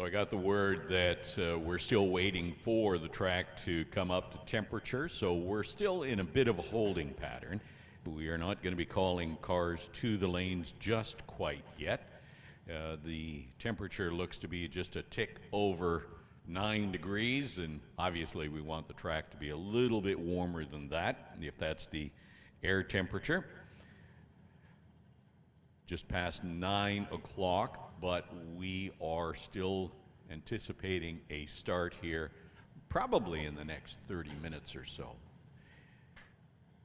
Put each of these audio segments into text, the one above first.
So I got the word that we're still waiting for the track to come up to temperature, so we're still in a bit of a holding pattern. We are not going to be calling cars to the lanes just quite yet. The temperature looks to be just a tick over 9 degrees, and obviously we want the track to be a little bit warmer than that, if that's the air temperature. Just past 9 o'clock, but we are still anticipating a start here probably in the next 30 minutes or so.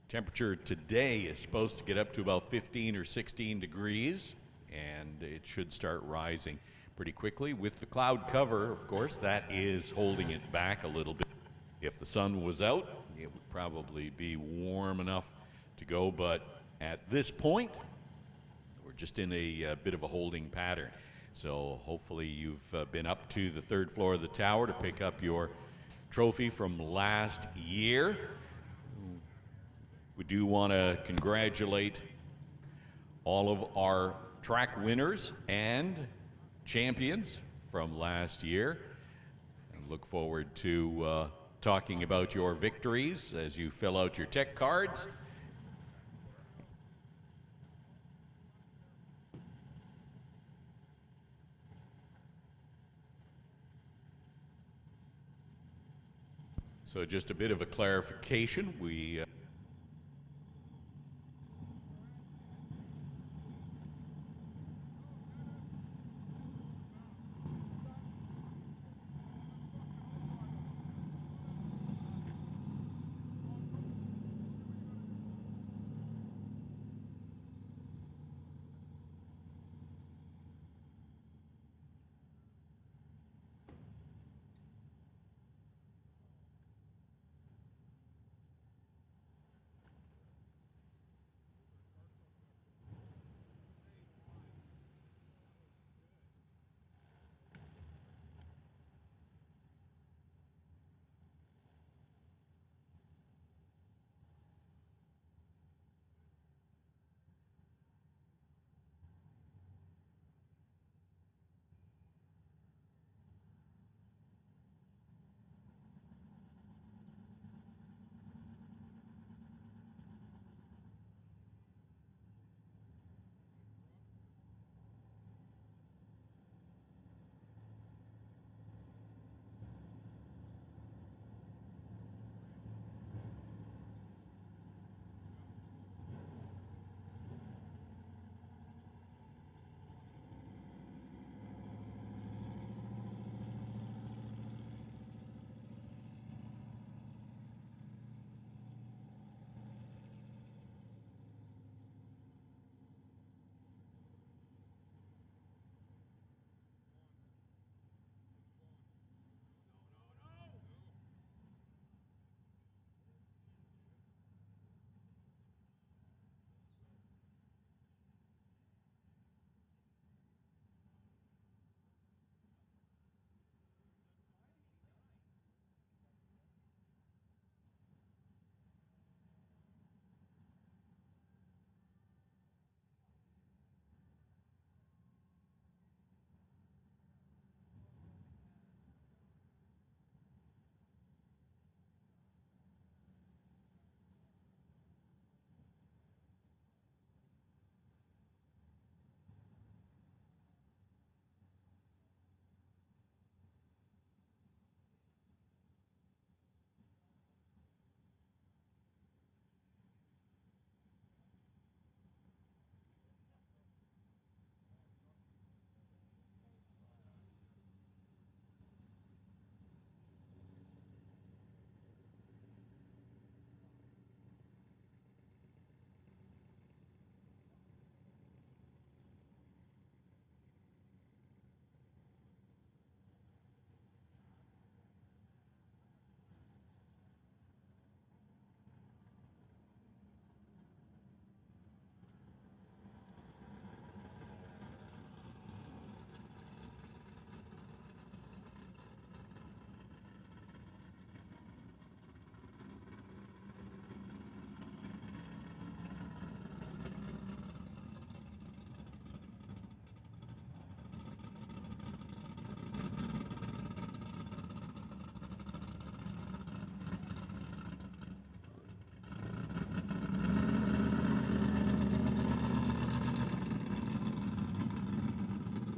Temperature today is supposed to get up to about 15 or 16 degrees, and it should start rising pretty quickly. With the cloud cover, of course, that is holding it back a little bit. If the sun was out, it would probably be warm enough to go, but at this point, we're just in a bit of a holding pattern. So hopefully you've been up to the third floor of the tower to pick up your trophy from last year. We do want to congratulate all of our track winners and champions from last year. And look forward to talking about your victories as you fill out your tech cards. So just a bit of a clarification. We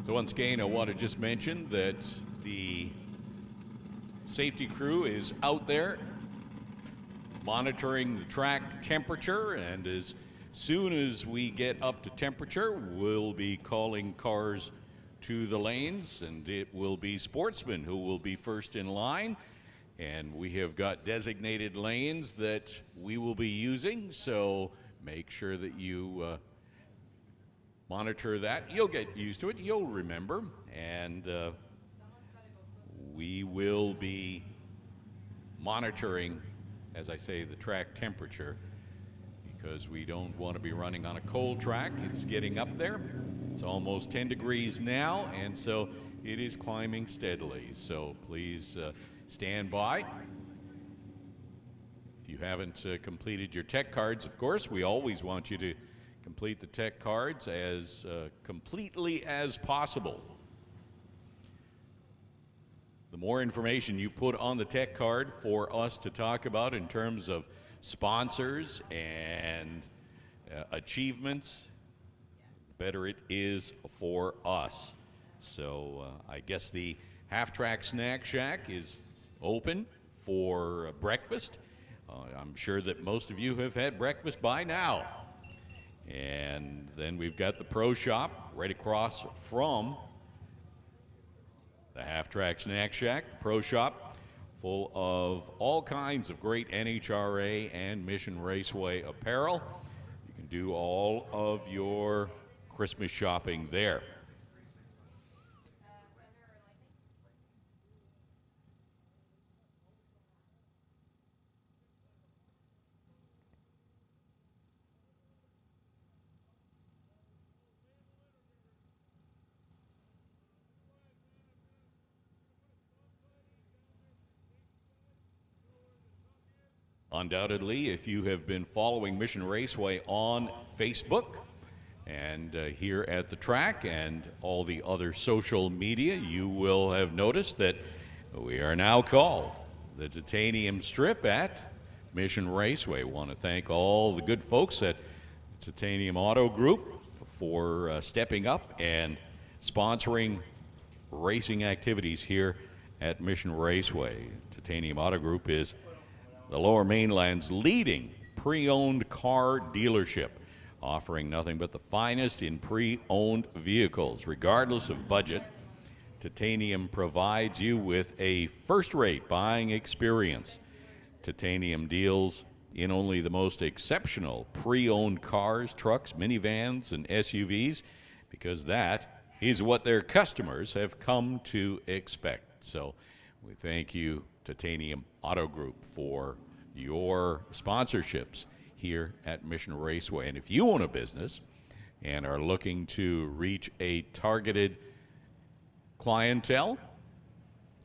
So once again, I want to just mention that the safety crew is out there monitoring the track temperature, and as soon as we get up to temperature, we'll be calling cars to the lanes, and it will be Sportsman who will be first in line. And we have got designated lanes that we will be using, so make sure that you monitor that. You'll get used to it. You'll remember. And we will be monitoring, as I say, the track temperature, because we don't want to be running on a cold track. It's getting up there. It's almost 10 degrees now, and so it is climbing steadily. So please stand by. If you haven't completed your tech cards, of course, we always want you to complete the tech cards as completely as possible. The more information you put on the tech card for us to talk about in terms of sponsors and achievements, the better it is for us. So I guess the Half-Track Snack Shack is open for breakfast. I'm sure that most of you have had breakfast by now. And then we've got the Pro Shop right across from the Half-Track Snack Shack. The Pro Shop full of all kinds of great NHRA and Mission Raceway apparel. You can do all of your Christmas shopping there. Undoubtedly, if you have been following Mission Raceway on Facebook and here at the track and all the other social media, you will have noticed that we are now called the Titanium Strip at Mission Raceway. I want to thank all the good folks at Titanium Auto Group for stepping up and sponsoring racing activities here at Mission Raceway. Titanium Auto Group is the Lower Mainland's leading pre-owned car dealership, offering nothing but the finest in pre-owned vehicles. Regardless of budget, Titanium provides you with a first-rate buying experience. Titanium deals in only the most exceptional pre-owned cars, trucks, minivans, and SUVs, because that is what their customers have come to expect. So we thank you, Titanium Auto Group, for your sponsorships here at Mission Raceway. And if you own a business and are looking to reach a targeted clientele,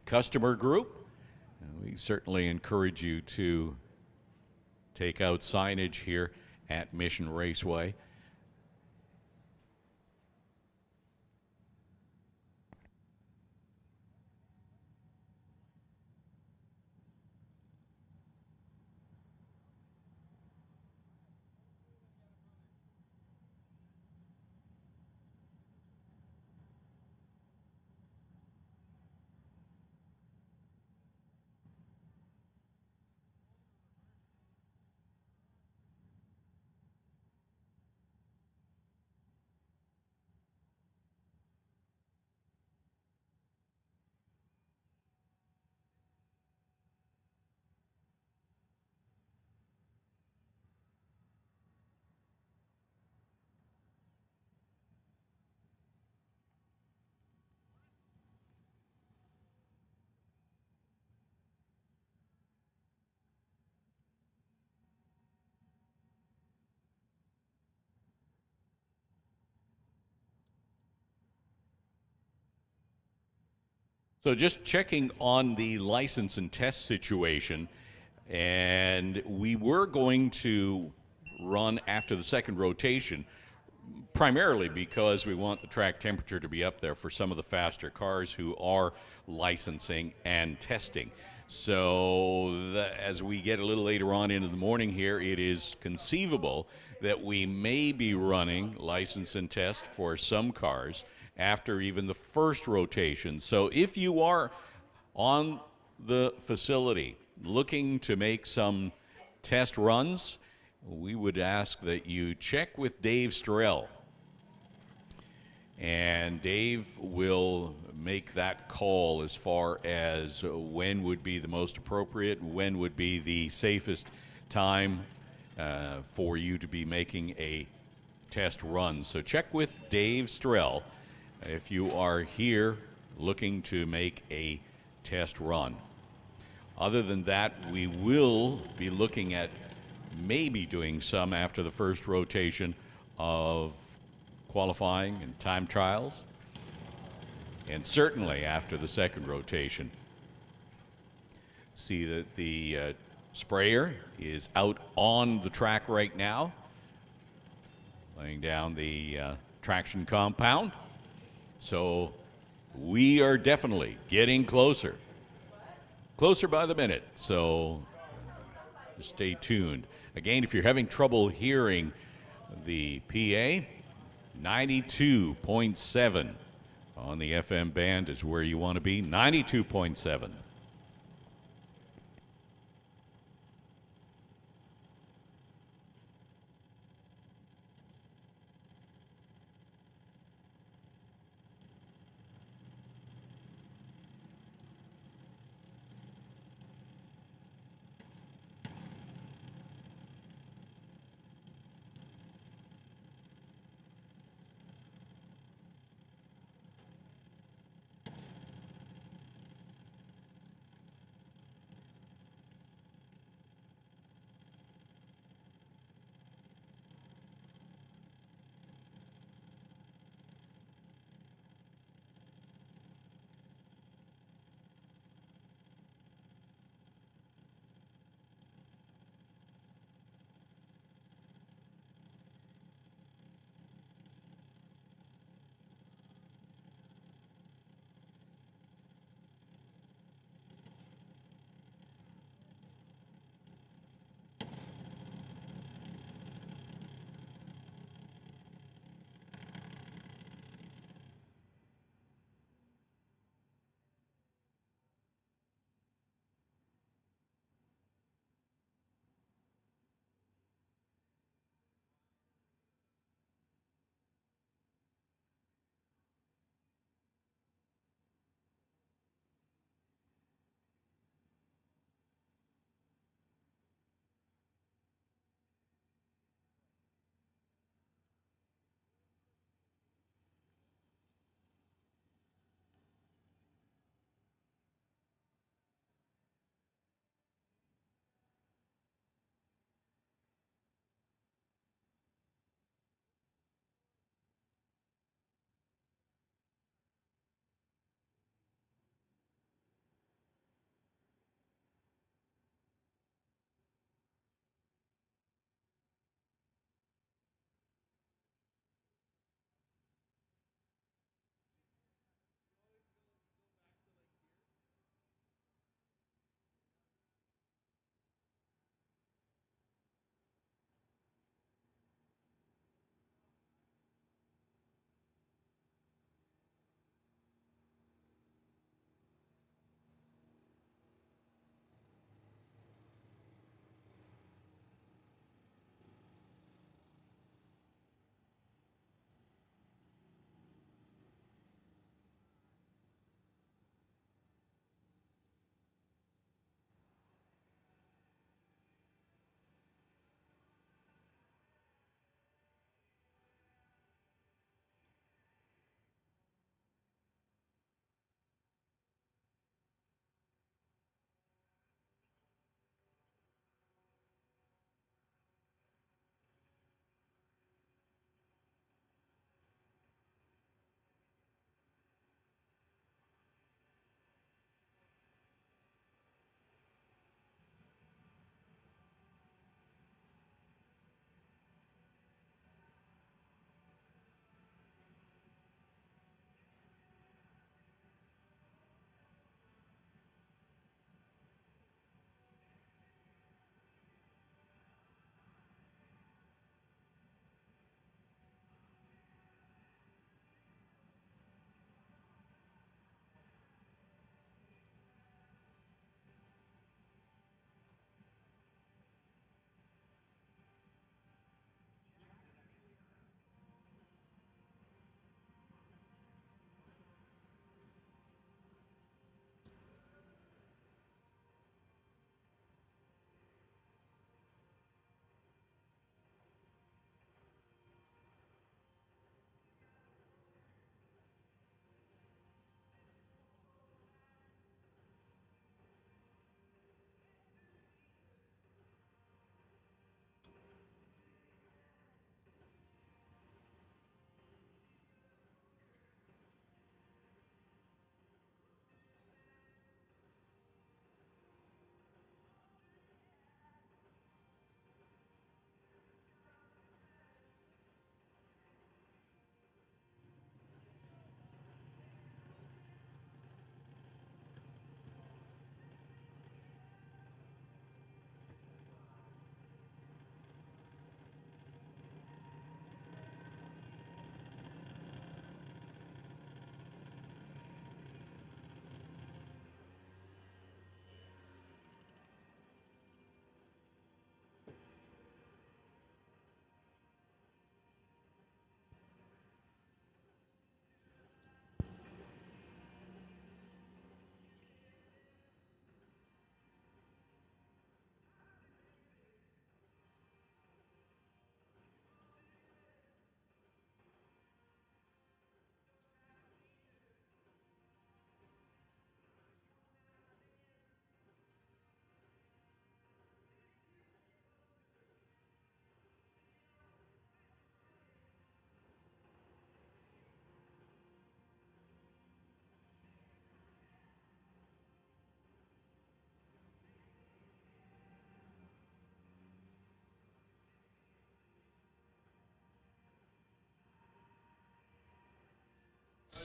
customer group, we certainly encourage you to take out signage here at Mission Raceway. So just checking on the license and test situation, and we were going to run after the second rotation, primarily because we want the track temperature to be up there for some of the faster cars who are licensing and testing. So as we get a little later on into the morning here, it is conceivable that we may be running license and test for some cars after even the first rotation. So if you are on the facility looking to make some test runs, we would ask that you check with Dave Strell. And Dave will make that call as far as when would be the most appropriate, when would be the safest time for you to be making a test run. So check with Dave Strell if you are here looking to make a test run. Other than that, we will be looking at maybe doing some after the first rotation of qualifying and time trials, and certainly after the second rotation. See that the sprayer is out on the track right now, laying down the traction compound. So we are definitely getting closer by the minute. So stay tuned. Again, if you're having trouble hearing the PA, 92.7 on the FM band is where you want to be. 92.7.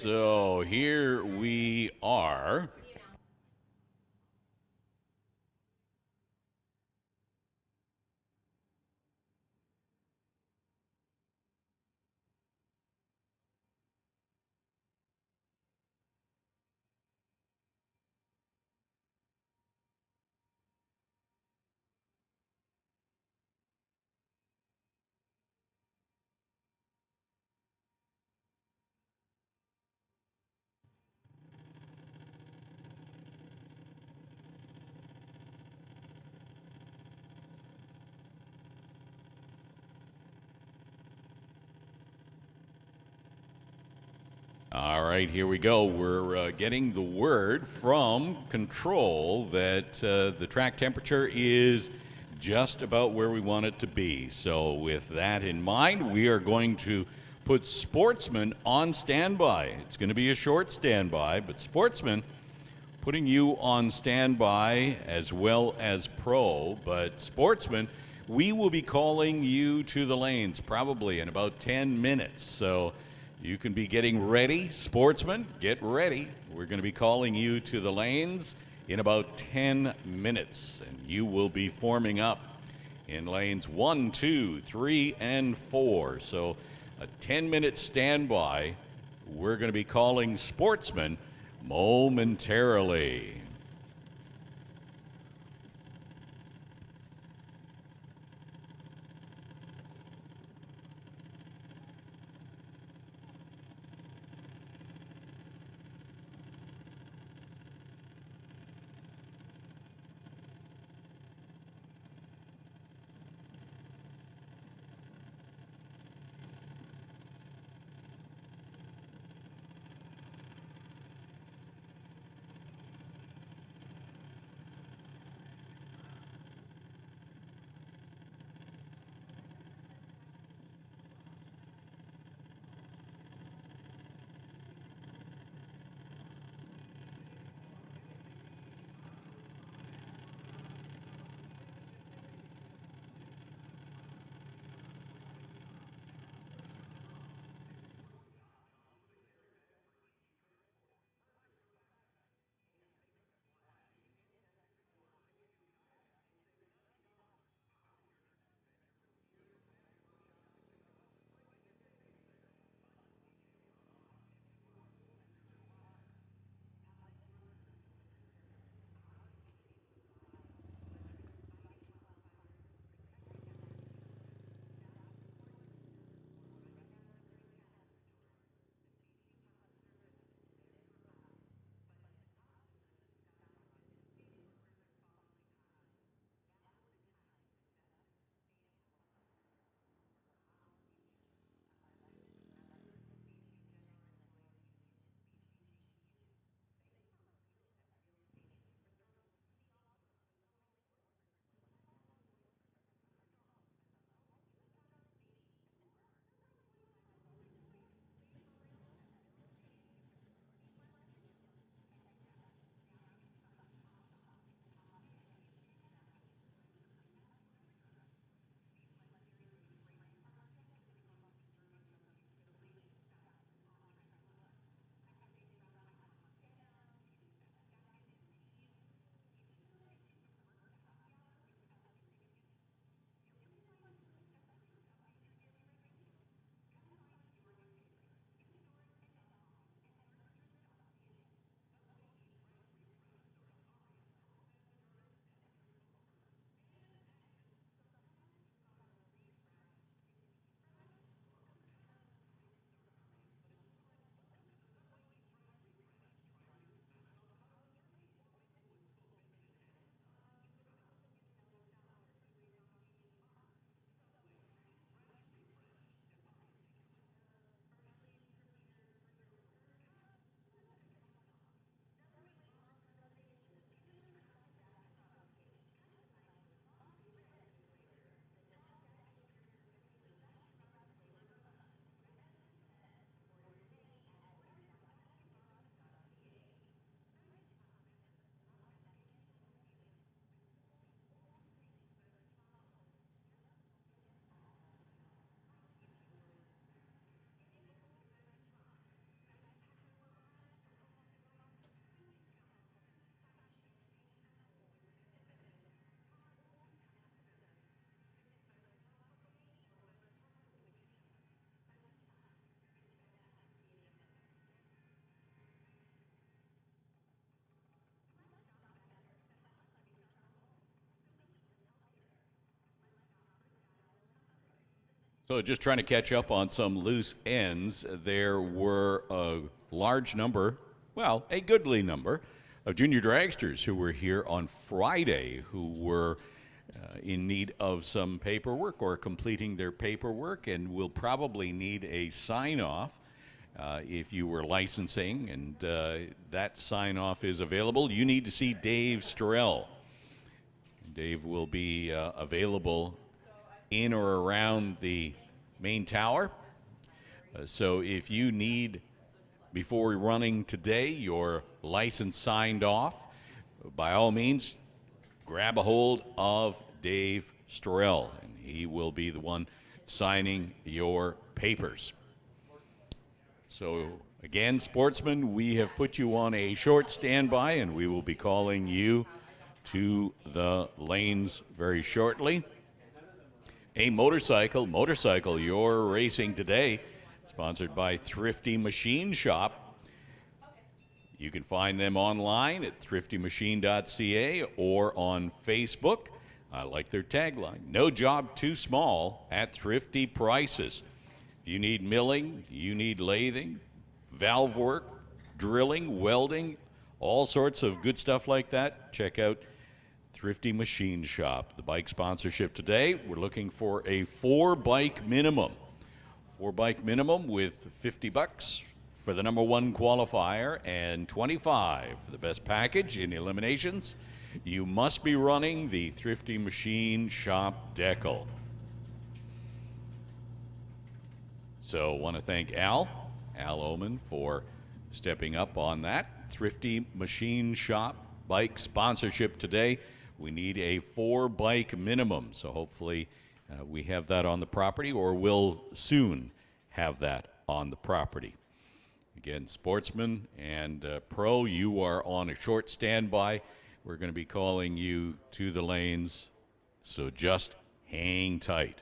So here we are. All right, here we go. We're getting the word from control that the track temperature is just about where we want it to be. So with that in mind, we are going to put Sportsman on standby. It's going to be a short standby, but Sportsman putting you on standby as well as Pro. But Sportsman, we will be calling you to the lanes probably in about 10 minutes. So you can be getting ready. Sportsman, get ready. We're going to be calling you to the lanes in about 10 minutes, and you will be forming up in lanes 1, 2, 3, and 4. So a 10-minute standby. We're going to be calling Sportsman momentarily. So just trying to catch up on some loose ends. There were a large number, well, a goodly number of junior dragsters who were here on Friday who were in need of some paperwork or completing their paperwork, and will probably need a sign-off if you were licensing, and that sign-off is available. You need to see Dave Storell. Dave will be available in or around the main tower. So if you need, before running today, your license signed off, by all means, grab a hold of Dave Storell, and he will be the one signing your papers. So again, Sportsman, we have put you on a short standby, and we will be calling you to the lanes very shortly. A motorcycle, you're racing today, sponsored by Thrifty Machine Shop. You can find them online at thriftymachine.ca or on Facebook. I like their tagline, no job too small at thrifty prices. If you need milling, you need lathing, valve work, drilling, welding, all sorts of good stuff like that, check out Thrifty Machine Shop. The bike sponsorship today, we're looking for a 4-bike minimum. 4-bike minimum with $50 for the #1 qualifier and $25 for the best package in Eliminations. You must be running the Thrifty Machine Shop decal. So I want to thank Al Oman for stepping up on that. Thrifty Machine Shop bike sponsorship today. We need a 4-bike minimum, so hopefully we have that on the property, or will soon have that on the property. Again, Sportsman and Pro, you are on a short standby. We're going to be calling you to the lanes, so just hang tight.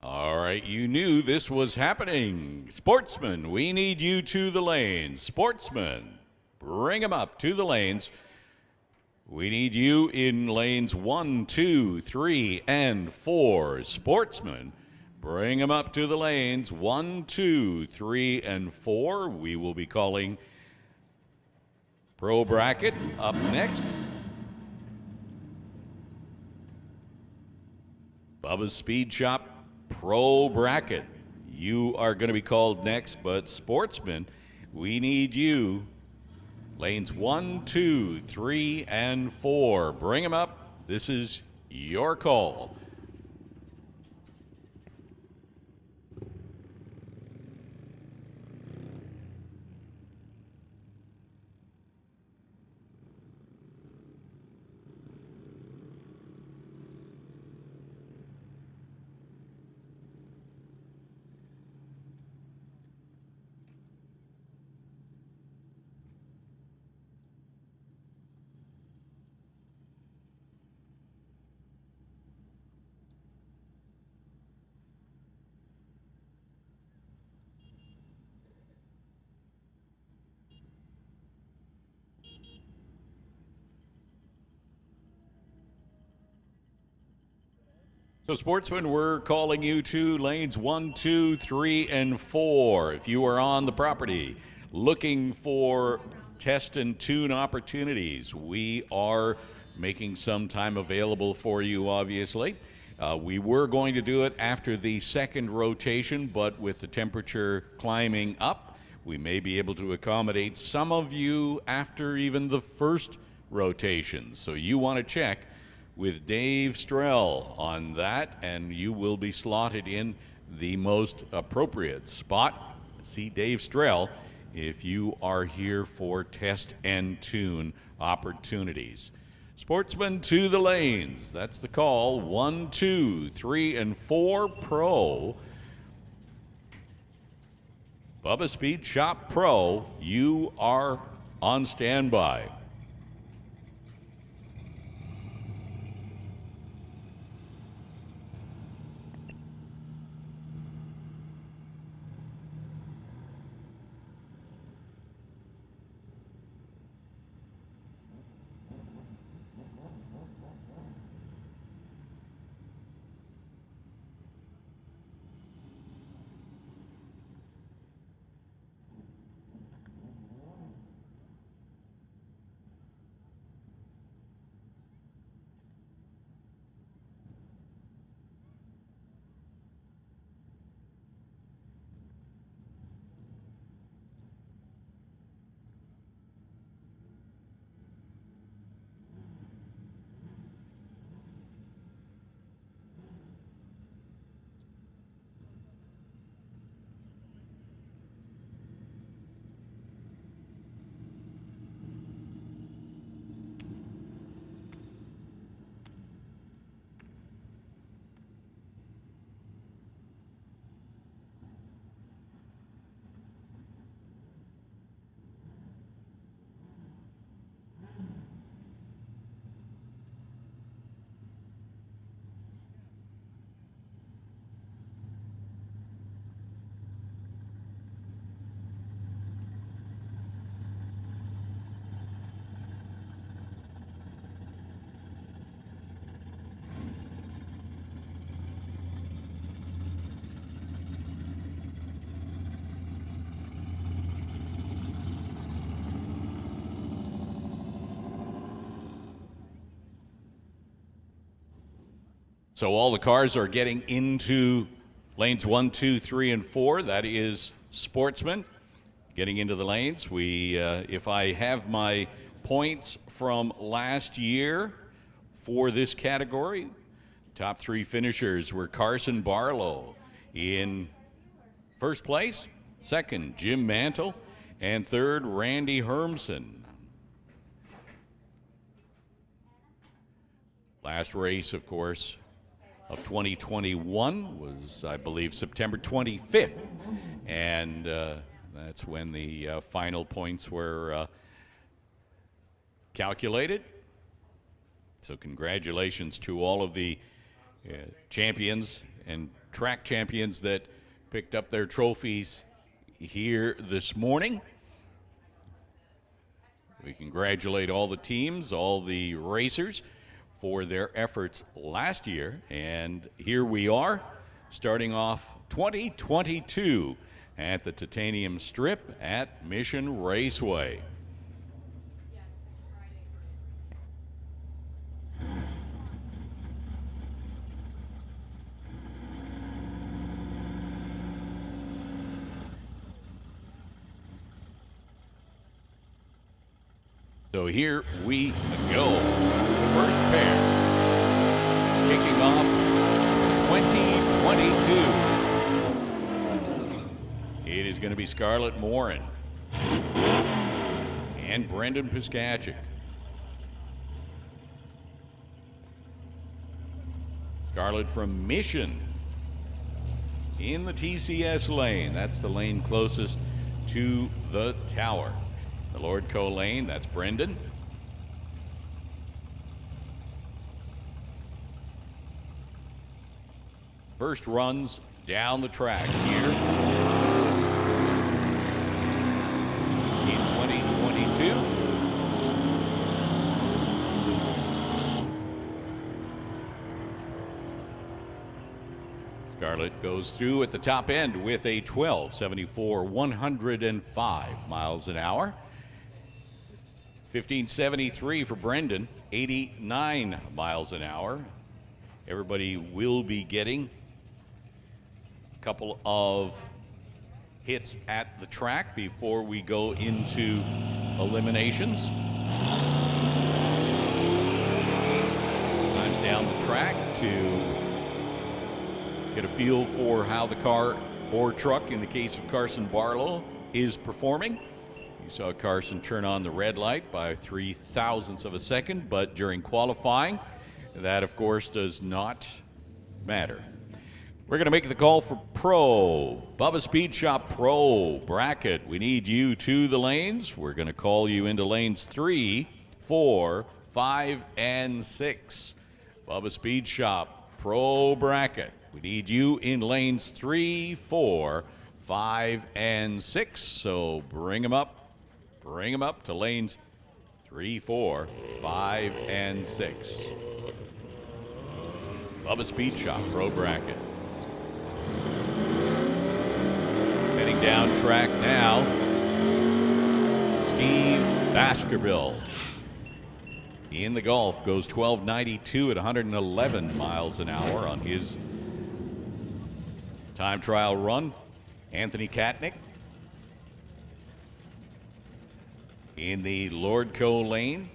All right, you knew this was happening. Sportsman, we need you to the lanes. Sportsman, bring them up to the lanes. We need you in lanes 1, 2, 3, and 4. Sportsman, bring them up to the lanes 1, 2, 3, and 4. We will be calling Pro Bracket up next. Bubba's Speed Shop Pro Bracket. you are going to be called next, but Sportsman, we need you. Lanes 1, 2, 3, and 4. Bring them up. This is your call. So, Sportsman, we're calling you to lanes 1, 2, 3, and 4. If you are on the property looking for test and tune opportunities, we are making some time available for you, obviously. We were going to do it after the second rotation, but with the temperature climbing up, we may be able to accommodate some of you after even the first rotation. So you want to check with Dave Strell on that, and you will be slotted in the most appropriate spot. See Dave Strell if you are here for test and tune opportunities. Sportsman to the lanes. That's the call. 1, 2, 3, and 4 Pro. Bubba Speed Shop Pro, you are on standby. So all the cars are getting into lanes 1, 2, 3, and 4. That is Sportsman getting into the lanes. If I have my points from last year for this category, top 3 finishers were Carson Barlow in first place, second Jim Mantle, and third Randy Hermson. Last race, of course, of 2021 was, I believe, September 25th, and that's when the final points were calculated. So congratulations to all of the champions and track champions that picked up their trophies here this morning. We congratulate all the teams, all the racers, for their efforts last year. And here we are, starting off 2022 at the Titanium Strip at Mission Raceway. So here we go. The first pair kicking off 2022. It is going to be Scarlett Morin and Brendan Piscatchik. Scarlett from Mission in the TCS lane. That's the lane closest to the tower. The Lordco lane, that's Brendan. First runs down the track here in 2022. Scarlett goes through at the top end with a 12.74, 105 miles an hour. 15.73 for Brendan, 89 miles an hour. Everybody will be getting a couple of hits at the track before we go into eliminations. Times down the track to get a feel for how the car or truck, in the case of Carson Barlow, is performing. You saw Carson turn on the red light by 0.003 of a second, but during qualifying, that of course does not matter. We're going to make the call for Pro. Bubba Speed Shop Pro bracket. We need you to the lanes. We're going to call you into lanes 3, 4, 5, and 6. Bubba Speed Shop Pro bracket. We need you in lanes 3, 4, 5, and 6. So bring them up. Bring them up to lanes 3, 4, 5, and 6. Bubba Speed Shop Pro bracket. Heading down track now, Steve Baskerville in the Golf goes 12.92 at 111 miles an hour on his time trial run. Anthony Katnick in the Lordco lane,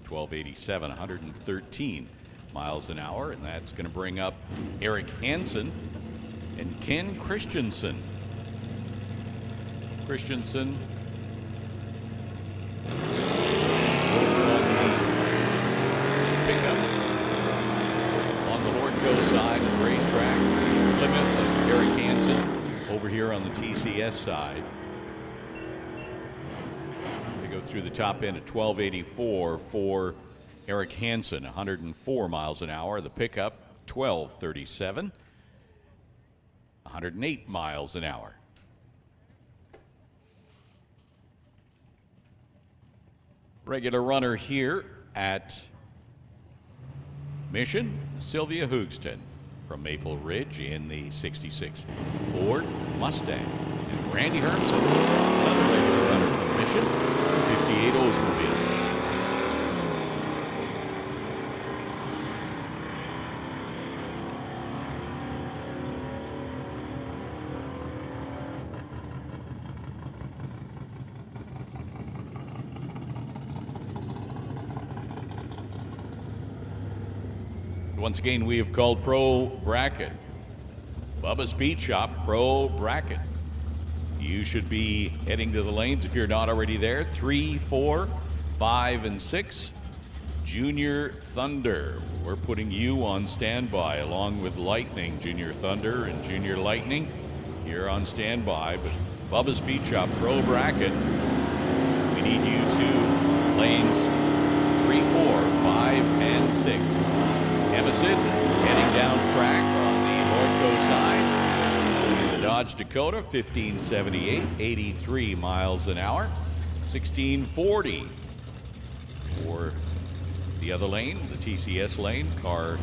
12.87, 113 miles an hour, and that's going to bring up Eric Hansen and Ken Christensen. Christensen pickup on the Lordco side of the racetrack. Plymouth and Eric Hansen over here on the TCS side. They go through the top end at 12.84 for Eric Hansen, 104 miles an hour. The pickup, 12.37, 108 miles an hour. Regular runner here at Mission, Sylvia Hoogston from Maple Ridge in the 66 Ford Mustang. And Randy Hermsen, another regular runner from Mission, 58 Oldsmobile. Once again, we have called Pro Bracket. Bubba Speed Shop Pro Bracket. You should be heading to the lanes if you're not already there. 3, 4, 5, and 6. Junior Thunder. We're putting you on standby along with Lightning. Junior Thunder and Junior Lightning. You're on standby, but Bubba Speed Shop Pro Bracket. We need you to lanes 3, 4, 5, and 6. Emerson heading down track on the Lordco side. The Dodge Dakota, 1578, 83 miles an hour. 1640 for the other lane, the TCS lane. Car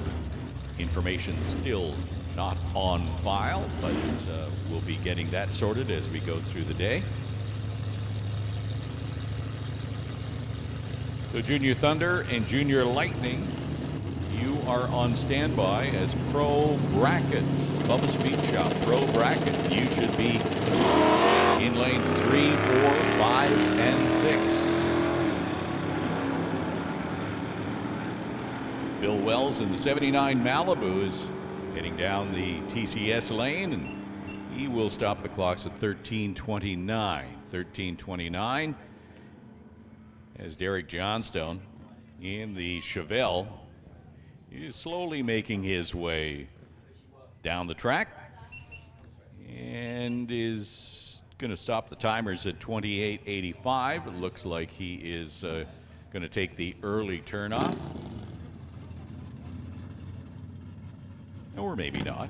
information still not on file, but we'll be getting that sorted as we go through the day. So Junior Thunder and Junior Lightning, you are on standby as Pro Bracket. Bubba Speed Shop Pro Bracket. You should be in lanes 3, 4, 5, and 6. Bill Wells in the 79 Malibu is heading down the TCS lane, and he will stop the clocks at 13:29. 13:29 as Derek Johnstone in the Chevelle is slowly making his way down the track and is going to stop the timers at 28:85. It looks like he is going to take the early turnoff. Or maybe not.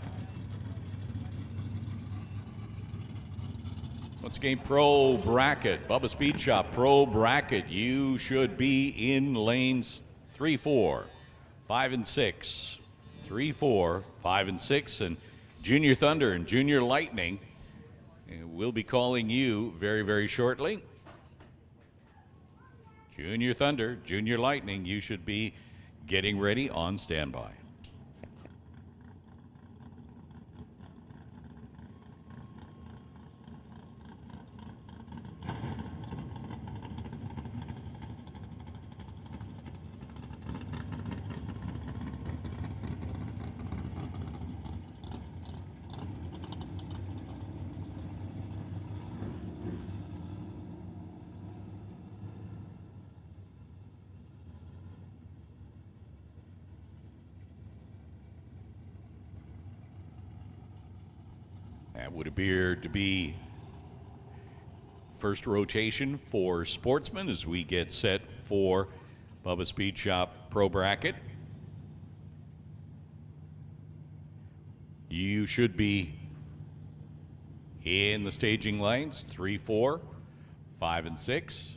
Once again, Pro Bracket, Bubba Speed Shop Pro Bracket. You should be in lanes 3, 4, 5, and 6. 3, 4, 5, and 6. And Junior Thunder and Junior Lightning will be calling you very, very shortly. Junior Thunder, Junior Lightning, you should be getting ready on standby. That would appear to be first rotation for Sportsman as we get set for Bubba Speed Shop Pro Bracket. You should be in the staging lanes 3, 4, 5, and 6.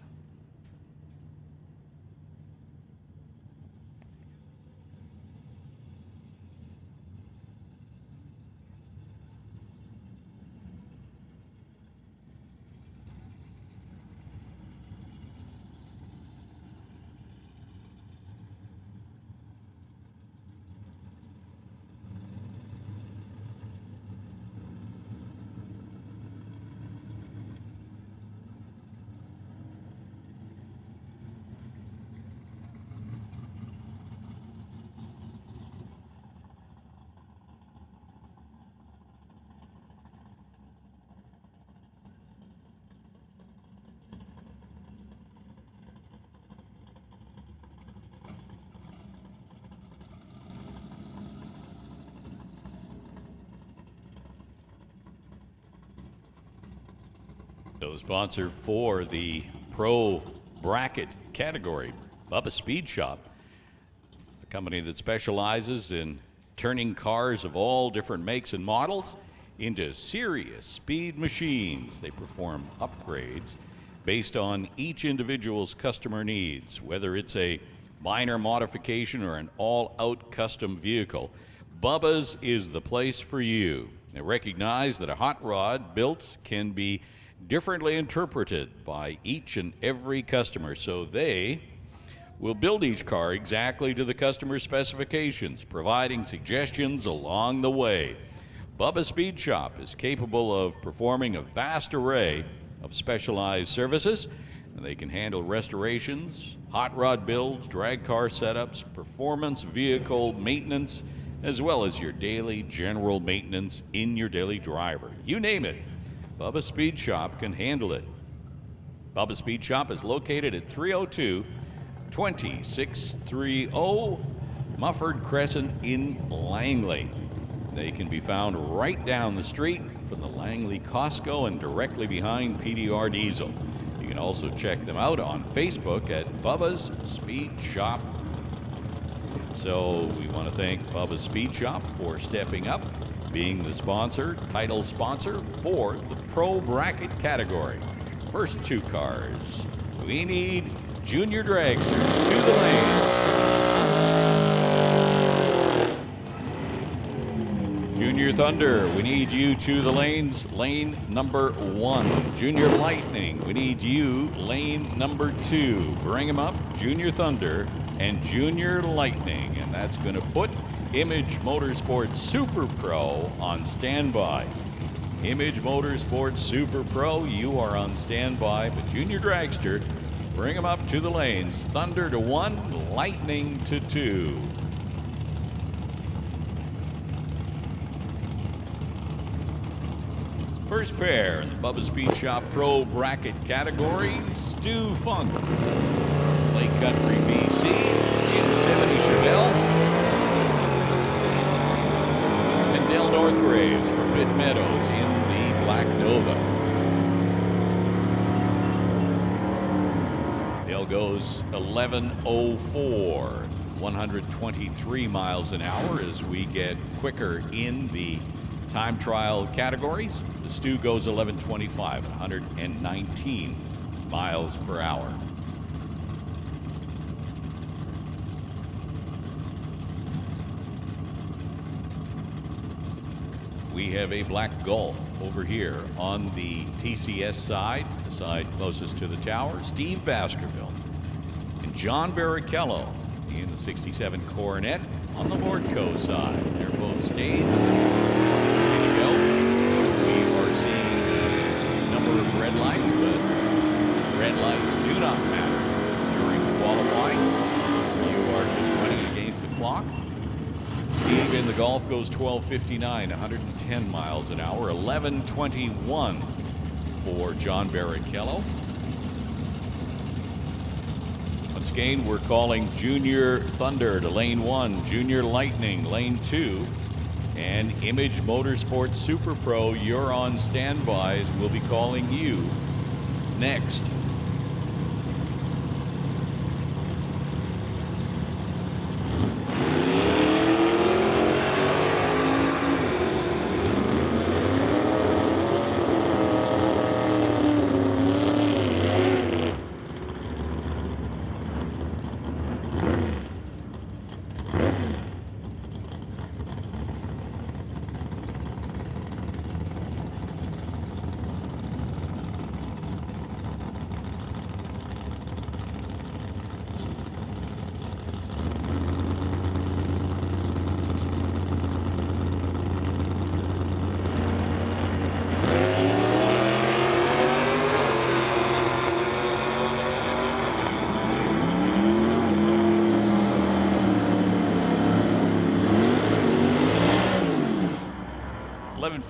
So sponsor for the Pro Bracket category, Bubba Speed Shop, a company that specializes in turning cars of all different makes and models into serious speed machines. They perform upgrades based on each individual's customer needs, whether it's a minor modification or an all-out custom vehicle. Bubba's is the place for you. They recognize that a hot rod built can be differently interpreted by each and every customer, so they will build each car exactly to the customer's specifications, providing suggestions along the way. Bubba Speed Shop is capable of performing a vast array of specialized services, and they can handle restorations, hot rod builds, drag car setups, performance vehicle maintenance, as well as your daily general maintenance in your daily driver. You name it, Bubba Speed Shop can handle it. Bubba Speed Shop is located at 302-2630 Mufford Crescent in Langley. They can be found right down the street from the Langley Costco and directly behind PDR Diesel. You can also check them out on Facebook at Bubba's Speed Shop. So we want to thank Bubba's Speed Shop for stepping up, being the sponsor, title sponsor for the Pro Bracket category. First two cars, we need Junior Dragsters to the lanes. Junior Thunder, we need you to the lanes, lane number 1. Junior Lightning, we need you, lane number 2. Bring them up, Junior Thunder and Junior Lightning, and that's going to put Image Motorsports Super Pro on standby. Image Motorsports Super Pro, you are on standby, but Junior Dragster, bring them up to the lanes. Thunder to 1, Lightning to 2. First pair in the Bubba Speed Shop Pro bracket category, Stu Funk, Lake Country, BC, in 70 Chevelle. And Dale Northgraves from Pitt Meadows in the Black Nova. Dale goes 11:04, 123 miles an hour as we get quicker in the time trial categories. The Stu goes 11:25, 119 miles per hour. We have a black Golf over here on the TCS side, the side closest to the tower. Steve Baskerville and John Barrichello in the 67 Coronet on the Lordco side. They're both staged. Ready to go. We are seeing a number of red lights, but red lights do not matter during qualifying. You are just running against the clock. Steve in the Golf goes 12:59, 110 miles an hour, 11:21 for John Barrichello. Once again, we're calling Junior Thunder to lane 1, Junior Lightning lane 2, and Image Motorsports Super Pro, you're on standbys. We'll be calling you next.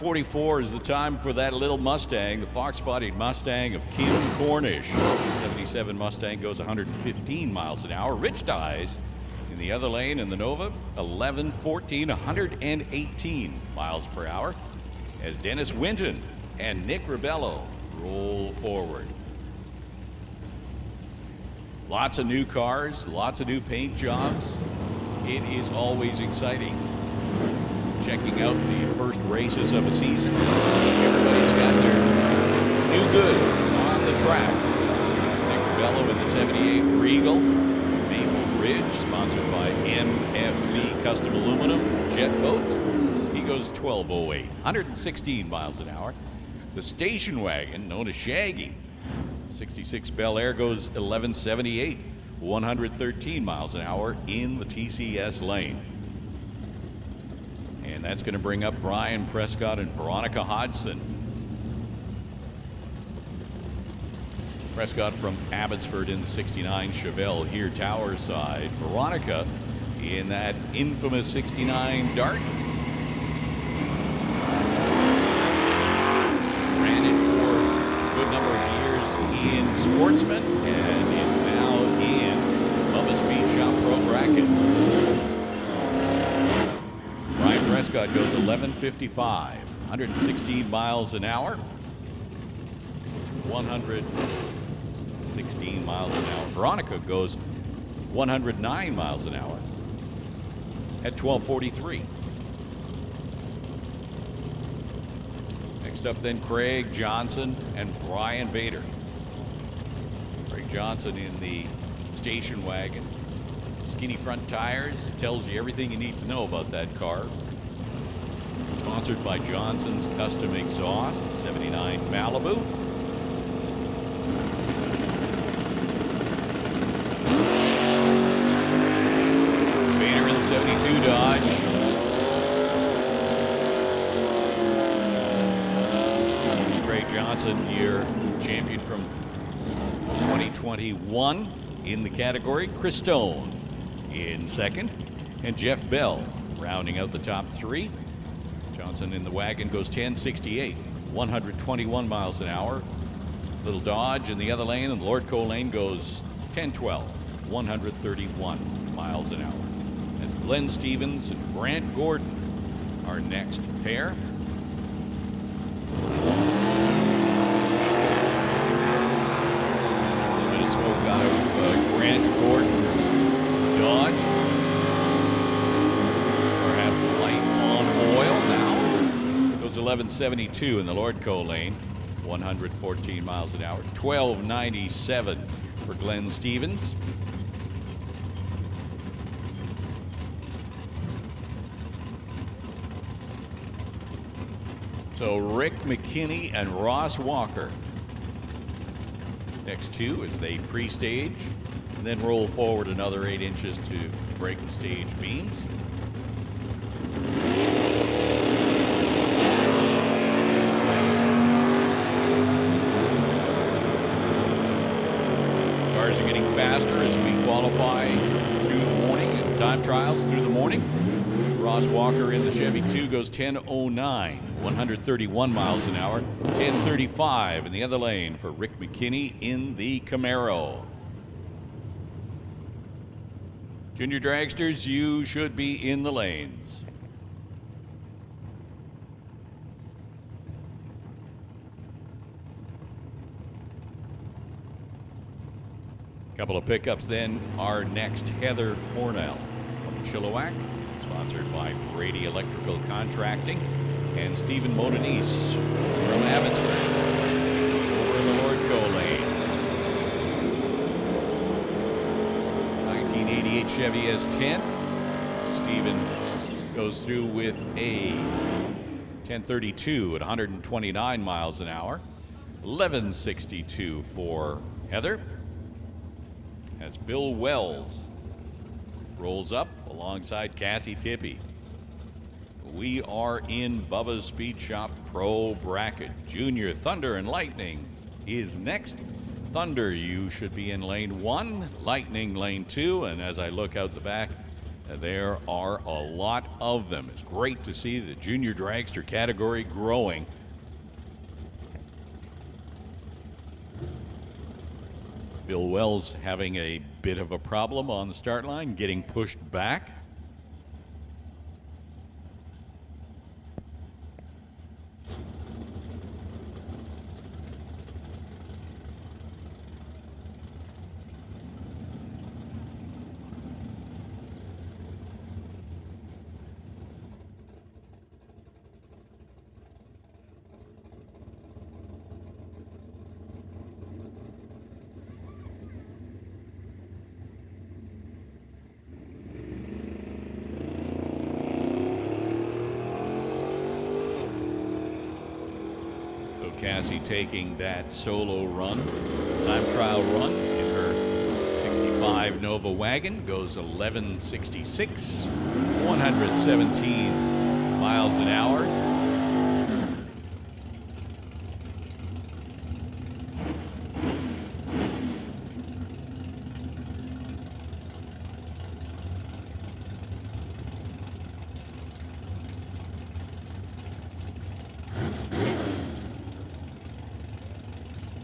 .44 is the time for that little Mustang, the fox-bodied Mustang of Kim Cornish. The 77 Mustang goes 115 miles an hour. Rich Dyes in the other lane in the Nova, 11:14, 118 miles per hour, as Dennis Winton and Nick Ribello roll forward. Lots of new cars, lots of new paint jobs. It is always exciting checking out the first races of a season. Everybody's got their new goods on the track. Nick Ribello in the 78 Regal, Maple Ridge, sponsored by MFB Custom Aluminum Jet Boats. He goes 12:08, 116 miles an hour. The station wagon, known as Shaggy, 66 Bel Air, goes 11:78, 113 miles an hour in the TCS lane. And that's going to bring up Brian Prescott and Veronica Hodgson. Prescott from Abbotsford in the 69 Chevelle here tower side. Veronica in that infamous 69 Dart. Ran it for a good number of years in Sportsman and is now in Bubba Speed Shop Pro bracket. Brian Prescott goes 11:55, 116 miles an hour, 116 miles an hour. Veronica goes 109 miles an hour at 12:43. Next up then, Craig Johnson and Brian Vader. Craig Johnson in the station wagon. Skinny front tires, tells you everything you need to know about that car. Sponsored by Johnson's Custom Exhaust, 79 Malibu. Vader in the 72 Dodge. Craig Johnson, your champion from 2021 in the category. Chris Stone in second, and Jeff Bell rounding out the top three. Johnson in the wagon goes 10:68, 121 miles an hour. Little dodge in the other lane, and the Lordco lane goes 10-12, 131 miles an hour. As Glenn Stevens and Grant Gordon, our next pair. A little bit of smoke out of Grant Gordon's dodge. Perhaps light on oil now. Goes 1172 in the Lordco lane, 114 miles an hour. 1297 for Glenn Stevens. So Rick McKinney and Ross Walker, next two as they pre-stage and then roll forward another 8 inches to break the stage beams. Cars are getting faster as we qualify through the morning and time trials through the morning. Ross Walker in the Chevy 2 goes 10:09, 131 miles an hour. 10:35 in the other lane for Rick McKinney in the Camaro. Junior dragsters, you should be in the lanes. Couple of pickups then. Our next Heather Hornell from Chilliwack, sponsored by Brady Electrical Contracting, and Stephen Modenese from Abbotsford over in the Lordco lane. 1988 Chevy S10. Stephen goes through with a 1032 at 129 miles an hour. 1162 for Heather. As Bill Wells rolls up alongside Cassie Tippy. We are in Bubba's Speed Shop Pro Bracket. Junior Thunder and Lightning is next. Thunder, you should be in lane 1, Lightning lane 2, and as I look out the back, there are a lot of them. It's great to see the junior dragster category growing. Bill Wells having a bit of a problem on the start line, getting pushed back. Cassie taking that solo run, time trial run in her 65 Nova wagon, goes 1166, 117 miles an hour.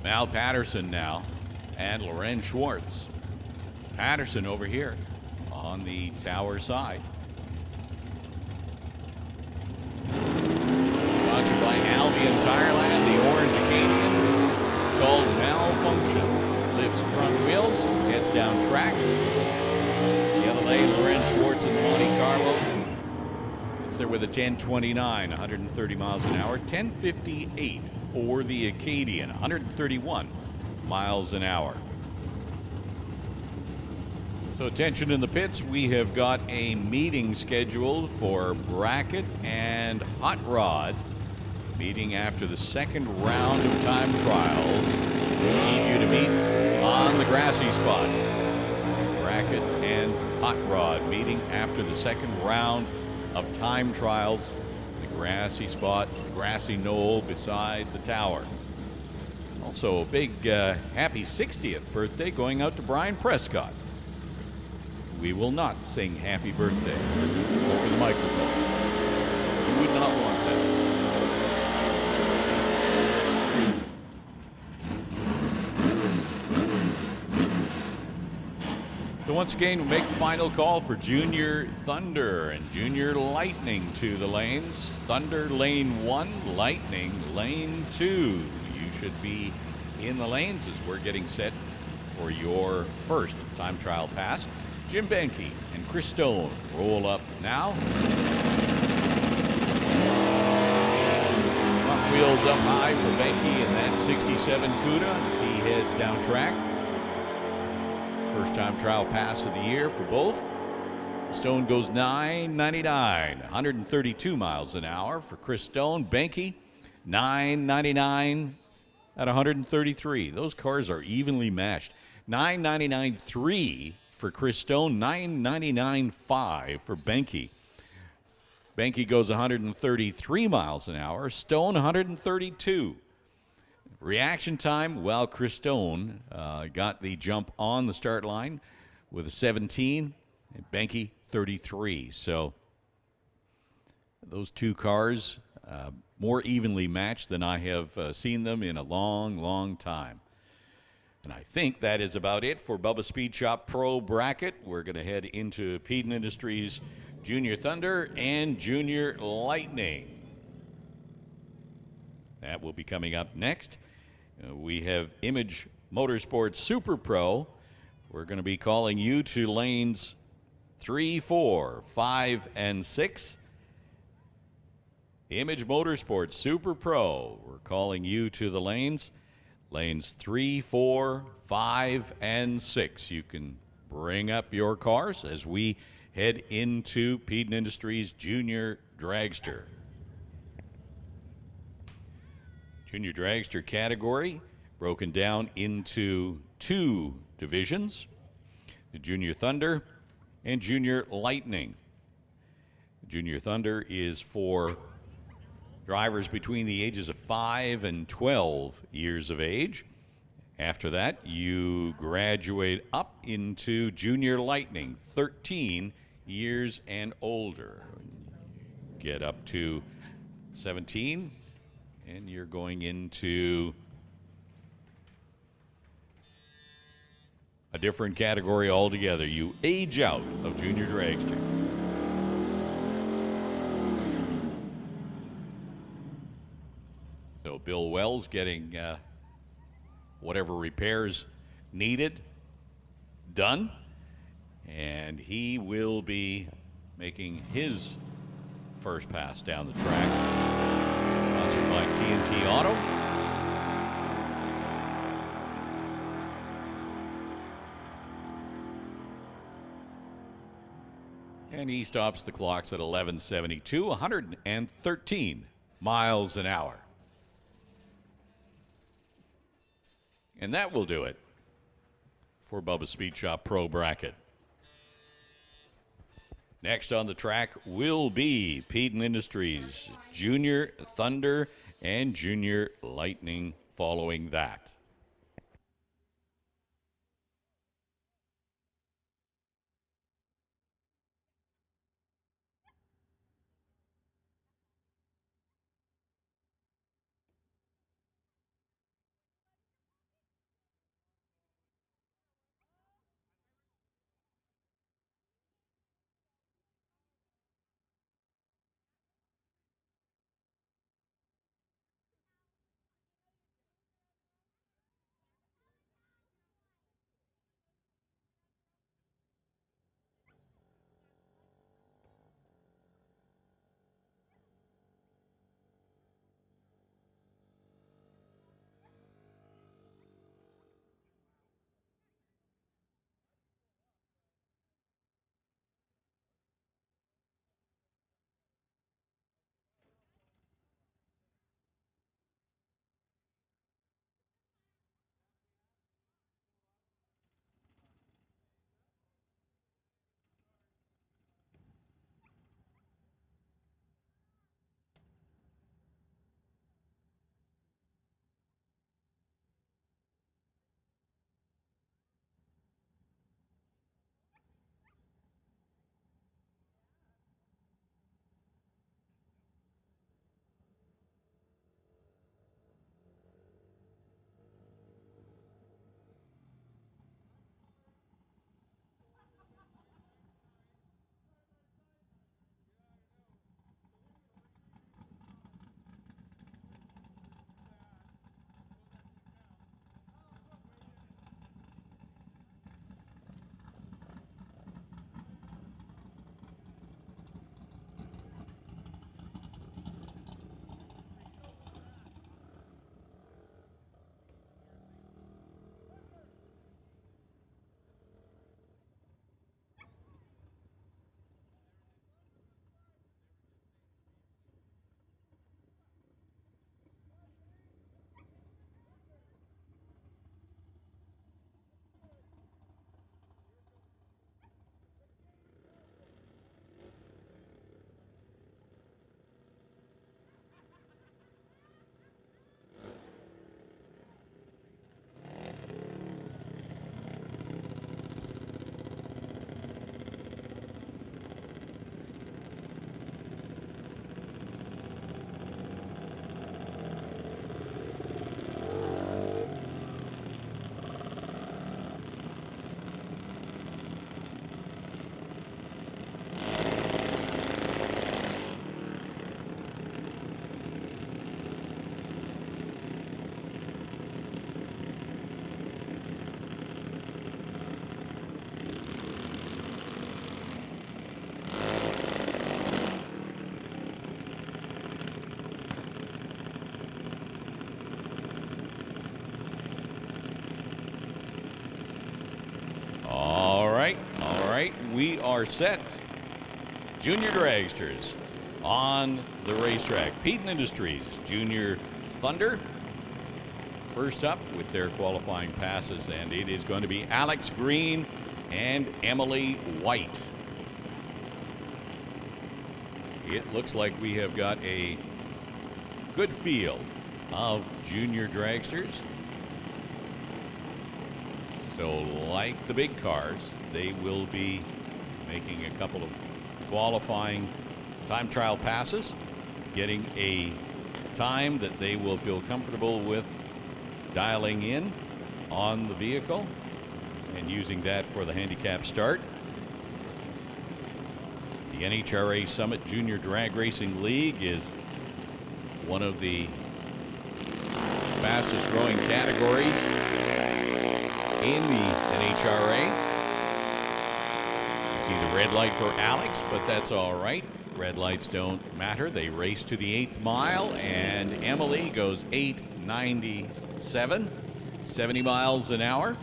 Al Patterson now and Loren Schwartz. Patterson over here on the tower side. Sponsored by Albion Tireland, the orange Acadian called Malfunction. Lifts front wheels, heads down track. The other lane, Loren Schwartz in the Monte Carlo. It's there with a 1029, 130 miles an hour. 1058 for the Acadian, 131 miles an hour. So attention in the pits, we have got a meeting scheduled for bracket and hot rod. Meeting after the second round of time trials. We need you to meet on the grassy spot. Bracket and hot rod meeting after the second round of time trials. The grassy spot, the grassy knoll beside the tower. Also a big happy 60th birthday going out to Brian Prescott. We will not sing happy birthday over the microphone. You would not want that. So once again, we'll make the final call for Junior Thunder and Junior Lightning to the lanes. Thunder lane 1, Lightning lane 2. You should be in the lanes as we're getting set for your first time trial pass. Jim Benke and Chris Stone roll up now. Front wheels up high for Benke in that 67 CUDA as he heads down track. First time trial pass of the year for both. Stone goes 9.99, 132 miles an hour for Chris Stone. Benke, 9.99 at 133. Those cars are evenly matched. 9.99.3 for Chris Stone, 9.99.5 for Benke. Benke goes 133 miles an hour. Stone, 132. Reaction time, well, Chris Stone got the jump on the start line with a 17, and Benke 33. So those two cars more evenly matched than I have seen them in a long, long time. And I think that is about it for Bubba Speed Shop Pro Bracket. We're going to head into Peden Industries Junior Thunder and Junior Lightning. That will be coming up next. We have Image Motorsports Super Pro. We're going to be calling you to lanes 3, 4, 5, and 6. Image Motorsports Super Pro. We're calling you to the lanes 3, 4, 5, and 6. You can bring up your cars as we head into Peden Industries Junior Dragster. Junior Dragster category broken down into two divisions, the Junior Thunder and Junior Lightning. Junior Thunder is for drivers between the ages of 5 and 12 years of age. After that, you graduate up into Junior Lightning, 13 years and older. Get up to 17. And you're going into a different category altogether. You age out of Junior Dragster. So Bill Wells getting whatever repairs needed done. And he will be making his first pass down the track. Sponsored by TNT Auto. And he stops the clocks at 11:72, 113 miles an hour. And that will do it for Bubba Speed Shop Pro Bracket. Next on the track will be Peden Industries Junior Thunder and Junior Lightning following that. right, we are set. Junior dragsters on the racetrack. Peden Industries Junior Thunder first up with their qualifying passes, and it is going to be Alex Green and Emily White. It looks like we have got a good field of junior dragsters. So like the big cars, they will be making a couple of qualifying time trial passes, getting a time that they will feel comfortable with dialing in on the vehicle and using that for the handicap start. The NHRA Summit Junior Drag Racing League is one of the fastest growing categories in the NHRA. You see the red light for Alex, but that's all right. Red lights don't matter. They race to the 8th mile, and Emily goes 8:97, 70 miles an hour.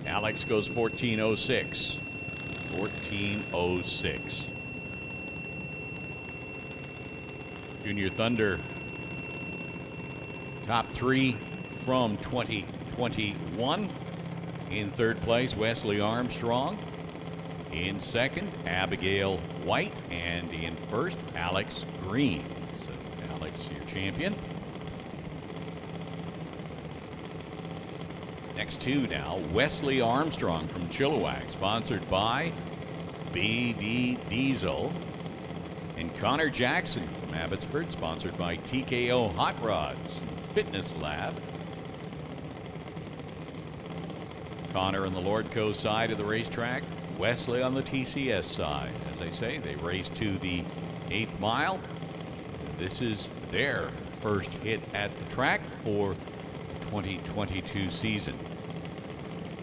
Alex goes 14:06, 14:06. Junior Thunder top 3 from 2021. In 3rd place, Wesley Armstrong. In 2nd, Abigail White. And in 1st, Alex Green. So Alex, your champion. Next 2 now, Wesley Armstrong from Chilliwack, sponsored by BD Diesel. And Connor Jackson from Abbotsford, sponsored by TKO Hot Rods Fitness Lab. Connor on the Lordco side of the racetrack, Wesley on the TCS side. As I say, they race to the 8th mile. This is their first hit at the track for the 2022 season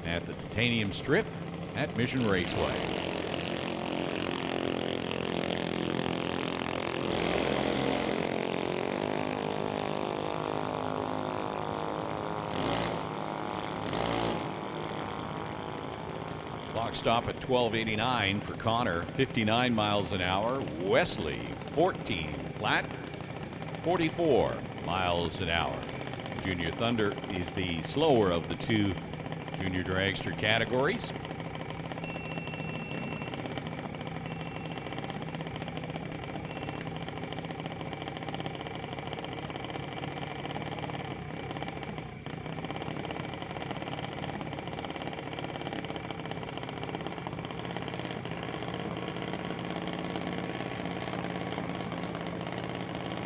at the Titanium Strip at Mission Raceway. Clock stop at 12:89 for Connor, 59 miles an hour. Wesley, 14 flat, 44 miles an hour. Junior Thunder is the slower of the 2 junior dragster categories.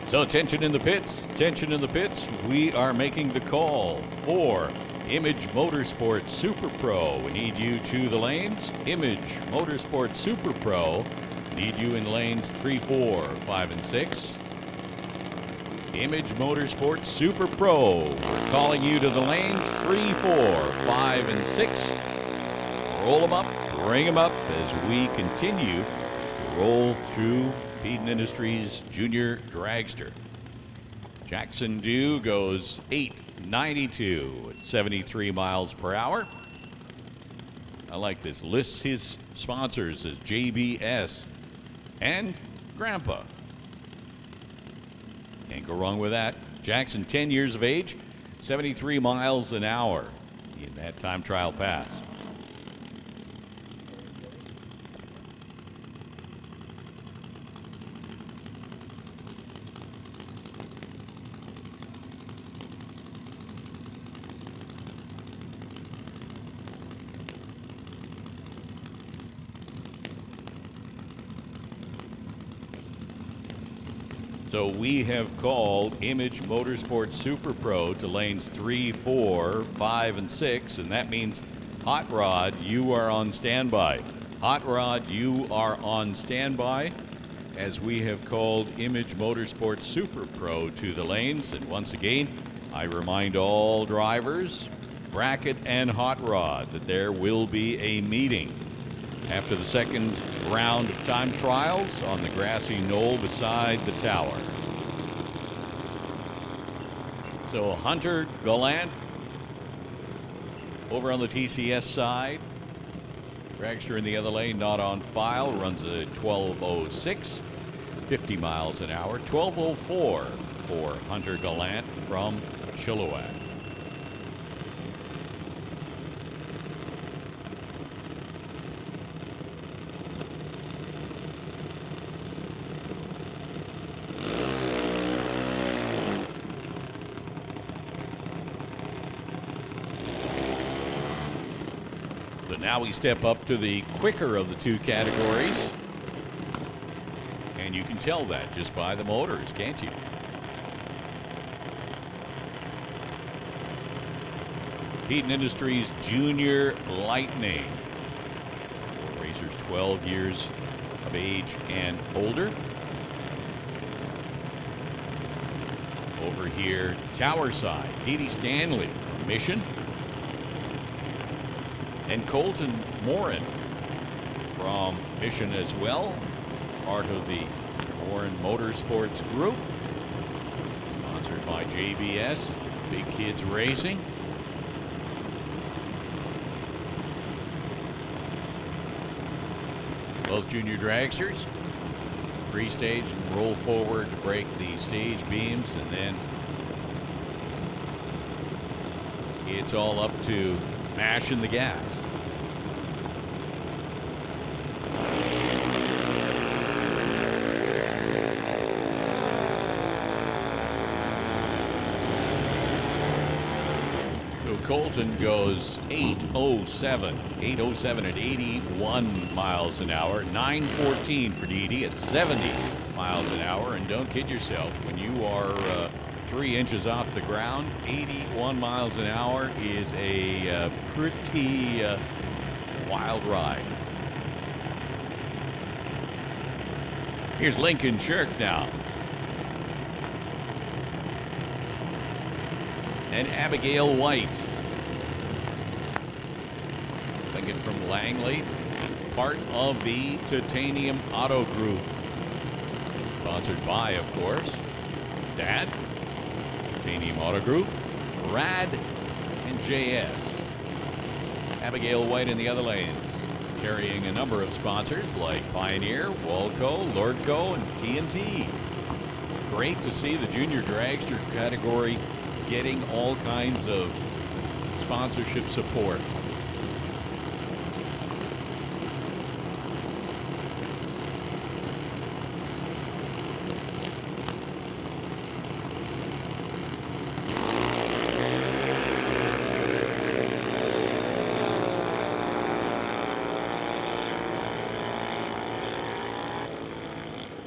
So tension in the pits, tension in the pits. We are making the call for Image Motorsports Super Pro. We need you to the lanes. Image Motorsports Super Pro. Need you in lanes 3, 4, 5, and 6. Image Motorsports Super Pro. We're calling you to the lanes 3, 4, 5, and 6. Roll them up, bring them up as we continue to roll through Peden Industries Junior Dragster. Jackson Dew goes 8:92 at 73 miles per hour. I like this. Lists his sponsors as JBS and Grandpa. Can't go wrong with that. Jackson, 10 years of age, 73 miles an hour in that time trial pass. So we have called Image Motorsports Super Pro to lanes 3, 4, 5, and 6, and that means Hot Rod, you are on standby. Hot Rod, you are on standby as we have called Image Motorsports Super Pro to the lanes. And once again, I remind all drivers, Bracket and Hot Rod, that there will be a meeting after the second round of time trials on the grassy knoll beside the tower. So Hunter Gallant Over on the TCS side, Dragster in the other lane, not on file, runs a 12:06, 50 miles an hour. 12:04 for Hunter Gallant from Chilliwack. But now we step up to the quicker of the two categories. And you can tell that just by the motors, can't you? Peden Industries Junior Lightning. For racers 12 years of age and older. Over here, Tower side, Dee Stanley from Mission. And Colton Morin from Mission as well, part of the Morin Motorsports group, sponsored by JBS, Big Kids Racing. Both junior dragsters pre-stage and roll forward to break the stage beams, and then it's all up to mashing the gas. So Colton goes 8:07 at 81 miles an hour, 9:14 for Dee at 70 miles an hour. And don't kid yourself, when you are 3 inches off the ground, 81 miles an hour is a pretty wild ride. Here's Lincoln Shirk now. And Abigail White. Lincoln from Langley, part of the Titanium Auto Group. Sponsored by, of course, Dad, Titanium Auto Group, Rad, and JS. Abigail White in the other lanes, carrying a number of sponsors like Pioneer, Lordco, Lordco, and TNT. Great to see the junior dragster category getting all kinds of sponsorship support.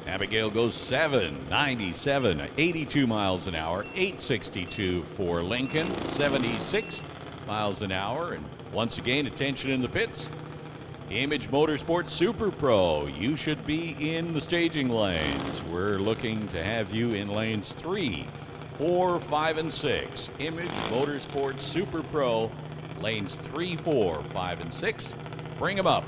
Abigail goes 7:97, 82 miles an hour, 8:62 for Lincoln, 76 miles an hour. And once again, attention in the pits. Image Motorsports Super Pro, you should be in the staging lanes. We're looking to have you in lanes 3, 4, 5, and 6. Image Motorsports Super Pro, lanes 3, 4, 5, and 6. Bring them up.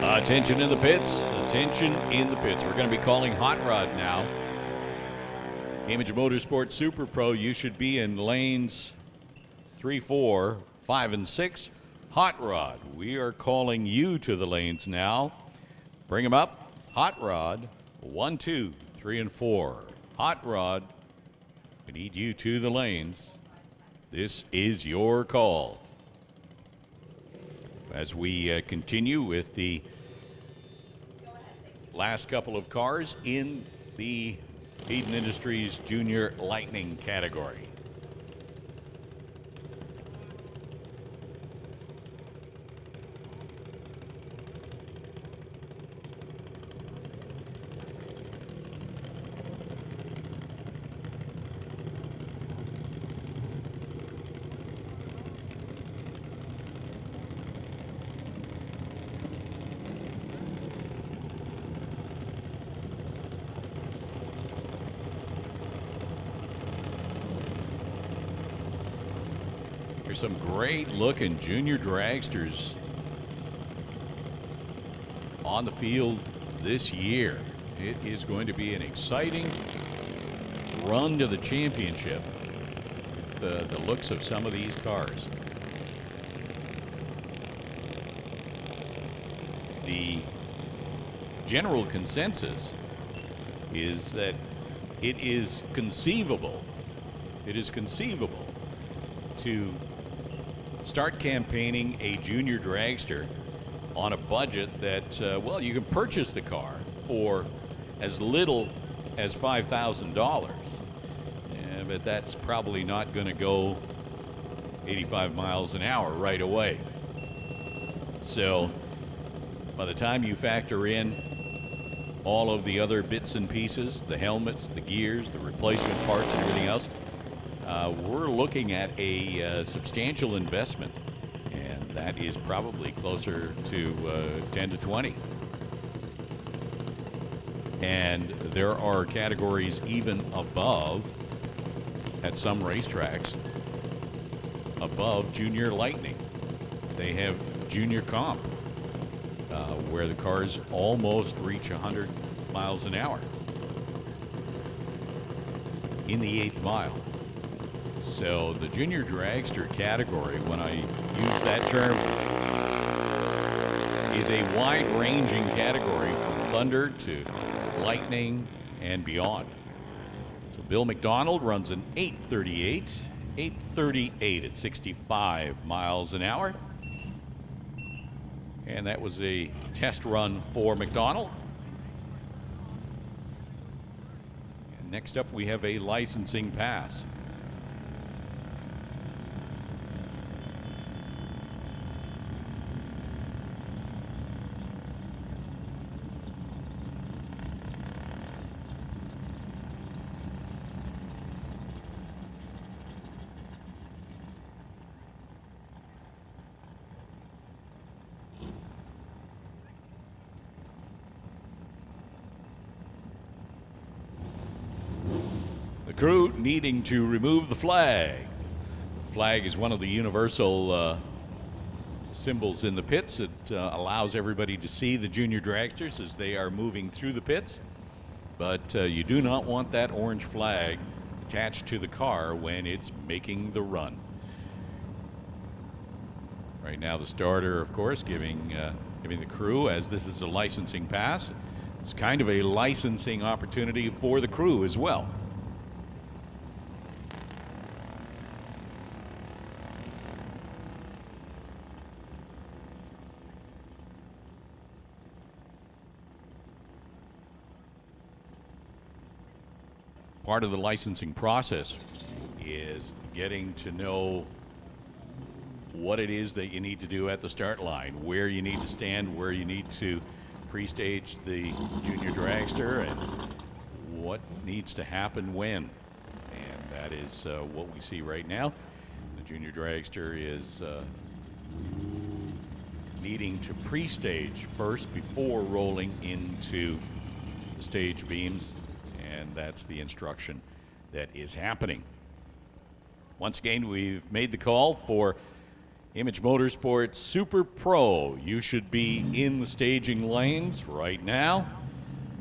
Attention in the pits. Attention in the pits. We're going to be calling Hot Rod now. Image Motorsports Super Pro, you should be in lanes 3, 4, 5, and 6. Hot Rod, we are calling you to the lanes now. Bring them up. Hot Rod, 1, 2, 3, and 4. Hot Rod, we need you to the lanes. This is your call. As we continue with the last couple of cars in the Peden Industries Junior Lightning category. There's some great looking junior dragsters on the field this year. It is going to be an exciting run to the championship with the looks of some of these cars. The general consensus is that it is conceivable to start campaigning a junior dragster on a budget that, well, you can purchase the car for as little as $5,000. Yeah, but that's probably not going to go 85 miles an hour right away. So by the time you factor in all of the other bits and pieces, the helmets, the gears, the replacement parts, and everything else, we're looking at a substantial investment, and that is probably closer to 10 to 20. And there are categories even above, at some racetracks, above junior lightning. They have junior comp, where the cars almost reach 100 miles an hour in the 8th mile. So the junior dragster category, when I use that term, is a wide-ranging category from Thunder to Lightning and beyond. So Bill McDonald runs an 838 at 65 miles an hour. And that was a test run for McDonald. And next up, we have a licensing pass. Crew needing to remove the flag. The flag is one of the universal symbols in the pits. It allows everybody to see the junior dragsters as they are moving through the pits. But you do not want that orange flag attached to the car when it's making the run. Right now the starter, of course, giving the crew, as this is a licensing pass, it's kind of a licensing opportunity for the crew as well. Part of the licensing process is getting to know what it is that you need to do at the start line, where you need to stand, where you need to pre-stage the junior dragster, and what needs to happen when. And that is what we see right now. The junior dragster is needing to pre-stage first before rolling into the stage beams. And that's the instruction that is happening. Once again, we've made the call for Image Motorsports Super Pro. You should be in the staging lanes right now.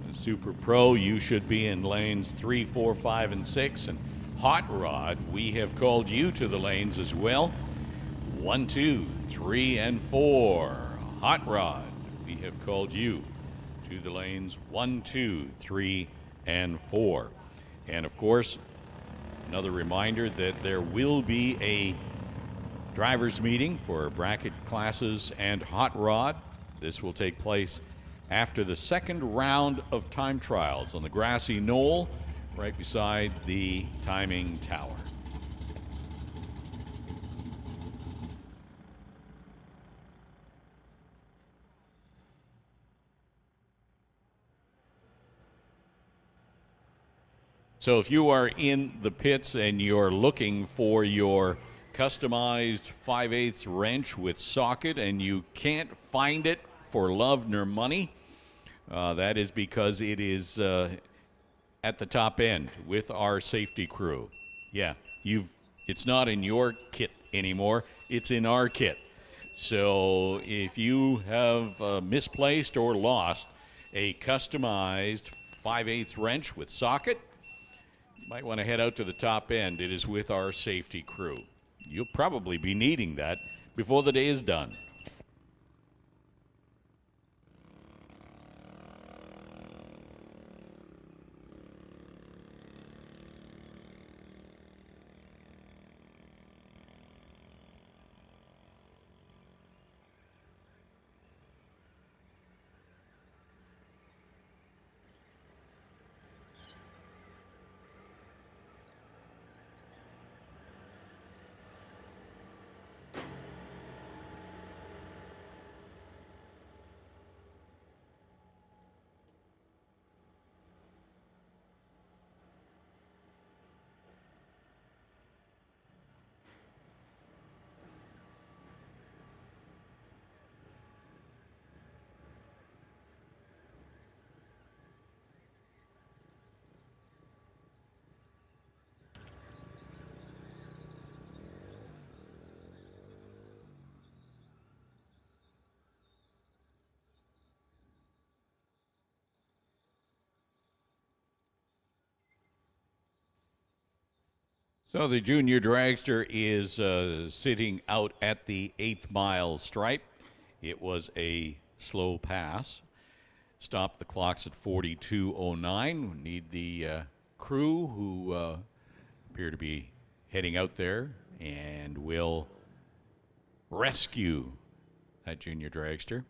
The Super Pro, you should be in lanes 3, 4, 5, and 6. And Hot Rod, we have called you to the lanes as well. 1, 2, 3, and 4. Hot Rod, we have called you to the lanes 1, 2, 3, and 4. And of course, another reminder that there will be a drivers meeting for bracket classes and hot rod. This will take place after the second round of time trials on the grassy knoll right beside the timing tower. So if you are in the pits and you're looking for your customized 5/8 wrench with socket and you can't find it for love nor money, that is because it is at the top end with our safety crew. Yeah, it's not in your kit anymore. It's in our kit. So if you have misplaced or lost a customized 5/8 wrench with socket, you might want to head out to the top end. It is with our safety crew. You'll probably be needing that before the day is done. So the junior dragster is sitting out at the 8th mile stripe. It was a slow pass. Stopped the clocks at 42:09. We need the crew who appear to be heading out there and will rescue that junior dragster.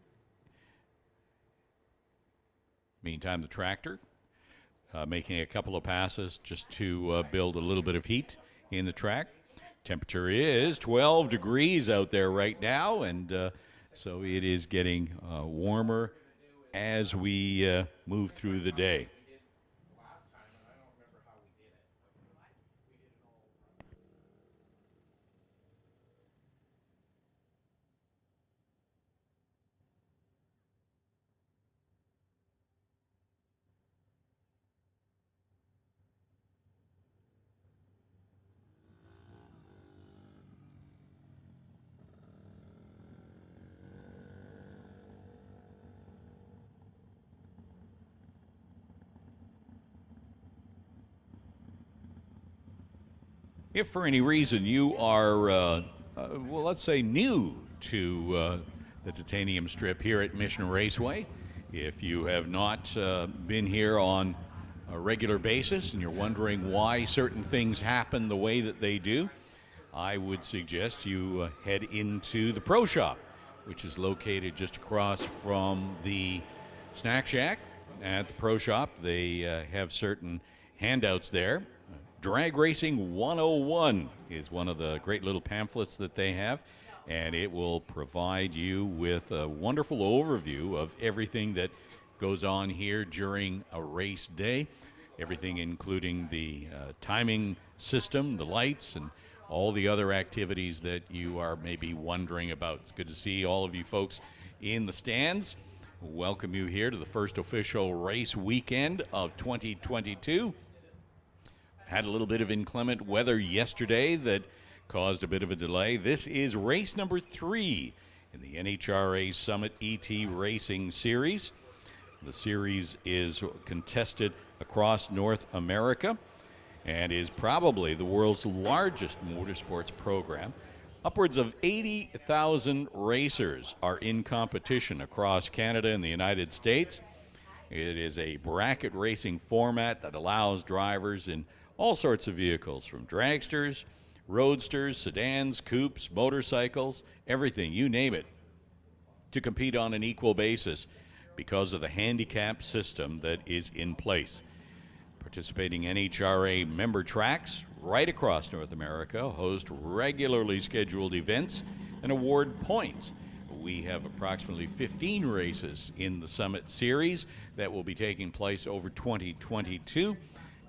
Meantime, the tractor making a couple of passes just to build a little bit of heat in the track. Temperature is 12 degrees out there right now, and so it is getting warmer as we move through the day. If for any reason you are, well, let's say new to the titanium strip here at Mission Raceway, if you have not been here on a regular basis and you're wondering why certain things happen the way that they do, I would suggest you head into the Pro Shop, which is located just across from the Snack Shack. At the Pro Shop, they have certain handouts there. Drag Racing 101 is one of the great little pamphlets that they have, and it will provide you with a wonderful overview of everything that goes on here during a race day, everything including the timing system, the lights, and all the other activities that you are maybe wondering about. It's good to see all of you folks in the stands. Welcome you here to the first official race weekend of 2022. Had a little bit of inclement weather yesterday that caused a bit of a delay. This is race number 3 in the NHRA Summit ET Racing Series. The series is contested across North America and is probably the world's largest motorsports program. Upwards of 80,000 racers are in competition across Canada and the United States. It is a bracket racing format that allows drivers in all sorts of vehicles, from dragsters, roadsters, sedans, coupes, motorcycles, everything, you name it, to compete on an equal basis because of the handicap system that is in place. Participating NHRA member tracks right across North America host regularly scheduled events and award points. We have approximately 15 races in the Summit Series that will be taking place over 2022.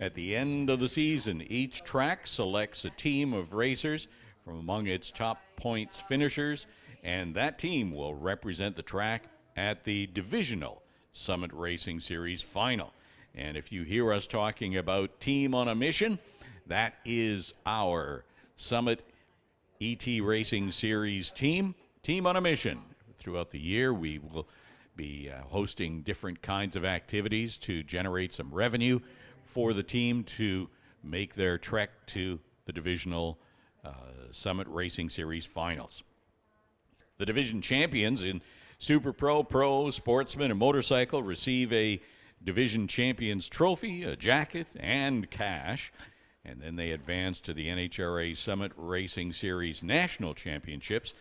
At the end of the season, each track selects a team of racers from among its top points finishers, and that team will represent the track at the divisional Summit Racing Series final. And if you hear us talking about Team on a Mission, that is our Summit ET Racing Series team on a mission. Throughout the year, we will be hosting different kinds of activities to generate some revenue for the team to make their trek to the divisional Summit Racing Series finals. The division champions in Super Pro, Pro, Sportsman, and Motorcycle receive a division champions trophy, a jacket, and cash. And then they advance to the NHRA Summit Racing Series National Championships.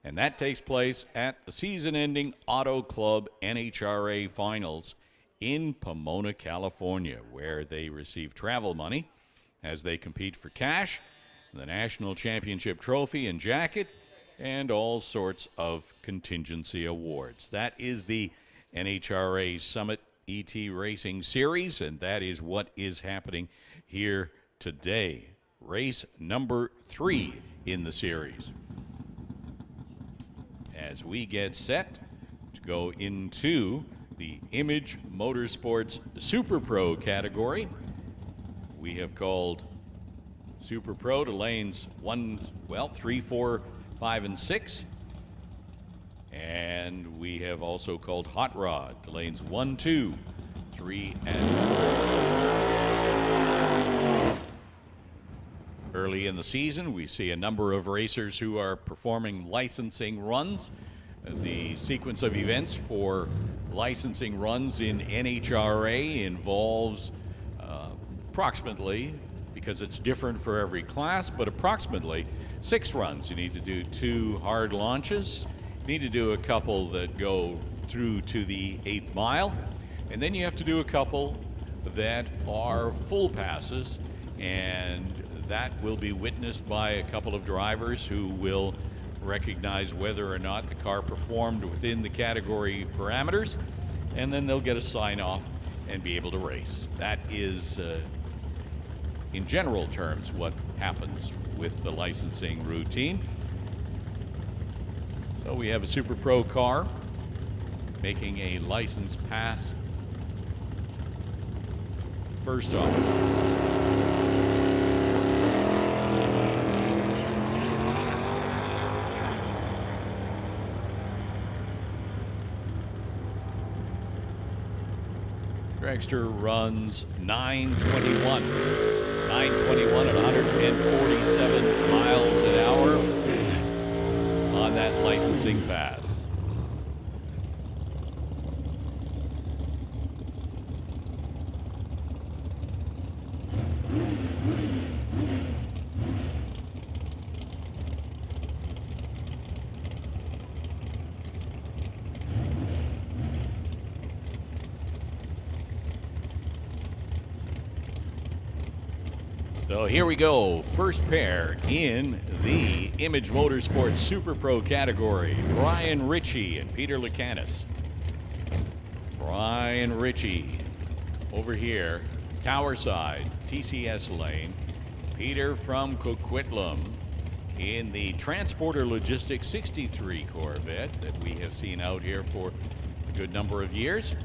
And that takes place at the season-ending Auto Club NHRA Finals in Pomona, California, where they receive travel money as they compete for cash, the national championship trophy and jacket, and all sorts of contingency awards. That is the NHRA Summit ET Racing Series, and that is what is happening here today. Race number 3 in the series. As we get set to go into the Image Motorsports Super Pro category, we have called Super Pro to lanes 3, 4, 5, and 6. And we have also called Hot Rod to lanes 1, 2, 3, and 4. Early in the season, we see a number of racers who are performing licensing runs. The sequence of events for licensing runs in NHRA involves approximately, because it's different for every class, but approximately 6 runs. You need to do 2 hard launches. You need to do a couple that go through to the 8th mile. And then you have to do a couple that are full passes, and that will be witnessed by a couple of drivers who will recognize whether or not the car performed within the category parameters, and then they'll get a sign-off and be able to race. That is, in general terms, what happens with the licensing routine. So we have a Super Pro car making a license pass. First off, Dragster runs 921. 921 at 147 miles an hour on that licensing pass. So here we go, first pair in the Image Motorsports Super Pro category. Brian Ritchie and Peter Lucanis. Brian Ritchie over here, Tower Side, TCS lane. Peter from Coquitlam in the Transporter Logistics 63 Corvette that we have seen out here for a good number of years.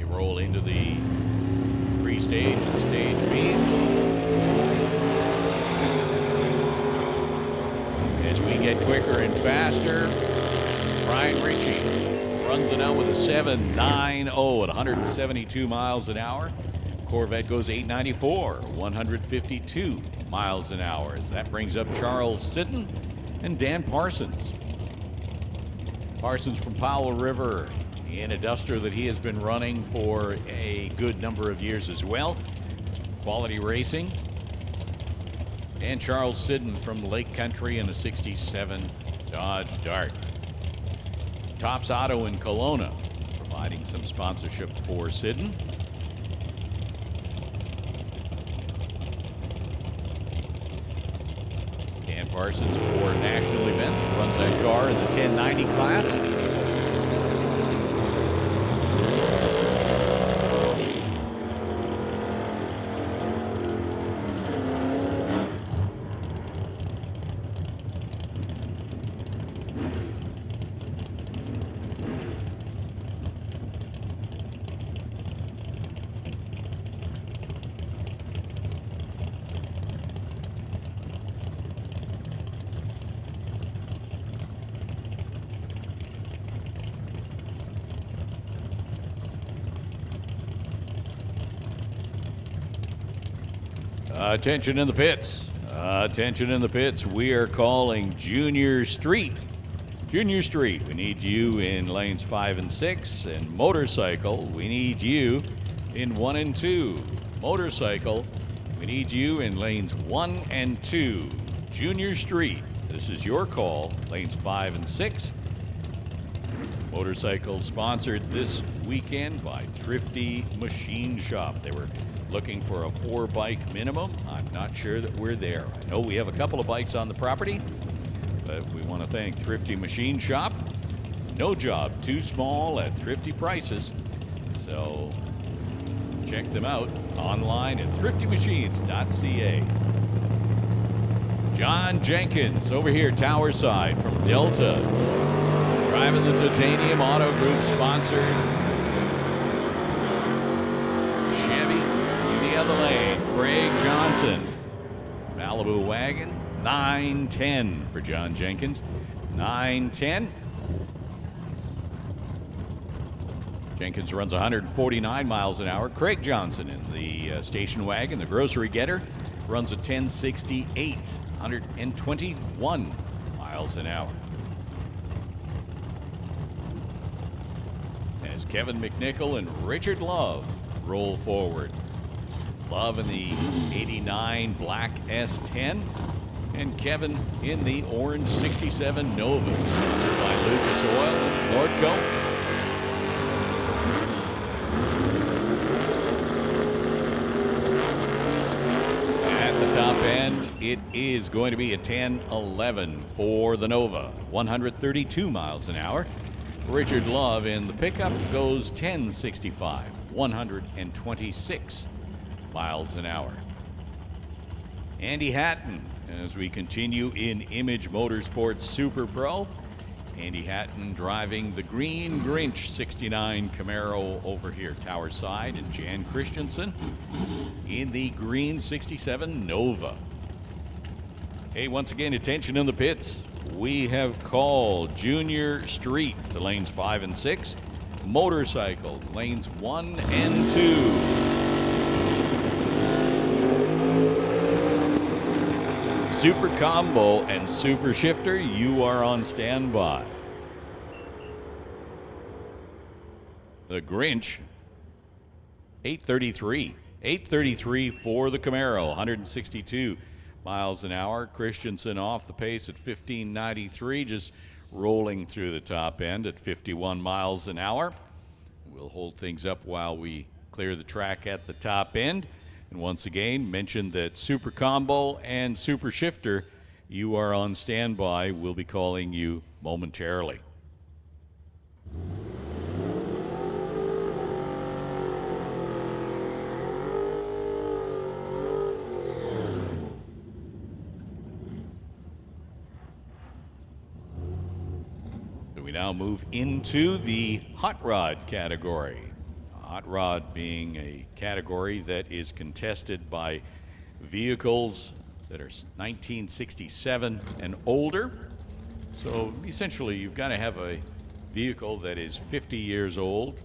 Roll into the pre-stage and stage beams. As we get quicker and faster, Brian Ritchie runs it out with a 7.90 at 172 miles an hour. Corvette goes 894, 152 miles an hour. That brings up Charles Siddon and Dan Parsons. Parsons from Powell River in a Duster that he has been running for a good number of years as well. Quality racing. And Charles Siddon from Lake Country in a 67 Dodge Dart. Tops Auto in Kelowna, providing some sponsorship for Siddon. Dan Parsons for national events runs that car in the 1090 class. Attention in the pits. Attention in the pits. We are calling Junior Street. Junior Street, we need you in lanes 5 and 6. And Motorcycle, we need you in 1 and 2. Motorcycle, we need you in lanes 1 and 2. Junior Street, this is your call, lanes 5 and 6. Motorcycle sponsored this weekend by Thrifty Machine Shop. They were looking for a 4-bike minimum. I'm not sure that we're there. I know we have a couple of bikes on the property, but we want to thank Thrifty Machine Shop. No job too small at thrifty prices. So check them out online at thriftymachines.ca. John Jenkins over here, Tower Side from Delta, driving the Titanium Auto Group sponsored Chevy in the other lane. Craig Johnson, Malibu Wagon, 9:10 for John Jenkins. 9:10. Jenkins runs 149 miles an hour. Craig Johnson in the station wagon, the grocery getter, runs a 1068, 121 miles an hour. As Kevin McNichol and Richard Love roll forward. Love in the 89 black S10, and Kevin in the orange 67 Nova, sponsored by Lucas Oil and Lordco. Top end, it is going to be a 10-11 for the Nova, 132 miles an hour. Richard Love in the pickup goes 1065, 126 miles an hour. Andy Hatton, as we continue in Image Motorsports Super Pro. Andy Hatton driving the green Grinch 69 Camaro over here, Tower Side, and Jan Christensen in the green 67 Nova. Hey, once again, attention in the pits. We have called Junior Street to lanes 5 and 6. Motorcycle, lanes 1 and 2. Super Combo and Super Shifter, you are on standby. The Grinch, 833. 833 for the Camaro, 162 miles an hour. Christensen off the pace at 1593, just rolling through the top end at 51 miles an hour. We'll hold things up while we clear the track at the top end. And once again, mention that Super Combo and Super Shifter, you are on standby. We'll be calling you momentarily. So we now move into the hot rod category. Hot rod being a category that is contested by vehicles that are 1967 and older. So essentially, you've got to have a vehicle that is 50 years old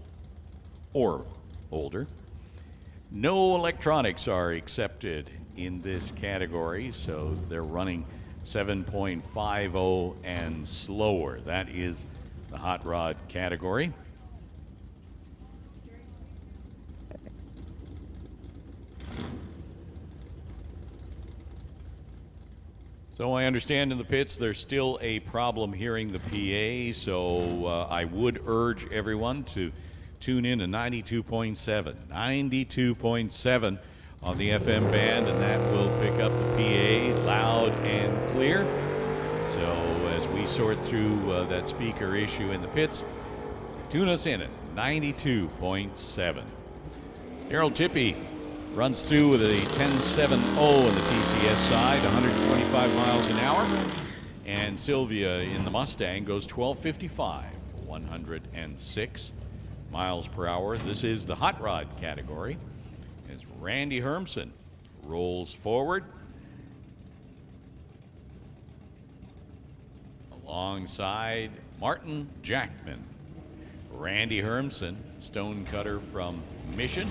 or older. No electronics are accepted in this category, so they're running 7.50 and slower. That is the hot rod category. So I understand in the pits there's still a problem hearing the PA, so I would urge everyone to tune in to 92.7. 92.7 on the FM band, and that will pick up the PA loud and clear. So as we sort through that speaker issue in the pits, tune us in at 92.7. Harold Tippy runs through with a 10.70 in the TCS side, 125 miles an hour. And Sylvia in the Mustang goes 12.55, 106 miles per hour. This is the hot rod category. As Randy Hermson rolls forward alongside Martin Jackman. Randy Hermson, stonecutter from Mission.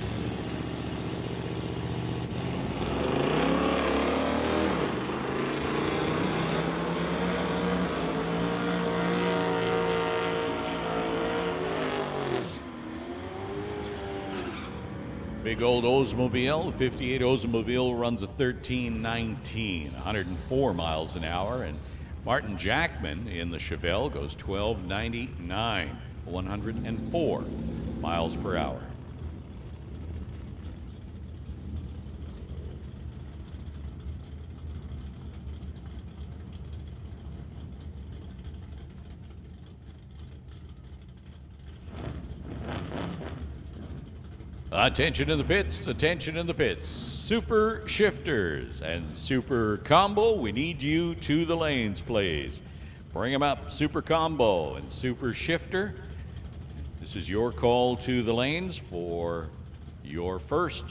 Big old Oldsmobile, the 58 Oldsmobile runs a 13.19, 104 miles an hour. And Martin Jackman in the Chevelle goes 12.99, 104 miles per hour. Attention in the pits, attention in the pits. Super shifters and super combo, we need you to the lanes, please. Bring them up, super combo and super shifter. This is your call to the lanes for your first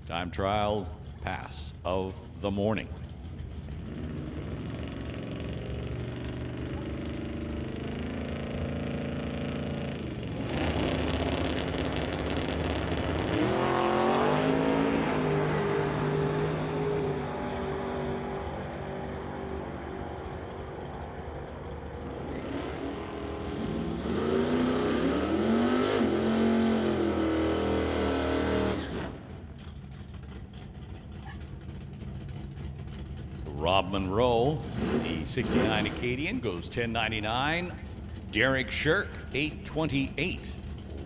time trial pass of the morning. Rob Monroe, the 69 Acadian, goes 10.99. Derek Shirk, 8.28,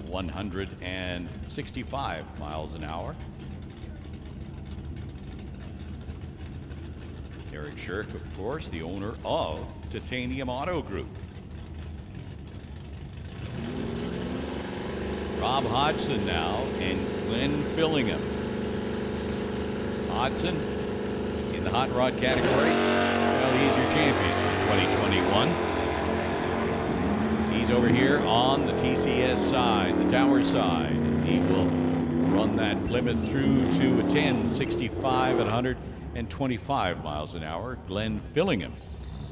165 miles an hour. Derek Shirk, of course, the owner of Titanium Auto Group. Rob Hodgson now and Glenn Fillingham. Hodgson in the hot rod category. Well, he's your champion in 2021. He's over here on the TCS side, the tower side. And he will run that Plymouth through to a 10.65 at 125 miles an hour. Glenn Fillingham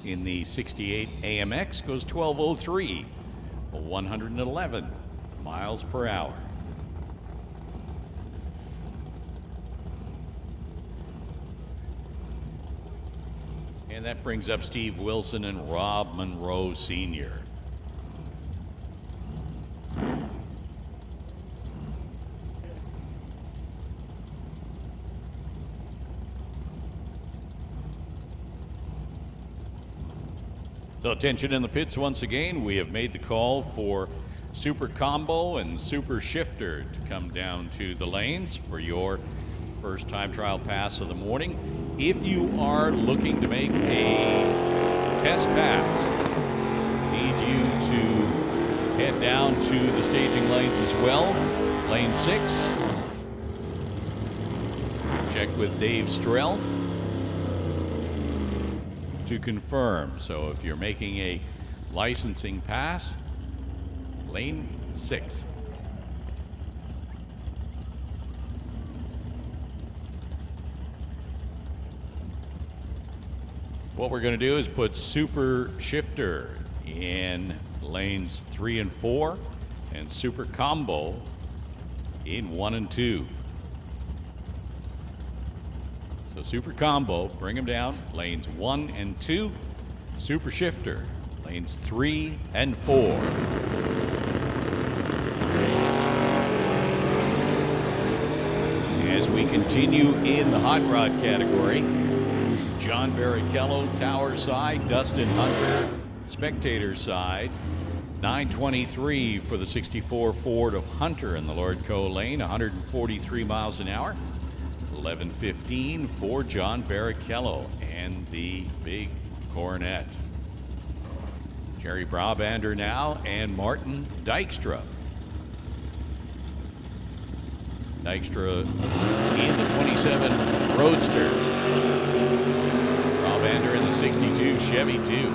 in the 68 AMX goes 12.03, 111 miles per hour. And that brings up Steve Wilson and Rob Monroe Sr. So attention in the pits once again. We have made the call for Super Combo and Super Shifter to come down to the lanes for your first time trial pass of the morning. If you are looking to make a test pass, need you to head down to the staging lanes as well. Lane 6. Check with Dave Strell to confirm. So if you're making a licensing pass, lane 6. What we're going to do is put Super Shifter in lanes 3 and 4 and Super Combo in 1 and 2. So Super Combo, bring them down, lanes 1 and 2. Super Shifter, lanes 3 and 4. As we continue in the hot rod category, John Barrichello, tower side, Dustin Hunter, spectator side. 9:23 for the 64 Ford of Hunter in the Lordco lane, 143 miles an hour. 11:15 for John Barrichello and the big Coronet. Jerry Brabander now and Martin Dykstra. Dykstra in the 27 Roadster. Brabander in the 62 Chevy 2.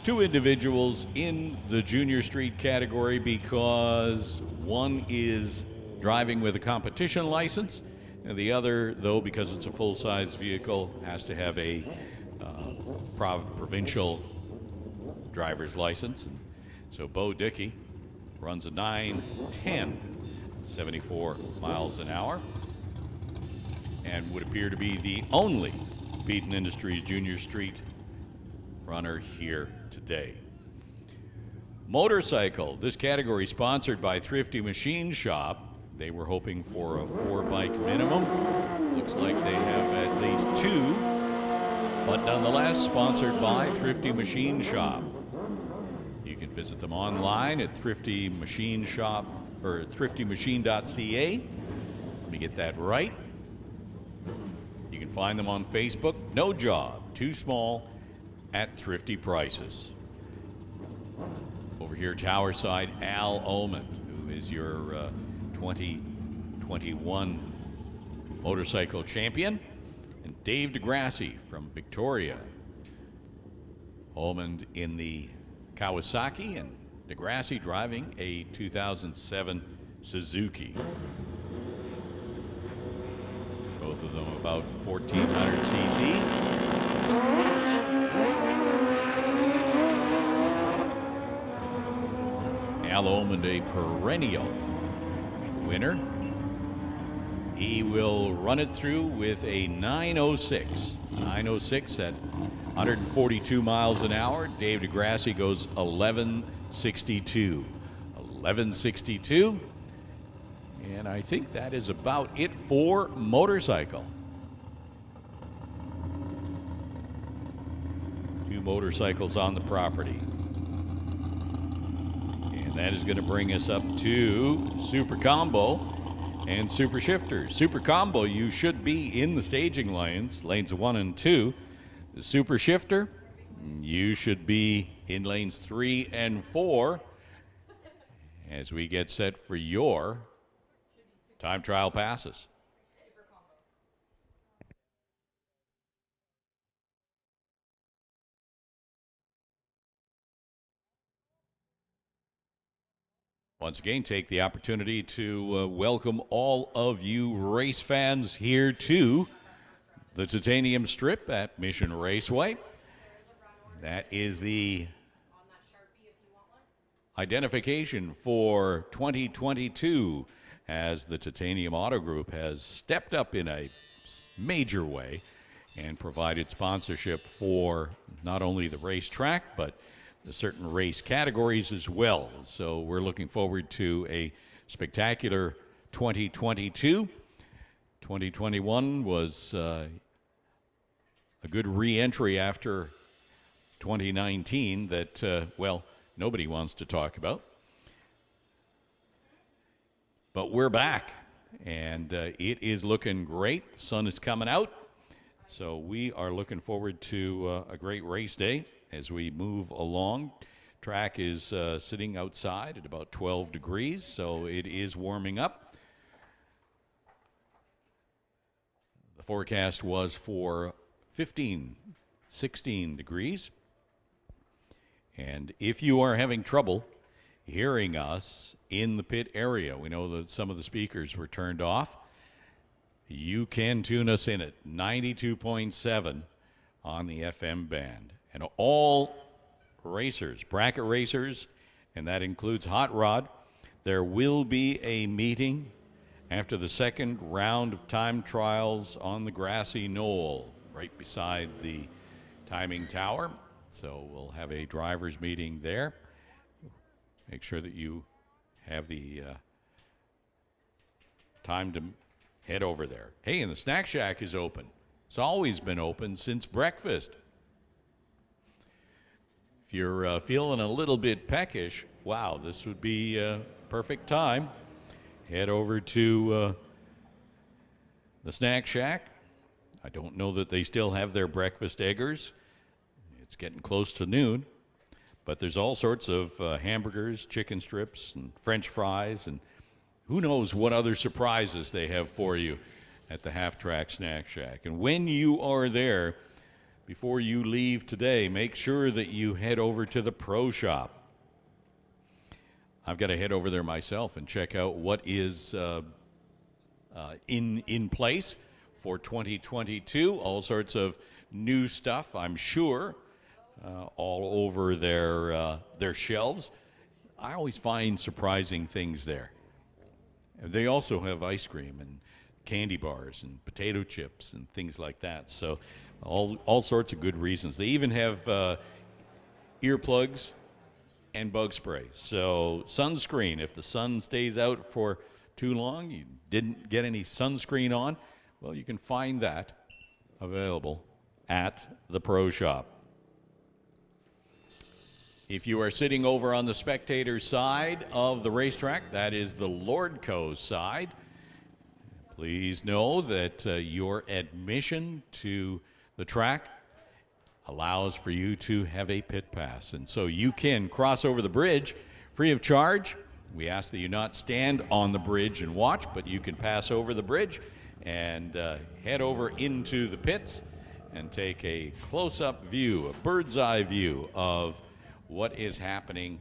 two individuals in the junior street category because one is driving with a competition license, and the other, though, because it's a full-size vehicle, has to have a provincial driver's license. So Bo Dickey runs a 9:10, 74 miles an hour, and would appear to be the only Peden Industries Junior Street runner here today. Motorcycle, this category sponsored by Thrifty Machine Shop. They were hoping for a 4-bike minimum. Looks like they have at least 2, but nonetheless sponsored by Thrifty Machine Shop. You can visit them online at Thrifty Machine Shop or thriftymachine.ca. Let me get that right. You can find them on Facebook. No job too small at thrifty prices. Over here, Towerside, Al Ullman, who is your 2021 motorcycle champion, and Dave DeGrassi from Victoria. Ullman in the Kawasaki and DeGrassi driving a 2007 Suzuki. Both of them about 1,400 cc. Al Ullman, a perennial winner. He will run it through with a 9:06. 9:06 at 142 miles an hour. Dave DeGrassi goes 11:62. 11:62. And I think that is about it for motorcycle. 2 motorcycles on the property. And that is going to bring us up to Super Combo and Super Shifter. Super Combo, you should be in the staging lanes 1 and 2. The Super Shifter, you should be in lanes 3 and 4 as we get set for your time trial passes. Once again, take the opportunity to welcome all of you race fans here to the Titanium Strip at Mission Raceway. That is the identification for 2022, as the Titanium Auto Group has stepped up in a major way and provided sponsorship for not only the racetrack, but the certain race categories as well. So we're looking forward to a spectacular 2022. 2021 was a good re-entry after 2019 that, well, nobody wants to talk about. But we're back, and it is looking great. The sun is coming out, so we are looking forward to a great race day as we move along. Track is sitting outside at about 12 degrees, so it is warming up. The forecast was for 15, 16 degrees. And if you are having trouble hearing us in the pit area, we know that some of the speakers were turned off. You can tune us in at 92.7 on the FM band. And all racers, bracket racers, and that includes Hot Rod, there will be a meeting after the second round of time trials on the grassy knoll right beside the timing tower. So we'll have a driver's meeting there. Make sure that you have the time to head over there. Hey, and the Snack Shack is open. It's always been open since breakfast. If you're feeling a little bit peckish, wow, this would be a perfect time. Head over to the Snack Shack. I don't know that they still have their breakfast eggers. It's getting close to noon. But there's all sorts of hamburgers, chicken strips, and French fries, and who knows what other surprises they have for you at the Half Track Snack Shack. And when you are there, before you leave today, make sure that you head over to the Pro Shop. I've got to head over there myself and check out what is in place for 2022. All sorts of new stuff, I'm sure, all over their shelves. I always find surprising things there. They also have ice cream and candy bars and potato chips and things like that. So all sorts of good reasons. They even have earplugs and bug spray. So sunscreen, if the sun stays out for too long, you didn't get any sunscreen on, well, you can find that available at the Pro Shop. If you are sitting over on the spectator side of the racetrack, that is the Lordco side. Please know that your admission to the track allows for you to have a pit pass. And so you can cross over the bridge free of charge. We ask that you not stand on the bridge and watch, but you can pass over the bridge and head over into the pits and take a close-up view, a bird's-eye view of what is happening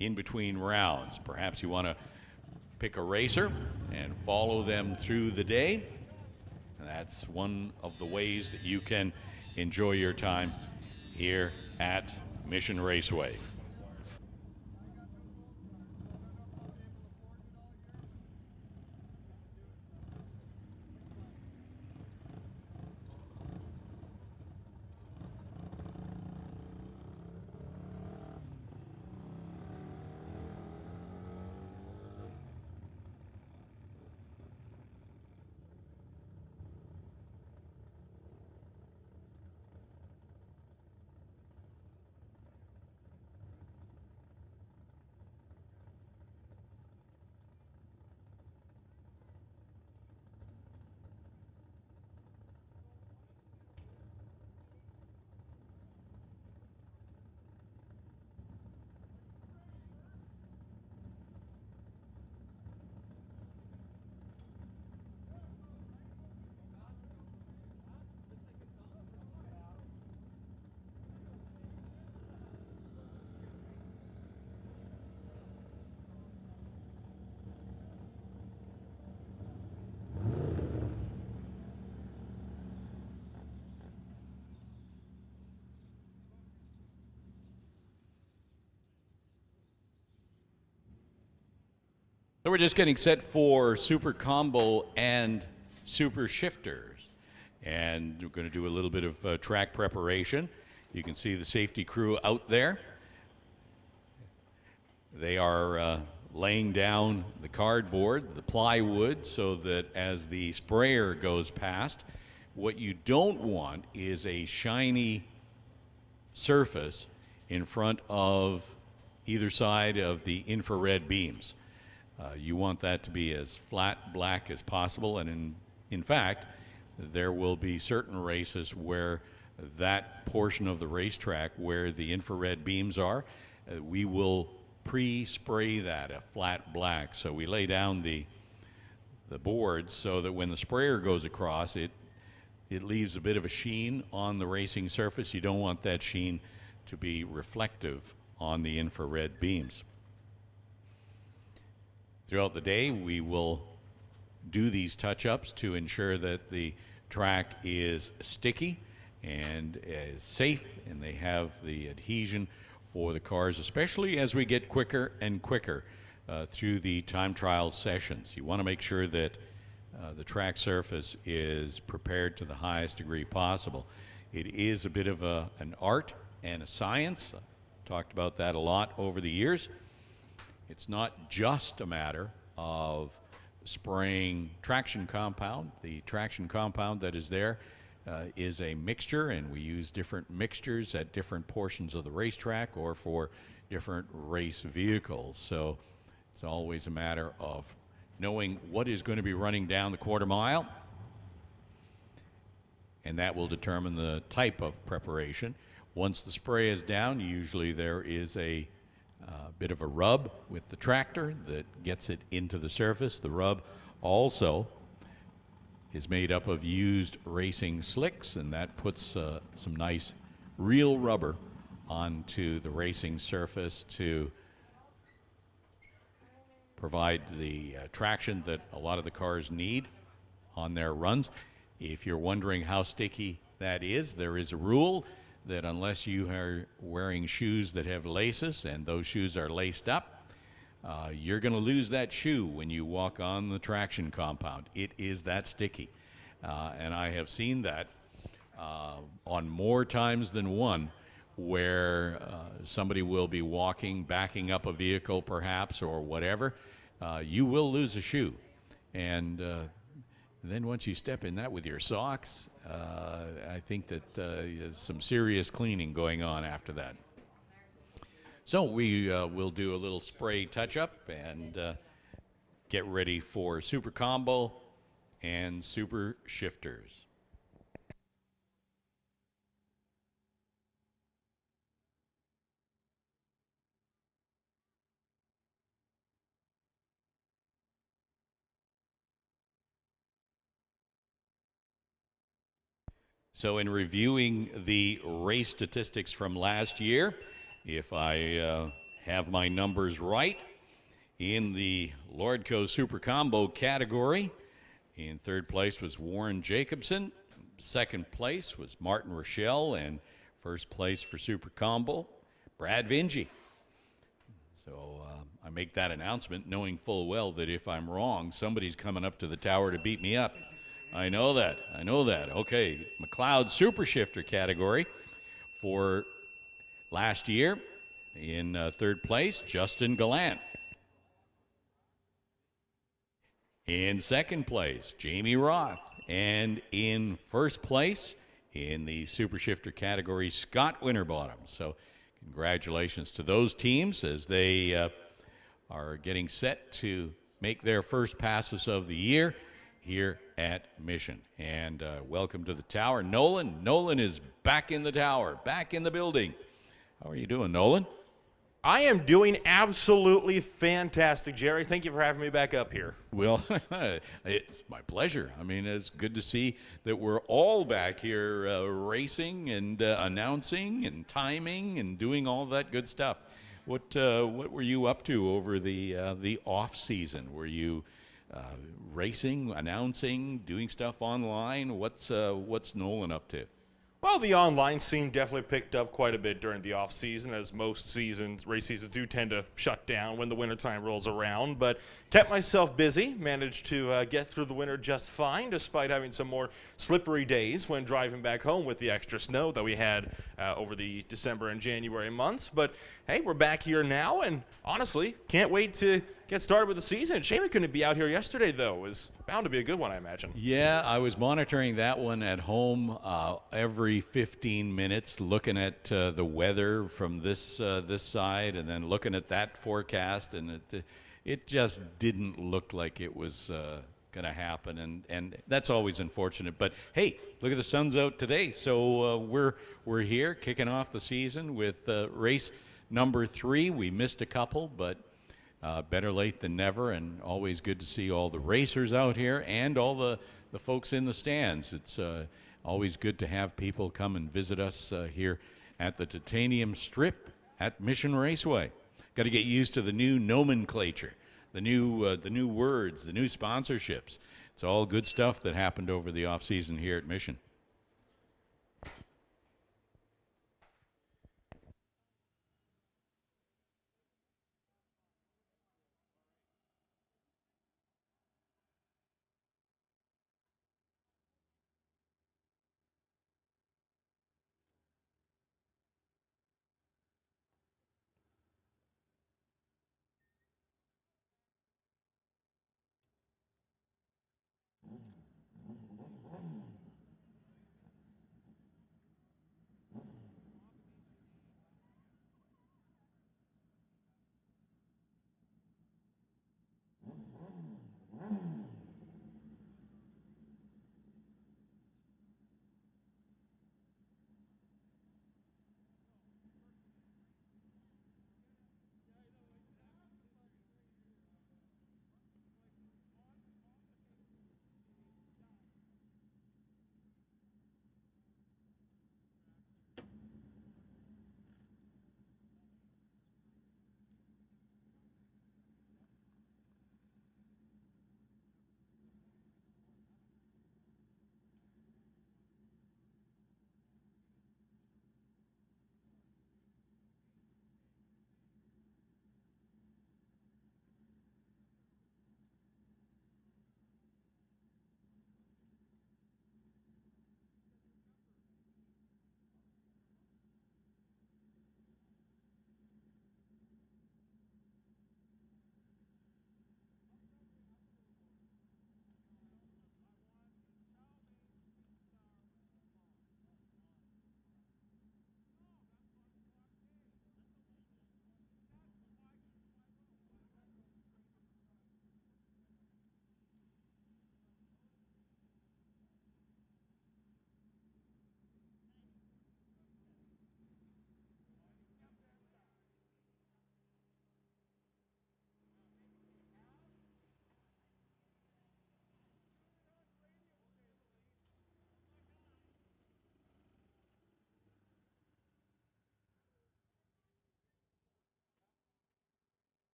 in between rounds. Perhaps you want to pick a racer and follow them through the day. And that's one of the ways that you can enjoy your time here at Mission Raceway. So we're just getting set for Super Combo and Super Shifters. And we're going to do a little bit of track preparation. You can see the safety crew out there. They are laying down the cardboard, the plywood, so that as the sprayer goes past, what you don't want is a shiny surface in front of either side of the infrared beams. You want that to be as flat black as possible, and in fact, there will be certain races where that portion of the racetrack where the infrared beams are, we will pre-spray that a flat black. So we lay down the boards so that when the sprayer goes across, it leaves a bit of a sheen on the racing surface. You don't want that sheen to be reflective on the infrared beams. Throughout the day, we will do these touch-ups to ensure that the track is sticky and is safe, and they have the adhesion for the cars, especially as we get quicker and quicker through the time trial sessions. You want to make sure that the track surface is prepared to the highest degree possible. It is a bit of an art and a science. I've talked about that a lot over the years. It's not just a matter of spraying traction compound. The traction compound that is there is a mixture, and we use different mixtures at different portions of the racetrack or for different race vehicles. So it's always a matter of knowing what is going to be running down the quarter mile, and that will determine the type of preparation. Once the spray is down, usually there is a bit of a rub with the tractor that gets it into the surface. The rub also is made up of used racing slicks, and that puts some nice real rubber onto the racing surface to provide the traction that a lot of the cars need on their runs. If you're wondering how sticky that is, there is a rule that unless you are wearing shoes that have laces and those shoes are laced up, you're going to lose that shoe when you walk on the traction compound. It is that sticky. And I have seen that on more times than one, where somebody will be walking, backing up a vehicle perhaps, or whatever. You will lose a shoe. And then once you step in that with your socks, I think that there's some serious cleaning going on after that. So we will do a little spray touch-up and get ready for Super Combo and Super Shifters. So in reviewing the race statistics from last year, if I have my numbers right, in the Lordco Super Combo category, in third place was Warren Jacobson, second place was Martin Rochelle, and first place for Super Combo, Brad Vingy. So I make that announcement knowing full well that if I'm wrong, somebody's coming up to the tower to beat me up. I know that. I know that. Okay, McLeod Super Shifter category for last year. In third place, Justin Gallant. In second place, Jamie Roth. And in first place, in the Super Shifter category, Scott Winterbottom. So congratulations to those teams as they are getting set to make their first passes of the year here at Mission. And welcome to the tower, Nolan. Nolan is back in the tower, back in the building. How are you doing, Nolan? I am doing absolutely fantastic, Jerry. Thank you for having me back up here. Well, it's my pleasure. I mean, it's good to see that we're all back here racing and announcing and timing and doing all that good stuff. What were you up to over the off season? Were you racing, announcing, doing stuff online? What's Nolan up to? Well, the online scene definitely picked up quite a bit during the off season, as most seasons, race seasons do tend to shut down when the wintertime rolls around, but kept myself busy, managed to get through the winter just fine, despite having some more slippery days when driving back home with the extra snow that we had over the December and January months. But hey, we're back here now, and honestly, can't wait to get started with the season. Shame we couldn't be out here yesterday, though. It was bound to be a good one, I imagine. Yeah, I was monitoring that one at home every 15 minutes, looking at the weather from this side, and then looking at that forecast, and it just didn't look like it was going to happen, and that's always unfortunate. But hey, look at the sun's out today, so we're here kicking off the season with race number 3. We missed a couple, but better late than never, and always good to see all the racers out here and all the folks in the stands. It's always good to have people come and visit us here at the Titanium Strip at Mission Raceway. Got to get used to the new nomenclature, the new words, the new sponsorships. It's all good stuff that happened over the off season here at Mission.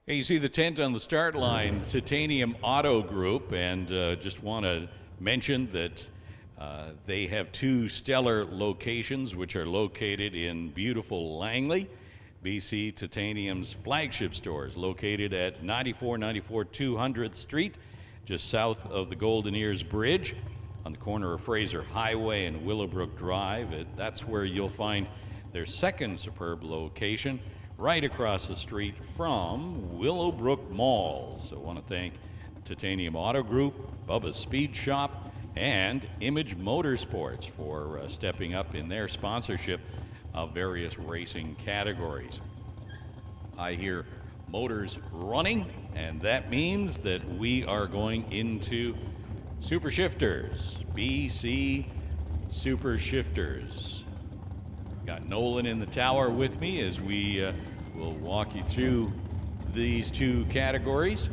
Hey, you see the tent on the start line, Titanium Auto Group, and just want to mention that they have 2 stellar locations which are located in beautiful Langley. BC Titanium's flagship store is located at 9494 200th Street, just south of the Golden Ears Bridge, on the corner of Fraser Highway and Willowbrook Drive. That's where you'll find their second superb location, right across the street from Willowbrook Mall. So I want to thank Titanium Auto Group, Bubba's Speed Shop, and Image Motorsports for stepping up in their sponsorship of various racing categories. I hear motors running, and that means that we are going into Super Shifters, BC Super Shifters. Got Nolan in the tower with me as we will walk you through these 2 categories.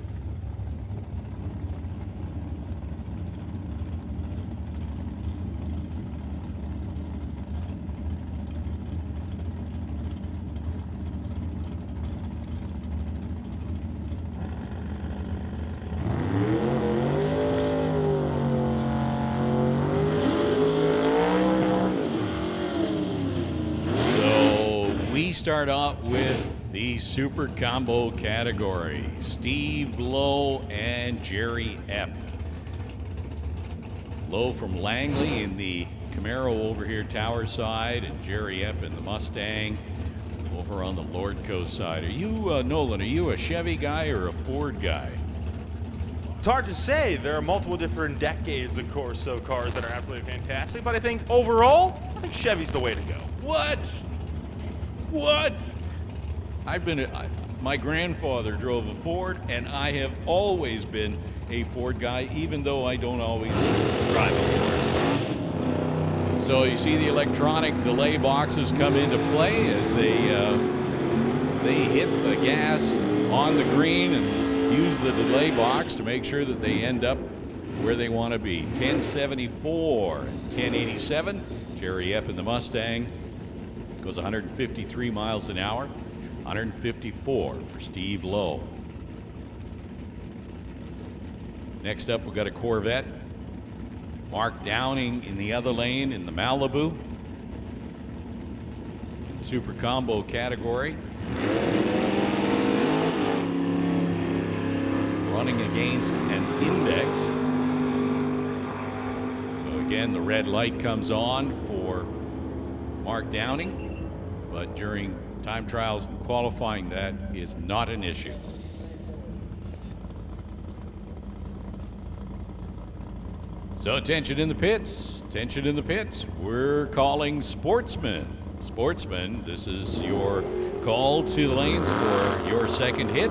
Start out with the Super Combo category. Steve Lowe and Jerry Epp. Lowe from Langley in the Camaro over here tower side, and Jerry Epp in the Mustang over on the Lordco side. Are you, Nolan, are you a Chevy guy or a Ford guy? It's hard to say. There are multiple different decades, of course, of cars that are absolutely fantastic, but I think overall, I think Chevy's the way to go. What? My grandfather drove a Ford, and I have always been a Ford guy, even though I don't always drive a Ford. So you see the electronic delay boxes come into play as they hit the gas on the green and use the delay box to make sure that they end up where they want to be. 1074 and 1087. Jerry Epp in the Mustang. Goes 153 miles an hour, 154 for Steve Lowe. Next up, we've got a Corvette. Mark Downing in the other lane in the Malibu. In the Super Combo category. Running against an Index. So again, the red light comes on for Mark Downing. But during time trials and qualifying, that is not an issue. So attention in the pits, attention in the pits. We're calling Sportsman. Sportsman, this is your call to the lanes for your second hit.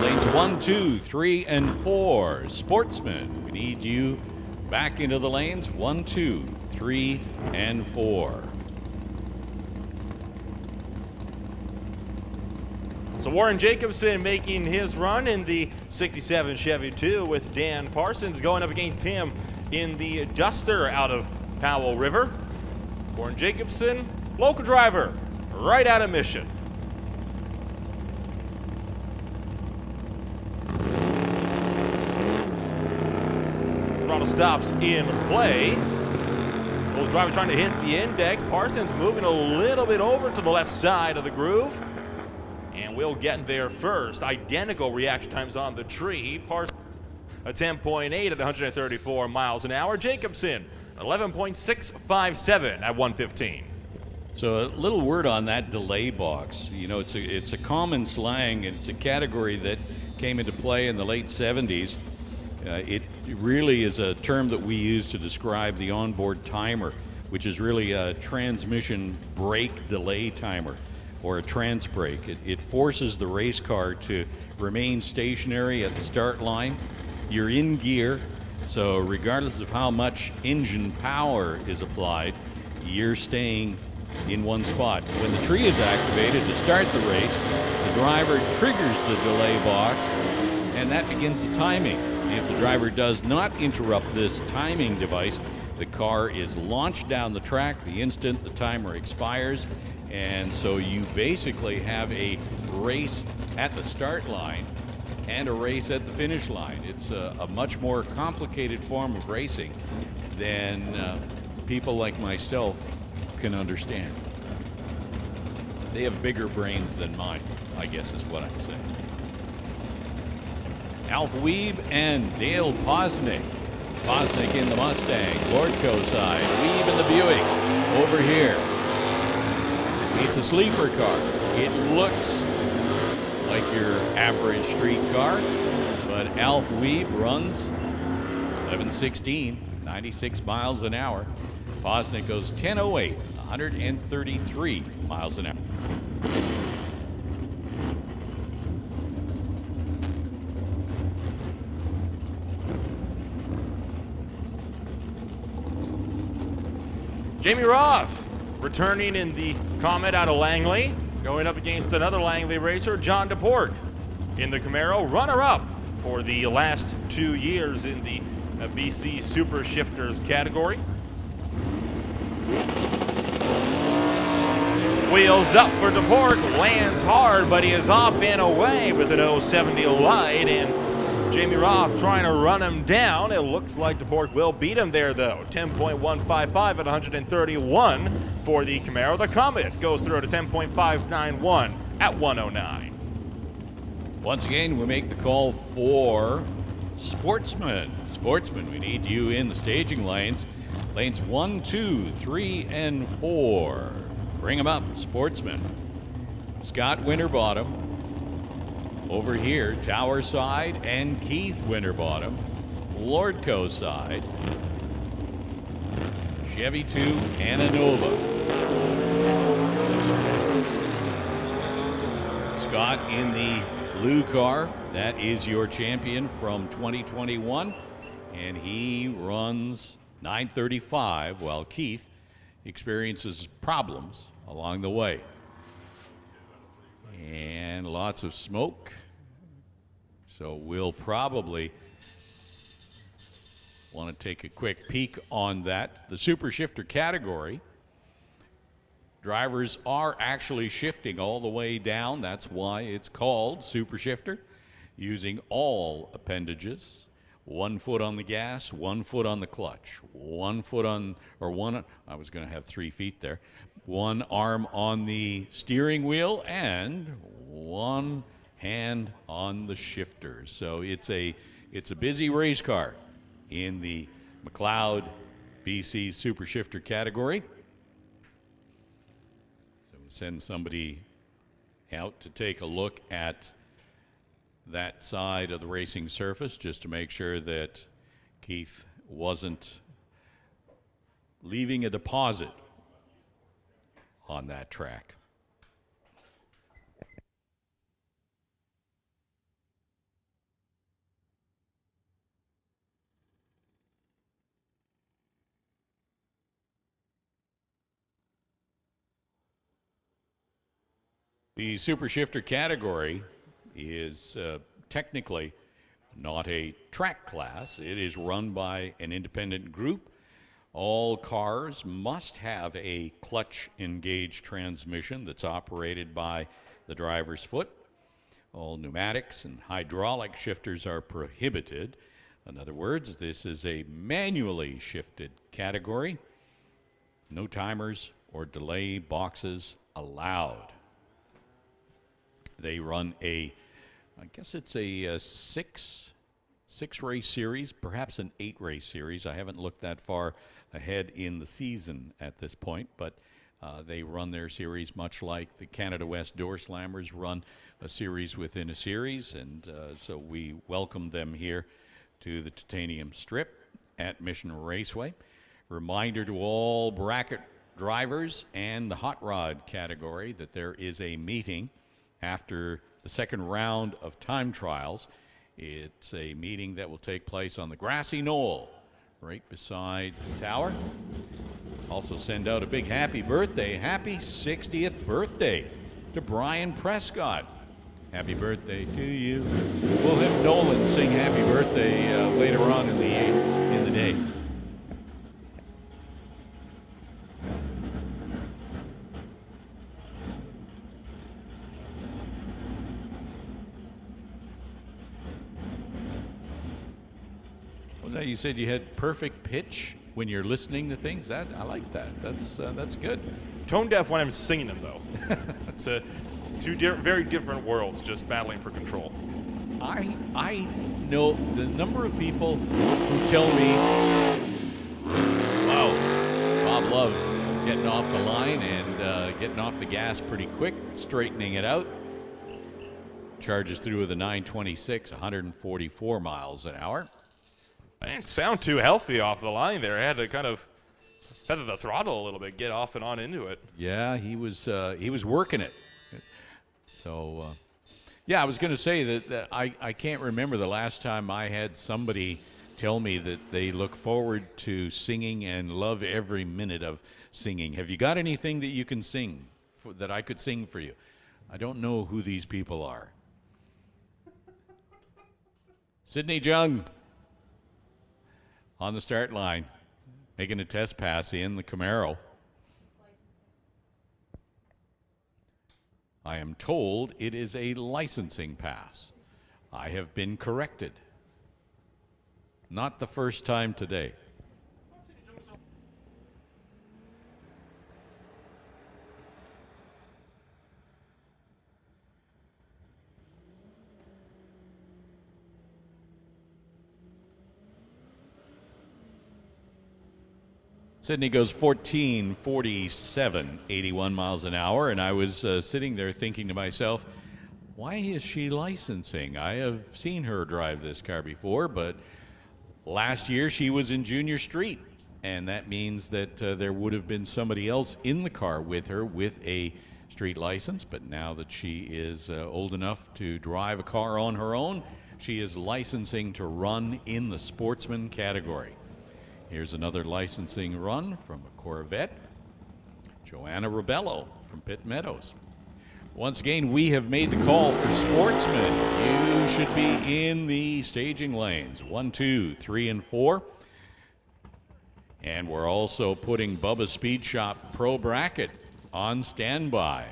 Lanes 1, 2, 3, and 4. Sportsman, we need you back into the lanes 1, 2, 3, and 4. So Warren Jacobson making his run in the 67 Chevy 2 with Dan Parsons going up against him in the Duster out of Powell River. Warren Jacobson, local driver, right out of Mission. Throttle stops in play. Well, the driver trying to hit the Index. Parsons moving a little bit over to the left side of the groove. And we'll get there first. Identical reaction times on the tree. Parsons a 10.8 at 134 miles an hour. Jacobson 11.657 at 115. So a little word on that delay box. You know, it's a common slang, and it's a category that came into play in the late 70s. It really is a term that we use to describe the onboard timer, which is really a transmission brake delay timer, or a trans brake. It forces the race car to remain stationary at the start line. You're in gear, so regardless of how much engine power is applied, you're staying in one spot. When the tree is activated to start the race, the driver triggers the delay box, and that begins the timing. If the driver does not interrupt this timing device, The car is launched down the track the instant the timer expires, and so you basically have a race at the start line and a race at the finish line. It's a much more complicated form of racing than people like myself can understand. They have bigger brains than mine, I guess is what I'm saying. Alf Wiebe and Dale Posnick. Posnick in the Mustang, Lordco side. Wiebe in the Buick over here. It's a sleeper car. It looks like your average street car, but Alf Wiebe runs 11:16, 96 miles an hour. Posnick goes 10:08, 133 miles an hour. Jamie Roth returning in the Comet out of Langley, going up against another Langley racer, John DePork, in the Camaro, runner-up for the last 2 years in the BC Super Shifters category. Wheels up for DePork, lands hard, but he is off and away with an 070 light, and Jamie Roth trying to run him down. It looks like DePork will beat him there, though. 10.155 at 131 for the Camaro. The Comet goes through to 10.591 at 109. Once again, we make the call for Sportsman. Sportsman, we need you in the staging lanes. Lanes 1, 2, 3, and 4. Bring them up, Sportsman. Scott Winterbottom over here, Tower side, and Keith Winterbottom, Lordco side. Chevy 2, Ananova. Scott in the blue car, that is your champion from 2021, and he runs 9:35 while Keith experiences problems along the way. And lots of smoke. So we'll probably want to take a quick peek on that. The Super Shifter category, drivers are actually shifting all the way down. That's why it's called Super Shifter, using all appendages. 1 foot on the gas, 1 foot on the clutch, 1 foot on, or one, I was going to have 3 feet there, 1 arm on the steering wheel and 1 hand on the shifter. So it's a busy race car in the McLeod BC Super Shifter category. So we send somebody out to take a look at that side of the racing surface just to make sure that Keith wasn't leaving a deposit on that track. The Super Shifter category is technically not a track class. It is run by an independent group. All cars must have a clutch engaged transmission that's operated by the driver's foot. All pneumatics and hydraulic shifters are prohibited. In other words, this is a manually shifted category. No timers or delay boxes allowed. They run I guess it's a six race series, perhaps an 8 race series. I haven't looked that far ahead in the season at this point, but they run their series much like the Canada West Door Slammers run a series within a series, and so we welcome them here to the Titanium Strip at Mission Raceway. Reminder to all bracket drivers and the hot rod category that there is a meeting after the second round of time trials. It's a meeting that will take place on the grassy knoll right beside the tower. Also send out a big happy 60th birthday to Brian Prescott. Happy birthday to you. We'll have Nolan sing happy birthday later on in the day. that you said you had perfect pitch when you're listening to things? I like that. That's good. Tone deaf when I'm singing them, though. It's two very different worlds, just battling for control. I know the number of people who tell me, wow, Bob Love getting off the line and getting off the gas pretty quick, straightening it out. Charges through with a 926, 144 miles an hour. I didn't sound too healthy off the line there. I had to kind of feather the throttle a little bit, get off and on into it. Yeah, he was working it. So, yeah, I was going to say that I can't remember the last time I had somebody tell me that they look forward to singing and love every minute of singing. Have you got anything that you can sing that I could sing for you? I don't know who these people are. Sydney Jung on the start line, making a test pass in the Camaro. I am told it is a licensing pass. I have been corrected. Not the first time today. Sydney goes 14:47, 81 miles an hour, and I was sitting there thinking to myself, why is she licensing? I have seen her drive this car before, but last year she was in Junior Street, and that means that there would have been somebody else in the car with her with a street license, but now that she is old enough to drive a car on her own, she is licensing to run in the Sportsman category. Here's another licensing run from a Corvette, Joanna Ribello from Pitt Meadows. Once again, we have made the call for Sportsman. You should be in the staging lanes, 1, 2, 3, and 4. And we're also putting Bubba Speed Shop Pro Bracket on standby.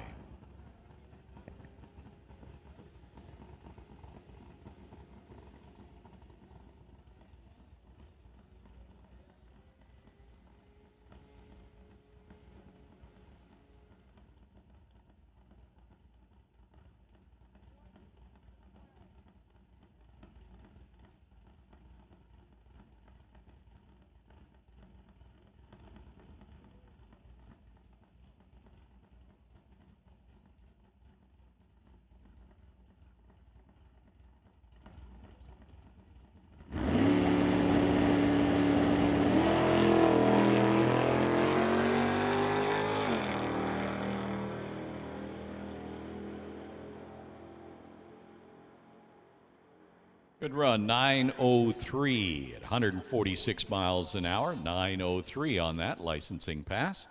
Good run, 9:03 at 146 miles an hour, 9:03 on that licensing pass.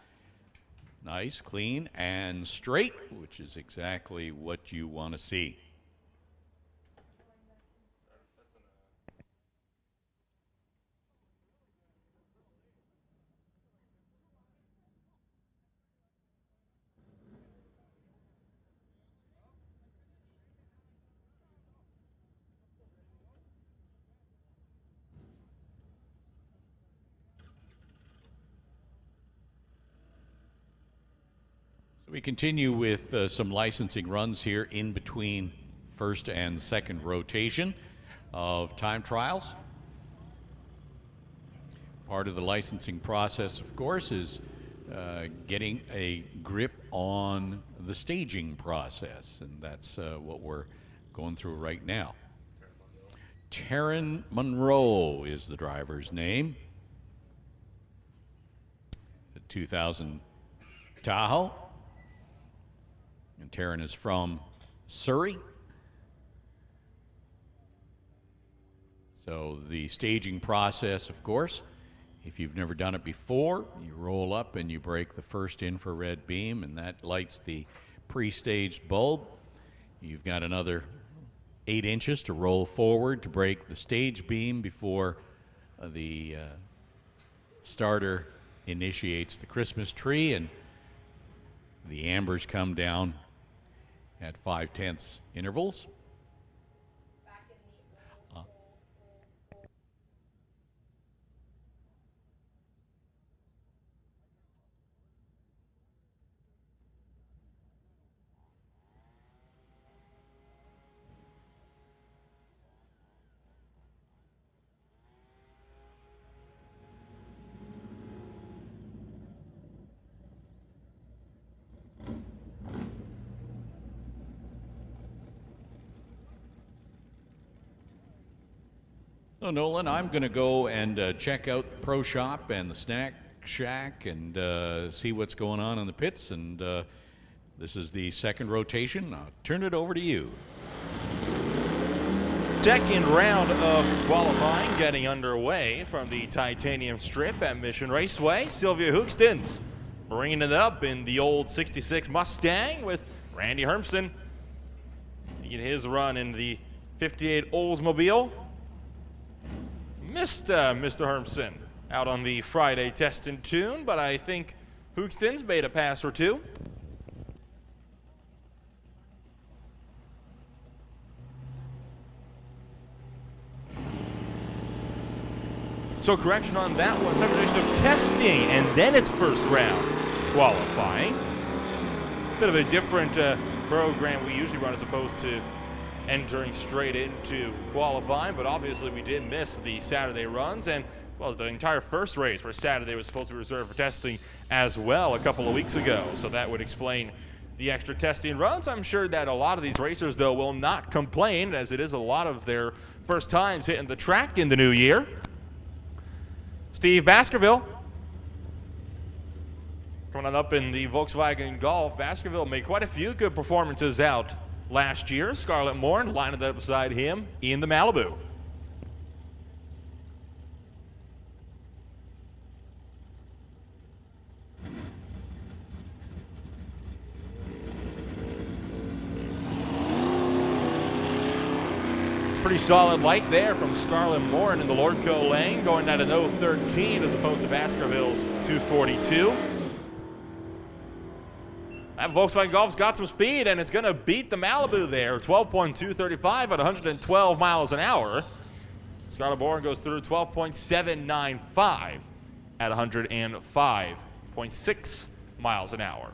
Nice, clean, and straight, which is exactly what you want to see. We continue with some licensing runs here in between first and second rotation of time trials. Part of the licensing process, of course, is getting a grip on the staging process, and that's what we're going through right now. Taryn Monroe is the driver's name. The 2000 Tahoe. And Taryn is from Surrey. So the staging process, of course, if you've never done it before, you roll up and you break the first infrared beam, and that lights the pre-staged bulb. You've got another 8 inches to roll forward to break the stage beam before the starter initiates the Christmas tree, and the ambers come down at 5/10 intervals. So Nolan, I'm going to go and check out the Pro Shop and the Snack Shack and see what's going on in the pits. And this is the second rotation. I'll turn it over to you. Second round of qualifying getting underway from the Titanium Strip at Mission Raceway. Sylvia Hoekstens bringing it up in the old 66 Mustang with Randy Hermsen. He get his run in the 58 Oldsmobile. Missed Mr. Hermsen out on the Friday test and tune, but I think Hoekstens made a pass or two. So correction on that one, separation of testing, and then it's first round qualifying. Bit of a different program we usually run as opposed to entering straight into qualifying, but obviously we did miss the Saturday runs, and as well as the entire first race where Saturday was supposed to be reserved for testing as well a couple of weeks ago. So that would explain the extra testing runs. I'm sure that a lot of these racers, though, will not complain, as it is a lot of their first times hitting the track in the new year. Steve Baskerville coming on up in the Volkswagen Golf. Baskerville made quite a few good performances out last year. Scarlett Morin lined up beside him in the Malibu. Pretty solid light there from Scarlett Morin in the Lordco lane, going at an 0.13 as opposed to Baskerville's 2.42. That Volkswagen Golf's got some speed, and it's going to beat the Malibu there. 12.235 at 112 miles an hour. Scarlett Morin goes through 12.795 at 105.6 miles an hour.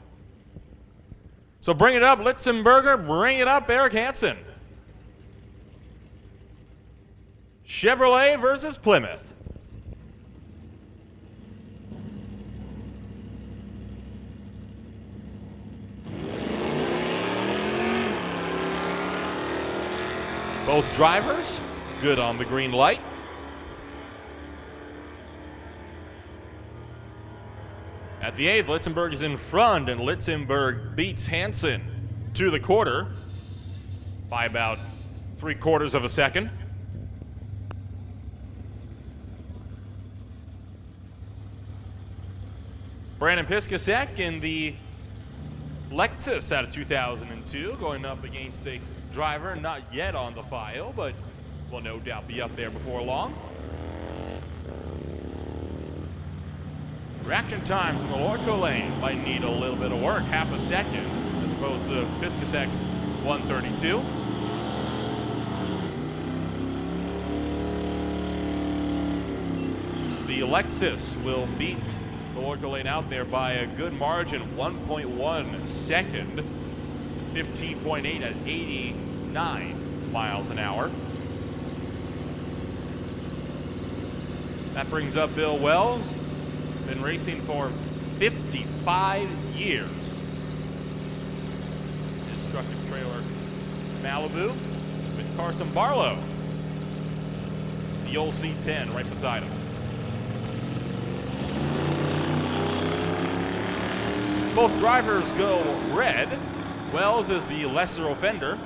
So bring it up, Litzenberger. Bring it up, Eric Hansen. Chevrolet versus Plymouth. Both drivers good on the green light. At the 8th, Litzenberg is in front, and Litzenberg beats Hansen to the quarter by about 3/4 of a second. Brandon Piscasek in the Lexus out of 2002, going up against a driver not yet on the file, but will no doubt be up there before long. Reaction times in the Lordco lane might need a little bit of work, half a second, as opposed to Piscasek's 1:32. The Lexus will beat the Lordco lane out there by a good margin, 1.1 second, 15.8 at 89 miles an hour. That brings up Bill Wells, been racing for 55 years. His truck and trailer Malibu with Carson Barlow, the old C10 right beside him. Both drivers go red. Wells is the lesser offender.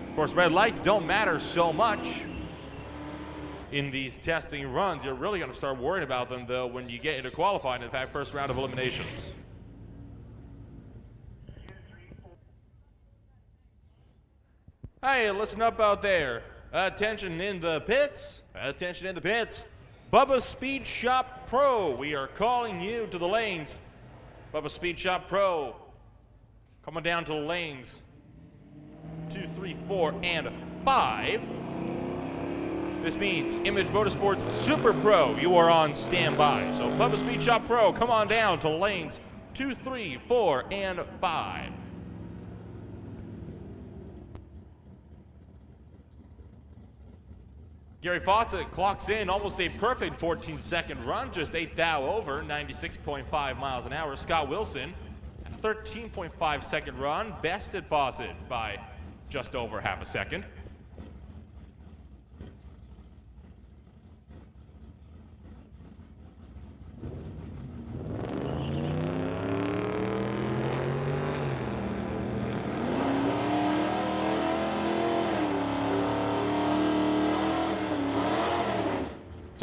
Of course, red lights don't matter so much in these testing runs. You're really going to start worrying about them, though, when you get into qualifying, in fact, first round of eliminations. Hey, listen up out there. Attention in the pits. Attention in the pits. Bubba's Speed Shop Pro. We are calling you to the lanes. Bubba's Speed Shop Pro. Coming down to the lanes 2, 3, 4, and 5. This means Image Motorsports Super Pro. You are on standby. So Bubba's Speed Shop Pro, come on down to lanes 2, 3, 4, and 5. Gary Fawcett clocks in almost a perfect 14th-second run, just 8 thou over, 96.5 miles an hour. Scott Wilson, a 13.5-second run, bested Fawcett by just over half a second.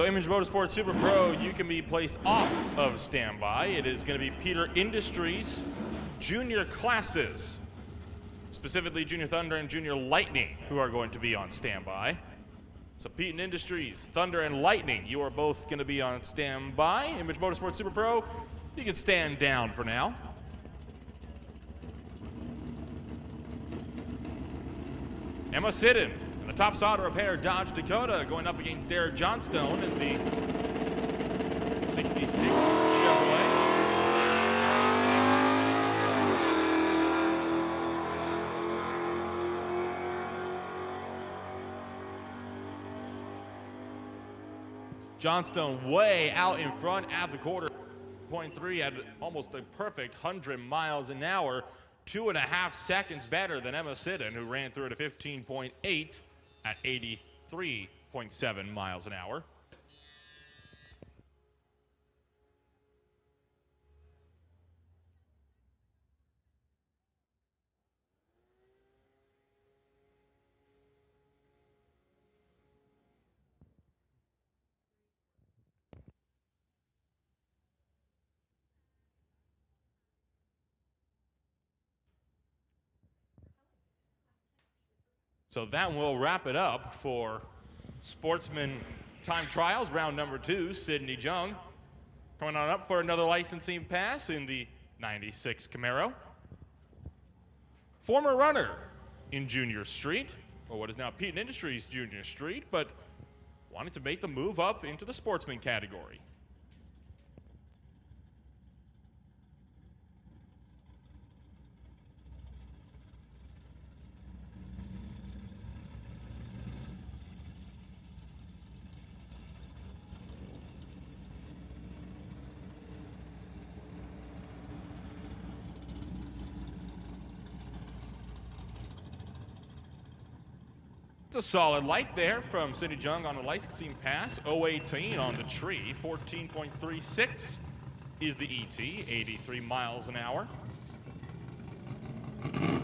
So Image Motorsports Super Pro, you can be placed off of standby. It is going to be Peden Industries junior classes, specifically Junior Thunder and Junior Lightning, who are going to be on standby. So Peden Industries, Thunder and Lightning, you are both going to be on standby. Image Motorsports Super Pro, you can stand down for now. Emma Sidden in the top auto repair Dodge Dakota going up against Derek Johnstone in the 66 Chevrolet. Johnstone way out in front at the quarter. 0.3 at almost a perfect 100 miles an hour. 2.5 seconds better than Emma Sidden, who ran through at a 15.8 at 83.7 miles an hour. So that will wrap it up for Sportsman Time Trials, round number 2. Sydney Jung coming on up for another licensing pass in the 96 Camaro. Former runner in Junior Street, or what is now Peden Industries Junior Street, but wanted to make the move up into the Sportsman category. It's a solid light there from Sydney Jung on the licensing pass. 018 on the tree. 14.36 is the ET. 83 miles an hour. And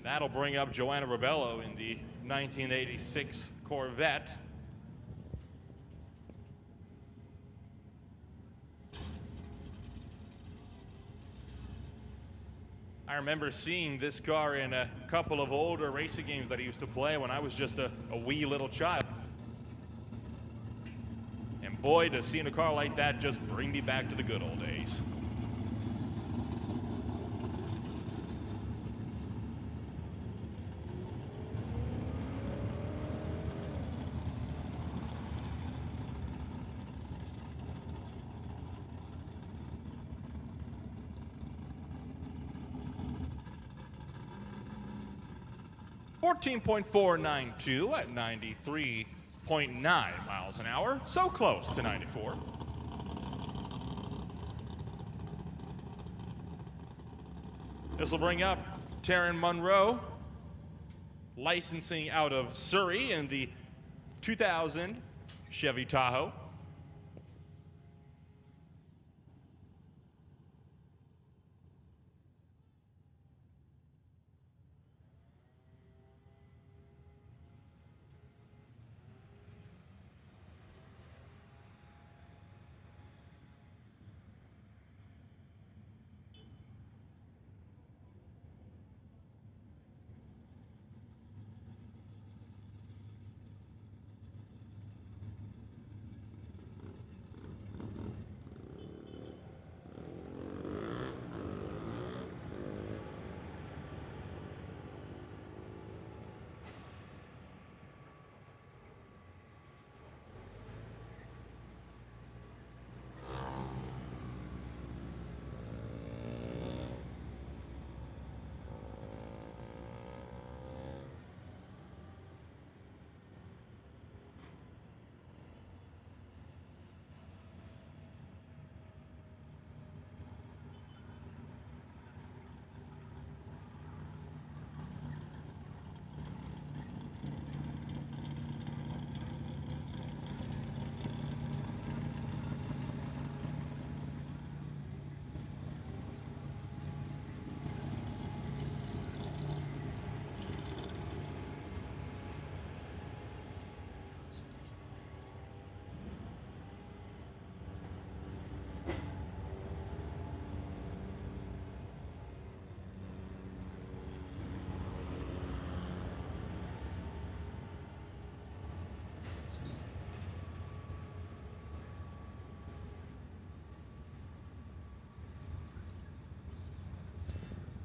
that'll bring up Joanna Rebello in the 1986 Corvette. I remember seeing this car in a couple of older racing games that I used to play when I was just a wee little child. And boy, does seeing a car like that just bring me back to the good old days. .492 at 93.9 miles an hour. So close to 94. This will bring up Taryn Monroe, licensing out of Surrey in the 2000 Chevy Tahoe.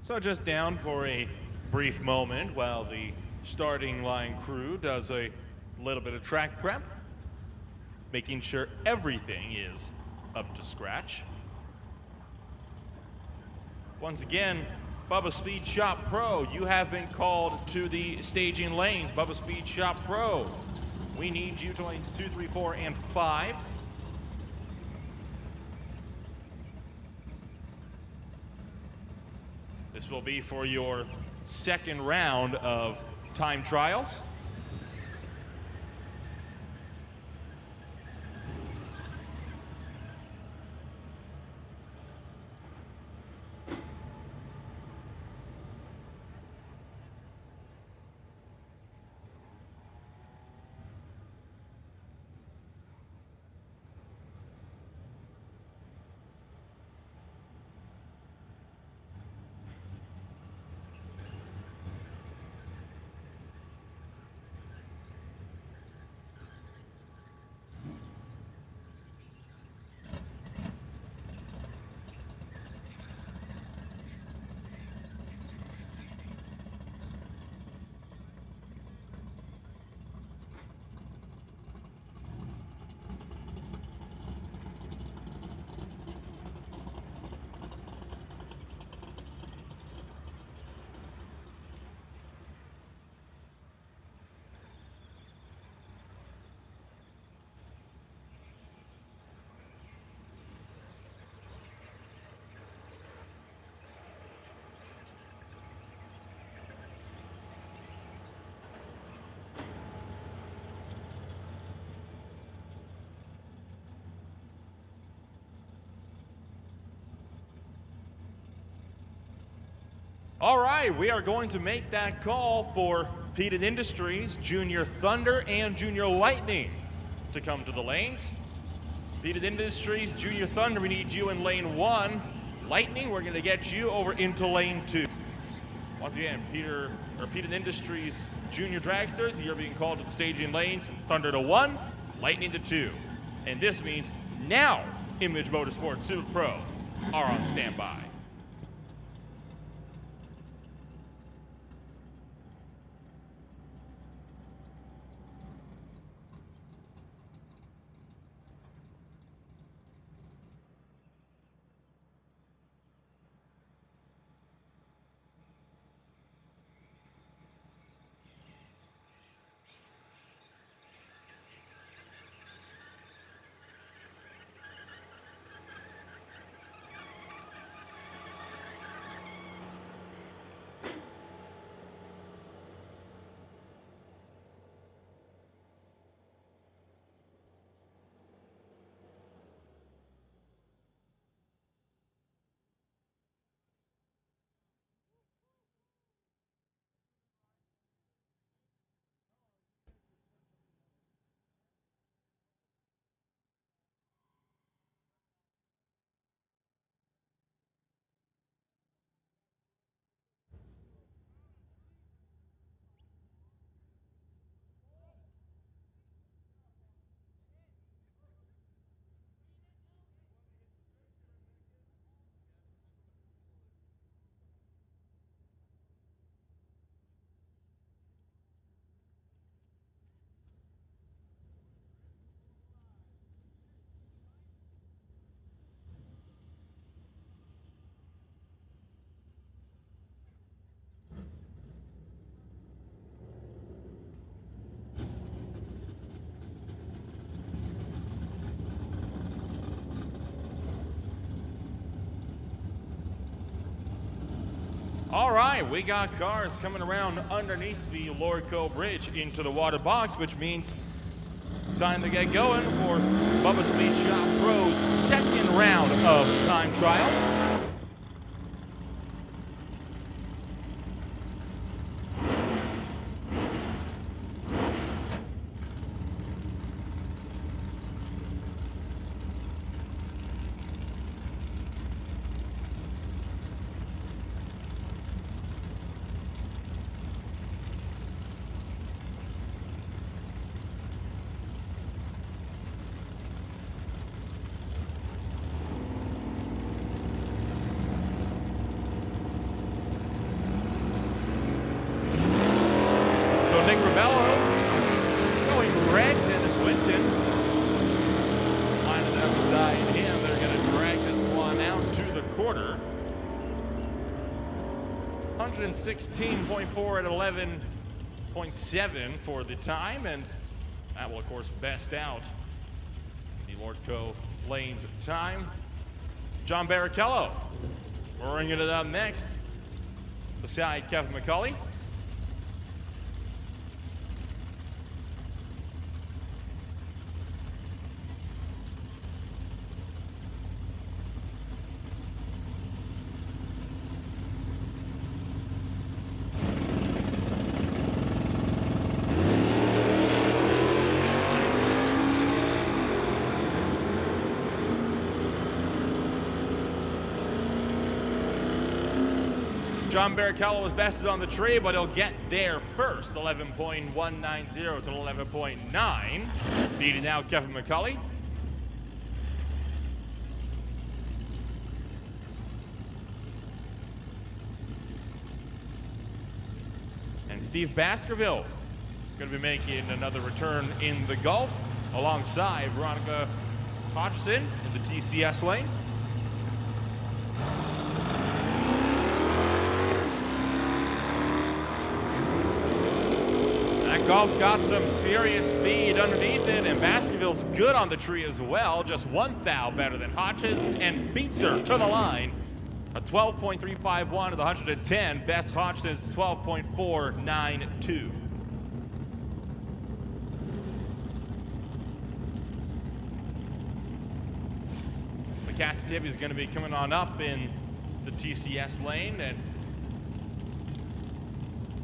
So just down for a brief moment while the starting line crew does a little bit of track prep, making sure everything is up to scratch. Once again, Bubba Speed Shop Pro, you have been called to the staging lanes. Bubba Speed Shop Pro, we need you to lanes 2, 3, 4, and 5. This will be for your second round of time trials. All right, we are going to make that call for Peden Industries, Junior Thunder, and Junior Lightning to come to the lanes. Peden Industries, Junior Thunder, we need you in lane 1. Lightning, we're going to get you over into lane 2. Once again, Peden Industries, Junior Dragsters, you're being called to the staging lanes. Thunder to 1, Lightning to 2. And this means now Image Motorsports Super Pro are on standby. All right, we got cars coming around underneath the Lordco bridge into the water box, which means time to get going for Bubba Speed Shop Pro's second round of time trials. Nick Rebello going red. Dennis Winton lining up beside him. They're going to drag this one out to the quarter. 116.4 at 11.7 for the time, and that will, of course, best out the Lordco lane's time. John Barrichello bringing it up next beside Kevin McCulley. John Barrichello was bested on the tree, but he'll get there first. 11.190 to 11.9. Beating out Kevin McCulley. And Steve Baskerville going to be making another return in the Gulf alongside Veronica Hodgson in the TCS lane. Golf's got some serious speed underneath it, and Baskerville's good on the tree as well. Just 1 thou better than Hodges, and beats her to the line. A 12.351 to the 110. Best Hodgson's 12.492. McCaskey is going to be coming on up in the TCS lane, and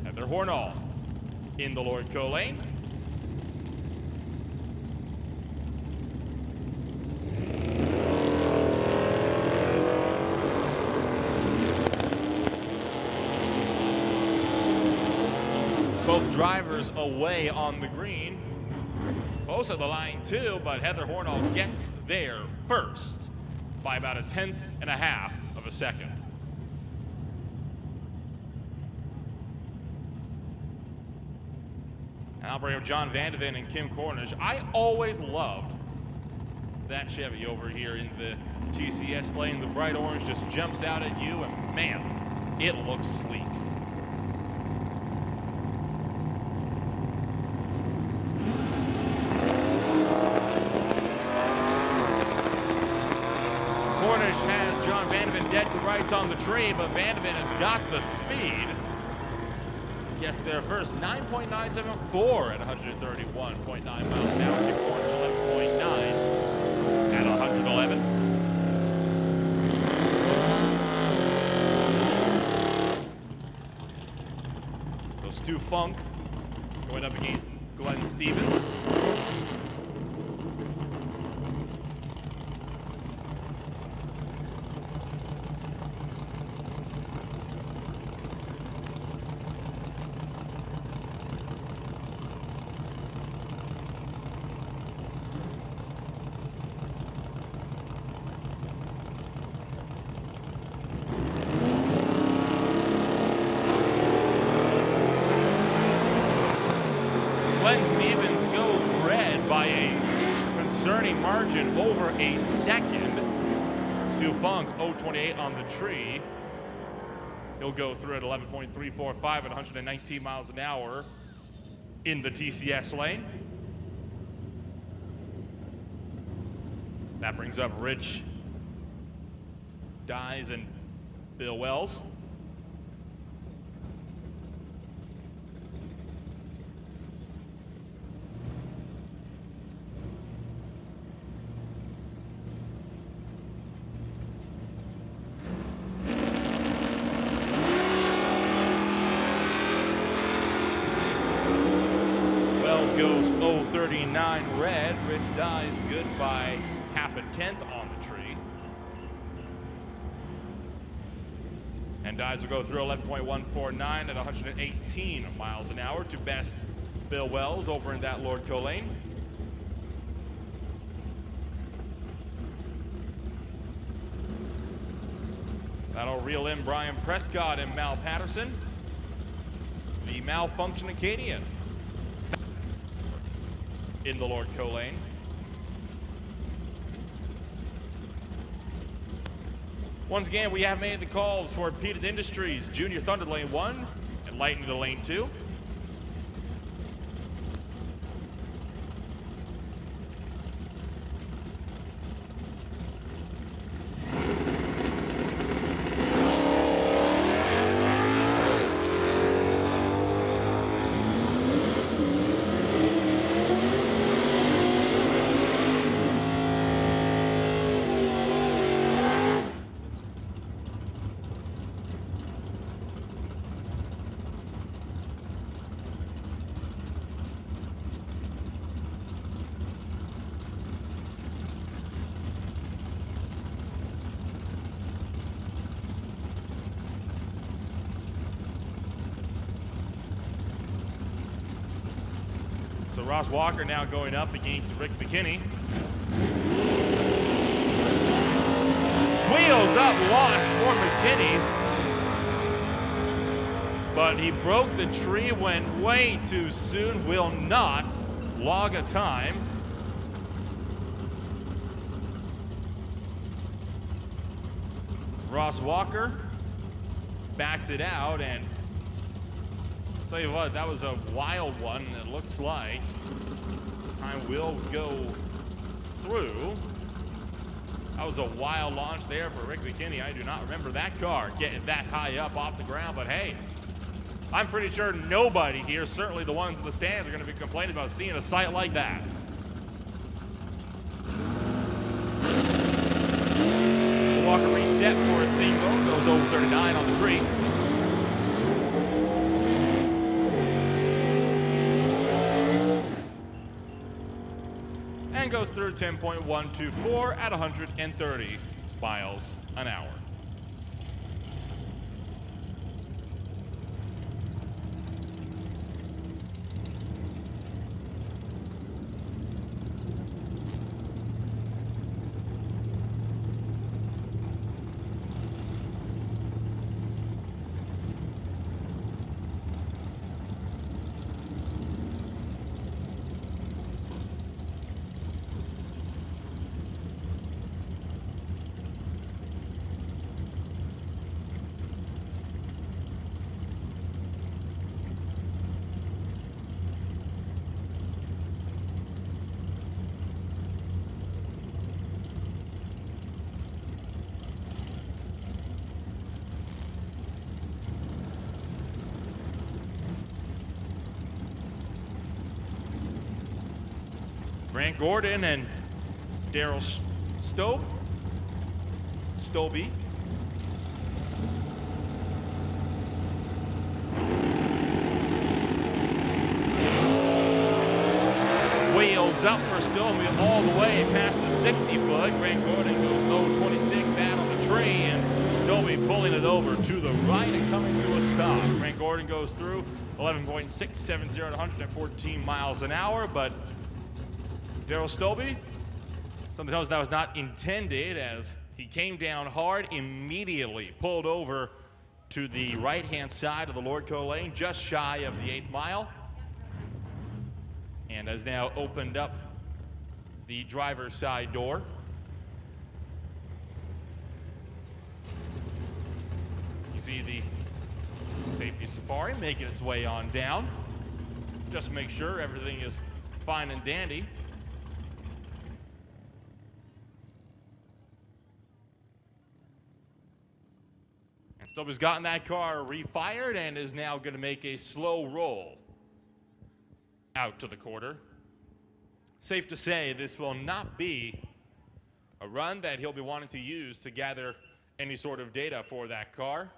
Heather Hornall in the Lordco lane. Both drivers away on the green. Close to the line too, but Heather Hornall gets there first by about 1/10 and a half of a second. I'll bring up John Vandeven and Kim Cornish. I always loved that Chevy over here in the TCS lane. The bright orange just jumps out at you, and man, it looks sleek. Cornish has John Vandeven dead to rights on the tree, but Vandeven has got the speed. Gets there first, 9.974 at 131.9 miles an hour. Kim Cornish 11.9 at 111. So Stu Funk going up against Glenn Stevens. Glenn Stevens goes red by a concerning margin over a second. Stu Funk, 0.28 on the tree. He'll go through at 11.345 at 119 miles an hour in the TCS lane. That brings up Rich Dyes and Bill Wells. Goes 0.39 red. Rich Dyes good by 0.5 on the tree. And Dyes will go through 11.149 at 118 miles an hour to best Bill Wells over in that Lordco lane. That'll reel in Brian Prescott and Mal Patterson, the malfunction Acadian. in the Lordco lane. Once again, we have made the calls for Peden Industries, Junior Thunder lane 1 and Lightning to lane 2. So Ross Walker now going up against Rick McKinney. Wheels up launch for McKinney. But he broke the tree, went way too soon, will not log a time. Ross Walker backs it out, and I'll tell you what, that was a wild one. It looks like time will go through. That was a wild launch there for Rick McKinney. I do not remember that car getting that high up off the ground, but hey, I'm pretty sure nobody here, certainly the ones in the stands, are going to be complaining about seeing a sight like that. Walker reset for a single, goes over 39 on the tree. And goes through 10.124 at 130 miles an hour. Grant Gordon and Daryl Stobie. Wheels up for Stobie all the way past the 60-foot. Grant Gordon goes 0.26 bad on the tree, and Stobie pulling it over to the right and coming to a stop. Grant Gordon goes through 11.670 at 114 miles an hour, but Daryl Stobie, something else that was not intended, as he came down hard, immediately pulled over to the right-hand side of the Lordco lane, just shy of the 8th mile, and has now opened up the driver's side door. You see the safety safari making its way on down. Just make sure everything is fine and dandy. Stobie's gotten that car refired and is now going to make a slow roll out to the quarter. Safe to say this will not be a run that he'll be wanting to use to gather any sort of data for that car.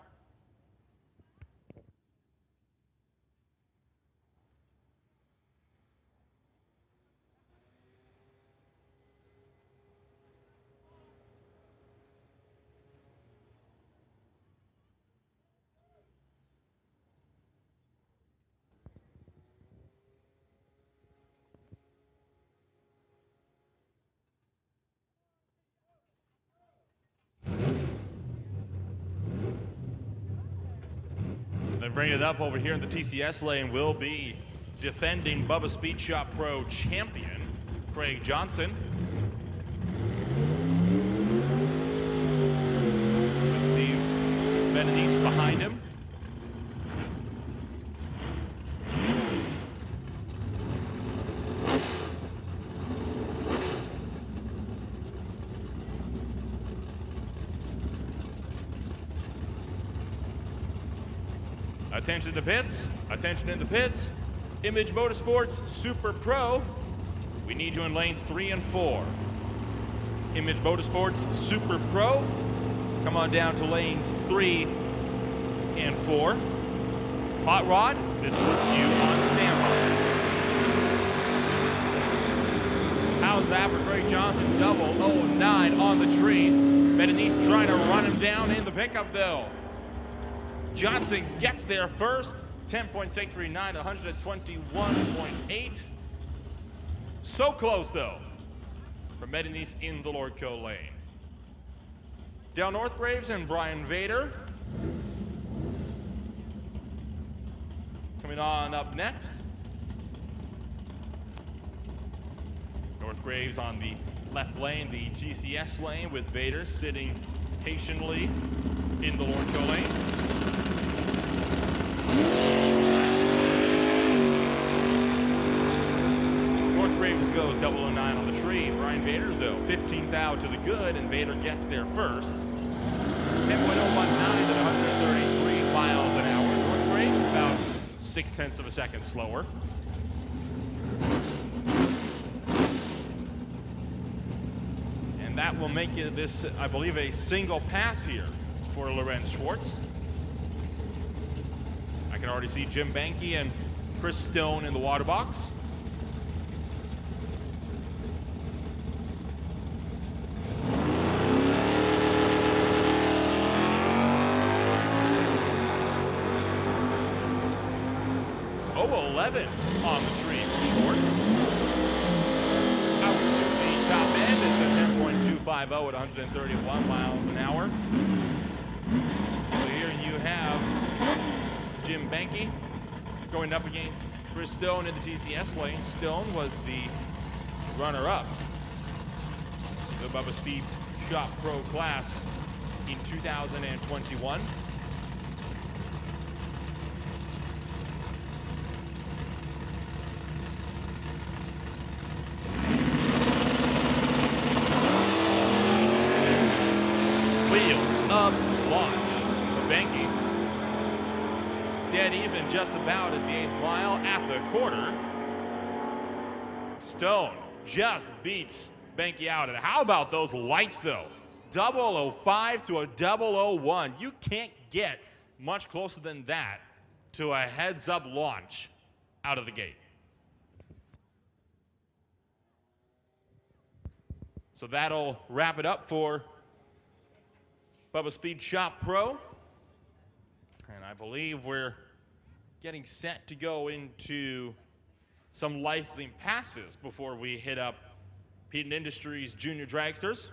Bringing it up over here in the TCS lane will be defending Bubba Speed Shop Pro champion, Craig Johnson. With Steve Peden behind him. Attention to pits. Attention in the pits. Image Motorsports Super Pro. We need you in lanes 3 and 4. Image Motorsports Super Pro. Come on down to lanes 3 and 4. Hot Rod, this puts you on standby. How's that for Craig Johnson? 009 on the tree. Peden trying to run him down in the pickup though. Johnson gets there first. 10.639, 121.8. So close though for Peden in the Lordco lane. Dale Northgraves and Brian Vader coming on up next. Northgraves on the left lane, the GCS lane, with Vader sitting patiently in the Lordco lane. Northgraves goes 009 on the tree. Brian Vader, though, 15th out to the good, and Vader gets there first. 10.019 to 133 miles an hour. Northgraves about 0.6 of a second slower. And that will make it this, I believe, a single pass here for Lorenz Schwartz. I can already see Jim Banky and Chris Stone in the water box. Oh, 11 on the tree for Schwartz. Out to the top end, it's a 10.250 at 131 miles an hour. So here you have Jim Banky going up against Chris Stone in the TCS lane. Stone was the runner-up in the Bubba Speed Shop Pro class in 2021. Wheels up, launch for Banky. Dead even just about at the 8th mile at the quarter. Stone just beats Banky out. And how about those lights though? 005 to a 001. You can't get much closer than that to a heads-up launch out of the gate. So that'll wrap it up for Bubba Speed Shop Pro. And I believe we're getting set to go into some licensing passes before we hit up Peden Industries Junior Dragsters.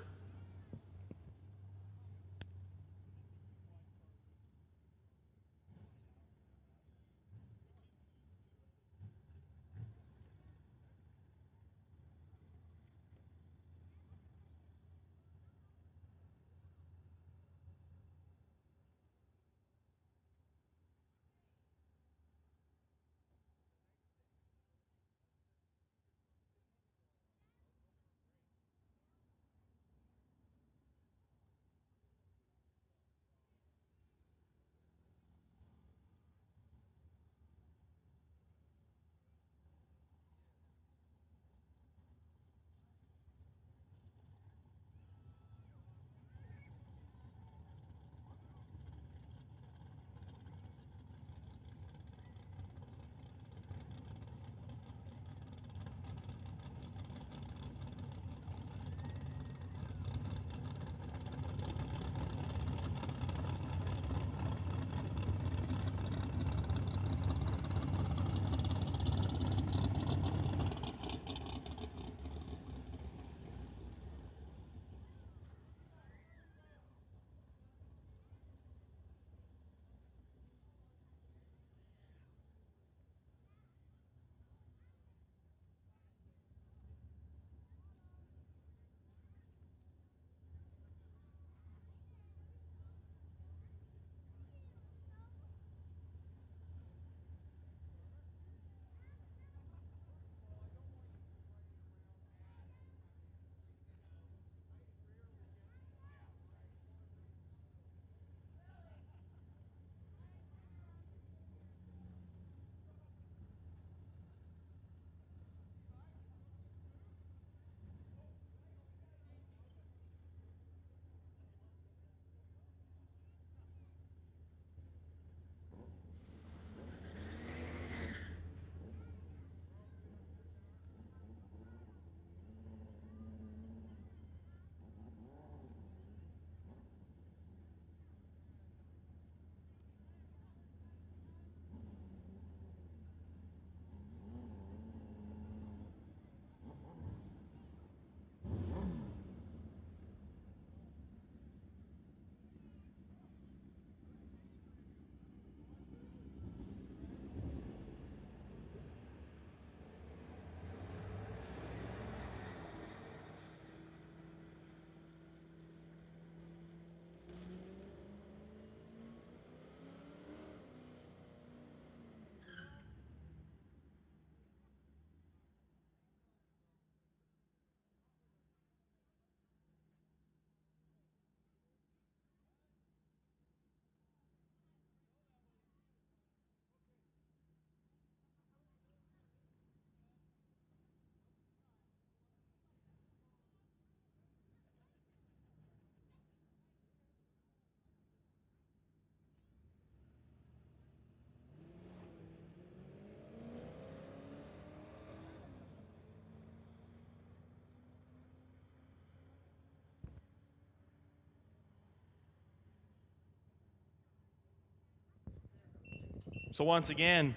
So once again,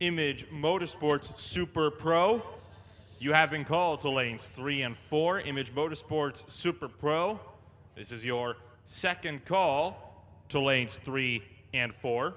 Image Motorsports Super Pro, you have been called to lanes 3 and 4. Image Motorsports Super Pro, this is your second call to lanes 3 and 4.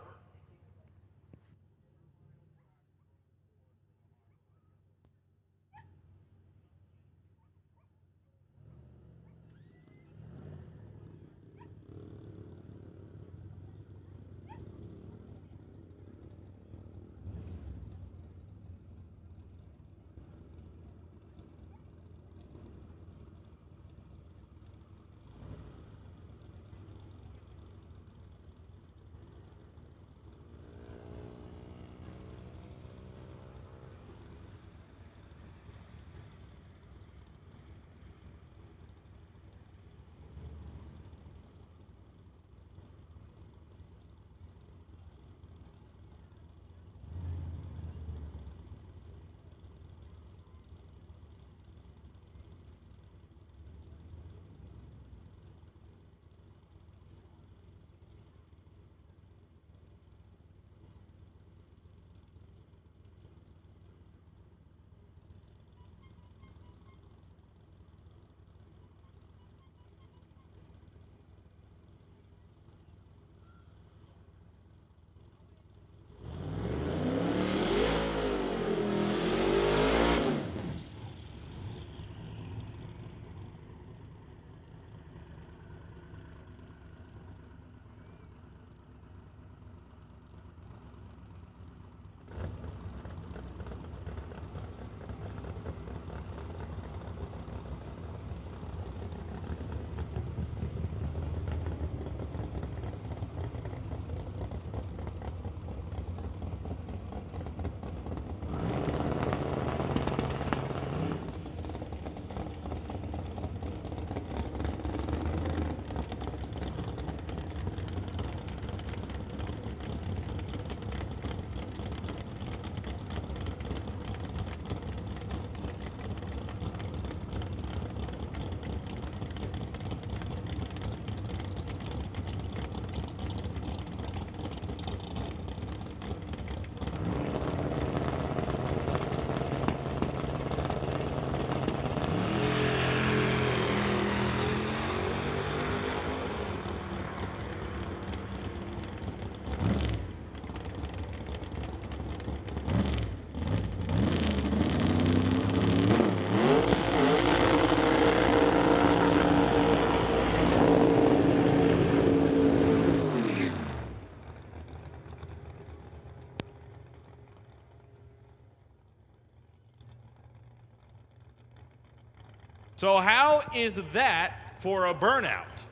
So how is that for a burnout?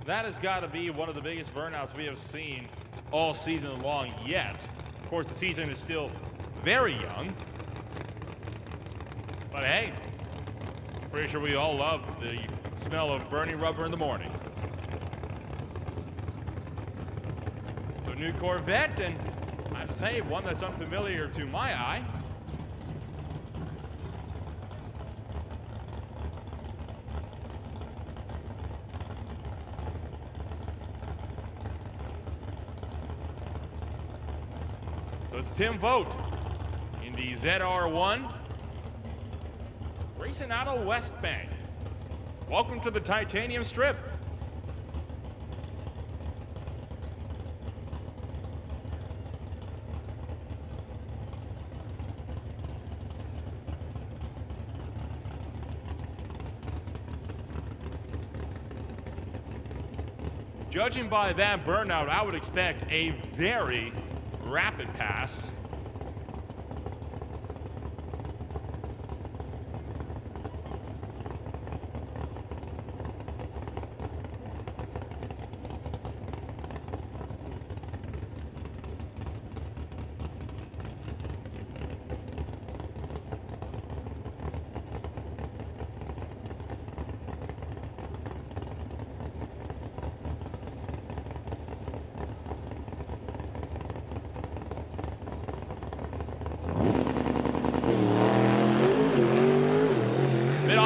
That has got to be one of the biggest burnouts we have seen all season long yet. Of course, the season is still very young. But hey, pretty sure we all love the smell of burning rubber in the morning. So new Corvette, and I have to say, one that's unfamiliar to my eye. So it's Tim Vogt in the ZR1, racing out of West Bank. Welcome to the Titanium Strip. Judging by that burnout, I would expect a very rapid pass.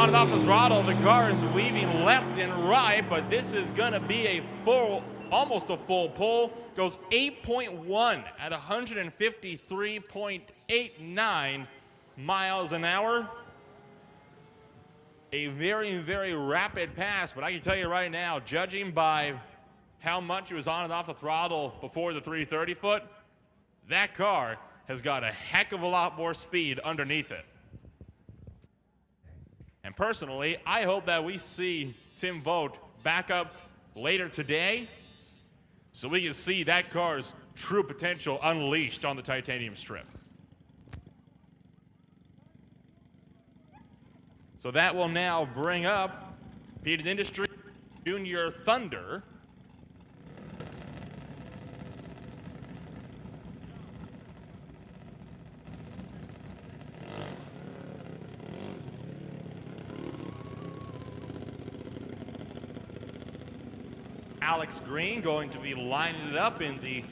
Off the throttle, the car is weaving left and right, but this is going to be a full almost a full pull, goes 8.1 at 153.89 miles an hour. A very, very rapid pass, but I can tell you right now, judging by how much it was on and off the throttle before the 330 foot, that car has got a heck of a lot more speed underneath it. And personally, I hope that we see Tim Vogt back up later today so we can see that car's true potential unleashed on the titanium strip. So that will now bring up Peden Industries Junior Thunder. Alex Green going to be lining it up in the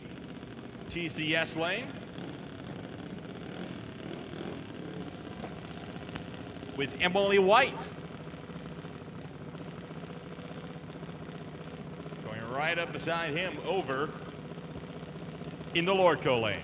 TCS lane. With Emily White going right up beside him over in the Lordco lane.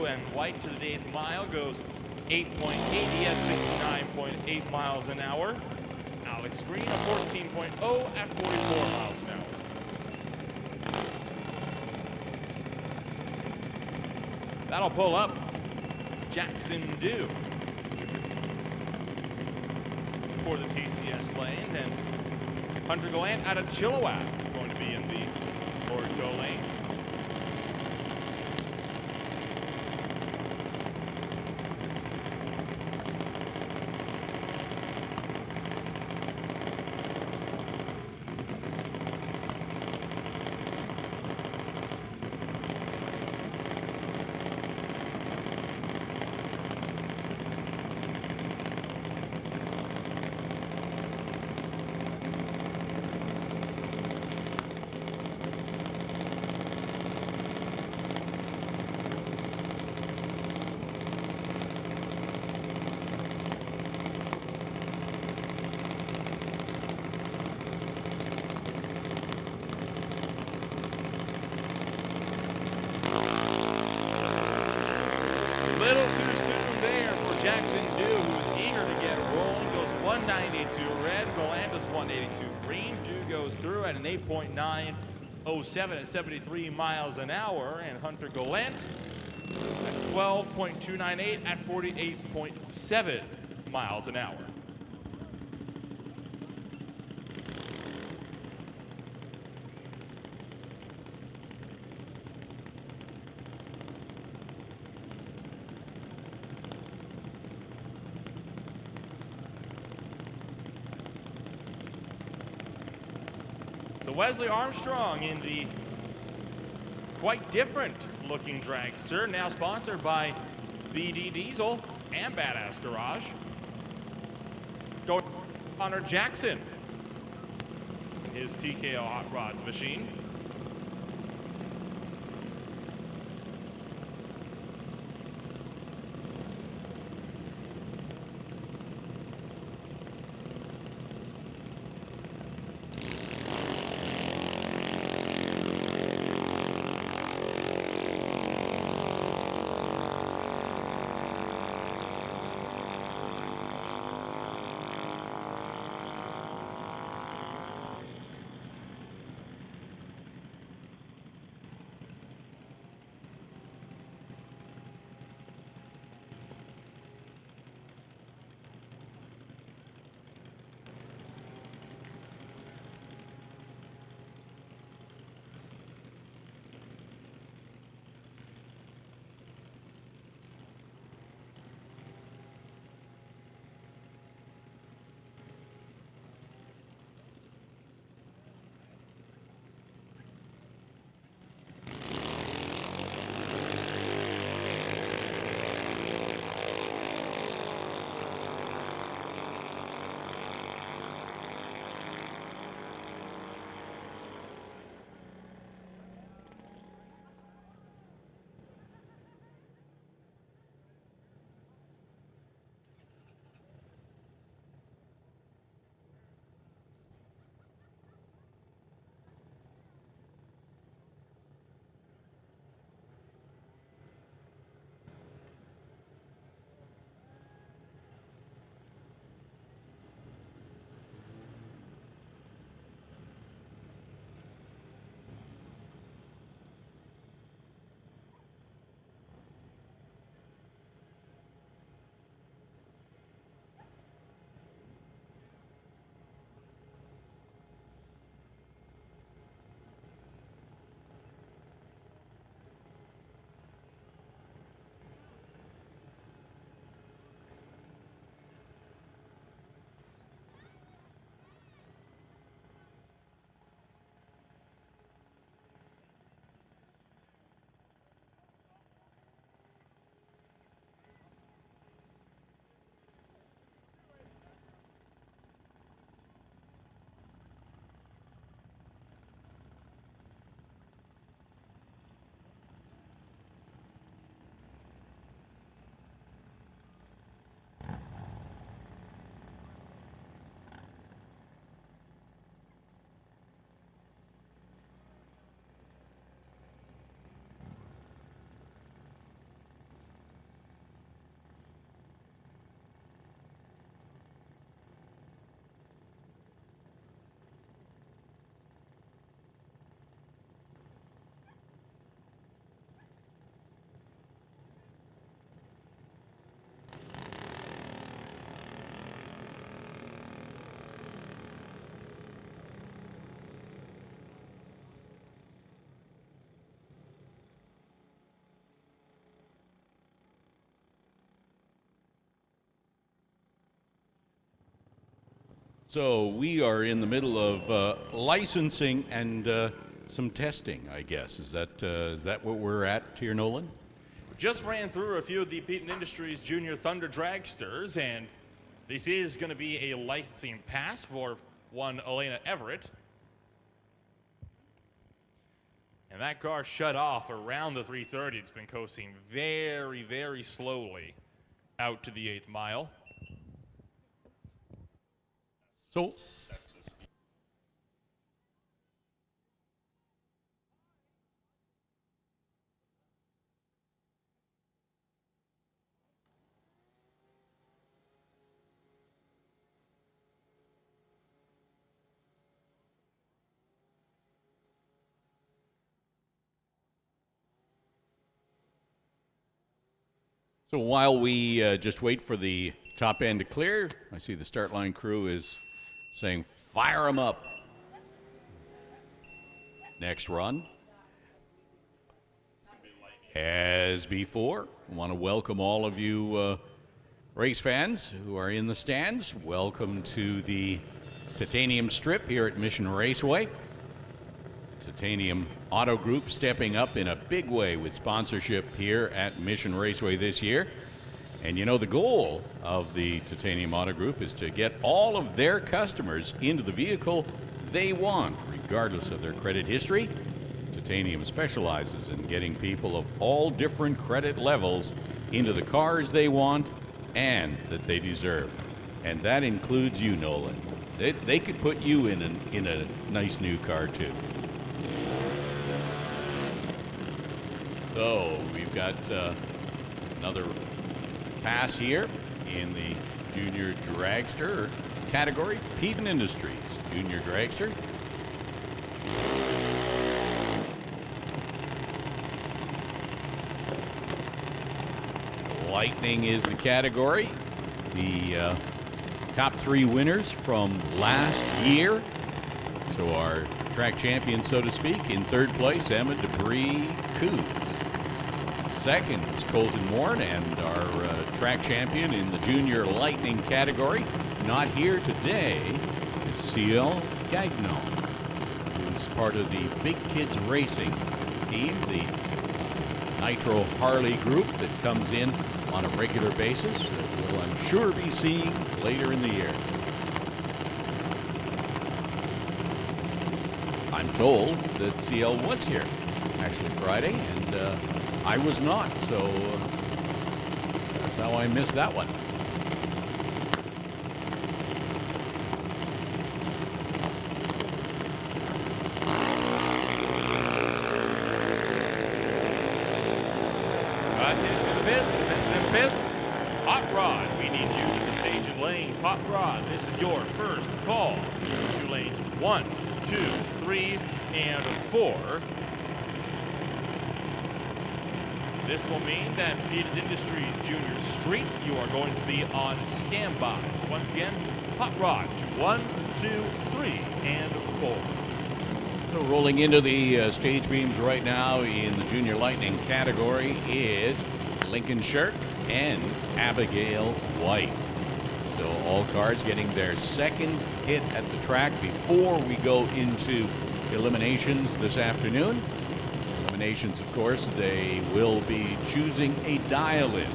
And White to the 8th mile goes 8.80 at 69.8 miles an hour. Alex Green a 14.0 at 44 miles an hour. That'll pull up Jackson Dew for the TCS lane. And Hunter Gallant out of Chilliwack going to be in the Lordco lane. Jackson Dew, who's eager to get rolling, goes 192 red. Gallant does 182 green. Dew goes through at an 8.907 at 73 miles an hour. And Hunter Gallant at 12.298 at 48.7 miles an hour. So Wesley Armstrong in the quite different looking dragster, now sponsored by BD Diesel and Badass Garage. Going Connor Jackson, his TKO Hot Rods machine. So we are in the middle of licensing and some testing, I guess. Is that what we're at here, Nolan? Just ran through a few of the Peden Industries Junior Thunder Dragsters, and this is going to be a licensing pass for one Elena Everett. And that car shut off around the 330. It's been coasting very, very slowly out to the 8th mile. So So while we just wait for the top end to clear, I see the start line crew is saying, fire them up. Next run. As before, I want to welcome all of you race fans who are in the stands. Welcome to the Titanium Strip here at Mission Raceway. Titanium Auto Group stepping up in a big way with sponsorship here at Mission Raceway this year. And you know, the goal of the Titanium Auto Group is to get all of their customers into the vehicle they want, regardless of their credit history. Titanium specializes in getting people of all different credit levels into the cars they want and that they deserve. And that includes you, Nolan. They could put you in a nice new car too. So we've got another pass here in the Junior Dragster category. Peden Industries Junior Dragster. Lightning is the category. The top 3 winners from last year. So our track champion, so to speak, in 3rd place, Emma Debris-Coos. Second was Colton Warren, and our track champion in the Junior Lightning category, not here today, is CL Gagnon, who's part of the Big Kids Racing team, the Nitro Harley group that comes in on a regular basis that we'll, I'm sure, be seeing later in the year. I'm told that CL was here actually Friday, and I was not, so that's how I missed that one. Attention to the pits, attention to the pits. Hot Rod, we need you to the stage and lanes. Hot Rod, this is your first call to lanes 1, 2, 3, and 4. This will mean that Peden Industries Junior Street, you are going to be on standby. So once again, Hot Rod to 1, 2, 3, and 4. So rolling into the stage beams right now in the Junior Lightning category is Lincoln Shirk and Abigail White. So all cars getting their second hit at the track before we go into eliminations this afternoon. Eliminations, of course, they will be choosing a dial-in.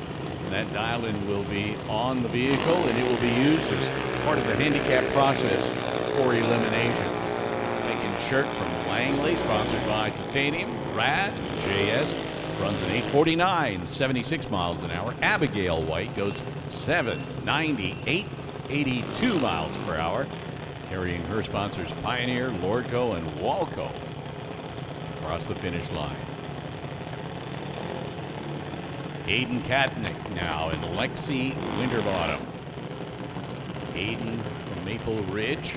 And that dial-in will be on the vehicle, and it will be used as part of the handicap process for eliminations. Lincoln Shirk from Langley, sponsored by Titanium. Rad JS runs an 849, 76 miles an hour. Abigail White goes 798, 82 miles per hour, carrying her sponsors Pioneer, Lordco, and Walco across the finish line. Aiden Katnick now and Lexi Winterbottom. Aiden from Maple Ridge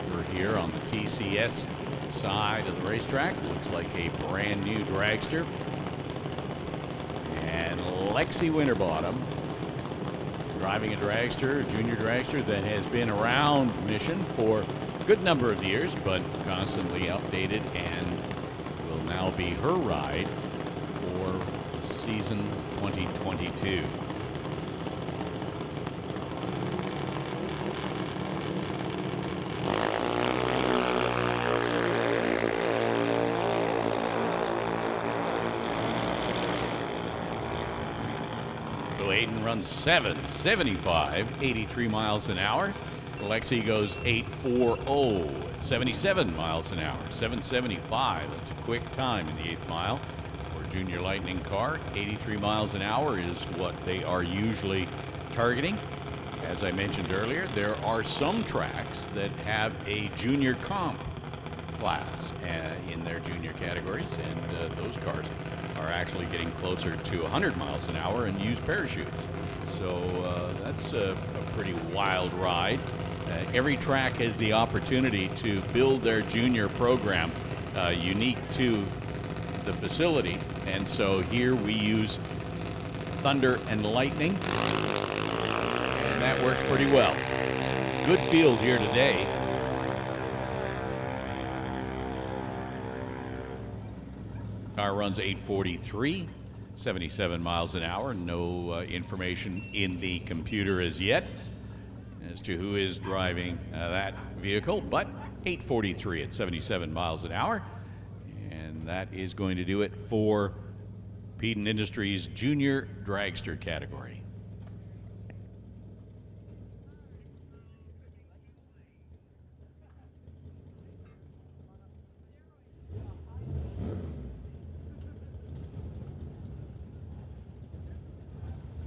over here on the TCS side of the racetrack. Looks like a brand new dragster. And Lexi Winterbottom driving a dragster, a junior dragster that has been around Mission for a good number of years, but constantly updated, and will now be her ride for the season 2022. So Aiden runs 7:75, 83 miles an hour. Alexi goes 8:40 at 77 miles an hour, 7:75. That's a quick time in the 8th mile for a Junior Lightning car. 83 miles an hour is what they are usually targeting. As I mentioned earlier, there are some tracks that have a junior comp class in their junior categories, and those cars are actually getting closer to 100 miles an hour and use parachutes. So that's a pretty wild ride. Every track has the opportunity to build their junior program unique to the facility, and so here we use Thunder and Lightning, and that works pretty well. Good field here today. Car runs 8:43, 77 miles an hour. No information in the computer as yet as to who is driving that vehicle, but 8:43 at 77 miles an hour. And that is going to do it for Peden Industries Junior Dragster category.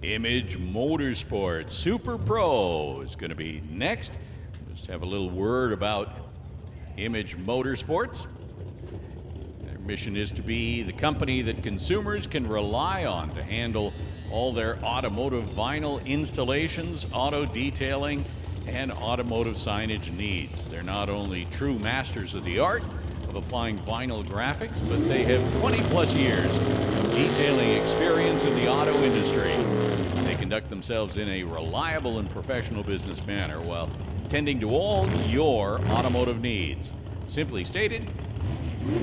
Image Motorsports Super Pro is going to be next. Just have a little word about Image Motorsports. Their mission is to be the company that consumers can rely on to handle all their automotive vinyl installations, auto detailing, and automotive signage needs. They're not only true masters of the art of applying vinyl graphics, but they have 20+ years of detailing experience in the auto industry. They conduct themselves in a reliable and professional business manner while tending to all your automotive needs. Simply stated,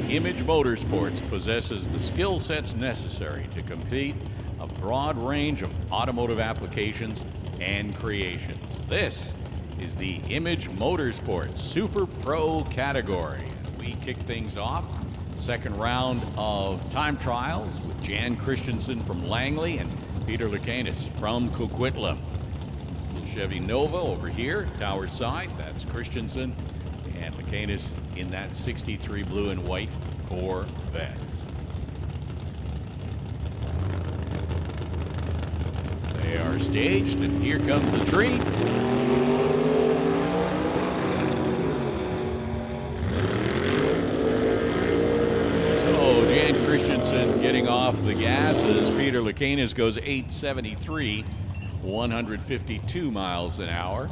Image Motorsports possesses the skill sets necessary to complete a broad range of automotive applications and creations. This is the Image Motorsports Super Pro category. We kick things off. Second round of time trials with Jan Christensen from Langley and Peter Lucanis from Coquitlam. The Chevy Nova over here, tower side, that's Christensen, and Lucanis in that 63 blue and white Corvette. They are staged, and here comes the treat. Christensen getting off the gas as Peter Lucanis goes 8:73, 152 miles an hour.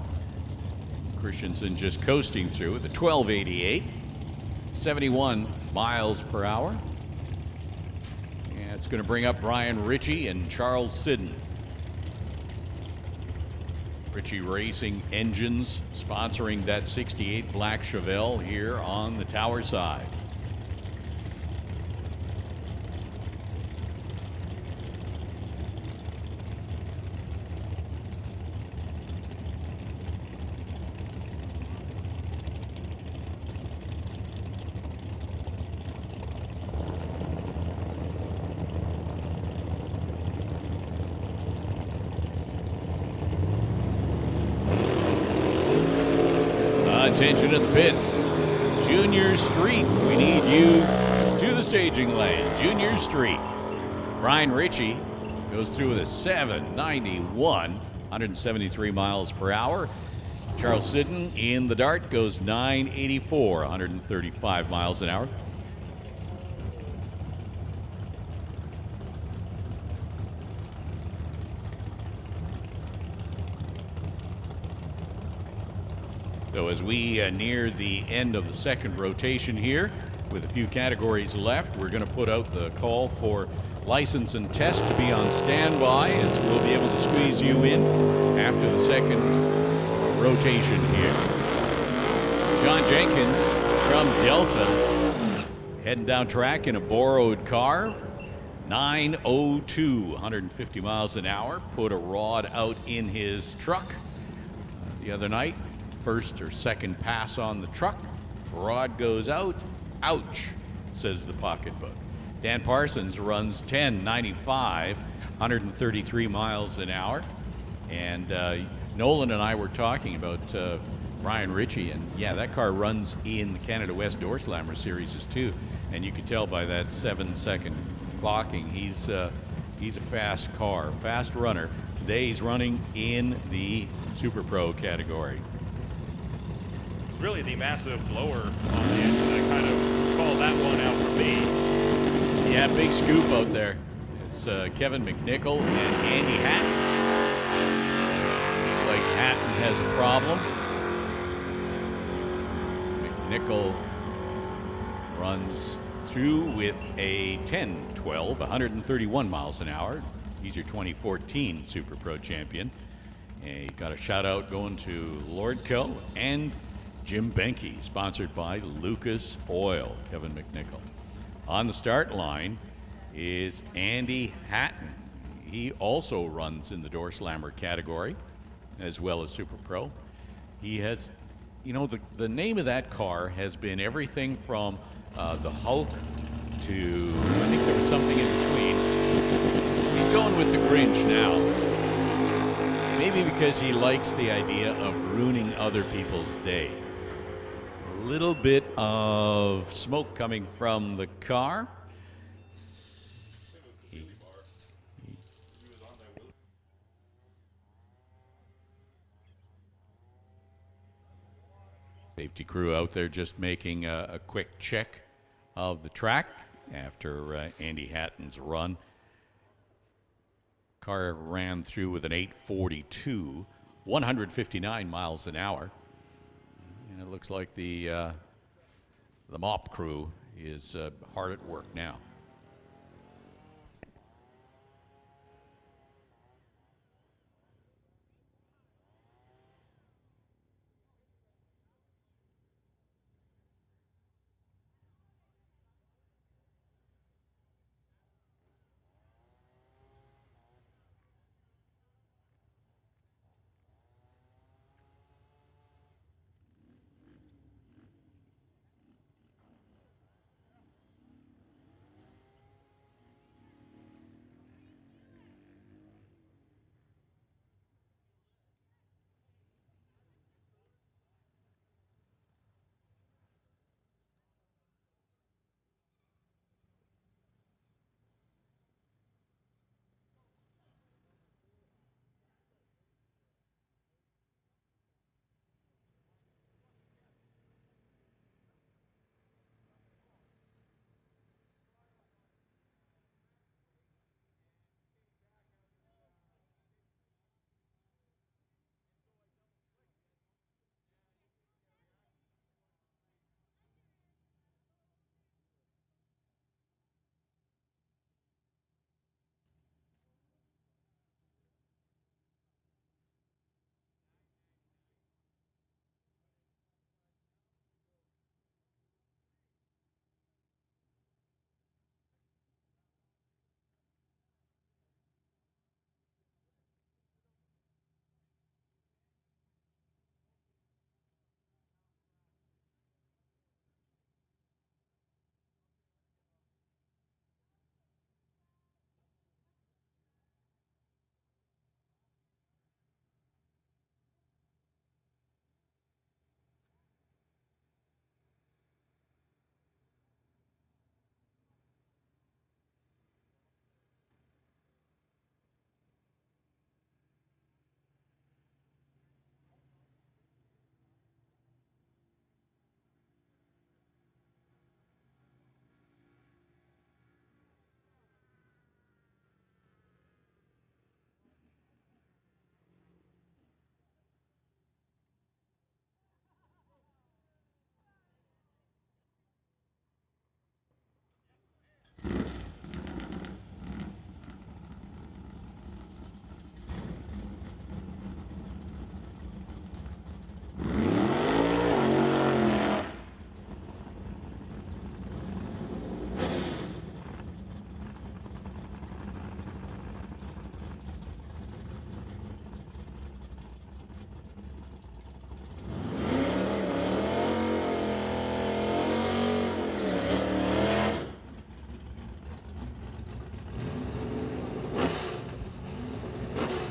Christensen just coasting through with a 12:88, 71 miles per hour. And it's going to bring up Brian Ritchie and Charles Sidden. Ritchie Racing Engines sponsoring that 68 black Chevelle here on the tower side. Attention at the pits. Junior Street. We need you to the staging lane. Junior Street. Brian Ritchie goes through with a 791, 173 miles per hour. Charles Sidden in the Dart goes 984, 135 miles an hour. So as we near the end of the second rotation here, with a few categories left, we're going to put out the call for license and test to be on standby, as we'll be able to squeeze you in after the second rotation here. John Jenkins from Delta heading down track in a borrowed car. 902, 150 miles an hour. Put a rod out in his truck the other night. First or second pass on the truck, rod goes out. Ouch, says the pocketbook. Dan Parsons runs 1095, 133 miles an hour. And Nolan and I were talking about Brian Ritchie, and yeah, that car runs in the Canada West Door Slammer series too. And you can tell by that 7-second clocking, he's a fast car, fast runner. Today he's running in the Super Pro category. It's really the massive blower on the engine that kind of called that one out for me. Yeah, big scoop out there. It's Kevin McNichol and Andy Hatton. Looks like Hatton has a problem. McNichol runs through with a 10-12, 131 miles an hour. He's your 2014 Super Pro champion. And he got a shout out going to Lordco and Jim Benke, sponsored by Lucas Oil, Kevin McNichol. On the start line is Andy Hatton. He also runs in the Door Slammer category as well as Super Pro. He has, you know, the name of that car has been everything from the Hulk to, I think there was something in between. He's going with the Grinch now. Maybe because he likes the idea of ruining other people's day. A little bit of smoke coming from the car. Safety crew out there just making a quick check of the track after Andy Hatton's run. Car ran through with an 842, 159 miles an hour. And it looks like the mop crew is hard at work now.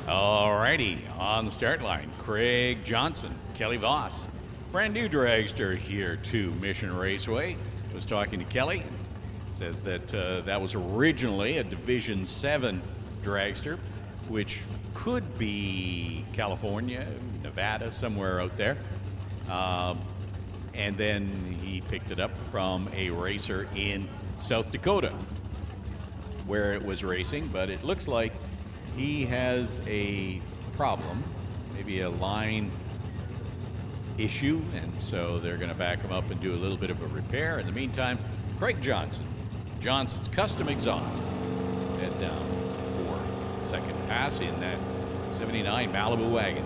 Alrighty, on the start line, Craig Johnson, Kelly Voss, brand new dragster here to Mission Raceway. Was talking to Kelly, says that that was originally a Division 7 dragster, which could be California, Nevada, somewhere out there. And then he picked it up from a racer in South Dakota where it was racing, but it looks like he has a problem, maybe a line issue, and so they're going to back him up and do a little bit of a repair. In the meantime, Craig Johnson, Johnson's Custom Exhaust, head down for second pass in that 79 Malibu wagon.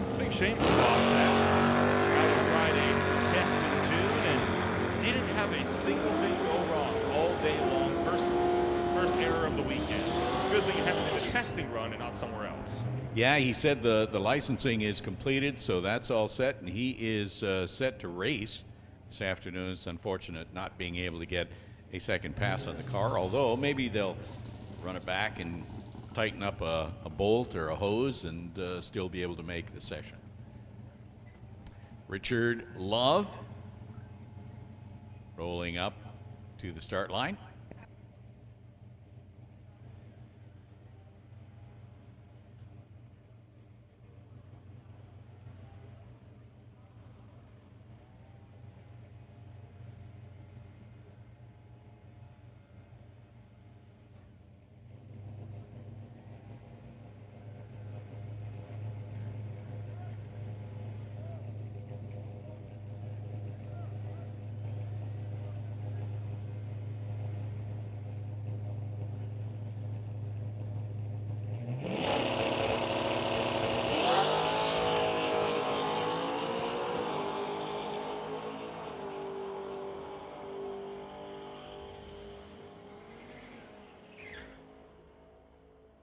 It's a big shame for Voss that out Friday test and tune and didn't have a single thing go wrong all day long. First error of the weekend. Good thing it happened in a testing run and not somewhere else. Yeah, he said the licensing is completed, so that's all set, and he is set to race this afternoon. It's unfortunate not being able to get a second pass on the car, although maybe they'll run it back and tighten up a bolt or a hose and still be able to make the session. Richard Love rolling up to the start line.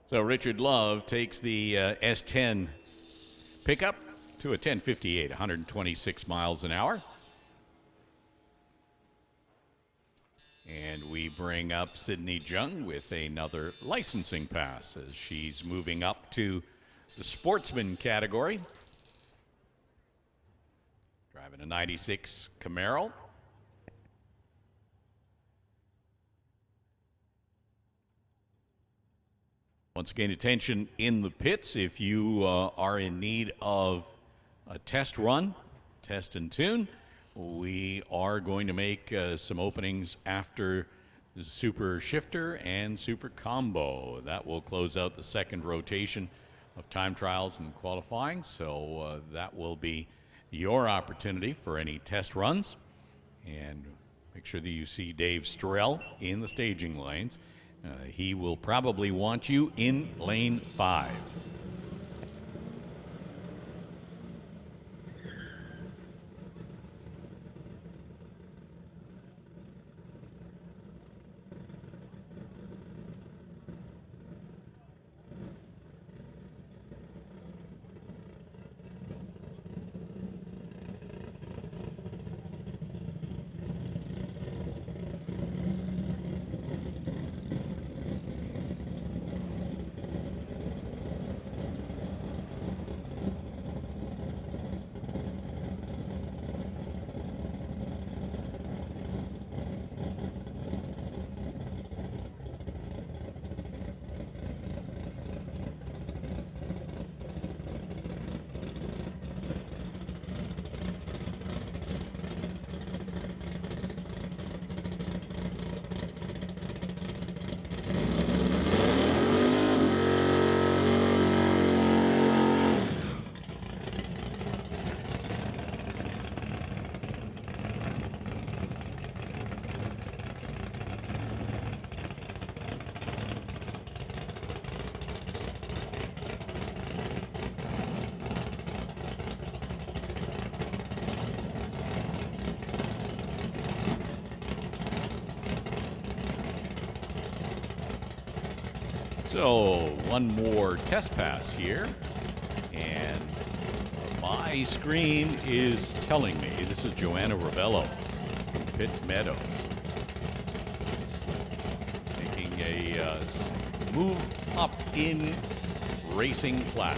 So Richard Love takes the S10 pickup to a 1058, 126 miles an hour. And we bring up Sydney Jung with another licensing pass as she's moving up to the Sportsman category. Driving a 96 Camaro. Once again, attention in the pits if you are in need of a test run, test and tune. We are going to make some openings after the Super Shifter and Super Combo. That will close out the second rotation of time trials and qualifying, so that will be your opportunity for any test runs. And make sure that you see Dave Strell in the staging lanes. He will probably want you in lane 5. So one more test pass here, and my screen is telling me this is Joanna Ravello from Pitt Meadows making a move up in racing class.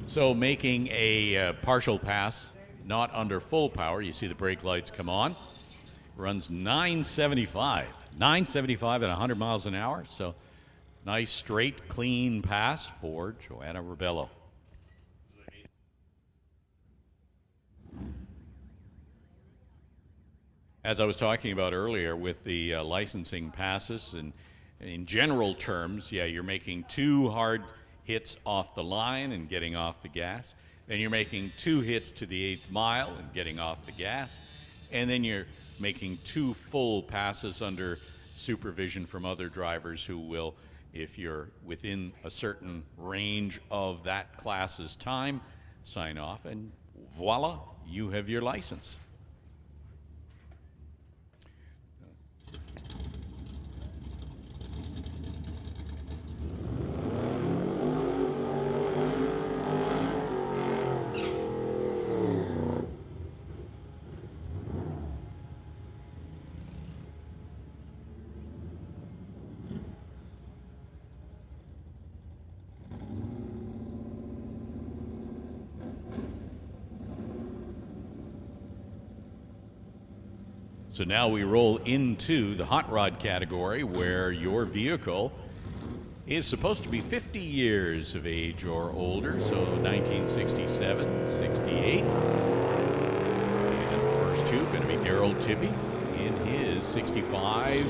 So making a partial pass, not under full power. You see the brake lights come on. Runs 975. 975 at 100 miles an hour. So nice, straight, clean pass for Joanna Rebello. As I was talking about earlier with the licensing passes, and in general terms, yeah, you're making 2 hard hits off the line and getting off the gas. Then you're making 2 hits to the 8th mile and getting off the gas. And then you're making 2 full passes under supervision from other drivers who will, if you're within a certain range of that class's time, sign off, and voila, you have your license. So now we roll into the hot rod category, where your vehicle is supposed to be 50 years of age or older, so 1967, 68. And first 2 going to be Daryl Tippy in his 65.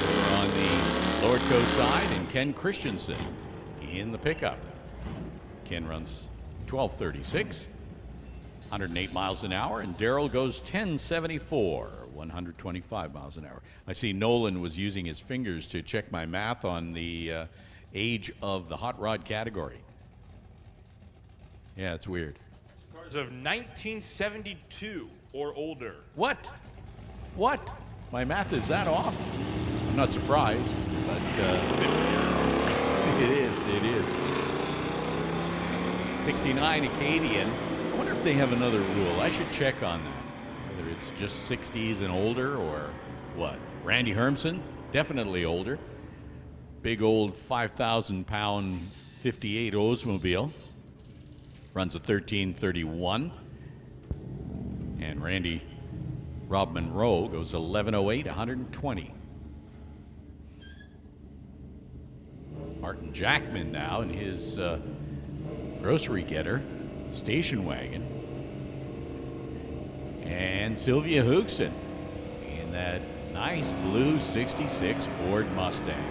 Over on the Lordco side, and Ken Christensen in the pickup. Ken runs 12:36. 108 miles an hour, and Daryl goes 1074, 125 miles an hour. I see Nolan was using his fingers to check my math on the age of the hot rod category. Yeah, it's weird. Cars of 1972 or older. What? What? My math is that off? I'm not surprised, but It's 50 years. it is, it is. 69 Acadian. I wonder if they have another rule. I should check on that. Whether it's just 60s and older or what. Randy Hermsen, definitely older. Big old 5,000-pound 58 Oldsmobile. Runs a 1331. And Randy Rob Monroe goes 1108, 120. Martin Jackman now in his grocery getter. Station wagon. And Sylvia Hoogson in that nice blue 66 Ford Mustang.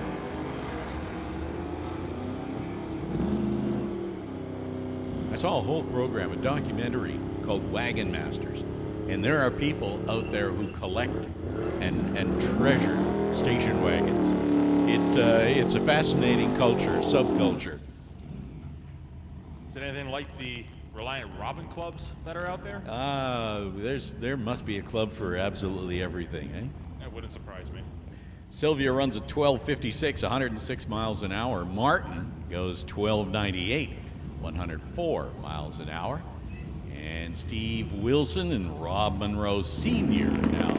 I saw a whole program, a documentary called Wagon Masters, and there are people out there who collect and treasure station wagons. It's a fascinating culture, subculture. Is it anything like the Reliant Robin clubs that are out there? There must be a club for absolutely everything, eh? That wouldn't surprise me. Sylvia runs a 1256, 106 miles an hour. Martin goes 1298, 104 miles an hour. And Steve Wilson and Rob Monroe Sr. now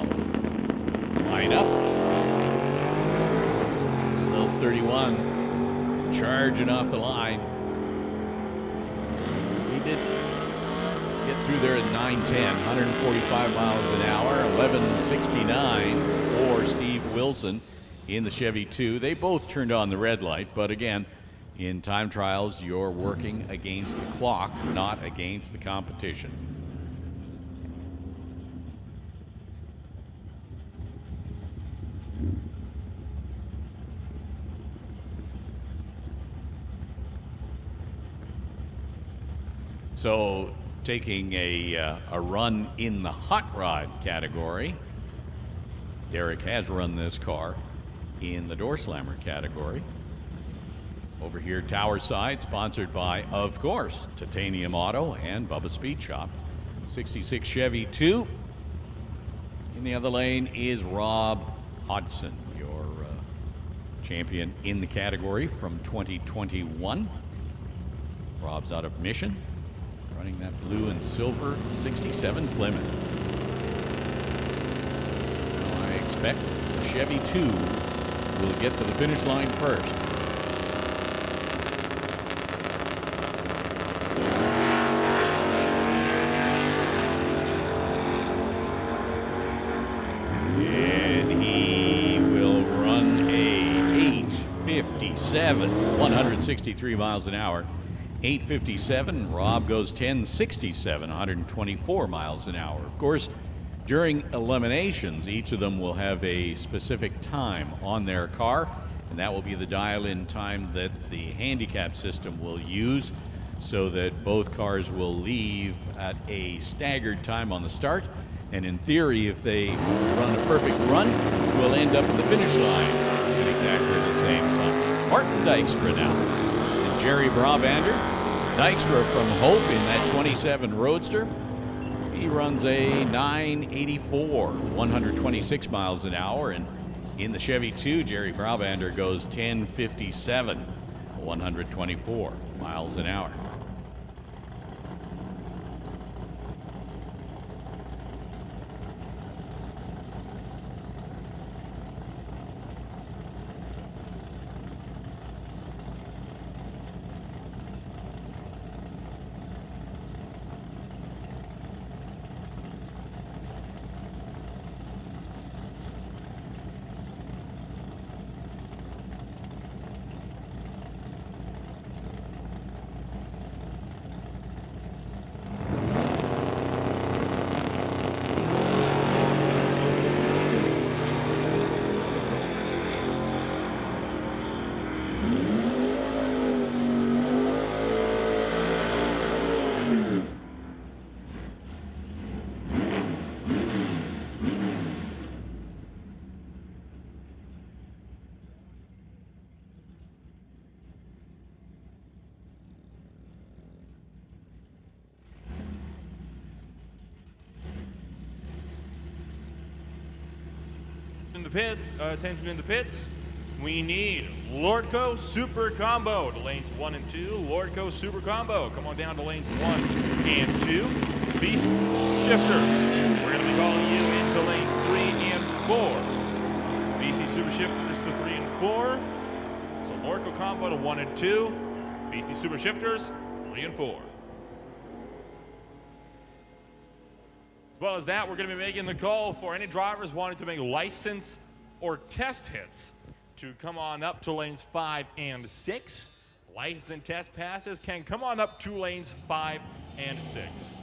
line up. Little 31 charging off the line. He did get through there at 9:10, 145 miles an hour, 1169 for Steve Wilson in the Chevy 2. They both turned on the red light, but again, in time trials, you're working against the clock, not against the competition. So taking a run in the hot rod category, Derek has run this car in the door slammer category. Over here, Tower Side, sponsored by, of course, Titanium Auto and Bubba Speed Shop. 66 Chevy 2. In the other lane is Rob Hodgson, your champion in the category from 2021. Rob's out of Mission, running that blue and silver 67 Plymouth. Now I expect the Chevy 2 will get to the finish line first. And he will run a 8:57, 163 miles an hour. 8:57. Rob goes 10:67, 124 miles an hour. Of course, during eliminations, each of them will have a specific time on their car, and that will be the dial-in time that the handicap system will use, so that both cars will leave at a staggered time on the start. And in theory, if they run a perfect run, will end up at the finish line at exactly the same time. Martin Dykstra now. And Jerry Brabander. Dykstra from Hope in that 27 Roadster. He runs a 984, 126 miles an hour. And in the Chevy 2, Jerry Brabander goes 1057, 124 miles an hour. In the pits, attention in the pits. We need Lordco Super Combo to lanes 1 and 2. Lordco Super Combo, come on down to lanes 1 and 2. Beast Shifters, we're going to be calling you into lanes 3 and 4. BC Super Shifters to 3 and 4. So Lordco Combo to 1 and 2. BC Super Shifters, 3 and 4. As well as that, we're going to be making the call for any drivers wanting to make license or test hits to come on up to lanes 5 and 6. License and test passes can come on up to lanes 5 and 6.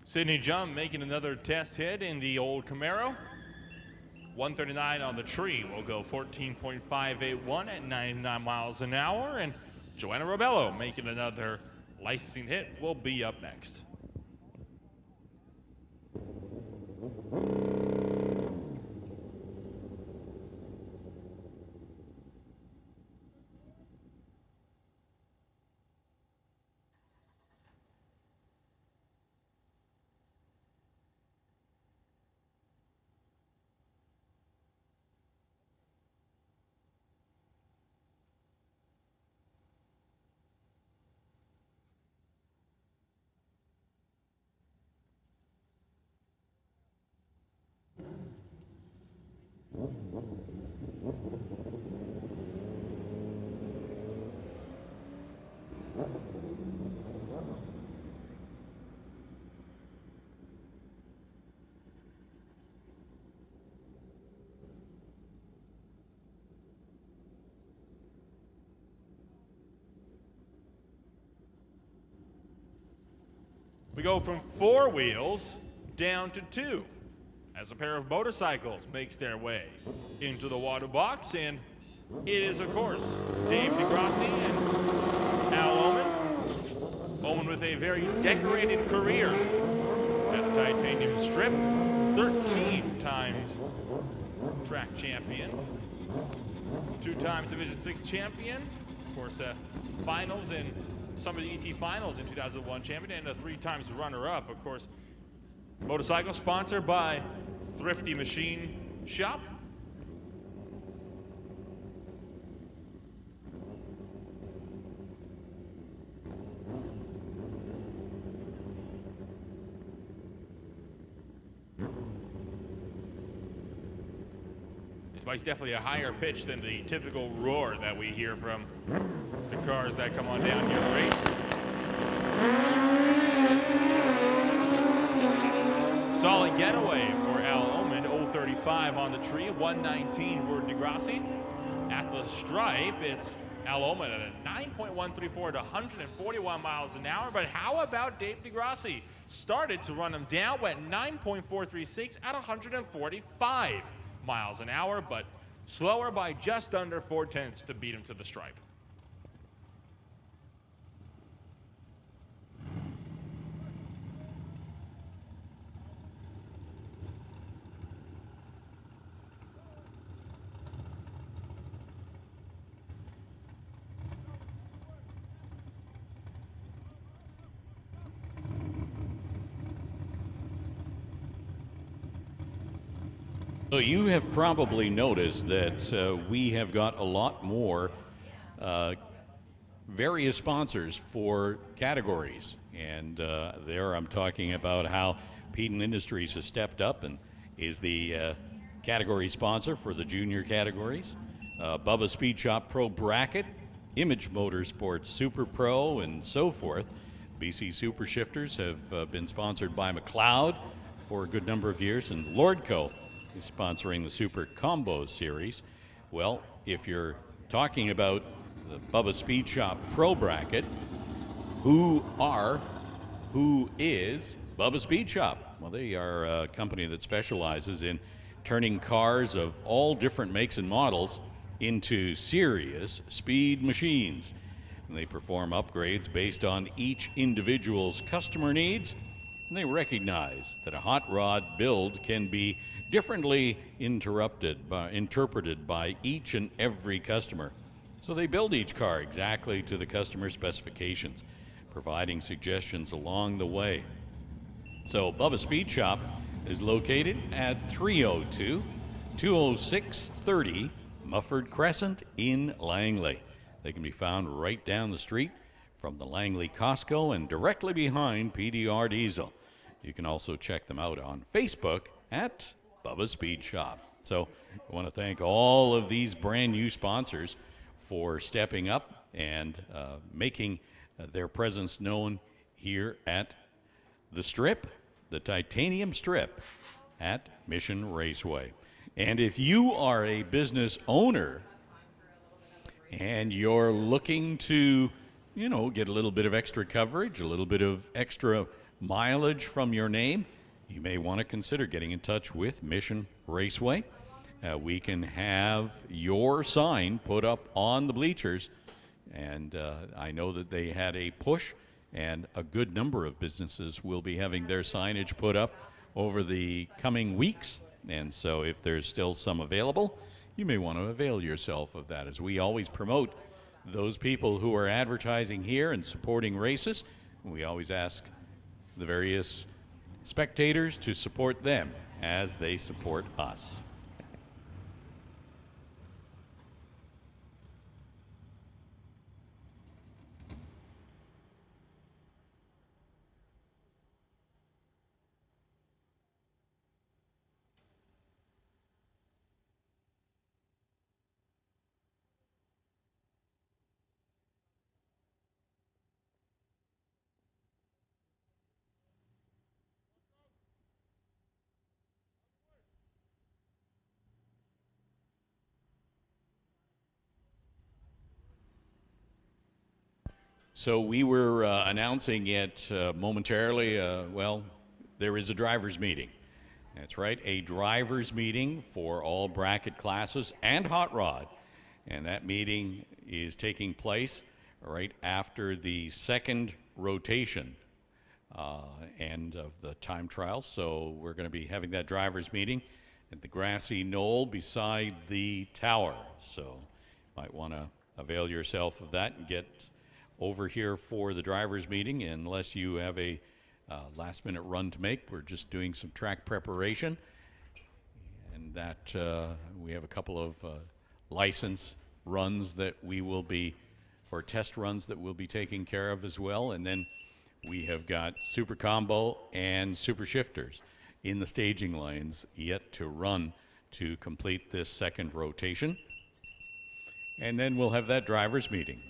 Sydney Jump making another test hit in the old Camaro. 139 on the tree will go 14.581 at 99 miles an hour. And Joanna Robello making another licensing hit will be up next. We go from 4 wheels down to 2 as a pair of motorcycles makes their way into the water box, and it is, of course, Dave DeGrassi and Al Oman. Oman with a very decorated career at the Titanium Strip, 13 times track champion, 2 times Division 6 champion, of course, finals in some of the ET finals in 2001 champion, and a 3 times runner-up. Of course, motorcycle sponsored by Thrifty Machine Shop. This bike's definitely a higher pitch than the typical roar that we hear from the cars that come on down here to race. Solid getaway for Al Oman, 035 on the tree, 119 for DeGrassi. At the stripe, it's Al Oman at a 9.134 at 141 miles an hour, but how about Dave DeGrassi? Started to run him down, went 9.436 at 145 miles an hour, but slower by just under 4/10 to beat him to the stripe. So you have probably noticed that we have got a lot more various sponsors for categories. And there I'm talking about how Peden Industries has stepped up and is the category sponsor for the junior categories. Bubba Speed Shop Pro Bracket, Image Motorsports Super Pro, and so forth. BC Super Shifters have been sponsored by McLeod for a good number of years, and Lordco is sponsoring the Super Combo Series. Well, if you're talking about the Bubba Speed Shop Pro Bracket, who is Bubba Speed Shop? Well, they are a company that specializes in turning cars of all different makes and models into serious speed machines. And they perform upgrades based on each individual's customer needs, and they recognize that a hot rod build can be differently interpreted by each and every customer. So they build each car exactly to the customer specifications, providing suggestions along the way. So Bubba Speed Shop is located at 302-206-30 Mufford Crescent in Langley. They can be found right down the street from the Langley Costco and directly behind PDR Diesel. You can also check them out on Facebook at Bubba Speed Shop. So I want to thank all of these brand new sponsors for stepping up and making their presence known here at the Strip, the Titanium Strip at Mission Raceway. And if you are a business owner and you're looking to, get a little bit of extra coverage, a little bit of extra mileage from your name, you may want to consider getting in touch with Mission Raceway. we can have your sign put up on the bleachers. And I know that they had a push, and a good number of businesses will be having their signage put up over the coming weeks. And so if there's still some available, you may want to avail yourself of that, as we always promote those people who are advertising here and supporting races. We always ask the various spectators to support them as they support us. So we were announcing it momentarily. Well, there is a driver's meeting. That's right, a driver's meeting for all bracket classes and hot rod. And that meeting is taking place right after the second rotation end of the time trial. So we're going to be having that driver's meeting at the grassy knoll beside the tower. So you might want to avail yourself of that and get over here for the driver's meeting, unless you have a last minute run to make. We're just doing some track preparation, and that we have a couple of license runs that we will be, or test runs that we'll be taking care of as well. And then we have got super combo and super shifters in the staging lanes yet to run to complete this second rotation. And then we'll have that driver's meeting.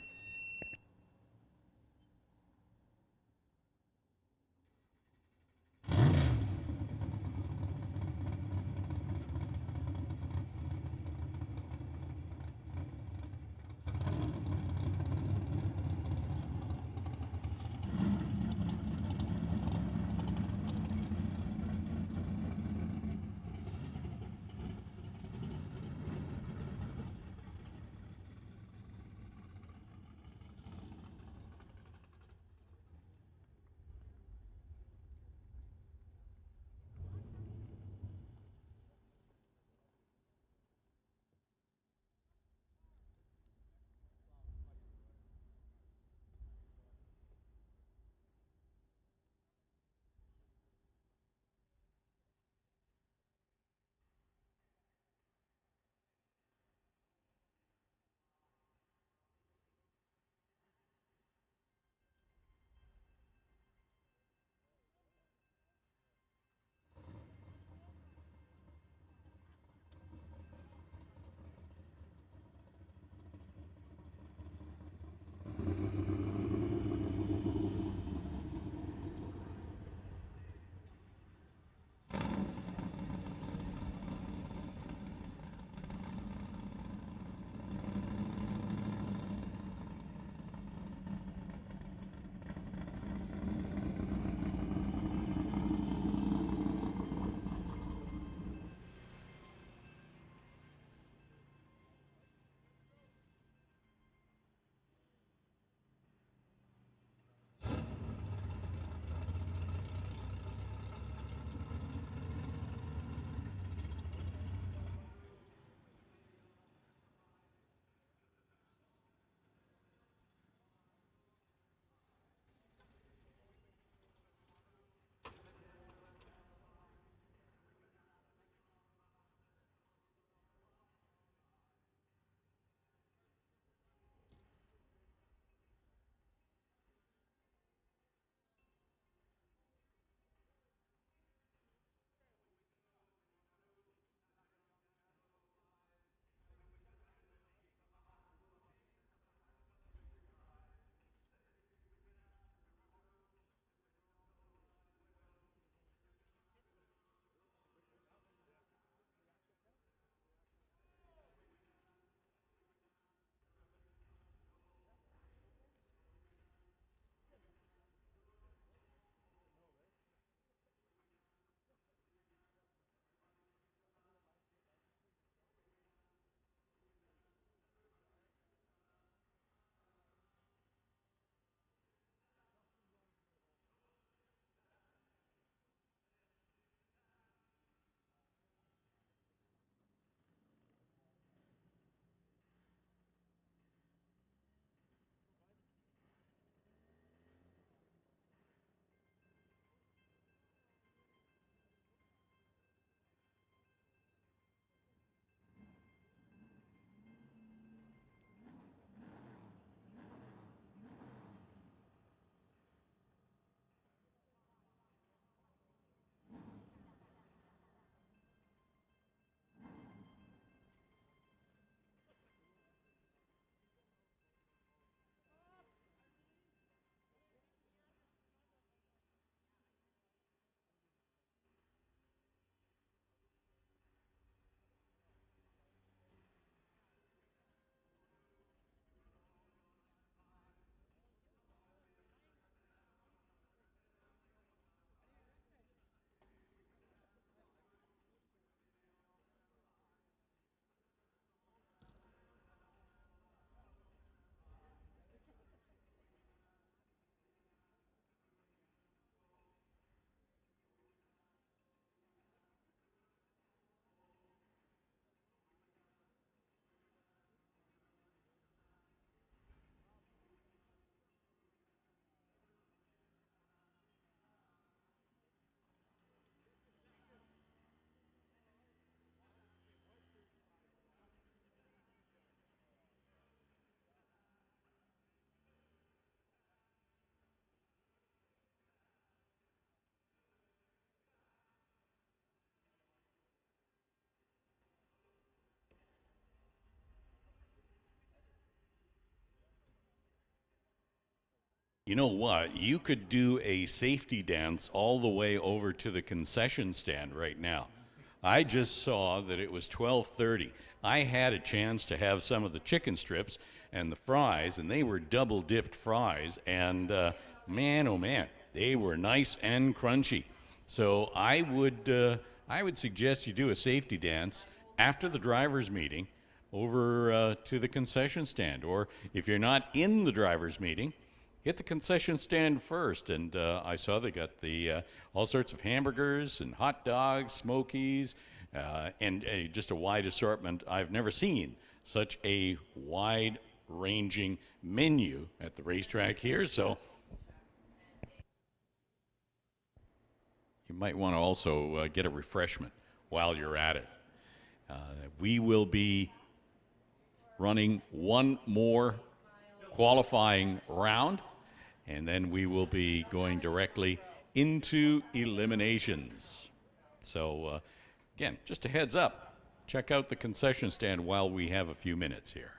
You know what? You could do a safety dance all the way over to the concession stand right now. I just saw that it was 12:30. I had a chance to have some of the chicken strips and the fries, and they were double dipped fries, and man, oh man, they were nice and crunchy. So I would suggest you do a safety dance after the drivers' meeting over to the concession stand, or if you're not in the drivers' meeting, hit the concession stand first. And I saw they got the all sorts of hamburgers and hot dogs, smokies, and just a wide assortment. I've never seen such a wide-ranging menu at the racetrack here, so you might want to also get a refreshment while you're at it. We will be running one more qualifying round, and then we will be going directly into eliminations. So again, just a heads up, check out the concession stand while we have a few minutes here.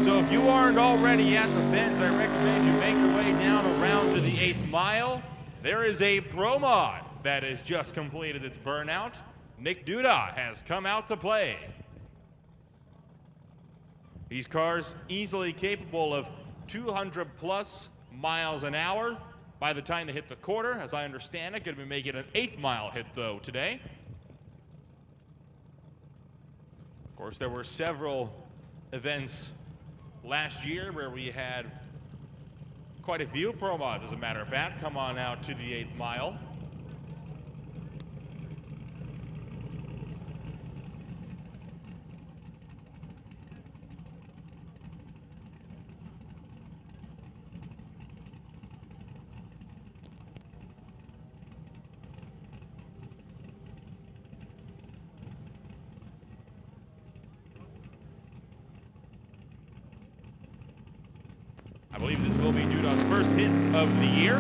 So if you aren't already at the fence, I recommend you make your way down around to the 8th mile. There is a Pro Mod that has just completed its burnout. Nick Duda has come out to play. These cars easily capable of 200 plus miles an hour by the time they hit the quarter. As I understand it, going to be making an 8th mile hit though today. Of course, there were several events last year where we had quite a few Pro Mods, as a matter of fact, come on out to the 8th mile. I believe this will be Duda's first hit of the year.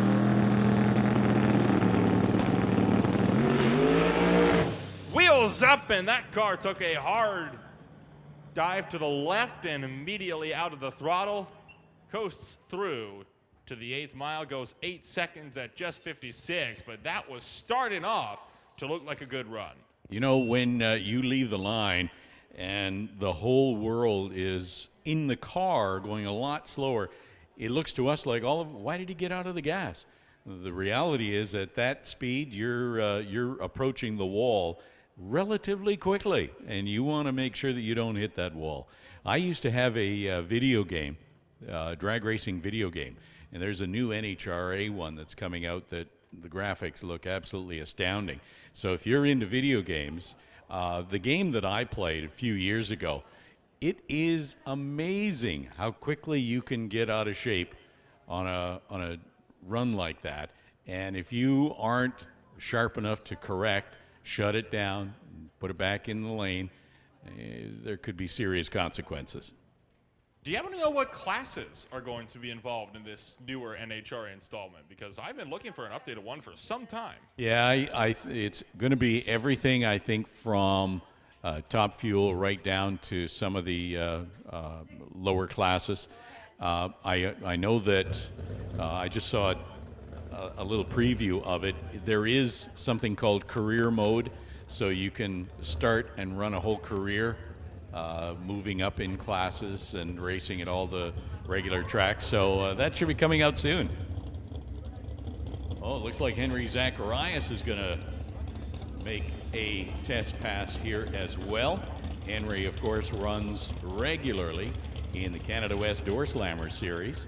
Wheels up, and that car took a hard dive to the left and immediately out of the throttle. Coasts through to the 8th mile, goes 8 seconds at just 56, but that was starting off to look like a good run. You know, when you leave the line and the whole world is in the car going a lot slower, it looks to us like why did he get out of the gas? The reality is at that speed, you're approaching the wall relatively quickly, and you want to make sure that you don't hit that wall. I used to have a video game, drag racing video game, and there's a new NHRA one that's coming out that the graphics look absolutely astounding. So if you're into video games, the game that I played a few years ago, it is amazing how quickly you can get out of shape on a run like that. And if you aren't sharp enough to correct, shut it down, put it back in the lane, there could be serious consequences. Do you happen to know what classes are going to be involved in this newer NHRA installment? Because I've been looking for an updated one for some time. Yeah, it's going to be everything, I think, from top fuel right down to some of the lower classes. I know that I just saw a little preview of it. There is something called career mode, so you can start and run a whole career moving up in classes and racing at all the regular tracks. So that should be coming out soon. Oh, it looks like Henry Zacharias is going to make a test pass here as well. Henry, of course, runs regularly in the Canada West Door Slammer Series.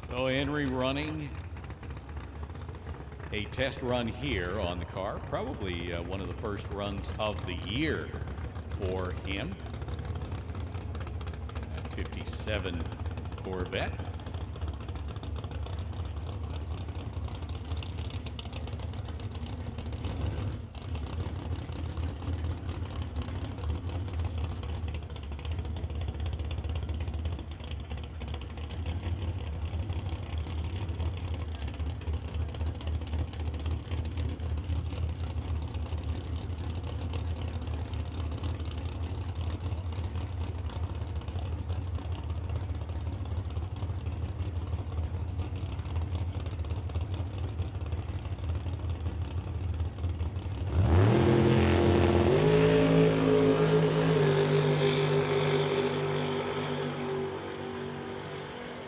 So Henry running a test run here on the car, probably one of the first runs of the year for him. That 57 Corvette.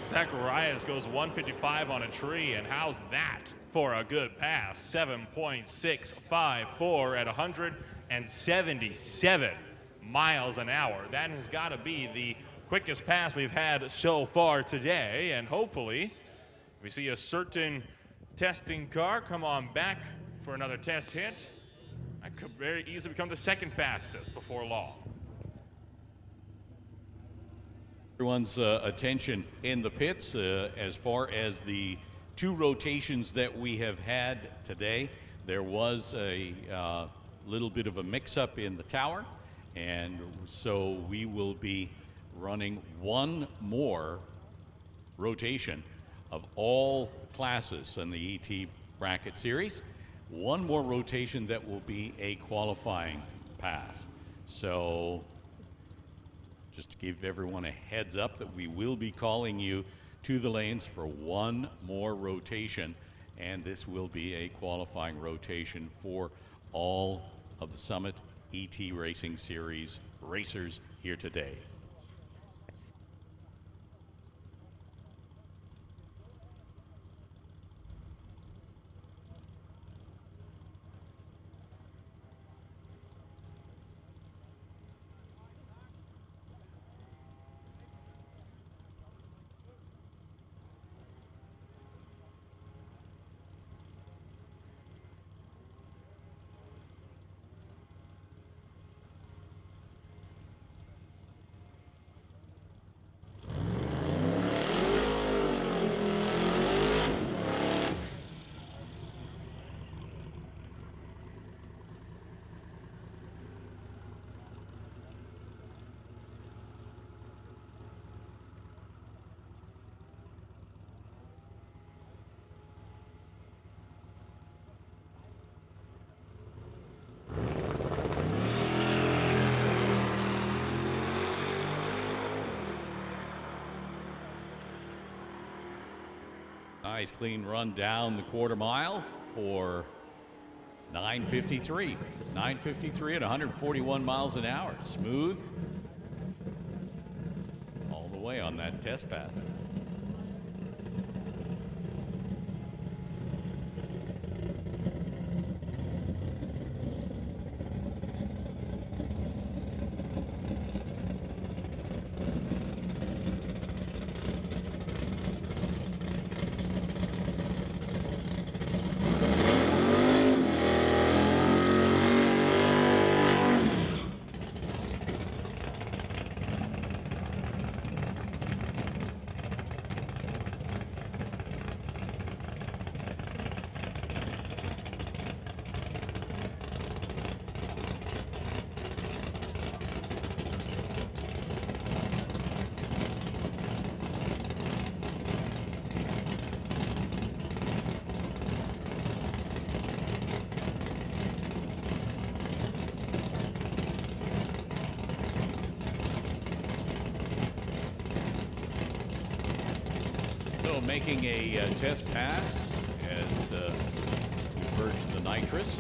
Zacharias goes 155 on a tree, and how's that for a good pass? 7.654 at 177 miles an hour. That has got to be the quickest pass we've had so far today, and hopefully if we see a certain testing car come on back for another test hit, that could very easily become the second fastest before long. Everyone's attention in the pits as far as the two rotations that we have had today. There was a little bit of a mix-up in the tower, and so we will be running one more rotation of all classes in the ET bracket series. One more rotation that will be a qualifying pass. So just to give everyone a heads up that we will be calling you to the lanes for one more rotation, and this will be a qualifying rotation for all of the Summit ET Racing Series racers here today. Nice clean run down the quarter mile for 9:53. 9:53 at 141 miles an hour. Smooth all the way on that test pass. Making a test pass as we purge the nitrous.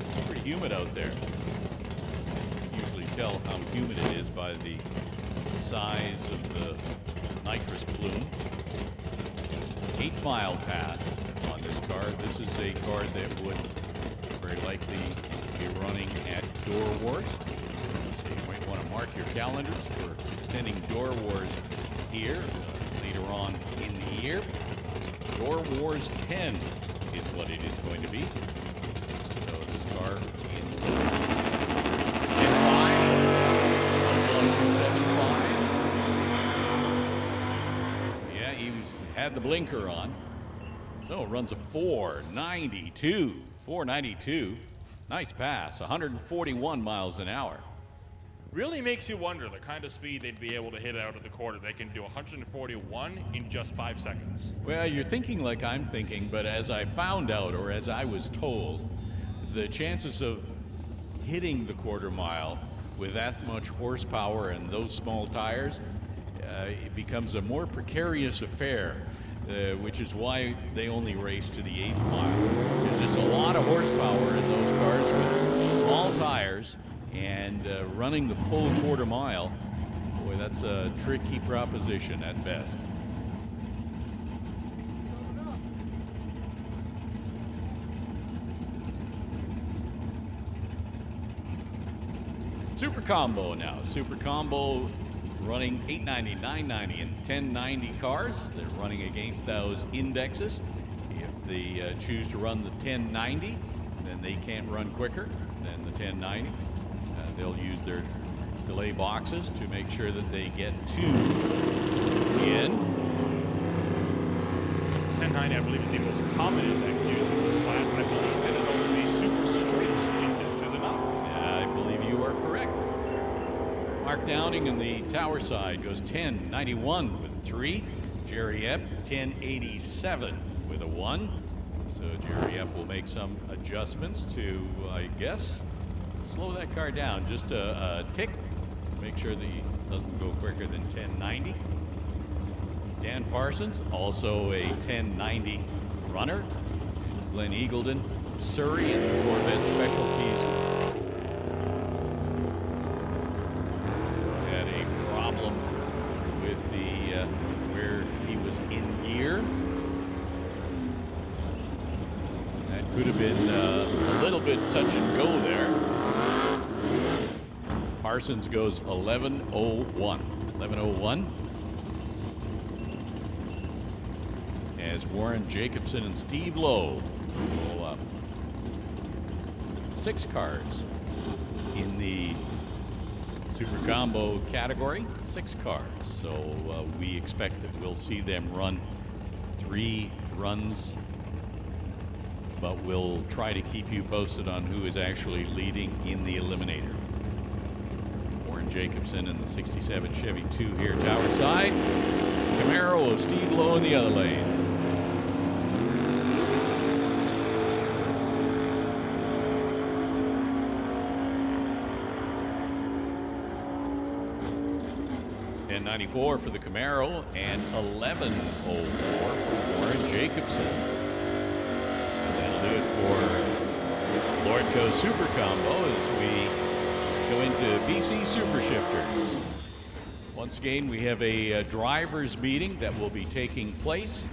It's pretty humid out there. You can usually tell how humid it is by the size of the nitrous plume. 8-mile pass on this car. This is a car that would very likely be running at Door Wars. So you might want to mark your calendars for attending Door Wars here. later on in the year. Door Wars 10 is what it is going to be. So this car in 10.5, 11275. Yeah, he had the blinker on. So it runs a 492. 492. Nice pass, 141 miles an hour. Really makes you wonder the kind of speed they'd be able to hit out of the quarter. They can do 141 in just 5 seconds. Well, you're thinking like I'm thinking, but as I found out, or as I was told, the chances of hitting the quarter mile with that much horsepower and those small tires, it becomes a more precarious affair, which is why they only race to the 8th mile. There's just a lot of horsepower in those cars with small tires, and running the full quarter mile, boy, that's a tricky proposition at best. Super Combo now. Super Combo running 890, 990, and 1090 cars. They're running against those indexes. If they choose to run the 1090, then they can't run quicker than the 1090. They'll use their delay boxes to make sure that they get to the end. 1090, I believe, is the most common index used in this class, and I believe it is also the super straight index, is it not? I believe you are correct. Mark Downing in the tower side goes 1091 with a 3. Jerry Epp 1087 with a 1. So Jerry Epp will make some adjustments to, I guess, slow that car down just a tick. Make sure that he doesn't go quicker than 1090. Dan Parsons, also a 1090 runner. Glenn Eagleton, Surrey, and Corvette Specialties. Had a problem with the where he was in gear. That could have been a little bit touch and go there. Parsons goes 11:01. 11:01. As Warren Jacobson and Steve Lowe roll up. 6 cars in the Super Combo category. 6 cars. So we expect that we'll see them run 3 runs, but we'll try to keep you posted on who is actually leading in the Eliminator. Warren Jacobson in the 67 Chevy 2 here, tower side. Camaro of Steve Lowe in the other lane. And 94 for the Camaro, and 11:04 for Warren Jacobson. That'll do it for Lordco Super Combo as we go into BC Super Shifters. Once again, we have a drivers meeting that will be taking place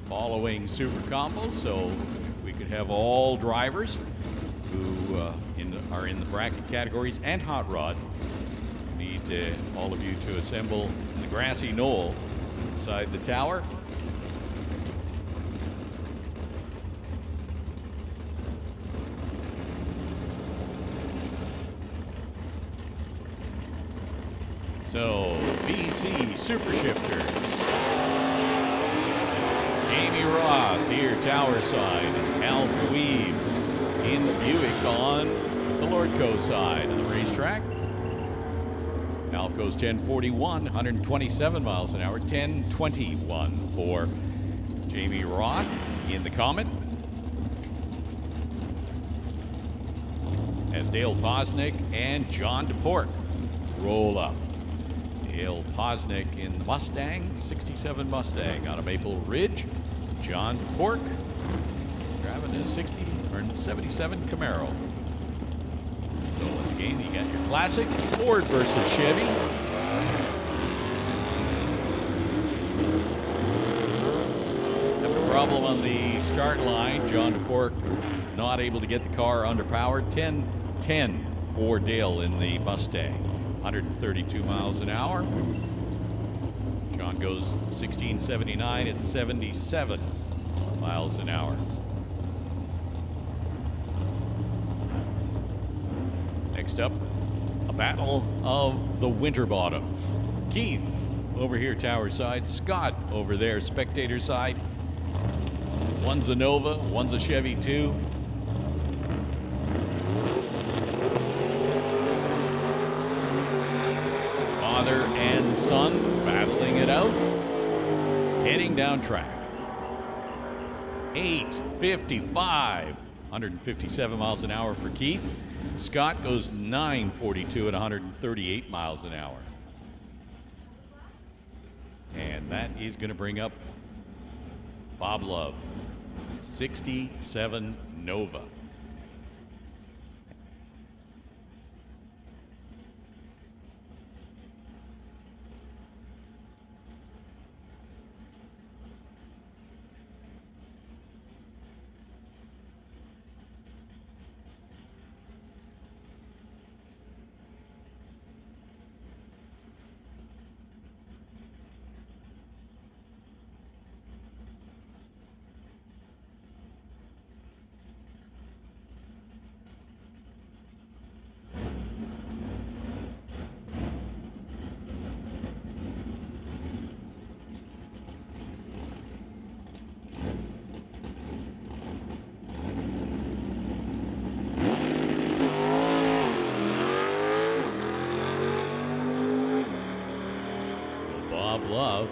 following Super Combo. So if we could have all drivers who are in the bracket categories and hot rod, need all of you to assemble in the grassy knoll inside the tower. So, BC Super Shifters. Jamie Roth here, tower side. Alf Weave in the Buick on the Lordco side of the racetrack. Alf goes 1041, 127 miles an hour, 1021 for Jamie Roth in the Comet. As Dale Posnick and John DePork roll up. Dale Posnick in the Mustang, 67 Mustang out of Maple Ridge. John DePork driving a 77 Camaro. So once again, you got your classic Ford versus Chevy. Having a problem on the start line. John DePork not able to get the car underpowered. 10-10 for Dale in the Mustang. 132 miles an hour. John Sean goes 1679 at 77 miles an hour. Next up, a battle of the winter bottoms. Keith over here, tower side. Scott over there, spectator side. One's a Nova, one's a Chevy 2. Father and son battling it out, heading down track. 8:55, 157 miles an hour for Keith. Scott goes 9:42 at 138 miles an hour. And that is going to bring up Bob Love, 67 Nova. Love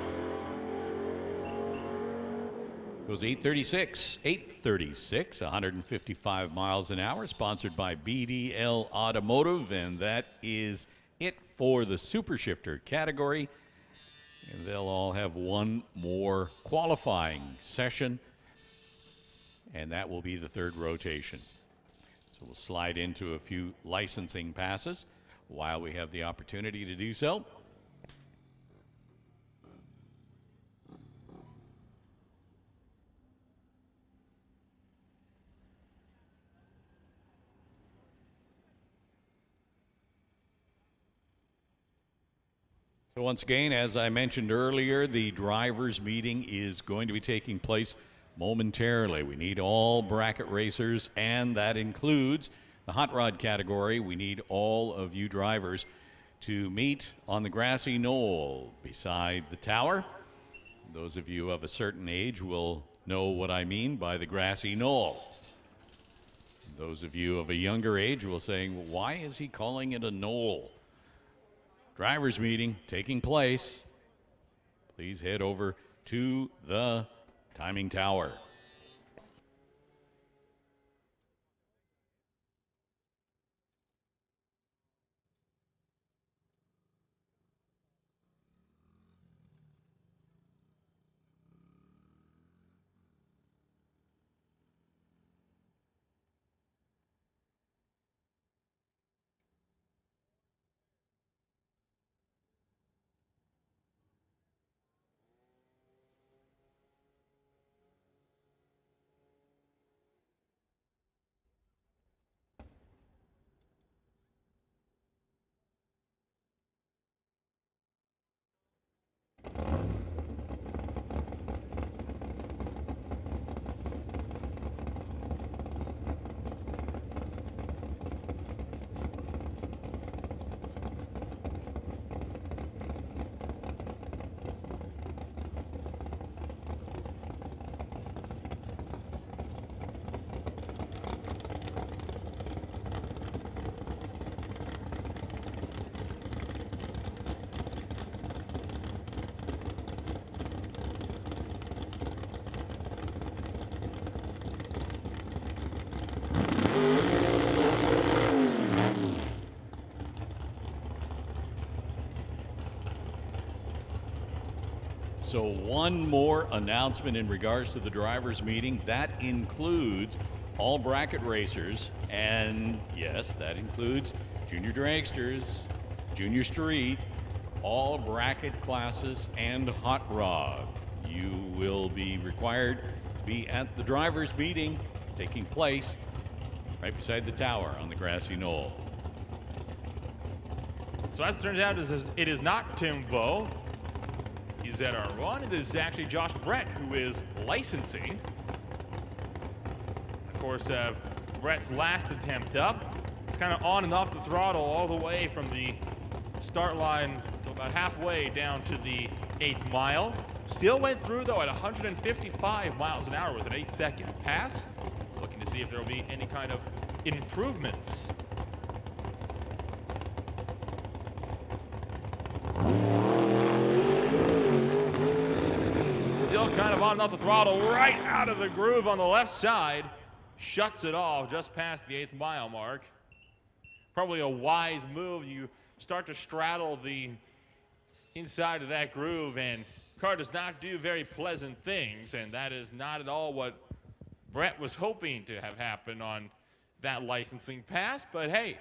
goes 8:36, 155 miles an hour, sponsored by BDL Automotive, and that is it for the Super Shifter category. And they'll all have one more qualifying session, and that will be the third rotation. So we'll slide into a few licensing passes while we have the opportunity to do so. So once again, as I mentioned earlier, the drivers' meeting is going to be taking place momentarily. We need all bracket racers, and that includes the hot rod category. We need all of you drivers to meet on the grassy knoll beside the tower. Those of you of a certain age will know what I mean by the grassy knoll. Those of you of a younger age will say, why is he calling it a knoll? Drivers' meeting taking place. Please head over to the timing tower. So one more announcement in regards to the drivers' meeting. That includes all bracket racers, and yes, that includes junior dragsters, junior street, all bracket classes, and hot rod. You will be required to be at the drivers' meeting taking place right beside the tower on the grassy knoll. So as it turns out, it is not Tim Vo. ZR1. It is actually Josh Brett who is licensing. Of course, Brett's last attempt up. It's kind of on and off the throttle all the way from the start line to about halfway down to the 8th mile. Still went through, though, at 155 miles an hour with an 8-second pass. Looking to see if there will be any kind of improvements. Still kind of on and off the throttle, right out of the groove on the left side. Shuts it off just past the 8th mile mark. Probably a wise move. You start to straddle the inside of that groove, and car does not do very pleasant things, and that is not at all what Brett was hoping to have happen on that licensing pass. But hey,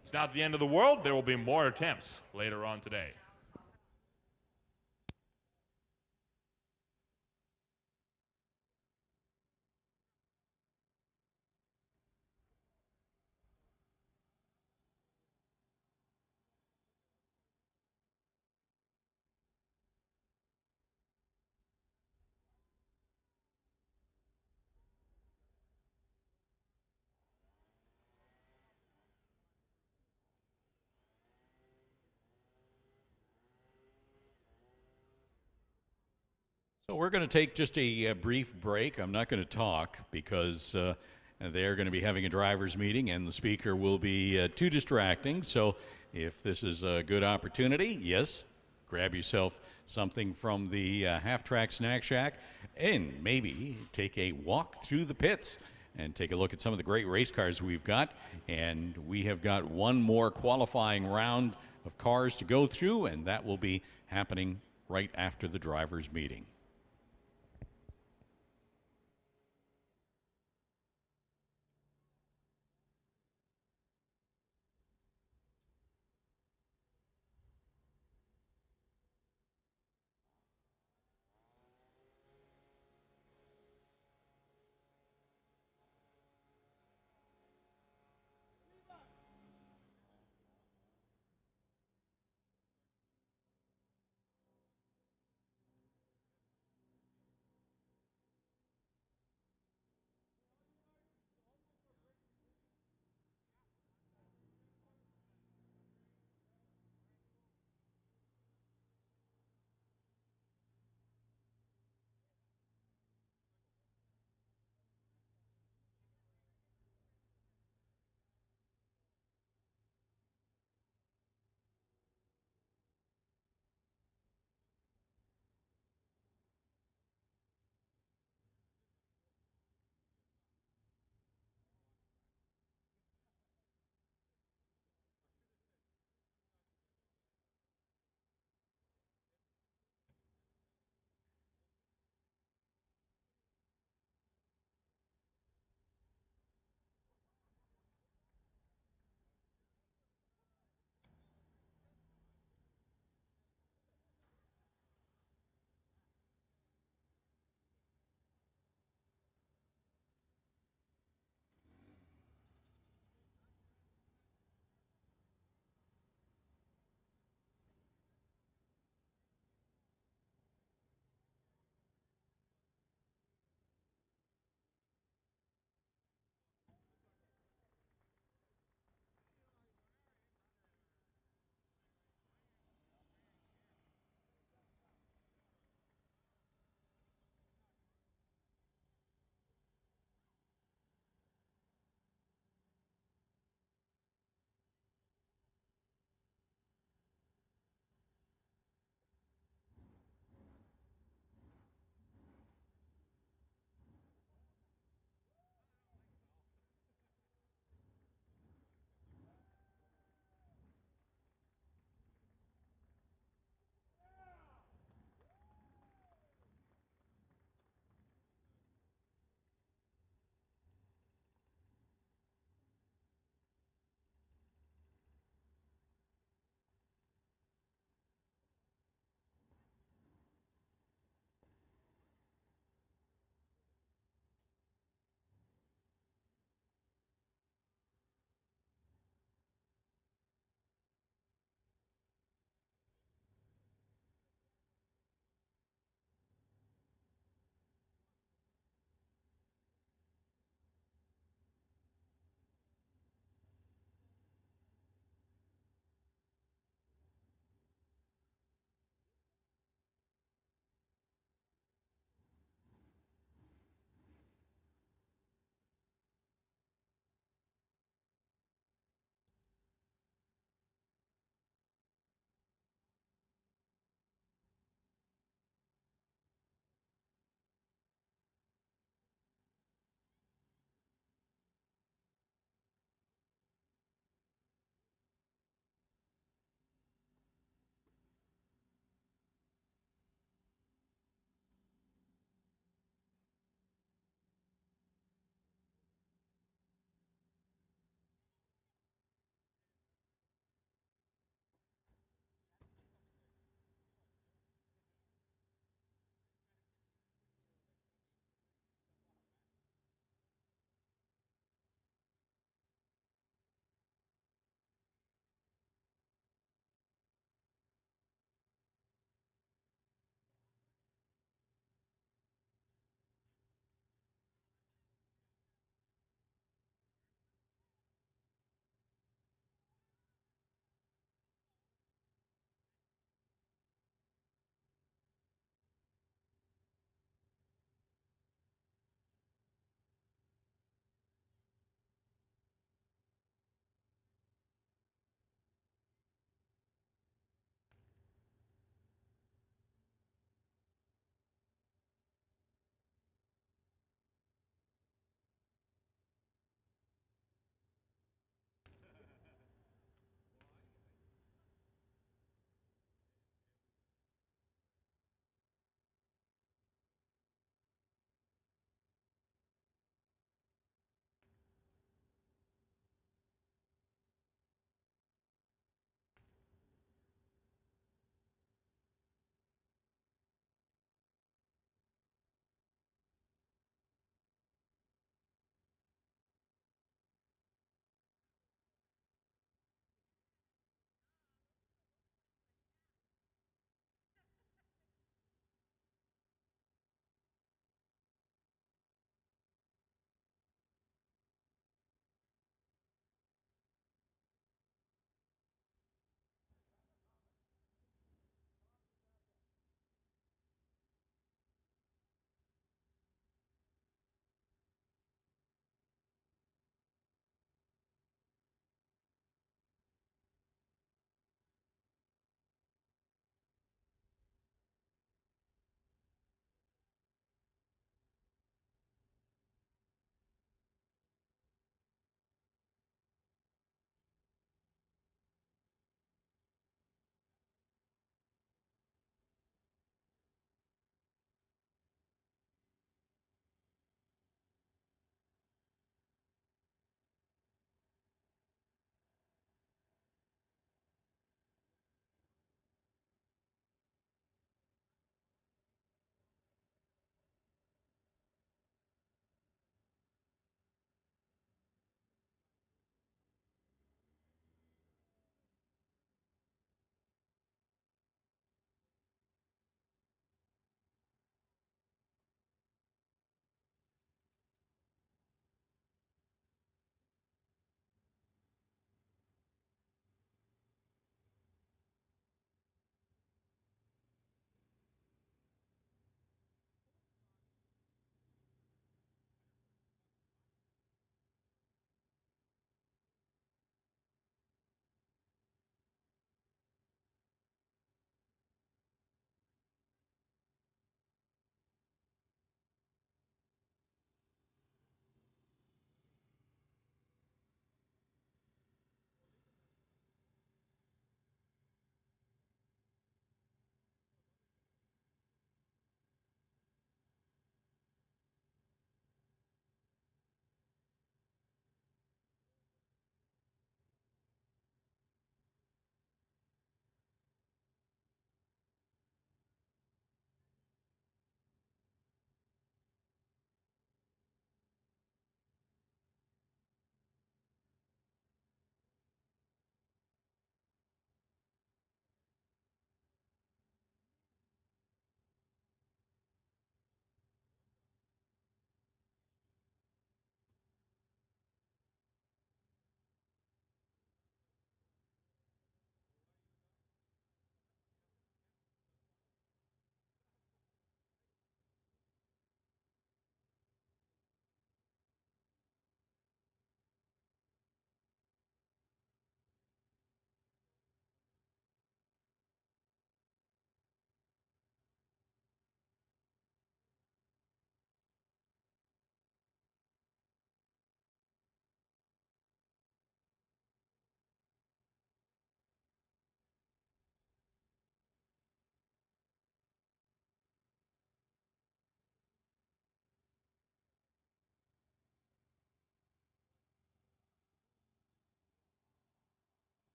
it's not the end of the world. There will be more attempts later on today. So we're going to take just a brief break. I'm not going to talk because they're going to be having a driver's meeting and the speaker will be too distracting. So if this is a good opportunity, yes, grab yourself something from the half-track snack shack and maybe take a walk through the pits and take a look at some of the great race cars we've got. And we have got one more qualifying round of cars to go through, and that will be happening right after the driver's meeting.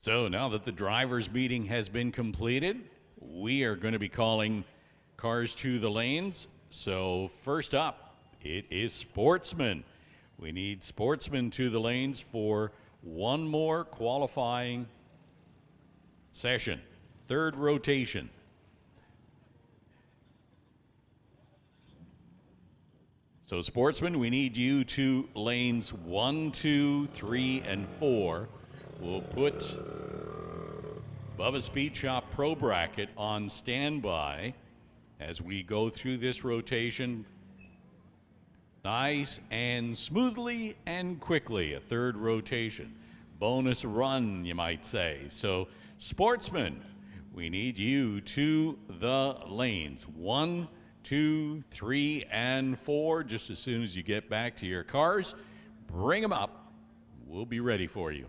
So now that the drivers' meeting has been completed, we are going to be calling cars to the lanes. So first up, it is Sportsman. We need Sportsman to the lanes for one more qualifying session, third rotation. So Sportsman, we need you to lanes 1, 2, 3, and 4. We'll put Bubba Speed Shop Pro Bracket on standby as we go through this rotation nice and smoothly and quickly. A third rotation. Bonus run, you might say. So Sportsman, we need you to the lanes 1, 2, 3, and 4. Just as soon as you get back to your cars, bring them up. We'll be ready for you.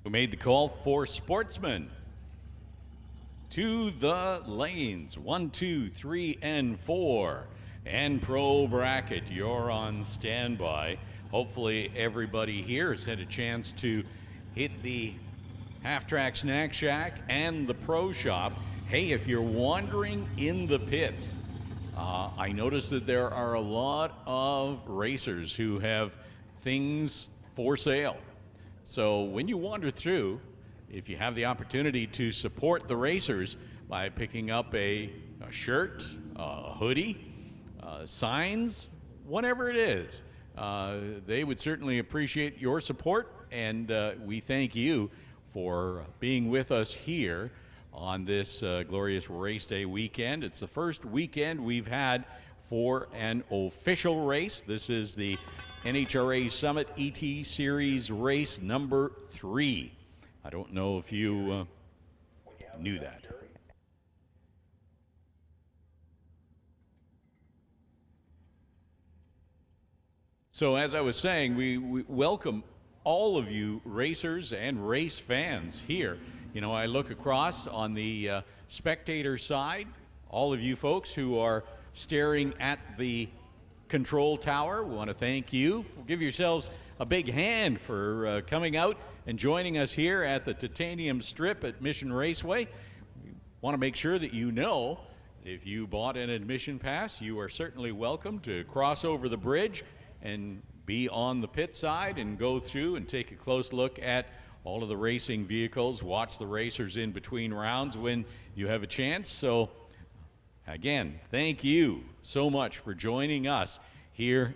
Who made the call for Sportsman? To the lanes 1, 2, 3, and 4. And Pro Bracket, you're on standby. Hopefully everybody here has had a chance to hit the Half Track Snack Shack and the Pro Shop. Hey, if you're wandering in the pits, I noticed that there are a lot of racers who have things for sale. So when you wander through, if you have the opportunity to support the racers by picking up a shirt, a hoodie, signs, whatever it is, they would certainly appreciate your support, and we thank you for being with us here on this glorious race day weekend. It's the first weekend we've had for an official race. This is the NHRA Summit ET Series race number 3. I don't know if you knew that. So as I was saying, we welcome all of you racers and race fans here. You know, I look across on the spectator side, all of you folks who are staring at the control tower. We want to thank you. Give yourselves a big hand for coming out and joining us here at the Titanium Strip at Mission Raceway. We want to make sure that you know if you bought an admission pass, you are certainly welcome to cross over the bridge and be on the pit side and go through and take a close look at all of the racing vehicles, watch the racers in between rounds when you have a chance. So again, thank you so much for joining us here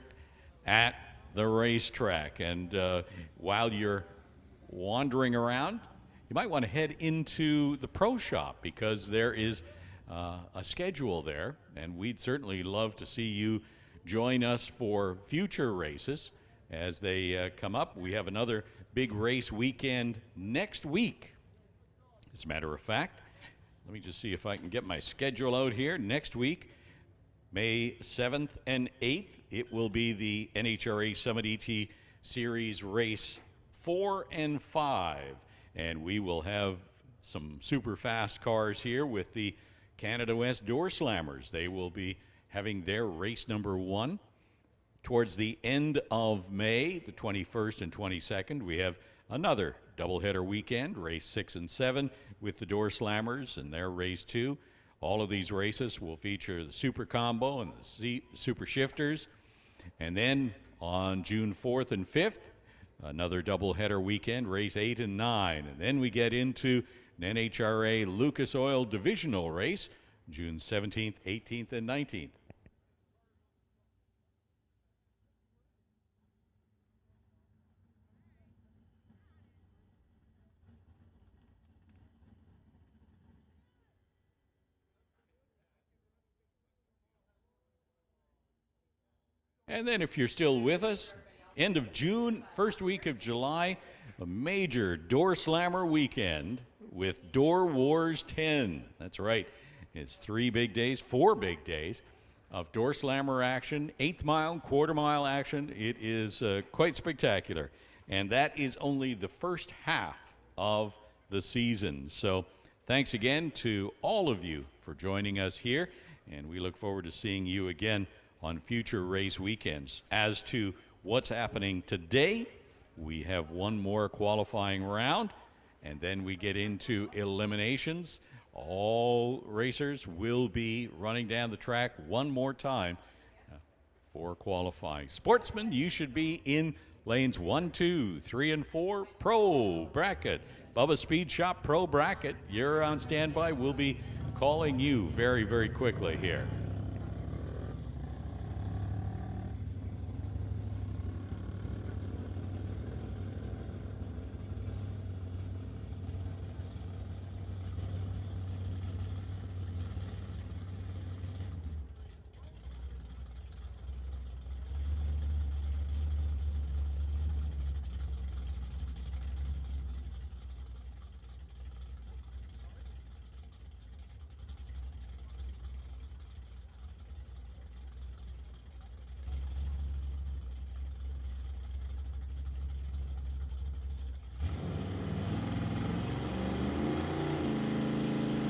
at the racetrack. And while you're wandering around, you might want to head into the Pro Shop because there is a schedule there, and we'd certainly love to see you join us for future races as they come up. We have another big race weekend next week. As a matter of fact, let me just see if I can get my schedule out here. Next week, May 7th and 8th, it will be the NHRA Summit ET Series Race 4 and 5. And we will have some super fast cars here with the Canada West Door Slammers. They will be having their race number 1. Towards the end of May, the 21st and 22nd, we have another doubleheader weekend, race 6 and 7 with the Door Slammers and their race 2. All of these races will feature the Super Combo and the Super Shifters. And then on June 4th and 5th, another doubleheader weekend, race 8 and 9. And then we get into an NHRA Lucas Oil Divisional race, June 17th, 18th, and 19th. And then if you're still with us, end of June, first week of July, a major Door Slammer weekend with Door Wars 10. That's right. It's 4 big days of Door Slammer action, 8th mile, quarter mile action. It is quite spectacular. And that is only the first half of the season. So thanks again to all of you for joining us here. And we look forward to seeing you again on future race weekends. As to what's happening today, we have one more qualifying round, and then we get into eliminations. All racers will be running down the track one more time for qualifying. Sportsman, you should be in lanes 1, 2, 3, and 4, Pro Bracket. Bubba Speed Shop Pro Bracket, you're on standby. We'll be calling you very, very quickly here.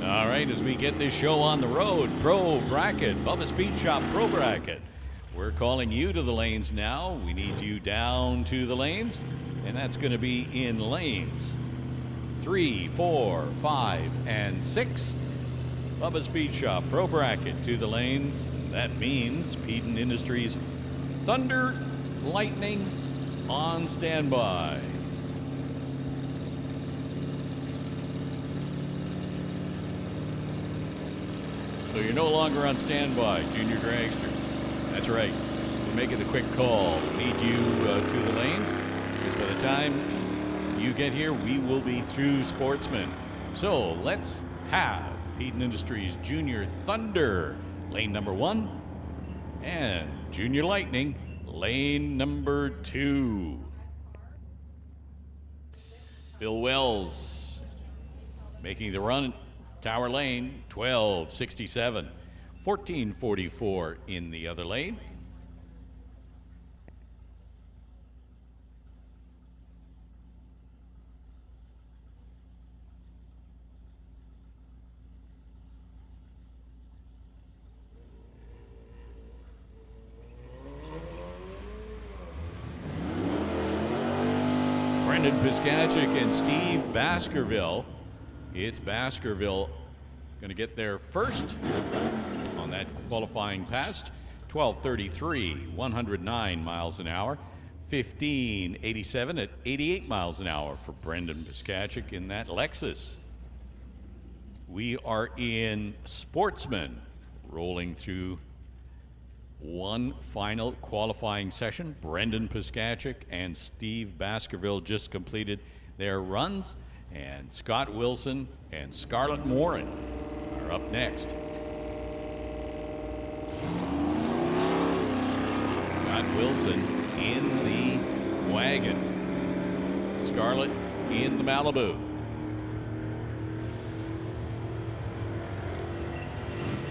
All right, as we get this show on the road, Pro Bracket, Bubba Speed Shop Pro Bracket. We're calling you to the lanes now. We need you down to the lanes, and that's going to be in lanes 3, 4, 5, and 6. Bubba Speed Shop Pro Bracket to the lanes. That means Peden Industries Thunder Lightning on standby. So you're no longer on standby, Junior Dragster. That's right. We're making the quick call. We need you to the lanes, because by the time you get here, we will be through Sportsman. So let's have Peden Industries Junior Thunder, lane number 1, and Junior Lightning, lane number 2. Bill Wells making the run. Tower Lane, 12:67, 14:44 in the other lane. Brendan Piscatchik and Steve Baskerville. It's Baskerville going to get there first on that qualifying pass. 12:33, 109 miles an hour. 15:87 at 88 miles an hour for Brendan Piscatchik in that Lexus. We are in Sportsman, rolling through one final qualifying session. Brendan Piscatchik and Steve Baskerville just completed their runs, and Scott Wilson and Scarlett Morin are up next. Scott Wilson in the wagon. Scarlett in the Malibu.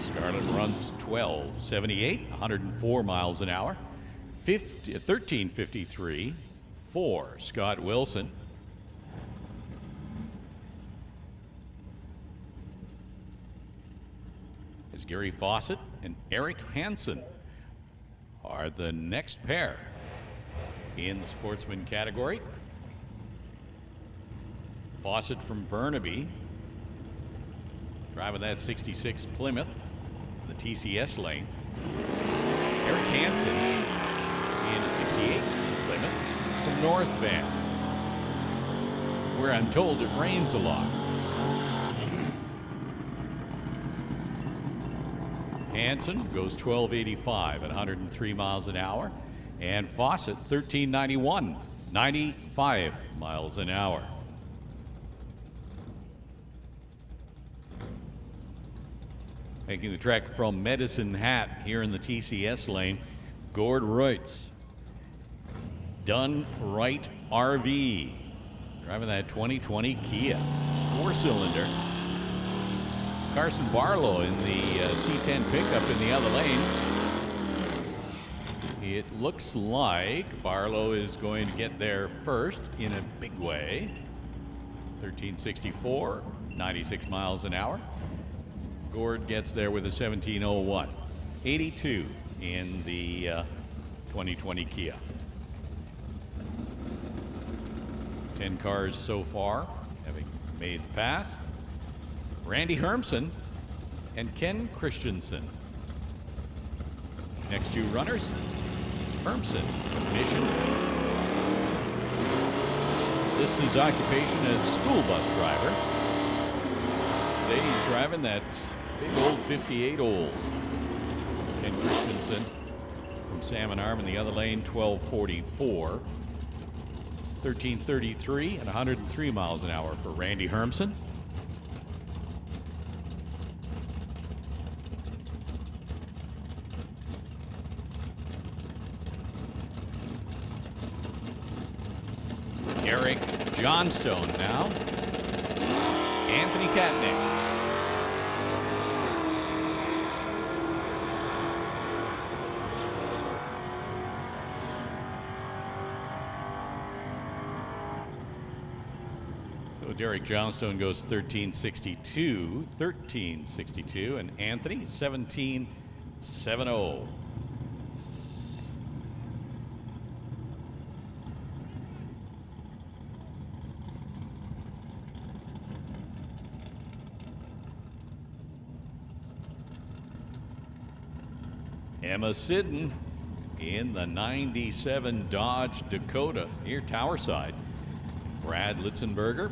Scarlett runs 12:78, 104 miles an hour. 13:53 for Scott Wilson. As Gary Fawcett and Eric Hansen are the next pair in the Sportsman category. Fawcett from Burnaby, driving that 66 Plymouth, the TCS lane. Eric Hansen in a 68 Plymouth from North Van, where I'm told it rains a lot. Hansen goes 12:85 at 103 miles an hour, and Fawcett 13:91, 95 miles an hour. Making the trek from Medicine Hat here in the TCS lane, Gord Reutz. Done Right RV, driving that 2020 Kia. It's a 4-cylinder. Carson Barlow in the C10 pickup in the other lane. It looks like Barlow is going to get there first in a big way. 13:64, 96 miles an hour. Gord gets there with a 17:01. 82 in the 2020 Kia. 10 cars so far having made the pass. Randy Hermsen and Ken Christensen. Next two runners, Hermsen from Mission. This is occupation as school bus driver. Today he's driving that big old 58 Olds. Ken Christensen from Salmon Arm in the other lane, 12:44. 13:33 and 103 miles an hour for Randy Hermsen. Eric Johnstone now. Anthony Katnick. So Derek Johnstone goes 13:62, and Anthony 17:70. Emma Sidden in the 97 Dodge Dakota near Towerside. Brad Litzenberger,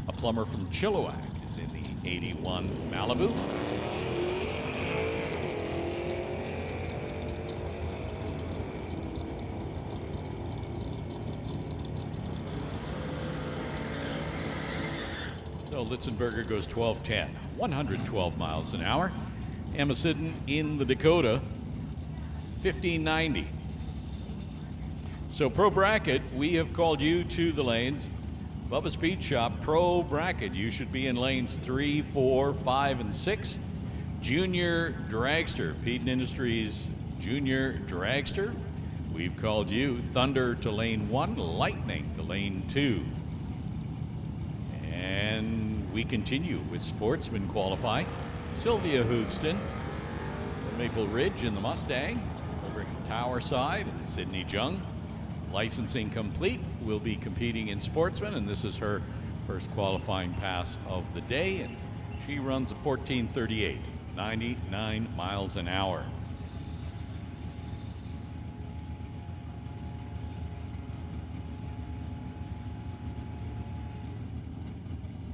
a plumber from Chilliwack, is in the 81 Malibu. So Litzenberger goes 12:10, 112 miles an hour. Emma Sidden in the Dakota, 15:90. So Pro Bracket, we have called you to the lanes. Bubba Speed Shop, Pro Bracket, you should be in lanes 3, 4, 5, and 6. Junior Dragster, Peden Industries Junior Dragster, we've called you. Thunder to lane 1, Lightning to lane 2. And we continue with Sportsman qualifying. Sylvia Hoogston from Maple Ridge in the Mustang over at Towerside, and Sydney Jung, licensing complete, will be competing in Sportsman, and this is her first qualifying pass of the day, and she runs a 14:38, 99 miles an hour.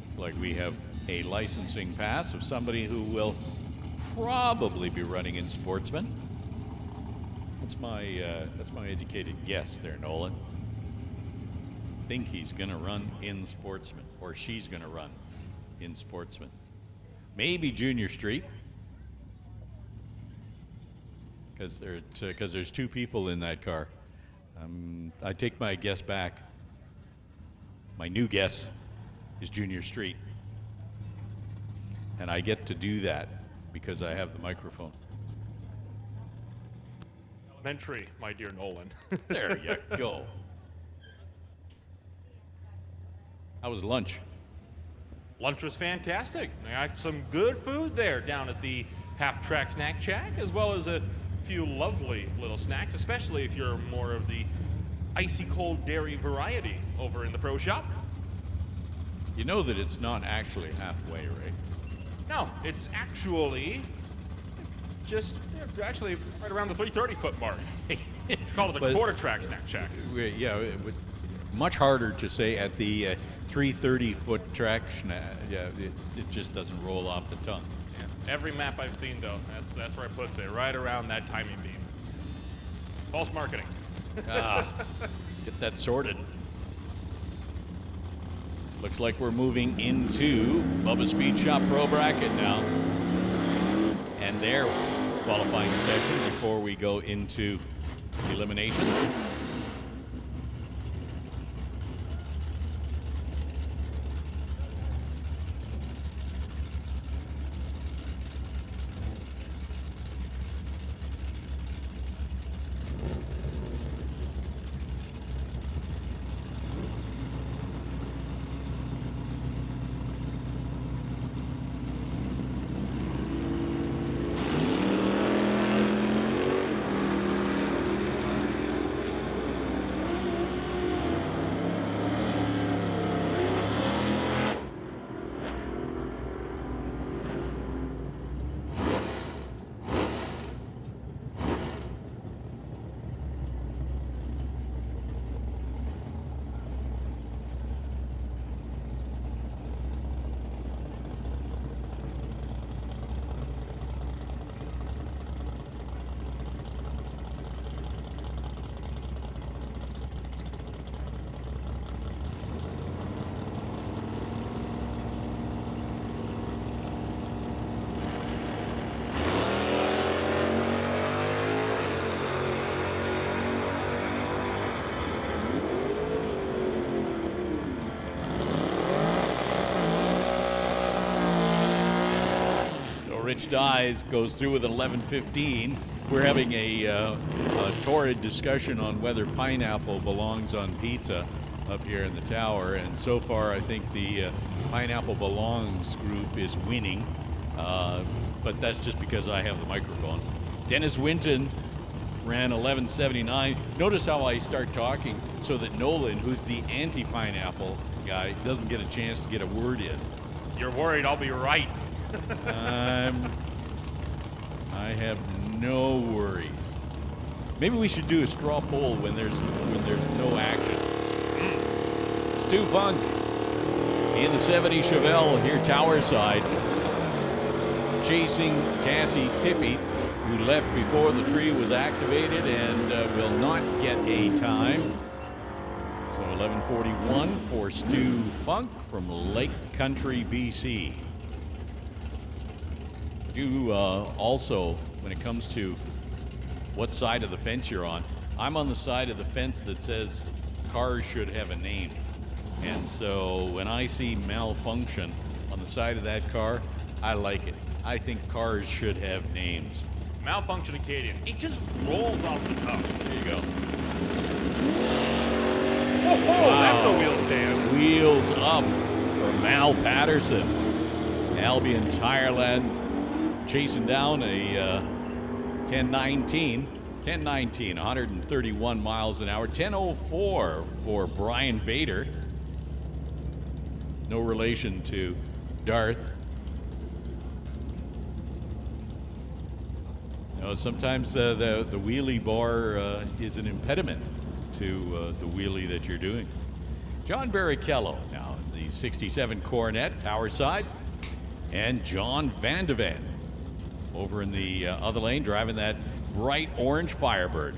Looks like we have a licensing pass of somebody who will probably be running in Sportsman. That's my educated guess there, Nolan. Think he's going to run in Sportsman, or she's going to run in Sportsman. Maybe Junior Street, because there's two people in that car. I take my guess back. My new guess is Junior Street. And I get to do that because I have the microphone. Elementary, my dear Nolan. There you go. How was lunch? Lunch was fantastic. I got some good food there down at the Half-Track Snack Shack, as well as a few lovely little snacks, especially if you're more of the icy cold dairy variety over in the pro shop. You know that it's not actually halfway, right? No, it's actually just actually right around the 330-foot mark. It's called the quarter-track Snack Shack. Yeah, much harder to say at the 330-foot track. Yeah, it just doesn't roll off the tongue. Yeah. Every map I've seen, though, that's where it puts it, right around that timing beam. False marketing. Get that sorted. Looks like we're moving into Bubba Speed Shop Pro Bracket now. And their qualifying session before we go into eliminations. Rich Dyes goes through with an 11:15. We're having a torrid discussion on whether pineapple belongs on pizza up here in the tower, and so far I think the Pineapple Belongs group is winning, but that's just because I have the microphone. Dennis Winton ran 11:79. Notice how I start talking so that Nolan, who's the anti-pineapple guy, doesn't get a chance to get a word in. You're worried I'll be right. I have no worries. Maybe we should do a straw poll when there's no action. Stu Funk in the 70 Chevelle here tower side, chasing Cassie Tippy, who left before the tree was activated and will not get a time. So 11:41 for Stu Funk from Lake Country, BC. Also, when it comes to what side of the fence you're on, I'm on the side of the fence that says cars should have a name. And so when I see malfunction on the side of that car, I like it. I think cars should have names. Malfunction Acadian. It just rolls off the tongue. There you go. Oh, wow. That's a wheel stand. Wheels up for Mal Patterson. Albion Tireland chasing down a 1019, 131 miles an hour. 10:04 for Brian Vader. No relation to Darth. You know, sometimes the wheelie bar is an impediment to the wheelie that you're doing. John Barrichello now the 67 Coronet tower side, and John Van de Ven over in the other lane driving that bright orange Firebird.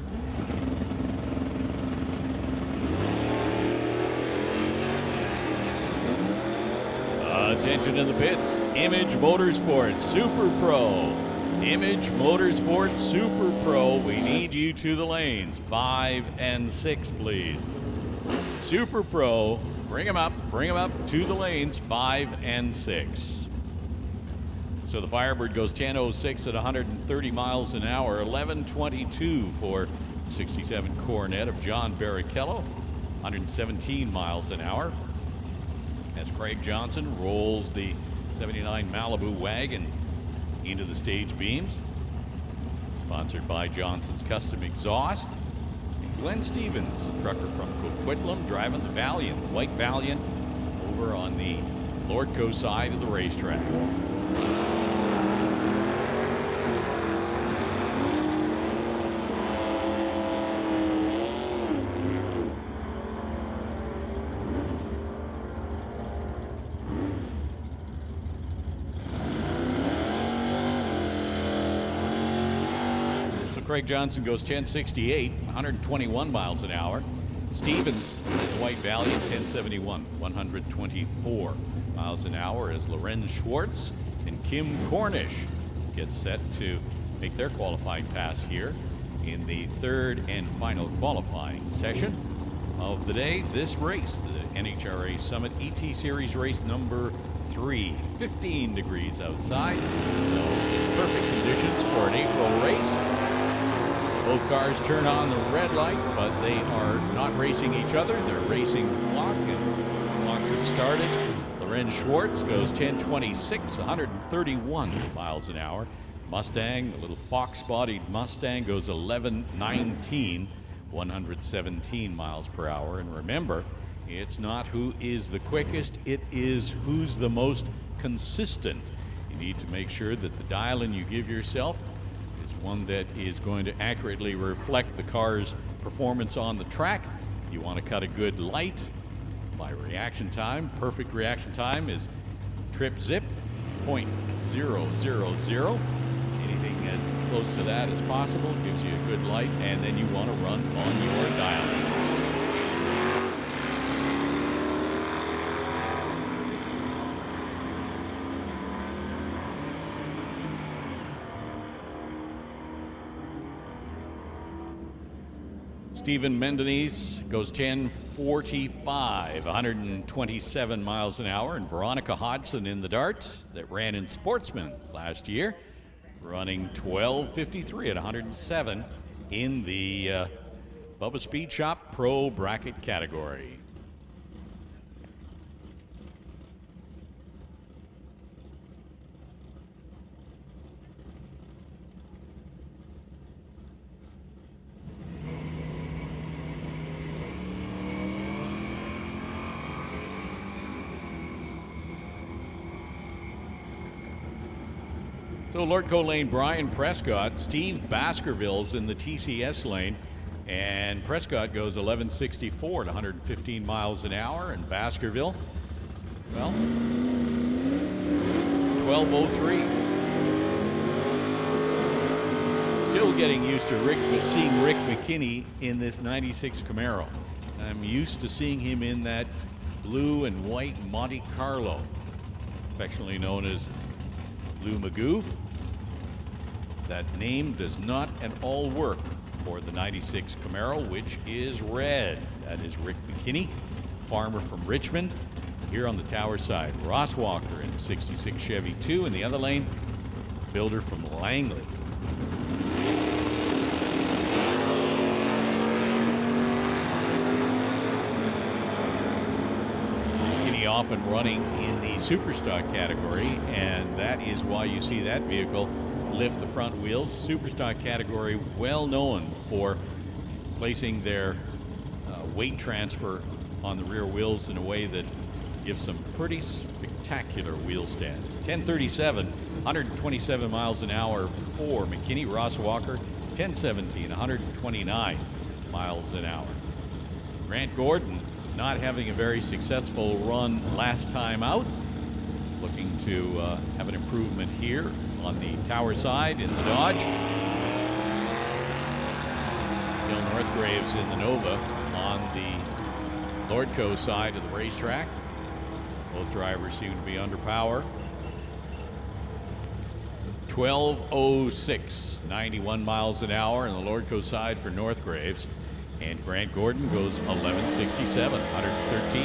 Attention in the pits, Image Motorsports Super Pro Image Motorsports Super Pro, we need you to the lanes. 5 and 6, please. Super Pro, bring them up to the lanes, 5 and 6. So the Firebird goes 10:06 at 130 miles an hour, 11:22 for 67 Coronet of John Barrichello, 117 miles an hour. As Craig Johnson rolls the 79 Malibu wagon into the stage beams. Sponsored by Johnson's Custom Exhaust. And Glenn Stevens, a trucker from Coquitlam, driving the Valiant, the white Valiant, over on the Lordco side of the racetrack. Craig Johnson goes 10:68, 121 miles an hour. Stevens, the white Valiant, 10:71, 124 miles an hour, as Lorenz Schwartz and Kim Cornish get set to make their qualifying pass here in the third and final qualifying session of the day. This race, the NHRA Summit ET Series race number 3, 15 degrees outside, so just perfect conditions for an April race. Both cars turn on the red light, but they are not racing each other. They're racing the clock, and clocks have started. Lorenz Schwartz goes 10:26, 131 miles an hour. Mustang, the little fox-bodied Mustang, goes 11:19, 117 miles per hour. And remember, it's not who is the quickest, it is who's the most consistent. You need to make sure that the dial-in you give yourself is one that is going to accurately reflect the car's performance on the track. You want to cut a good light by reaction time. Perfect reaction time is trip zip 0.000. Anything as close to that as possible gives you a good light, and then you want to run on your dial. Stephen Mendonese goes 10:45, 127 miles an hour. And Veronica Hodgson in the darts that ran in Sportsman last year, running 12:53 at 107 in the Bubba Speed Shop Pro Bracket category. So Lordco lane, Brian Prescott. Steve Baskerville's in the TCS lane, and Prescott goes 11:64 at 115 miles an hour, and Baskerville, well, 12:03. Still getting used to seeing Rick McKinney in this 96 Camaro. I'm used to seeing him in that blue and white Monte Carlo, affectionately known as Blue Magoo. That name does not at all work for the 96 Camaro, which is red. That is Rick McKinney, farmer from Richmond, here on the tower side. Ross Walker in the 66 Chevy 2 in the other lane, builder from Langley. McKinney often running in the Superstock category, and that is why you see that vehicle lift the front wheels. Superstock category, well known for placing their weight transfer on the rear wheels in a way that gives some pretty spectacular wheel stands. 10:37, 127 miles an hour for McKinney. Ross Walker, 10:17, 129 miles an hour. Grant Gordon not having a very successful run last time out. Looking to have an improvement here on the tower side in the Dodge. Bill Northgraves in the Nova on the Lordco side of the racetrack. Both drivers seem to be under power. 12:06, 91 miles an hour on the Lordco side for Northgraves. And Grant Gordon goes 11:67, 113.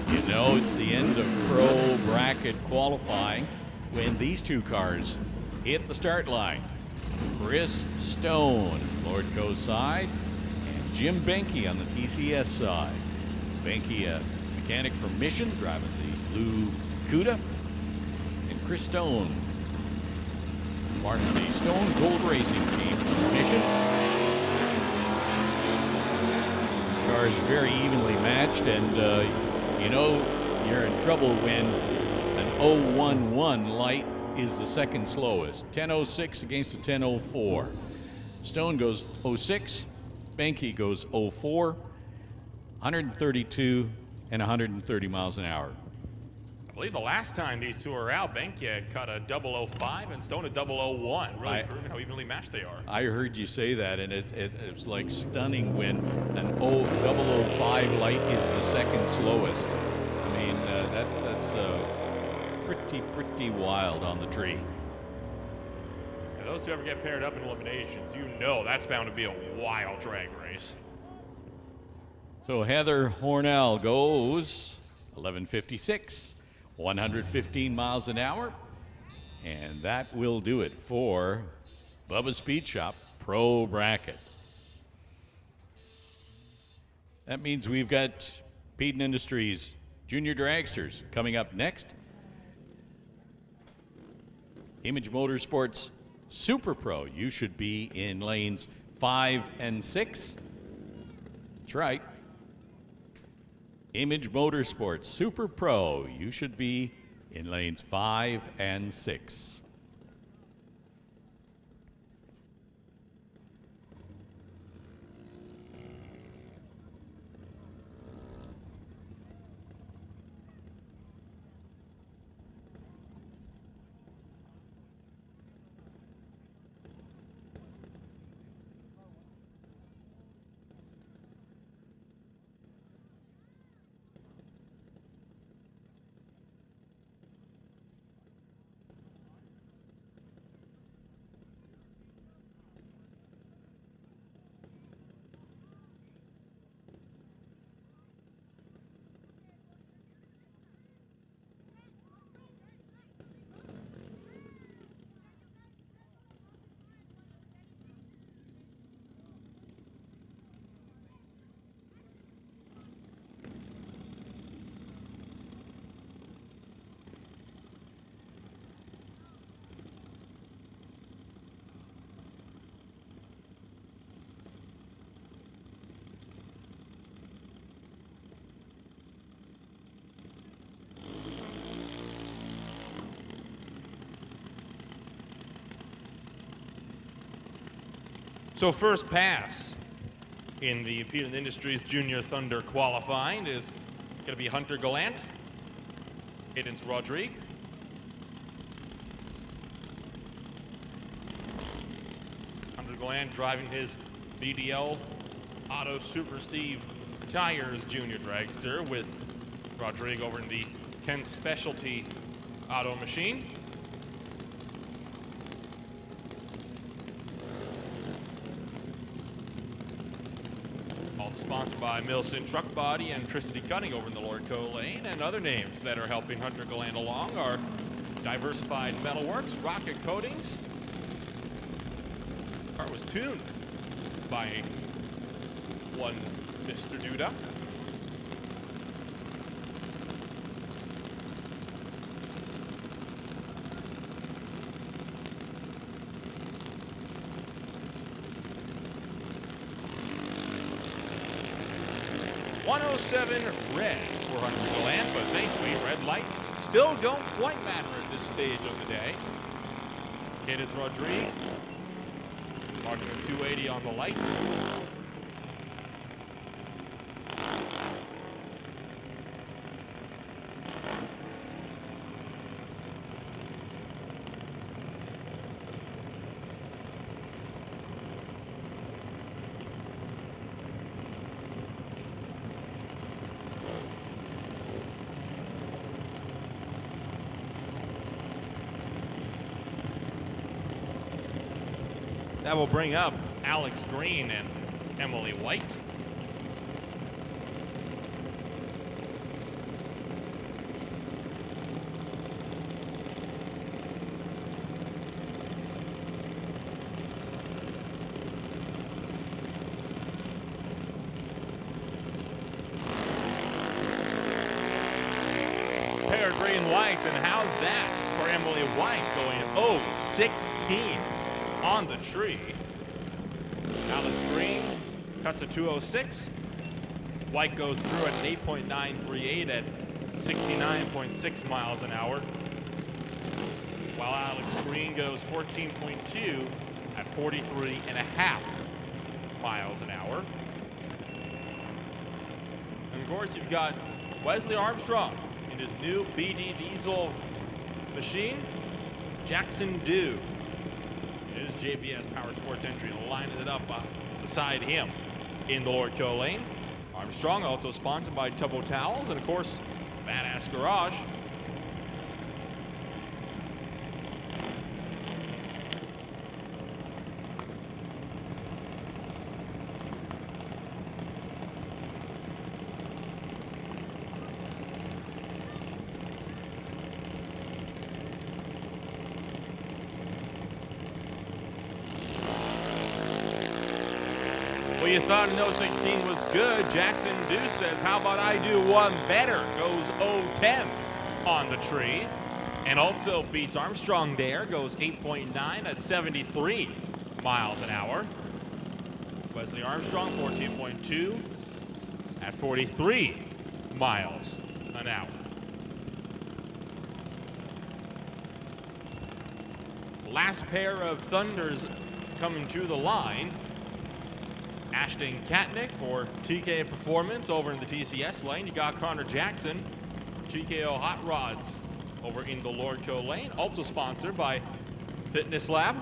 You know, it's the end of pro bracket qualifying when these two cars hit the start line. Chris Stone, Lordco side, and Jim Benke on the TCS side. Benke, a mechanic from Mission, driving the blue Cuda. And Chris Stone, part of the Stone Cold Racing team from Mission. This car is very evenly matched, and you know you're in trouble when an 011 light is the second slowest. 10:06 against a 10:04. Stone goes 06, Benke goes 04, 132 and 130 miles an hour. I believe the last time these two were out, Benke had cut a 005 and Stone a 001, really proving how evenly matched they are. I heard you say that, and it's like stunning when an 005 light is the second slowest. I mean, that's pretty wild on the tree. If those two ever get paired up in eliminations, you know that's bound to be a wild drag race. So Heather Hornell goes 11:56, 115 miles an hour, and that will do it for Bubba Speed Shop Pro Bracket. That means we've got Peden Industries Junior Dragsters coming up next. Image Motorsports Super Pro, you should be in lanes 5 and 6. That's right. Image Motorsports Super Pro, you should be in lanes 5 and 6. So first pass in the Peden Industries Junior Thunder qualifying is going to be Hunter Gallant, Edens Rodrigue, Hunter Gallant driving his BDL Auto Super Steve Tires Junior Dragster with Rodrigue over in the Ken Specialty Auto Machine. Sponsored by Milson Truck Body and Tricity Cutting over in the Lordco lane, and other names that are helping Hunter Gallant along are Diversified Metalworks, Rocket Coatings. The car was tuned by one Mr. Duda. .107 red for Hunter Gallant, but thankfully red lights still don't quite matter at this stage of the day. Edens Rodrigue marking a 280 on the light. That will bring up Alex Green and Emily White. Pair of green lights, and how's that for Emily White, going 0-16 on the tree. Alice Green cuts a 2:06. White goes through at an 8.938 at 69.6 miles an hour, while Alex Green goes 14.2 at 43.5 miles an hour. And of course, you've got Wesley Armstrong in his new BD diesel machine. Jackson Dew is JBS Power Sports entry, lining it up beside him in the Lordco lane. Armstrong also sponsored by Tubbo Towels and, of course, Badass Garage. Well, you thought an 0-16 was good. Jackson Dew says, how about I do one better? Goes 0-10 on the tree. And also beats Armstrong there. Goes 8.9 at 73 miles an hour. Wesley Armstrong, 14.2 at 43 miles an hour. Last pair of Thunders coming to the line. Ashton Katnick for TKO Performance over in the TCS lane. You got Connor Jackson for TKO Hot Rods over in the Lordco lane. Also sponsored by Fitness Lab.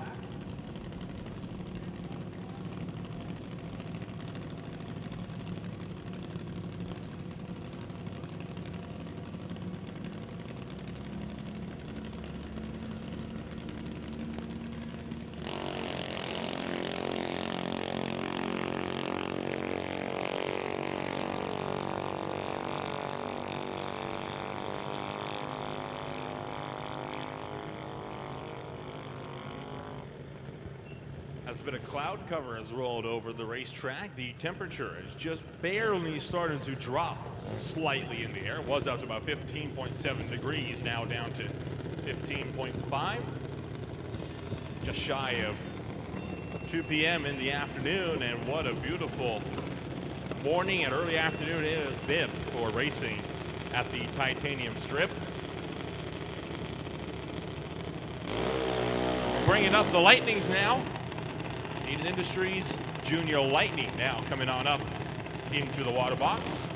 As a bit of cloud cover has rolled over the racetrack, the temperature is just barely starting to drop slightly in the air. It was up to about 15.7 degrees, now down to 15.5. Just shy of 2 p.m. in the afternoon, and what a beautiful morning and early afternoon it has been for racing at the Titanium Strip. Bringing up the Lightnings now. Peden Industries Junior Lightning now coming on up into the water box.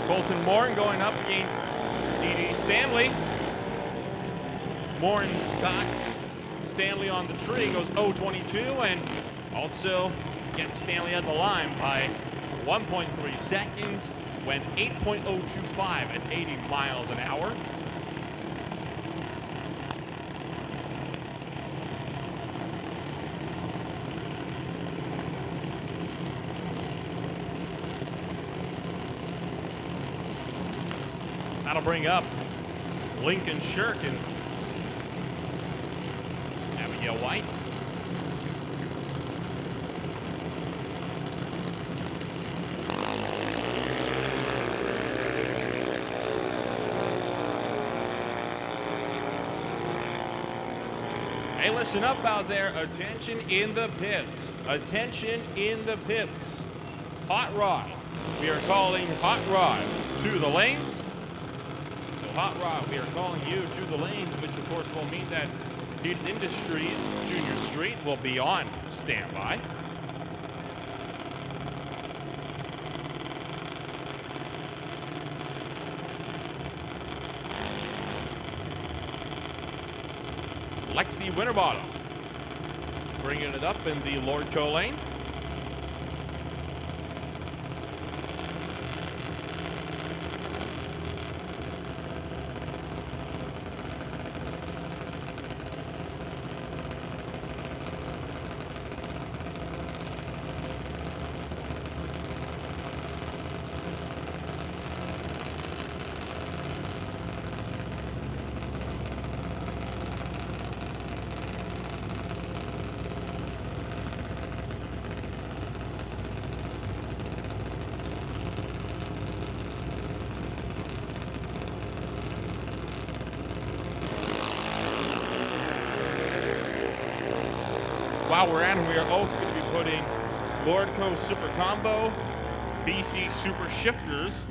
Colton Morin going up against D.D. Stanley. Morin's got Stanley on the tree, goes 0-22, and also gets Stanley at the line by 1.3 seconds, went 8.025 at 80 miles an hour. That'll bring up Lincoln Shirk and Abigail White. Hey, listen up out there. Attention in the pits. Attention in the pits. Hot Rod. We are calling Hot Rod to the lanes. So Hot Rod, we are calling you to the lanes, which of course will mean that Peden Industries Junior Street will be on standby. Lexi Winterbottom bringing it up in the Lordco lane. While we're at it, we are also going to be putting Lordco Super Combo, BC Super Shifters,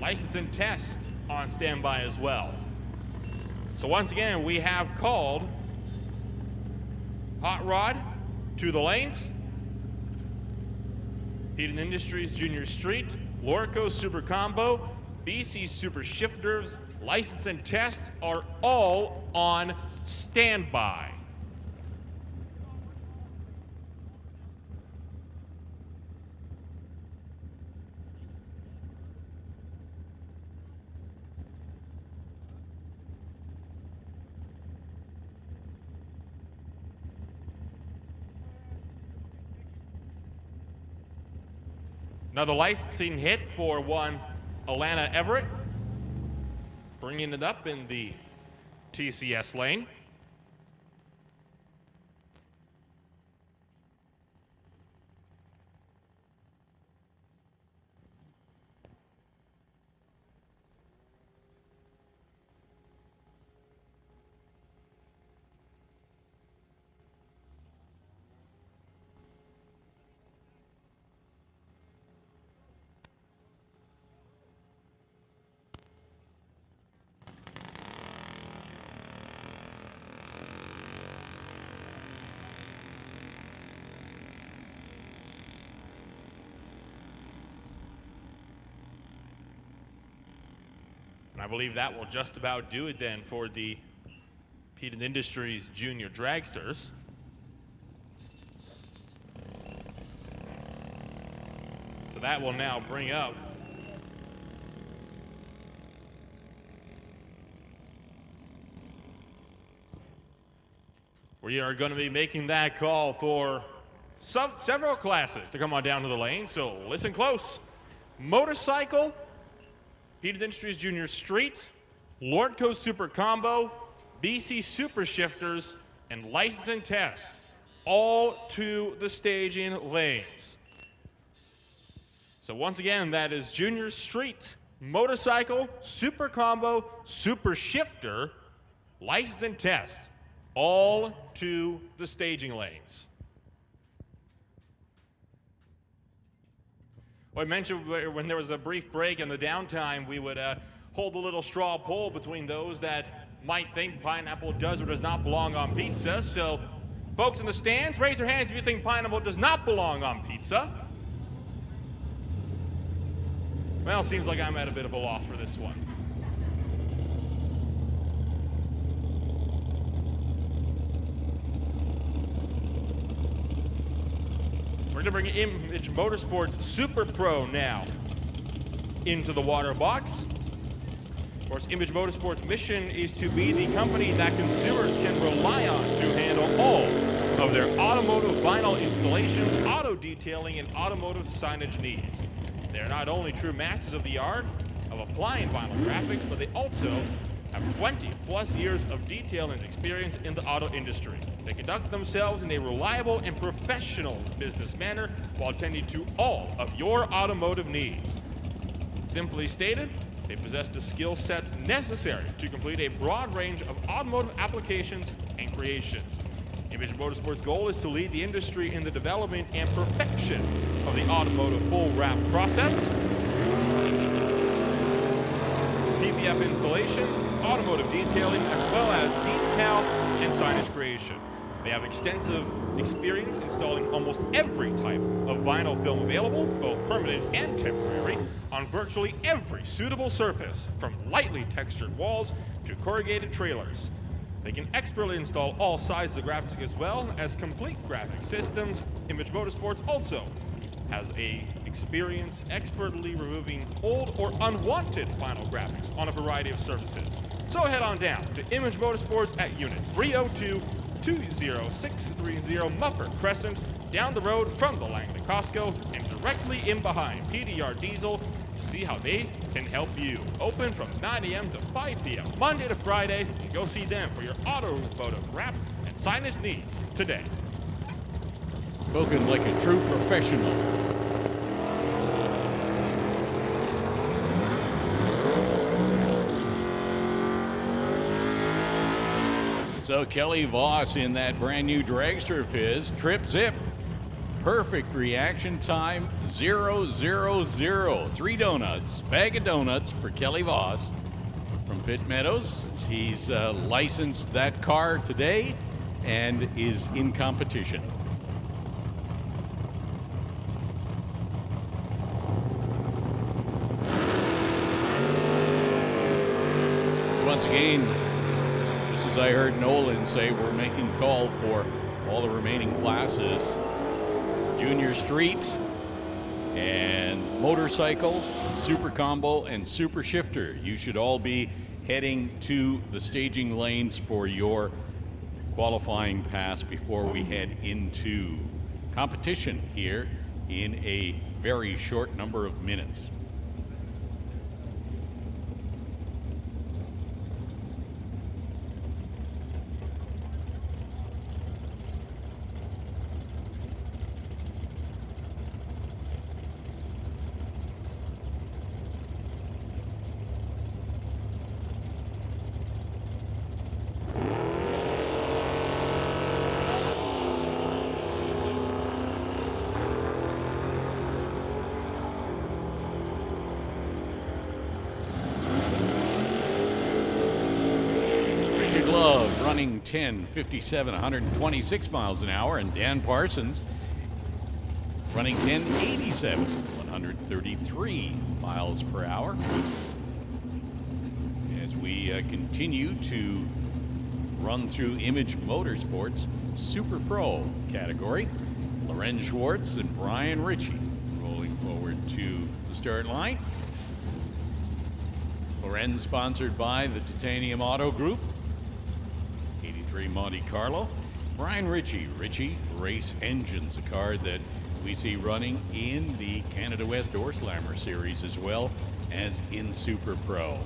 license and test on standby as well. So once again, we have called Hot Rod to the lanes, Peden Industries Junior Street, Lordco Super Combo, BC Super Shifters, license and test are all on standby. Another licensing hit for one Alana Everett, bringing it up in the TCS lane. I believe that will just about do it then for the Peden Industries Junior Dragsters. So that will now bring up we are going to be making that call for several classes to come on down to the lane, so listen close. Motorcycle, Peden Industries Junior Street, Lordco Super Combo, BC Super Shifters, and license and test, all to the staging lanes. So once again, that is Junior Street, Motorcycle, Super Combo, Super Shifter, license and test, all to the staging lanes. Well, I mentioned when there was a brief break in the downtime, we would hold a little straw poll between those that might think pineapple does or does not belong on pizza. So, folks in the stands, raise your hands if you think pineapple does not belong on pizza. Well, it seems like I'm at a bit of a loss for this one. We're going to bring Image Motorsports Super Pro now into the water box. Of course, Image Motorsports' mission is to be the company that consumers can rely on to handle all of their automotive vinyl installations, auto detailing, and automotive signage needs. They're not only true masters of the art of applying vinyl graphics, but they also have 20+ years of detailing experience in the auto industry. They conduct themselves in a reliable and professional business manner while attending to all of your automotive needs. Simply stated, they possess the skill sets necessary to complete a broad range of automotive applications and creations. Image Motorsports' goal is to lead the industry in the development and perfection of the automotive full wrap process, PPF installation, automotive detailing, as well as decal and signage creation. They have extensive experience installing almost every type of vinyl film available, both permanent and temporary, on virtually every suitable surface, from lightly textured walls to corrugated trailers. They can expertly install all sizes of graphics as well as complete graphic systems. Image Motorsports also has experience expertly removing old or unwanted vinyl graphics on a variety of surfaces. So head on down to Image Motorsports at Unit 302-20630 Mufford Crescent, down the road from the Langley Costco, and directly in behind PDR Diesel to see how they can help you. Open from 9 a.m. to 5 p.m. Monday to Friday, and go see them for your automotive wrap and signage needs today. Spoken like a true professional. So Kelly Voss in that brand new dragster of his, trip zip, perfect reaction time, 0-0-0. 3 donuts, bag of donuts for Kelly Voss from Pitt Meadows. He's licensed that car today and is in competition. So once again, just as I heard Nolan say, we're making the call for all the remaining classes. Junior Street and Motorcycle, Super Combo, and Super Shifter. You should all be heading to the staging lanes for your qualifying pass before we head into competition here in a very short number of minutes. Running 10:57, 126 miles an hour, and Dan Parsons running 10:87, 133 miles per hour. As we continue to run through Image Motorsports Super Pro category, Lorenz Schwartz and Brian Ritchie rolling forward to the start line. Lorenz sponsored by the Titanium Auto Group, 83 Monte Carlo. Brian Ritchie Race Engines, a car that we see running in the Canada West Door Slammer Series as well as in Super Pro.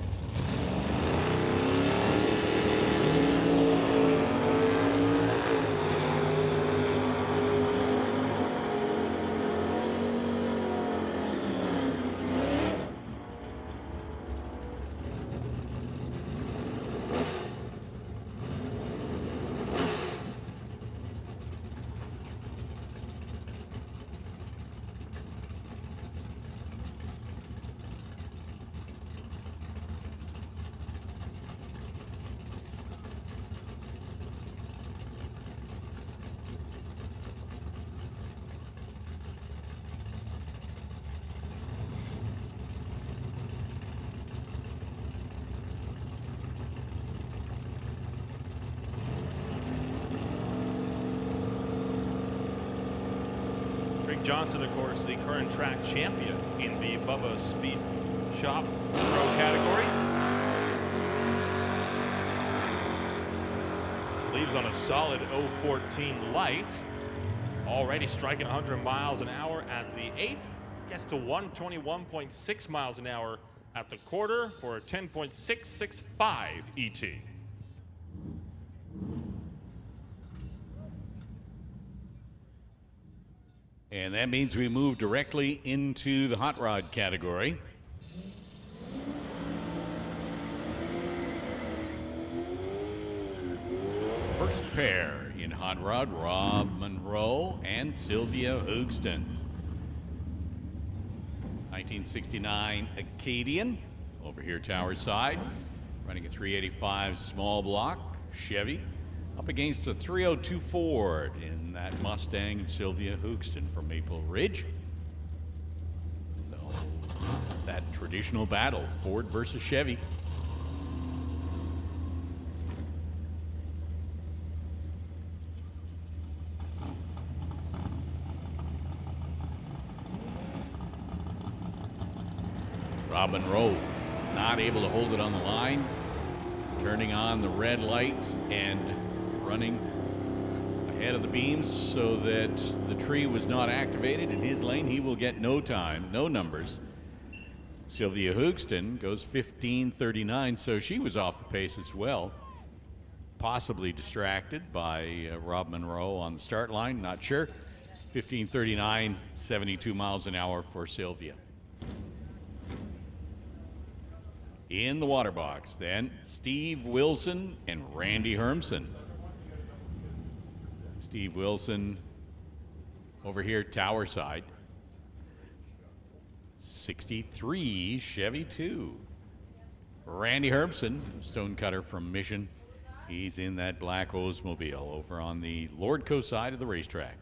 Johnson, of course, the current track champion in the Bubba Speed Shop Pro category. Leaves on a solid 014 light. Already striking 100 miles an hour at the 8th. Gets to 121.6 miles an hour at the quarter for a 10.665 ET. And that means we move directly into the hot rod category. First pair In hot rod, Rob Monroe and Sylvia Hoogston. 1969 Acadian, over here tower side, running a 385 small block Chevy, up against a 302 Ford in that Mustang of Sylvia Hoogston from Maple Ridge. So that traditional battle, Ford versus Chevy. Rob Monroe not able to hold it on the line, turning on the red light and running ahead of the beams so that the tree was not activated in his lane. He will get no time, no numbers. Sylvia Hoogston goes 15:39, so she was off the pace as well. Possibly distracted by Rob Monroe on the start line, not sure. 15:39, 72 miles an hour for Sylvia. In the water box, then, Steve Wilson and Randy Hermson. Steve Wilson over here, tower side. 63 Chevy 2. Randy Hermson, stonecutter from Mission. He's in that black Oldsmobile over on the Lordco side of the racetrack.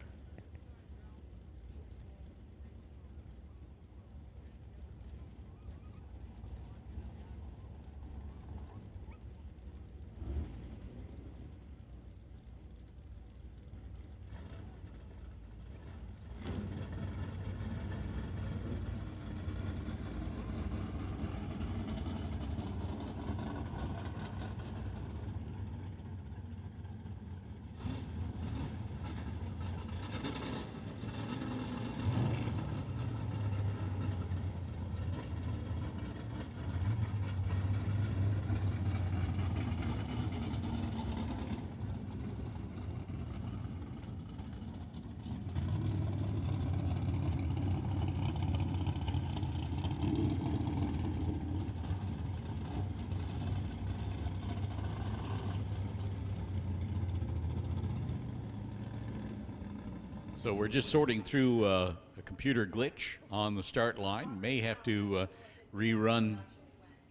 So we're just sorting through a computer glitch on the start line. May have to rerun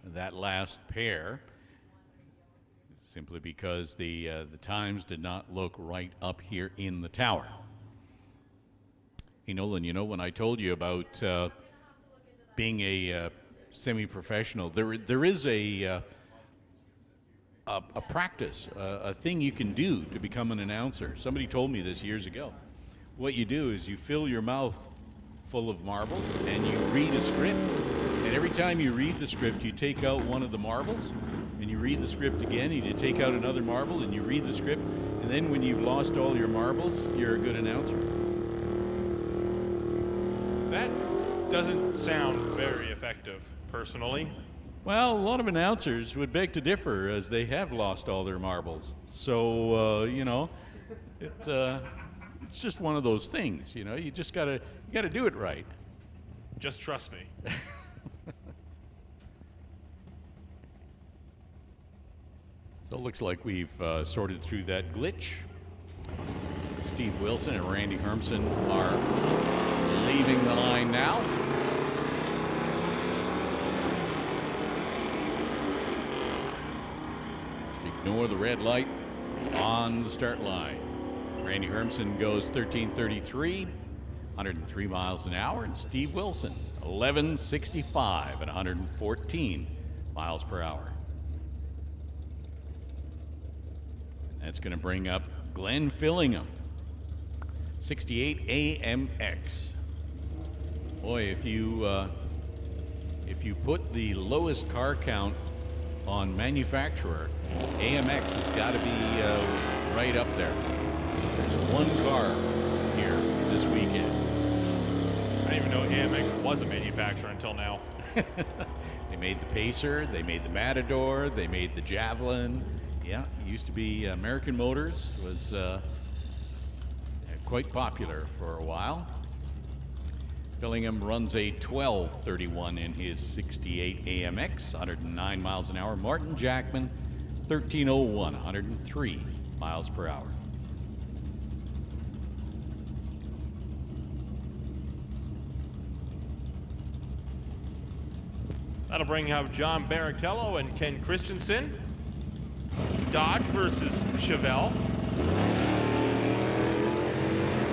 that last pair simply because the times did not look right up here in the tower. Hey Nolan, you know when I told you about being a semi-professional, there is a practice, a thing you can do to become an announcer. Somebody told me this years ago. What you do is you fill your mouth full of marbles and you read a script. And every time you read the script, you take out one of the marbles and you read the script again and you take out another marble and you read the script. And then when you've lost all your marbles, you're a good announcer. That doesn't sound very effective, personally. Well, a lot of announcers would beg to differ as they have lost all their marbles. So, you know, it's just one of those things, you know. You just gotta do it right. Just trust me. So it looks like we've sorted through that glitch. Steve Wilson and Randy Hermson are leaving the line now. Just ignore the red light on the start line. Randy Hermson goes 13:33, 103 miles an hour, and Steve Wilson 11:65 at 114 miles per hour. That's going to bring up Glenn Fillingham, 68 AMX. Boy, if you put the lowest car count on manufacturer, AMX has got to be right up there. There's one car here this weekend. I didn't even know AMX was a manufacturer until now. They made the Pacer, they made the Matador, they made the Javelin. Yeah, it used to be American Motors, was quite popular for a while. Fillingham runs a 12:31 in his 68 AMX, 109 miles an hour. Martin Jackman, 13:01, 103 miles per hour. That'll bring up John Barrichello and Ken Christensen. Dodge versus Chevelle.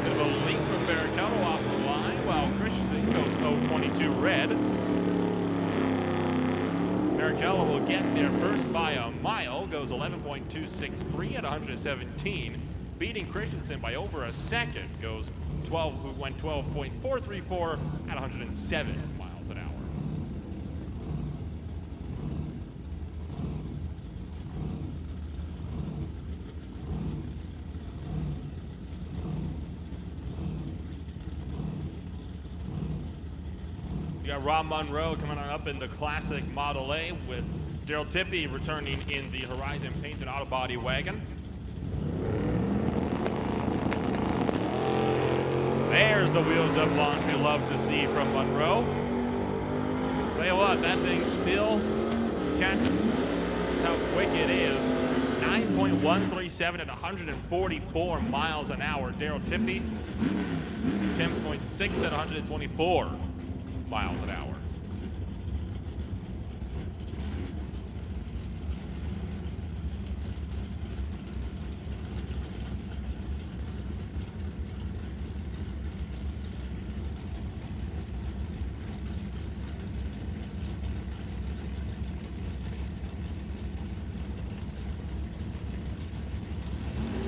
Bit of a leap from Barrichello off the line, while Christensen goes 0.22 red. Barrichello will get there first by a mile, goes 11.263 at 117, beating Christensen by over a second, goes 12.434 at 107 miles an hour. You got Rob Monroe coming on up in the classic Model A with Daryl Tippy returning in the Horizon painted auto body wagon. There's the wheels of launch we love to see from Monroe. Tell you what, that thing still catches how quick it is. 9.137 at 144 miles an hour. Daryl Tippy, 10.6 at 124 miles an hour.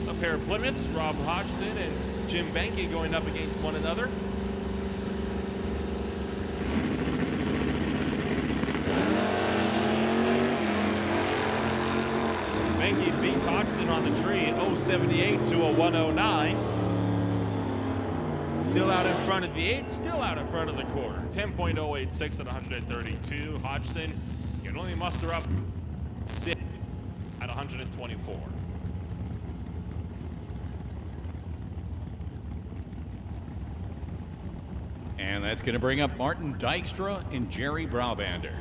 A pair of Plymouths, Rob Hodgson and Jim Benke going up against one another. Benke beats Hodgson on the tree, 0.78 to a 109. Still out in front of the 8, still out in front of the quarter. 10.086 at 132. Hodgson can only muster up 6 at 124. And that's going to bring up Martin Dykstra and Jerry Brabender.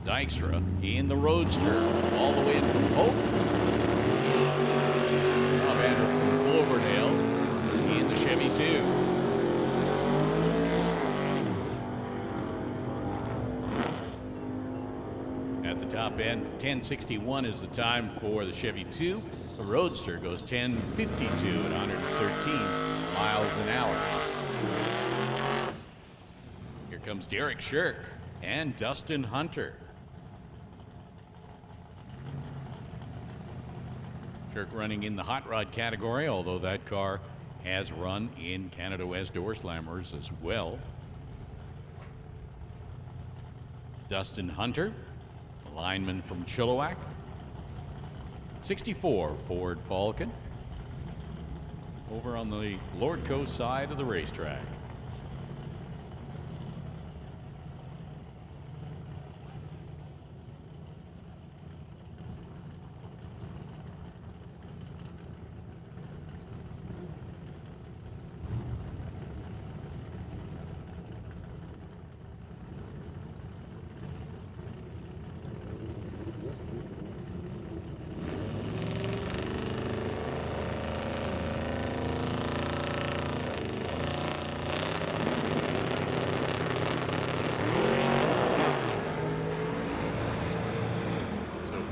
Dykstra in the Roadster, all the way in from Hope. Brabender from Cloverdale in the Chevy 2. At the top end, 10:61 is the time for the Chevy 2. The Roadster goes 10:52 at 113 miles an hour. Here comes Derek Shirk and Dustin Hunter. Shirk running in the hot rod category, although that car has run in Canada West Door Slammers as well. Dustin Hunter, a lineman from Chilliwack. 64 Ford Falcon. Over on the Lordco side of the racetrack.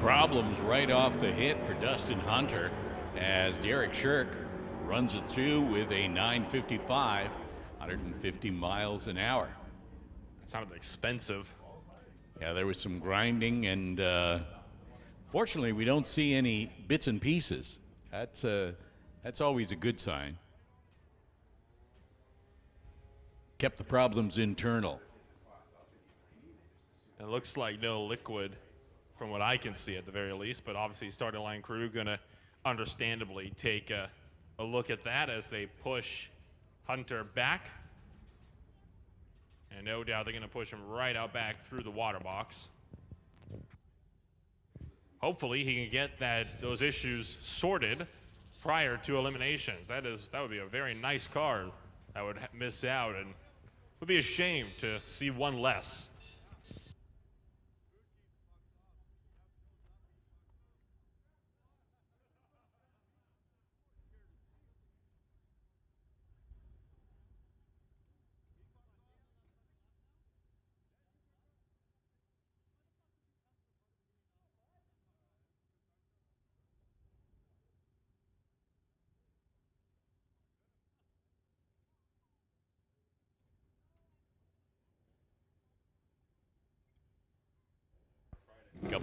Problems right off the hit for Dustin Hunter as Derek Shirk runs it through with a 9:55, 150 miles an hour. That sounded expensive. Yeah, there was some grinding, and fortunately we don't see any bits and pieces. That's always a good sign. Kept the problems internal. It looks like no liquid from what I can see at the very least, but obviously starting line crew gonna understandably take a look at that as they push Hunter back. And no doubt they're gonna push him right out back through the water box. Hopefully he can get those issues sorted prior to eliminations. That would be a very nice car that would miss out, and would be a shame to see one less.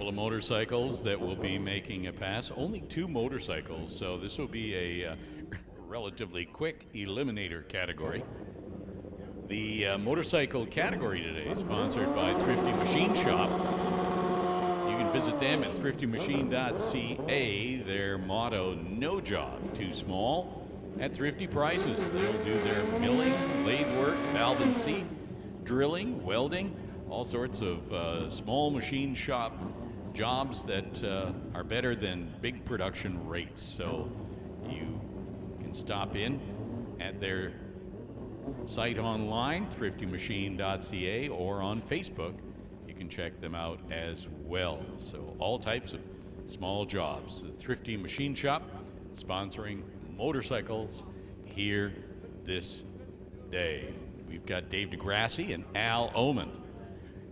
couple of motorcycles that will be making a pass. Only 2 motorcycles, so this will be a relatively quick eliminator category. The motorcycle category today is sponsored by Thrifty Machine Shop. You can visit them at thriftymachine.ca. Their motto, no job too small, at thrifty prices. They'll do their milling, lathe work, valve and seat, drilling, welding, all sorts of small machine shop jobs that are better than big production rates. So you can stop in at their site online, thriftymachine.ca, or on Facebook. You can check them out as well. So all types of small jobs. The Thrifty Machine Shop sponsoring motorcycles here this day. We've got Dave DeGrassi and Al Oman.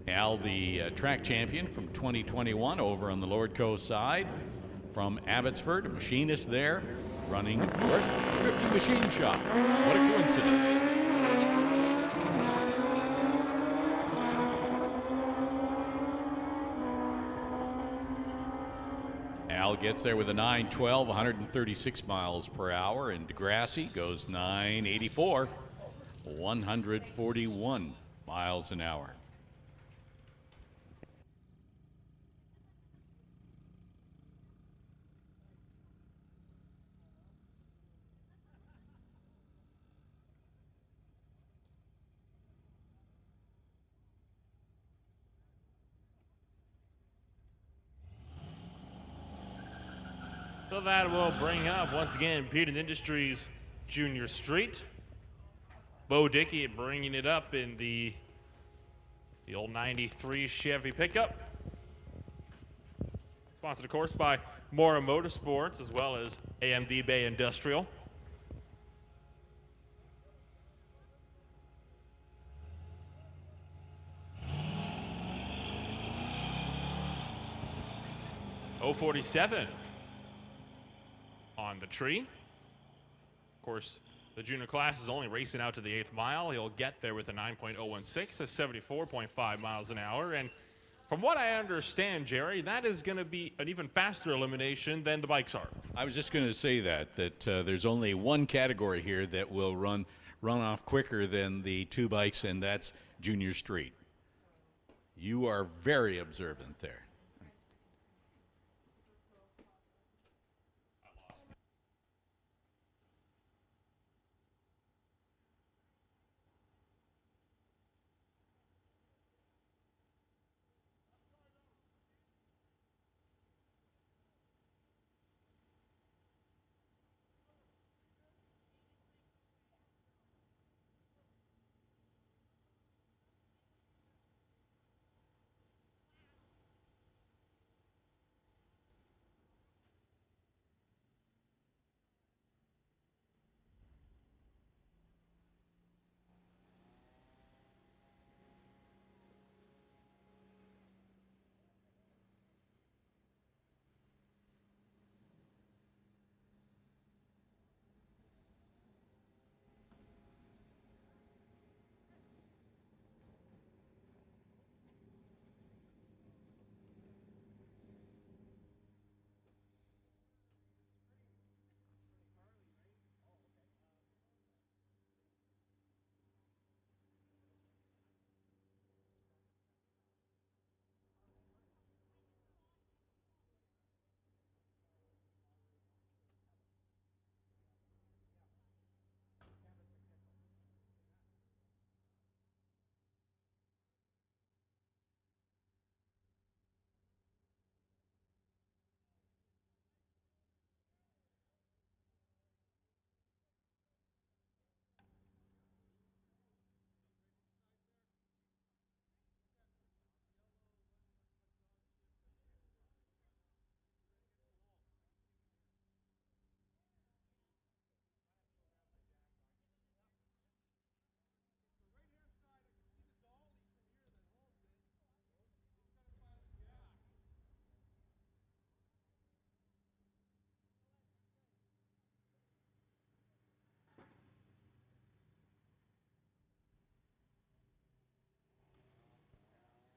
Al, the track champion from 2021 over on the Lordco side. From Abbotsford, a machinist there, running, of course, Thrifty Machine Shop. What a coincidence. Al gets there with a 912, 136 miles per hour, and DeGrassi goes 984, 141 miles an hour. So that will bring up, once again, Peden Industries Junior Street. Bo Dickey bringing it up in the old 93 Chevy pickup. Sponsored, of course, by Motorsports as well as AMD Bay Industrial. .047 on the tree. Of course, the junior class is only racing out to the 8th mile. He'll get there with a 9.016, a 74.5 miles an hour. And from what I understand, Jerry, that is going to be an even faster elimination than the bikes are. I was just going to say that there's only one category here that will run off quicker than the 2 bikes, and that's Junior Street. You are very observant there.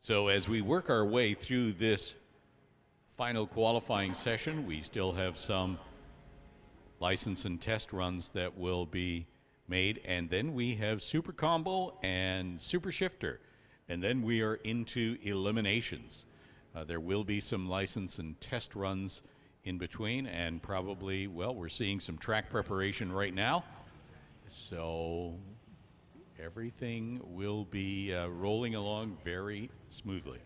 So as we work our way through this final qualifying session. We still have some license and test runs that will be made, and then we have Super Combo and Super Shifter, and then we are into eliminations. There will be some license and test runs in between, and probably, well, we're seeing some track preparation right now, so everything will be rolling along very smoothly.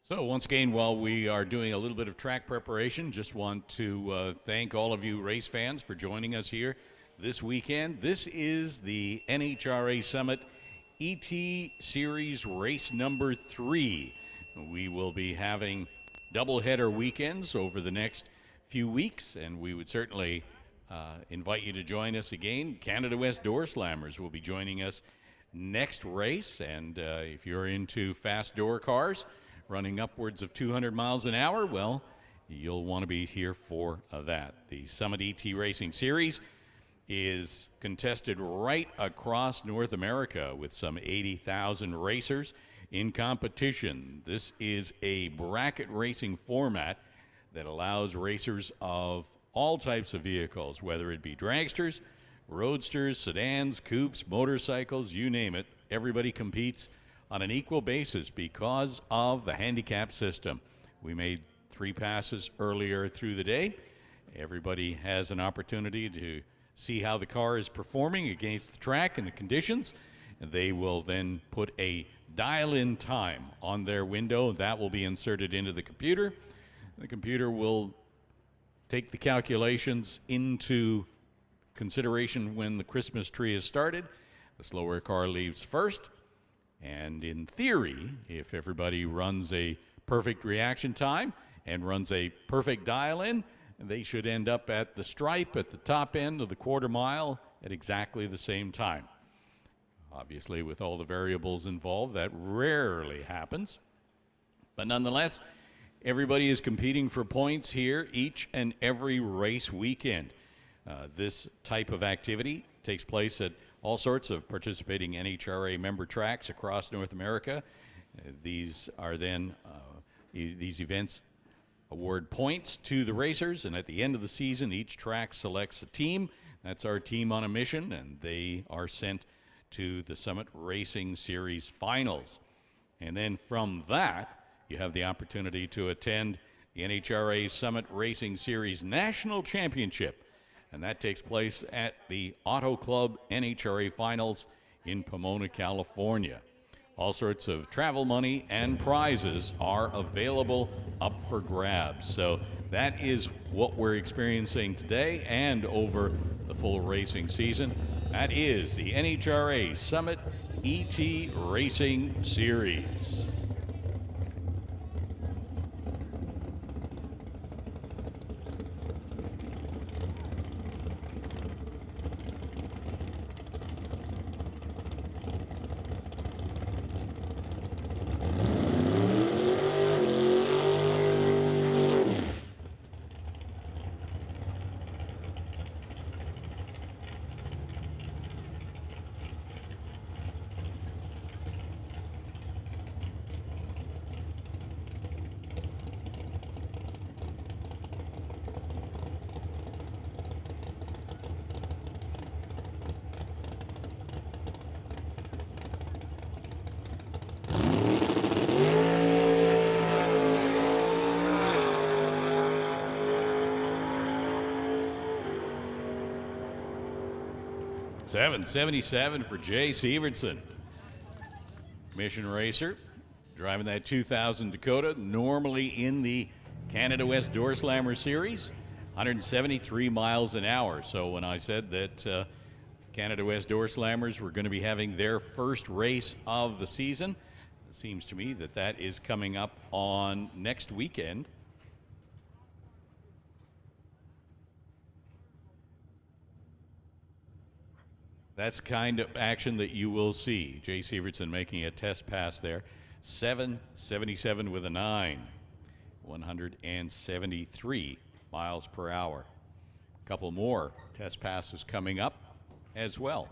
So once again, while we are doing a little bit of track preparation, just want to thank all of you race fans for joining us here this weekend. This is the NHRA Summit ET Series race number 3. We will be having doubleheader weekends over the next few weeks, and we would certainly invite you to join us again. Canada West Door Slammers will be joining us next race, and if you're into fast door cars, running upwards of 200 miles an hour, well, you'll want to be here for that. The Summit ET Racing Series is contested right across North America with some 80,000 racers in competition. This is a bracket racing format that allows racers of all types of vehicles, whether it be dragsters, roadsters, sedans, coupes, motorcycles, you name it. Everybody competes on an equal basis because of the handicap system. We made 3 passes earlier through the day. Everybody has an opportunity to see how the car is performing against the track and the conditions, and they will then put a dial-in time on their window. That will be inserted into the computer. The computer will take the calculations into consideration when the Christmas tree is started. The slower car leaves first. And in theory, if everybody runs a perfect reaction time and runs a perfect dial-in, they should end up at the stripe at the top end of the quarter mile at exactly the same time. Obviously, with all the variables involved, that rarely happens. But nonetheless, everybody is competing for points here each and every race weekend. This type of activity takes place at all sorts of participating NHRA member tracks across North America. These are then, these events award points to the racers, and at the end of the season, each track selects a team. That's our team on a mission, and they are sent to the Summit Racing Series Finals. And then from that, you have the opportunity to attend the NHRA Summit Racing Series National Championship, and that takes place at the Auto Club NHRA Finals in Pomona, California. All sorts of travel money and prizes are available up for grabs. So that is what we're experiencing today and over the full racing season. That is the NHRA Summit ET Racing Series. .777 for Jay Sievertson. Mission racer, driving that 2000 Dakota, normally in the Canada West Door Slammer Series, 173 miles an hour. So when I said that Canada West Door Slammers were going to be having their first race of the season, it seems to me that that is coming up on next weekend. That's the kind of action that you will see. Jay Sievertson making a test pass there. 777 with a 9. 173 miles per hour. A couple more test passes coming up as well.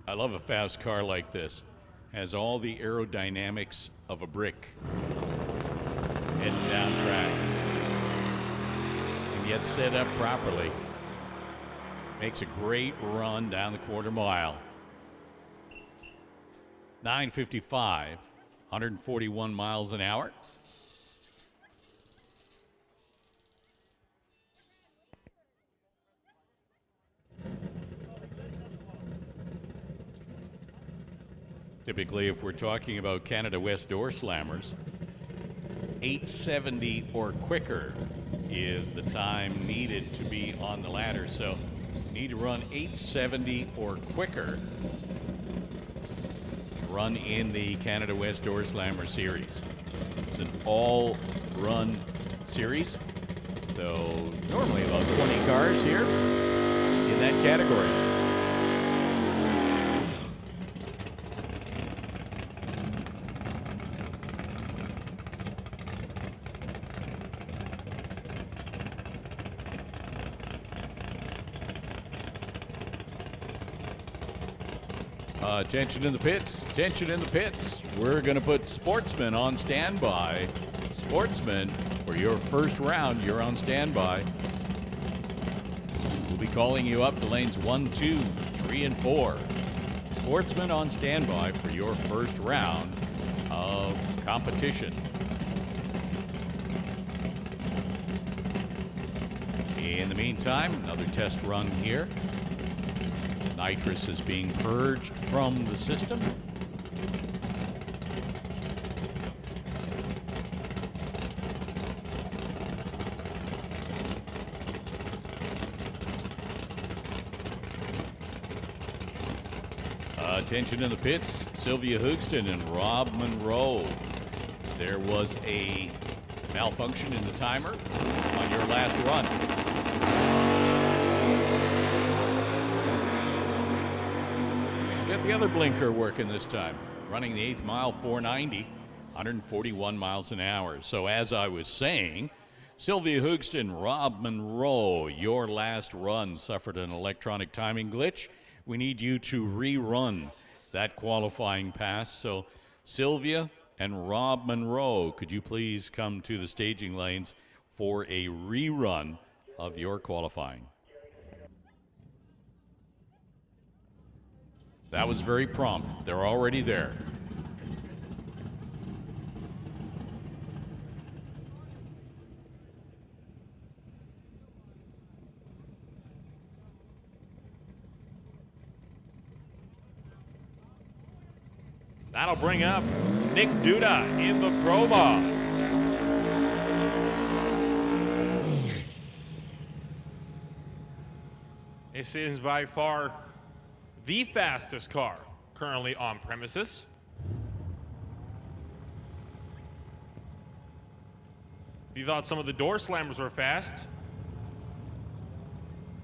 I love a fast car like this. Has all the aerodynamics of a brick heading down track. And yet set up properly. Makes a great run down the quarter mile. 9:55, 141 miles an hour. Typically, if we're talking about Canada West Door Slammers, 870 or quicker is the time needed to be on the ladder. So you need to run 870 or quicker to run in the Canada West Door Slammer Series. It's an all-run series, so normally about 20 cars here in that category. Attention in the pits, attention in the pits. We're going to put Sportsman on standby. Sportsman, for your first round, you're on standby. We'll be calling you up to lanes 1, 2, 3, and 4. Sportsman on standby for your first round of competition In the meantime, another test run here. Nitrous is being purged from the system. Attention in the pits, Sylvia Hoogston and Rob Monroe. There was a malfunction in the timer on your last run. He's got the other blinker working this time. Running the 8th mile, 490, 141 miles an hour. So as I was saying, Sylvia Hoogston, Rob Monroe, your last run suffered an electronic timing glitch. We need you to rerun that qualifying pass. So Sylvia and Rob Monroe, could you please come to the staging lanes for a rerun of your qualifying? That was very prompt. They're already there. That'll bring up Nick Duda in the Pro Mod. This is by far the fastest car currently on premises. If you thought some of the door slammers were fast,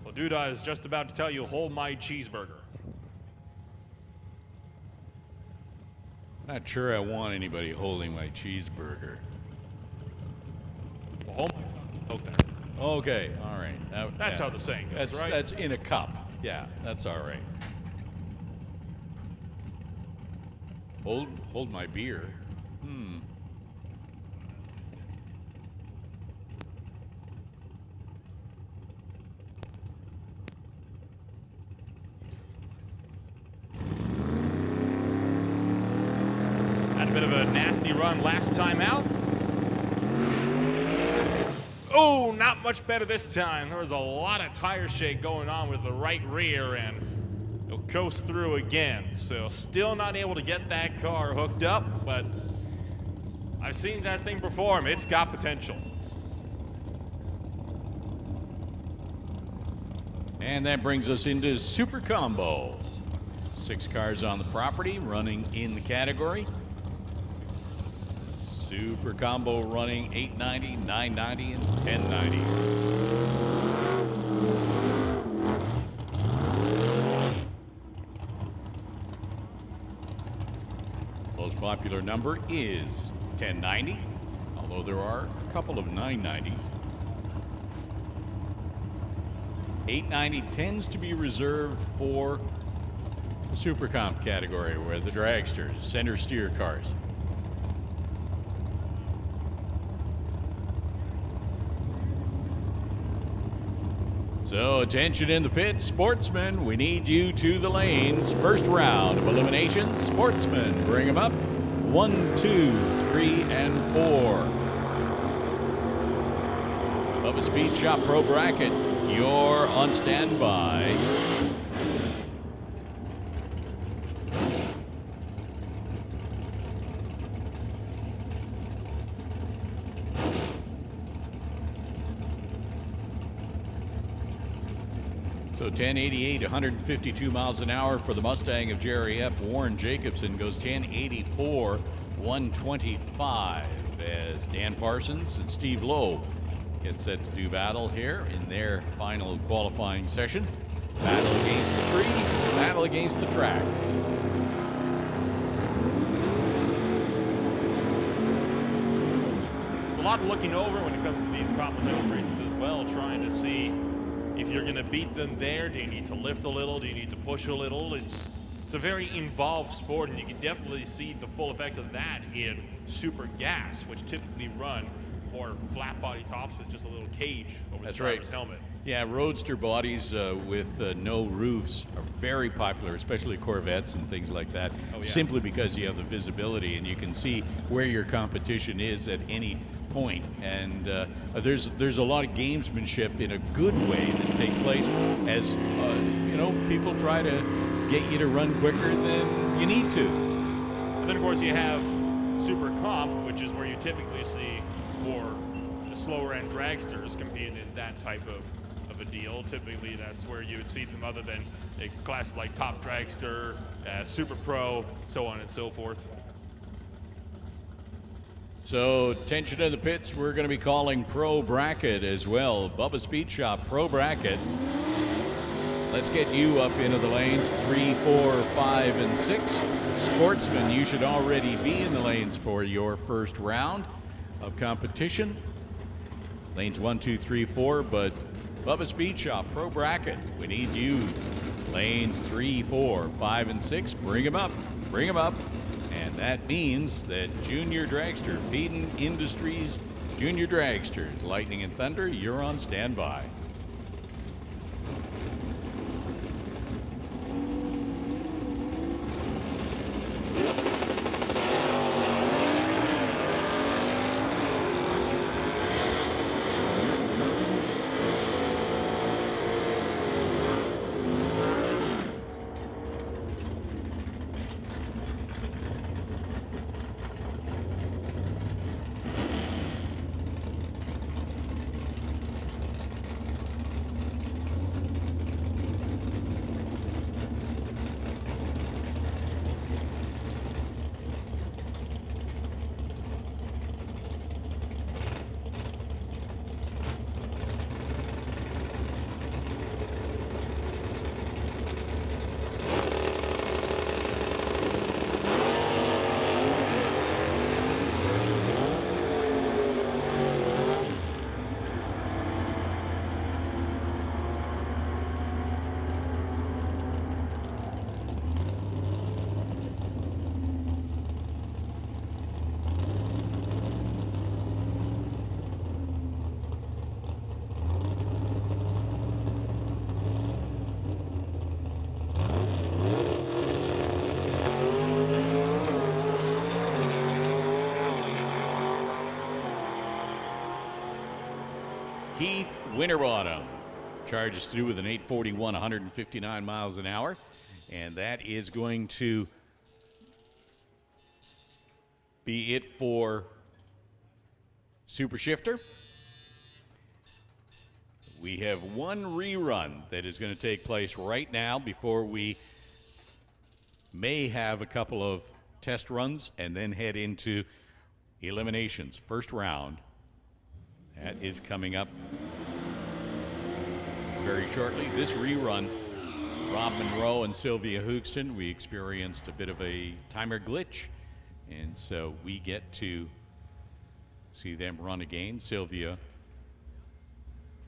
well, Duda is just about to tell you, hold my cheeseburger. Not sure I want anybody holding my cheeseburger. Well, hold my there. Okay, all right. That's how the saying goes, right? That's in a cup. Yeah, that's all right. Hold my beer. Had a bit of a nasty run last time out. Oh, not much better this time. There was a lot of tire shake going on with the right rear, and it'll coast through again. So still not able to get that car hooked up, but I've seen that thing perform. It's got potential. And that brings us into Super Combo. 6 cars on the property running in the category. Super Combo running 890, 990, and 1090. Most popular number is 1090, although there are a couple of 990s. 890 tends to be reserved for the Super Comp category, where the dragsters, center steer cars. So attention in the pits, Sportsman, we need you to the lanes. First round of eliminations, Sportsman, bring them up. 1, 2, 3, and 4. Bubba Speed Shop Pro Bracket, you're on standby. So 1088, 152 miles an hour for the Mustang of Jerry F. Warren Jacobson goes 1084, 125 as Dan Parsons and Steve Lowe get set to do battle here in their final qualifying session. Battle against the tree, battle against the track. There's a lot of looking over when it comes to these complex races as well, trying to see if you're going to beat them there. Do you need to lift a little? Do you need to push a little? It's a very involved sport, and you can definitely see the full effects of that in Super Gas, which typically run more flat body tops with just a little cage over the driver's helmet. Yeah, roadster bodies with no roofs are very popular, especially Corvettes and things like that, Oh, yeah. simply because you have the visibility and you can see where your competition is at any point. And there's a lot of gamesmanship in a good way that takes place as, people try to get you to run quicker than you need to. And then, of course, you have Super Comp, which is where you typically see more slower end dragsters competing in that type of a deal. Typically, that's where you would see them, other than classes like Top Dragster, Super Pro, so on and so forth. So, attention in the pits, we're going to be calling Pro Bracket as well. Bubba Speed Shop Pro Bracket. Let's get you up into the lanes 3, 4, 5, and 6. Sportsman, you should already be in the lanes for your first round of competition. Lanes 1, 2, 3, 4, but Bubba Speed Shop Pro Bracket, we need you. Lanes 3, 4, 5, and 6, bring them up, bring them up. And that means that Junior Dragster, Peden Industries Junior Dragsters, Lightning and Thunder, you're on standby. Keith Winterbottom charges through with an 841, 159 miles an hour. And that is going to be it for Super Shifter. We have one rerun that is going to take place right now before we may have a couple of test runs and then head into eliminations. First round. That is coming up very shortly. This rerun, Rob Monroe and Sylvia Hoogston, we experienced a bit of a timer glitch, and so we get to see them run again. Sylvia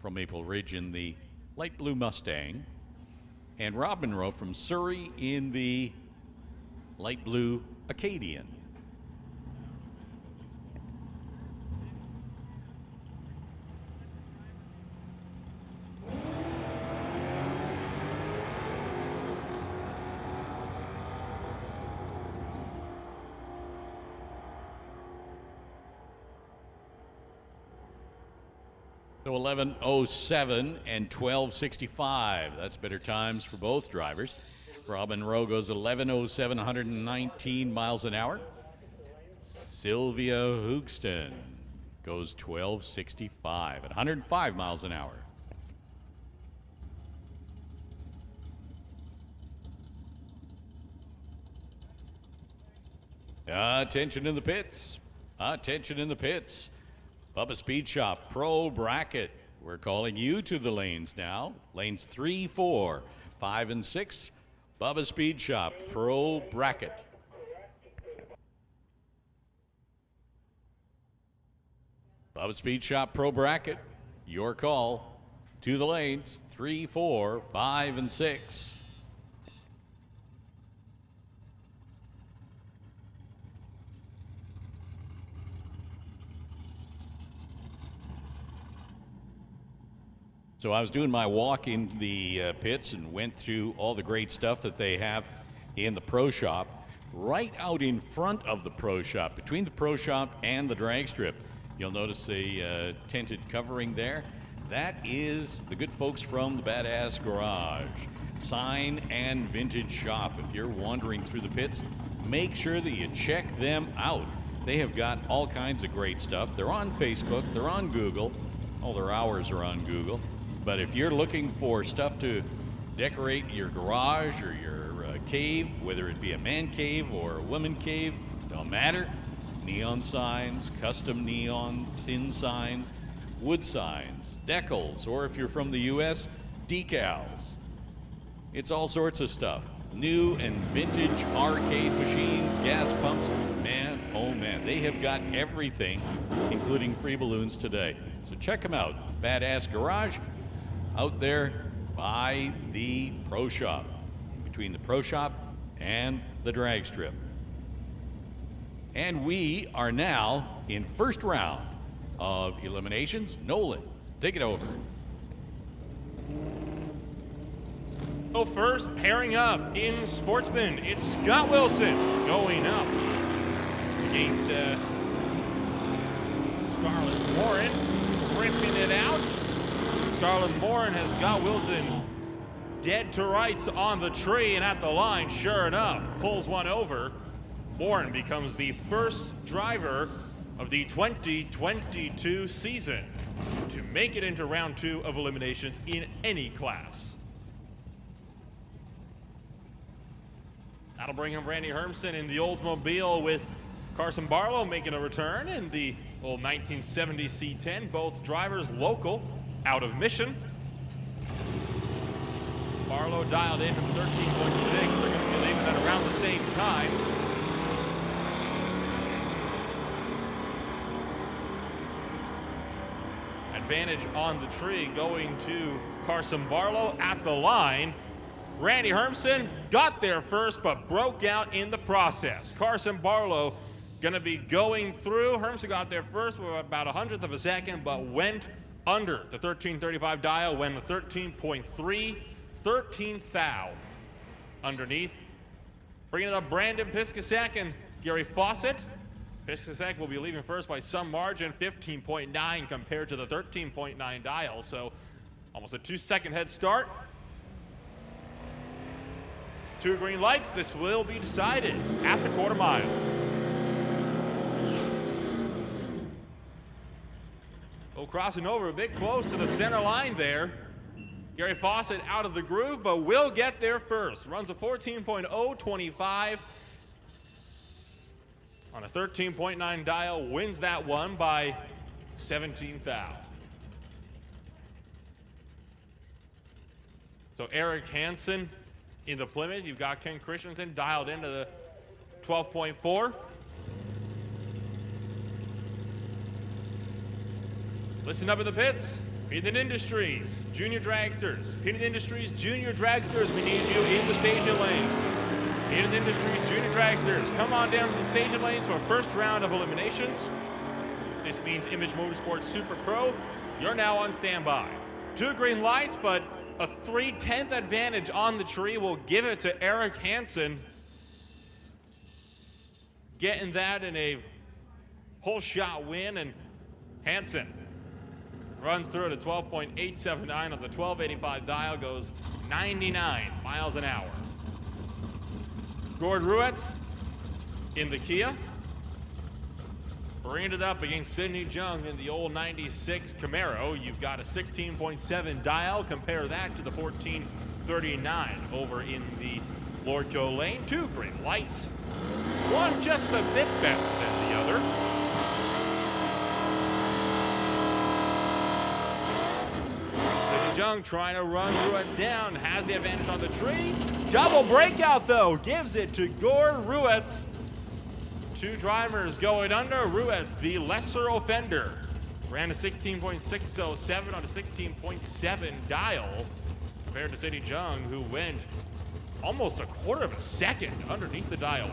from Maple Ridge in the light blue Mustang, and Rob Monroe from Surrey in the light blue Acadian. So 11:07 and 12:65. That's better times for both drivers. Robin Rowe goes 11:07, 119 miles an hour. Sylvia Hoogston goes 12:65 at 105 miles an hour. Attention in the pits. Attention in the pits. Bubba Speed Shop Pro Bracket. We're calling you to the lanes now. Lanes 3, 4, 5, and 6. Bubba Speed Shop Pro Bracket. Bubba Speed Shop Pro Bracket. Your call to the lanes 3, 4, 5, and 6. So I was doing my walk in the pits and went through all the great stuff that they have in the pro shop. Right out in front of the pro shop, between the pro shop and the drag strip, you'll notice a tinted covering there. That is the good folks from the Badass Garage Sign and Vintage Shop. If you're wandering through the pits, make sure that you check them out. They have got all kinds of great stuff. They're on Facebook, they're on Google. All their hours are on Google. But if you're looking for stuff to decorate your garage or your cave, whether it be a man cave or a woman cave, don't matter. Neon signs, custom neon tin signs, wood signs, decals, or if you're from the US, decals. It's all sorts of stuff. New and vintage arcade machines, gas pumps. Man, oh man, they have got everything, including free balloons today. So check them out. Badass Garage, out there by the pro shop, between the pro shop and the drag strip. And we are now in first round of Eliminations. Nolan, take it over. So first, pairing up in Sportsman, it's Scott Wilson going up against Scarlett Warren, ripping it out. Scarlett Warren has got Wilson dead to rights on the tree, and at the line, sure enough, pulls one over. Warren becomes the first driver of the 2022 season to make it into round 2 of Eliminations in any class. That'll bring him Randy Hermsen in the Oldsmobile, with Carson Barlow making a return in the old 1970 C10. Both drivers local, out of Mission. Barlow dialed in at 13.6. They're going to be leaving at around the same time. Advantage on the tree going to Carson Barlow at the line. Randy Hermsen got there first, but broke out in the process. Carson Barlow going to be going through. Hermsen got there first with about 100th of a second, but went under the 1335 dial, went to 13.3, 13th thou underneath. Bringing it up, Brandon Piscasek and Gary Fawcett. Piscasek will be leaving first by some margin, 15.9 compared to the 13.9 dial, so almost a 2-second head start. 2 green lights. This will be decided at the quarter mile. Oh, crossing over a bit close to the center line there. Gary Fawcett out of the groove, but will get there first. Runs a 14.025 on a 13.9 dial, wins that one by 17th thou. So Eric Hansen in the Plymouth. You've got Ken Christensen dialed into the 12.4. Listen up in the pits. Peden Industries, Junior Dragsters. Peden Industries, Junior Dragsters, we need you in the station lanes. Peden Industries, Junior Dragsters, come on down to the station lanes for first round of Eliminations. This means Image Motorsports Super Pro. You're now on standby. 2 green lights, but a 3/10 advantage on the tree will give it to Eric Hansen. Getting that in a whole shot win, and Hansen runs through at a 12.879 on the 1285 dial, goes 99 miles an hour. Gord Ruetz in the Kia. Bringing it up against Sidney Jung in the old 96 Camaro. You've got a 16.7 dial. Compare that to the 1439 over in the Lordco lane. 2 green lights. One just a bit better than the other. Sidney Jung trying to run Ruetz down. Has the advantage on the tree. Double breakout though. Gives it to Gord Ruetz. 2 drivers going under. Ruetz, the lesser offender, ran a 16.607 on a 16.7 dial compared to Sidney Jung, who went almost a quarter of a second underneath the dial.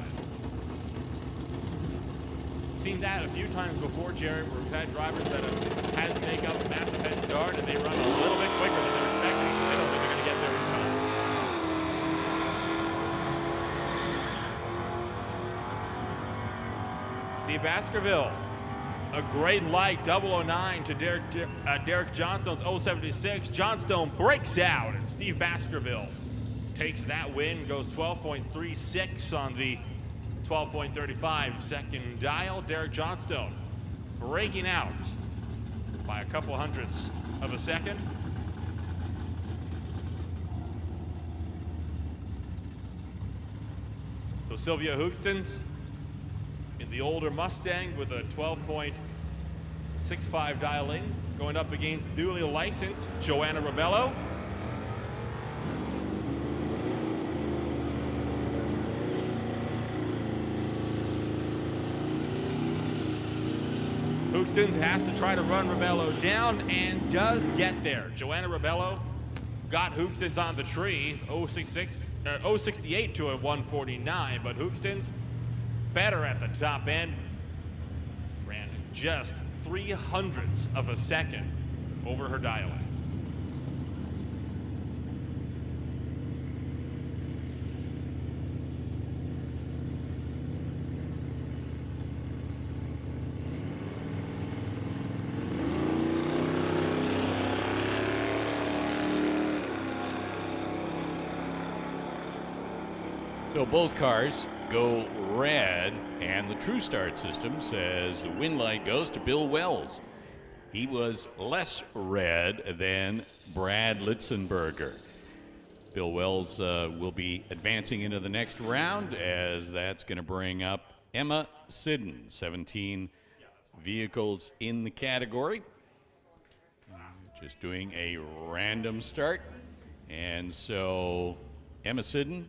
Seen that a few times before, Jerry, where we've had drivers that have had to make up a massive head start and they run a little bit quicker than they're expecting because they don't think they're going to get there in time. Steve Baskerville, a great light, 009 to Derek Johnstone's 076. Johnstone breaks out, and Steve Baskerville takes that win, goes 12.36 on the 12.35 second dial. Derek Johnstone breaking out by a couple hundredths of a second. So Sylvia Hoogstens in the older Mustang with a 12.65 dial in, going up against duly licensed Joanna Rebello. Hoogstens has to try to run Rebello down and does get there. Joanna Rebello got Hoogstens on the tree, 068 to a 149, but Hoogstens better at the top end. Ran just 0.03 of a second over her dial in. So both cars go red, and the True Start system says the win light goes to Bill Wells. He was less red than Brad Litzenberger. Bill Wells will be advancing into the next round, as that's going to bring up Emma Siddon, 17 vehicles in the category. Just doing a random start. And so Emma Siddon,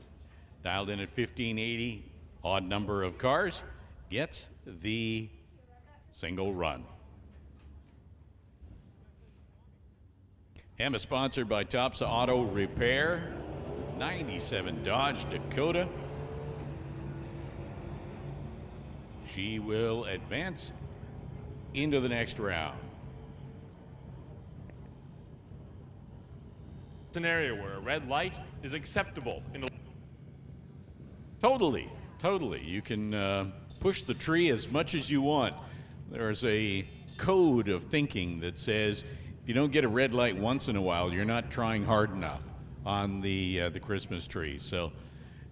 dialed in at 1580, odd number of cars, gets the single run. Emma sponsored by Topsa Auto Repair, 97 Dodge Dakota. She will advance into the next round. It's an area where a red light is acceptable in the Totally. You can push the tree as much as you want. There's a code of thinking that says if you don't get a red light once in a while, you're not trying hard enough on the Christmas tree. So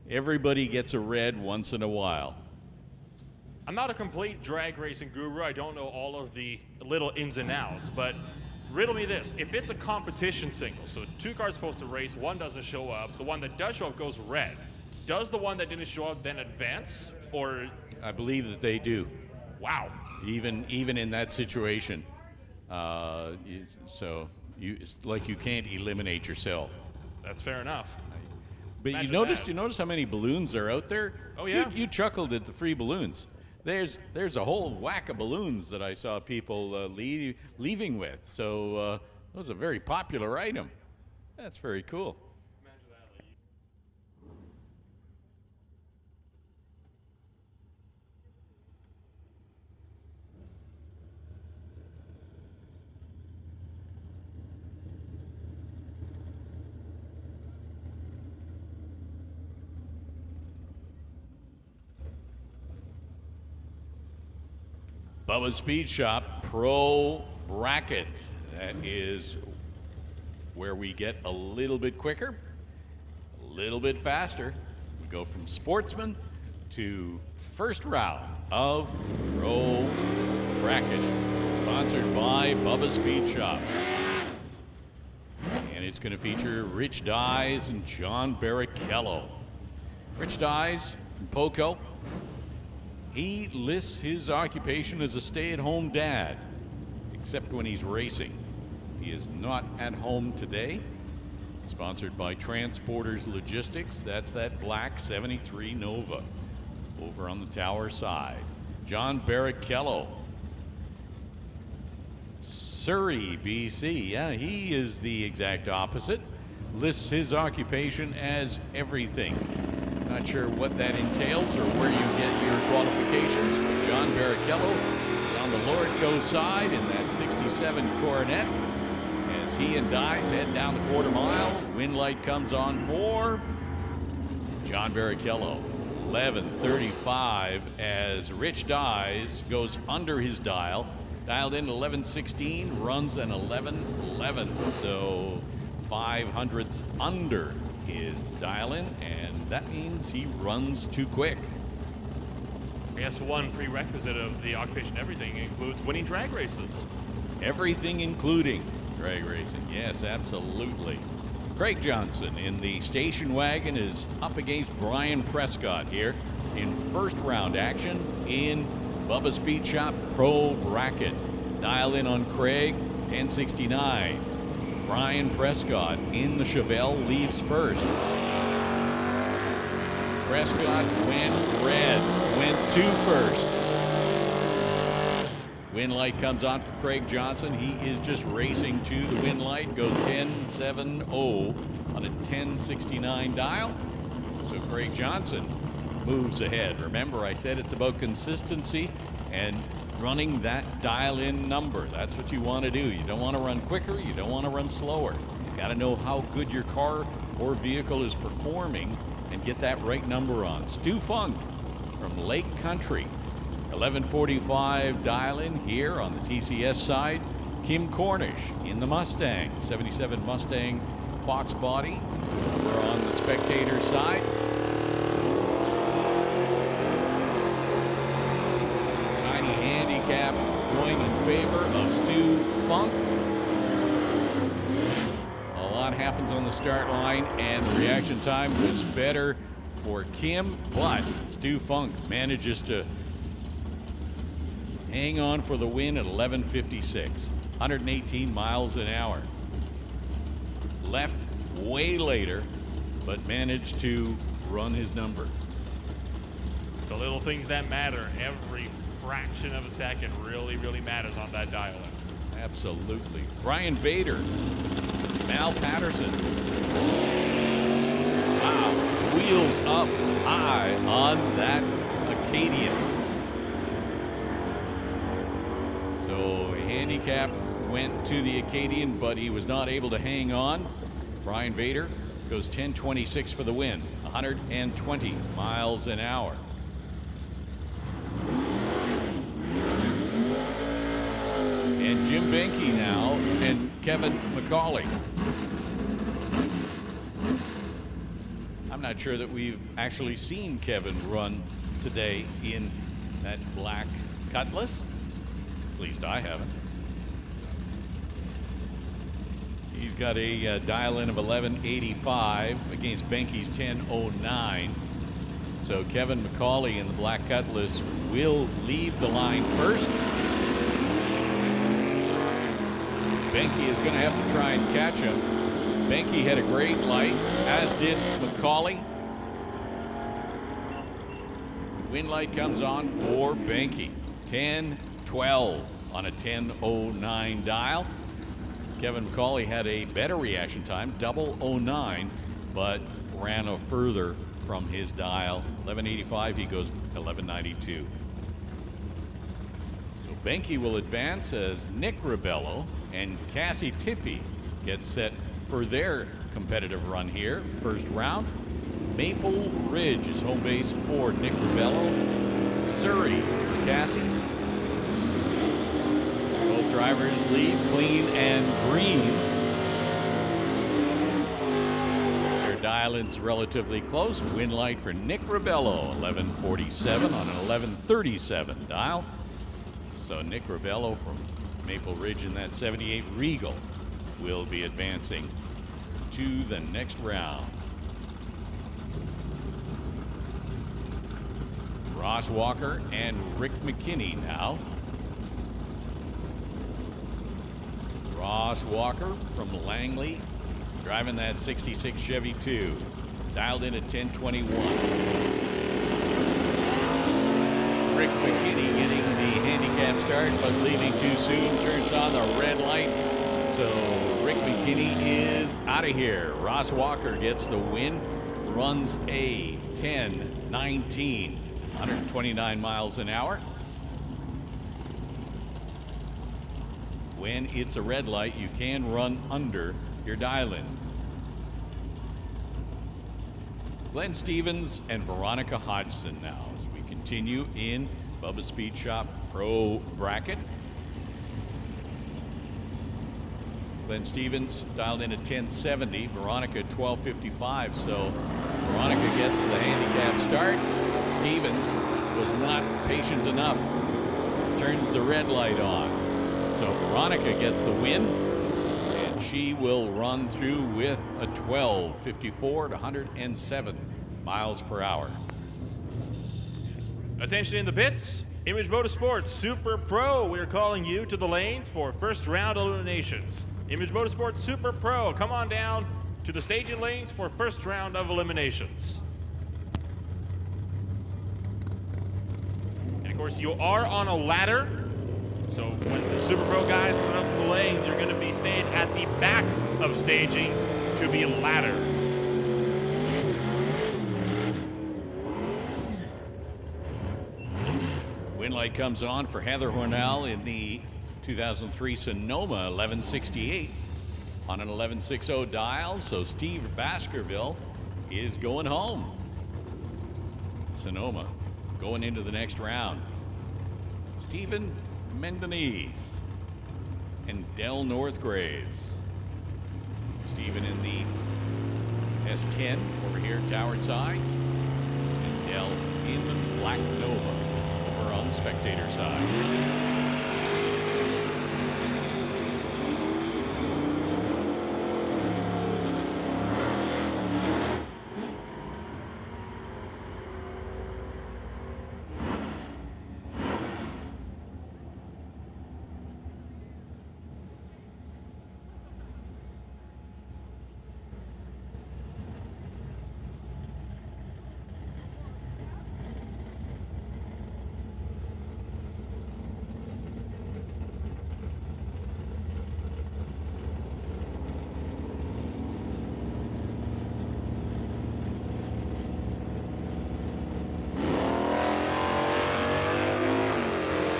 everybody gets a red once in a while. I'm not a complete drag racing guru. I don't know all of the little ins and outs, but riddle me this. If it's a competition single, so two cars supposed to race, one doesn't show up, the one that does show up goes red. Does the one that didn't show up then advance, or? I believe that they do. Wow. Even in that situation. So it's like you can't eliminate yourself. That's fair enough. But you notice how many balloons are out there? Oh yeah. You chuckled at the free balloons. There's a whole whack of balloons that I saw people leaving with. So that was a very popular item. That's very cool. Bubba's Speed Shop Pro Bracket. That is where we get a little bit quicker, a little bit faster. We go from Sportsman to first round of Pro Bracket, sponsored by Bubba's Speed Shop. And it's going to feature Rich Dyes and John Barrichello. Rich Dyes from Poco. He lists his occupation as a stay-at-home dad, except when he's racing. He is not at home today. Sponsored by Transporters Logistics. That's that black 73 Nova over on the tower side. John Barrichello, Surrey, BC. Yeah, he is the exact opposite. Lists his occupation as everything. Not sure what that entails or where you get your qualifications, but John Barrichello is on the Lordco side in that 67 Coronet as he and Dyes head down the quarter mile. Win light comes on for John Barrichello. 11:35 as Rich Dyes goes under his dial. Dialed in 11:16, runs an 11:11, so 0.05 under his dial-in, and that means he runs too quick. I guess one prerequisite of the occupation everything includes winning drag races. Everything including drag racing, yes, absolutely. Craig Johnson in the station wagon is up against Brian Prescott here in first round action in Bubba Speed Shop Pro Bracket. Dial in on Craig, 10:69. Brian Prescott in the Chevelle leaves first. Prescott went red, went to first. Win light comes on for Craig Johnson. He is just racing to the win light, goes 10:70 on a 10:69 dial. So Craig Johnson moves ahead. Remember, I said it's about consistency and running that dial-in number. That's what you want to do. You don't want to run quicker. You don't want to run slower. You got to know how good your car or vehicle is performing and get that right number on. Stu Funk from Lake Country. 11:45 dial-in here on the TCS side. Kim Cornish in the Mustang. 77 Mustang Fox body. We're on the spectator side. Handicap going in favor of Stu Funk. A lot happens on the start line, and the reaction time was better for Kim, but Stu Funk manages to hang on for the win at 11:56, 118 miles an hour. Left way later, but managed to run his number. It's the little things that matter. Every fraction of a second really matters on that dial-in. Absolutely. Brian Vader, Mal Patterson. Wow, wheels up high on that Acadian. So handicap went to the Acadian, but he was not able to hang on. Brian Vader goes 10:26 for the win, 120 miles an hour. And Jim Benke now and Kevin McCauley. I'm not sure that we've actually seen Kevin run today in that black Cutlass. At least I haven't. He's got a dial-in of 11:85 against Benke's 10:09. So Kevin McCauley in the black Cutlass will leave the line first. Benke is going to have to try and catch him. Benke had a great light, as did McCauley. Win light comes on for Benke. 10:12 on a 10:09 dial. Kevin McCauley had a better reaction time, double 09, but ran a further from his dial. 11:85, he goes 11:92. So Benke will advance as Nick Ribello and Cassie Tippy get set for their competitive run here. First round. Maple Ridge is home base for Nick Ribello. Surrey for Cassie. Both drivers leave clean and green. Their dial-in's relatively close. Win light for Nick Ribello, 11:47 on an 11:37 dial. So Nick Ribello from Maple Ridge in that 78 Regal will be advancing to the next round. Ross Walker and Rick McKinney now. Ross Walker from Langley driving that 66 Chevy 2. Dialed in at 10:21. Rick McKinney getting the handicap start, but leaving too soon. Turns on the red light. So Rick McKinney is out of here. Ross Walker gets the win. Runs a 10:19, 129 miles an hour. When it's a red light, you can run under your dial-in. Glenn Stevens and Veronica Hodgson now as we continue in Bubba Speed Shop Pro Bracket. Glenn Stevens dialed in at 1070, Veronica at 1255. So Veronica gets the handicap start. Stevens was not patient enough. Turns the red light on. So Veronica gets the win. And she will run through with a 12:54 to 107 miles per hour. Attention in the pits. Image Motorsports Super Pro. We're calling you to the lanes for first round eliminations. Image Motorsports Super Pro, come on down to the staging lanes for first round of eliminations. And of course, you are on a ladder. So when the Super Pro guys come up to the lanes, you're going to be staying at the back of staging to be ladder. Win light comes on for Heather Hornell in the 2003 Sonoma 1168 on an 1160 dial. So Steve Baskerville is going home. Sonoma going into the next round. Stephen Mendonese and Del Northgraves. Stephen in the S10 over here at Tower Side, and Del in the Black Nova over on the spectator side.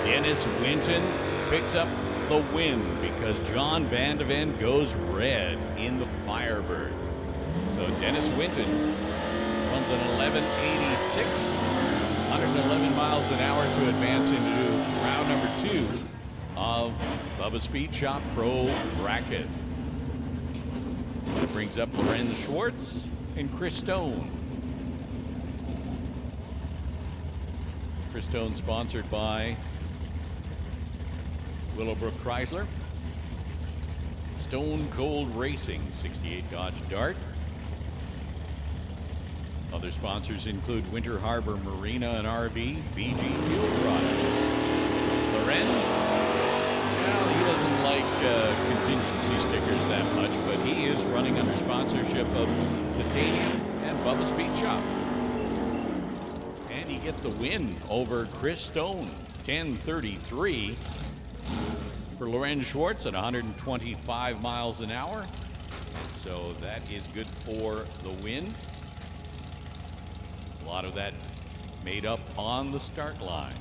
Dennis Winton picks up the win because John Van de Ven goes red in the Firebird. So Dennis Winton runs an 1186, 111 miles an hour to advance into round number 2 of Bubba Speed Shop Pro Bracket. That brings up Loren Schwartz and Chris Stone. Chris Stone sponsored by Willowbrook Chrysler, Stone Cold Racing, 68 Dodge Dart. Other sponsors include Winter Harbor Marina and RV, BG Fuel Products. Lorenz, well, he doesn't like contingency stickers that much, but he is running under sponsorship of Titanium and Bubba Speed Shop. And he gets the win over Chris Stone, 10:33. For Loren Schwartz at 125 miles an hour. So that is good for the win. A lot of that made up on the start line.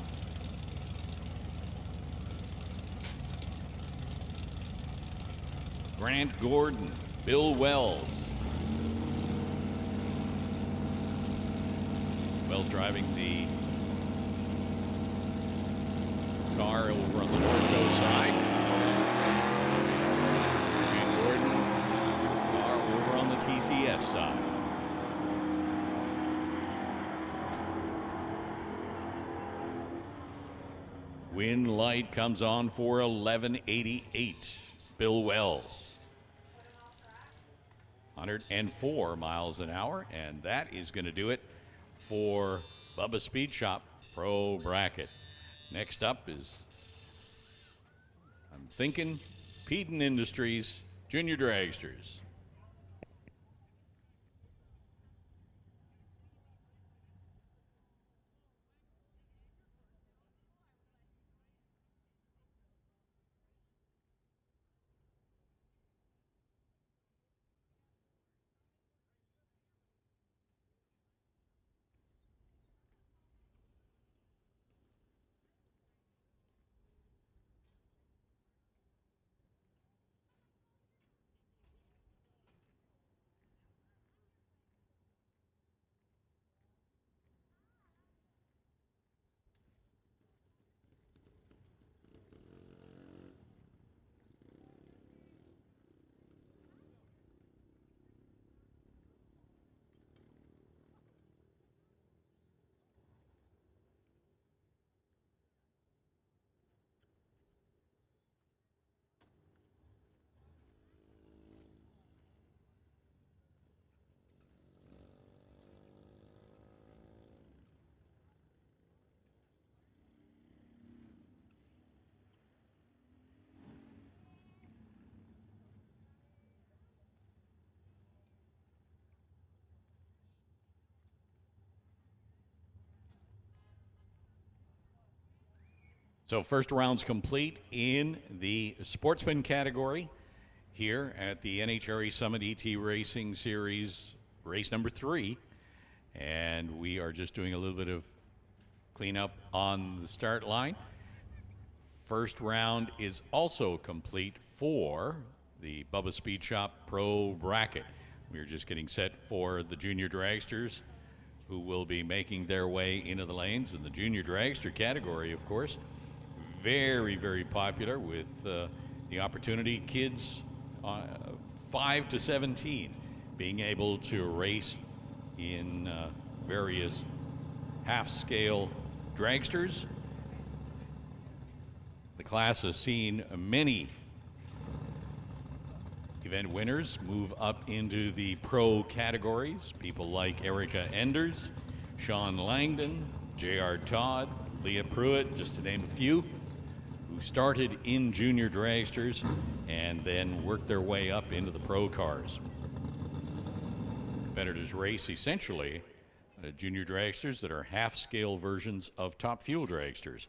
Grant Gordon, Bill Wells. Wells driving the car over on the Lordco side. And Gordon, car over on the TCS side. Win light comes on for 1188. Bill Wells. 104 miles an hour, and that is going to do it for Bubba Speed Shop Pro Bracket. Next up is, I'm thinking, Peden Industries Junior Dragsters. So first round's complete in the Sportsman category here at the NHRA Summit ET Racing Series, race number 3. And we are just doing a little bit of cleanup on the start line. First round is also complete for the Bubba Speed Shop Pro bracket. We're just getting set for the junior dragsters who will be making their way into the lanes. In the junior dragster category, of course, very, very popular with the opportunity, kids 5 to 17 being able to race in various half-scale dragsters. The class has seen many event winners move up into the pro categories. People like Erica Enders, Sean Langdon, J.R. Todd, Leah Pruitt, just to name a few, who started in junior dragsters and then worked their way up into the pro cars. Competitors race essentially junior dragsters that are half-scale versions of top fuel dragsters.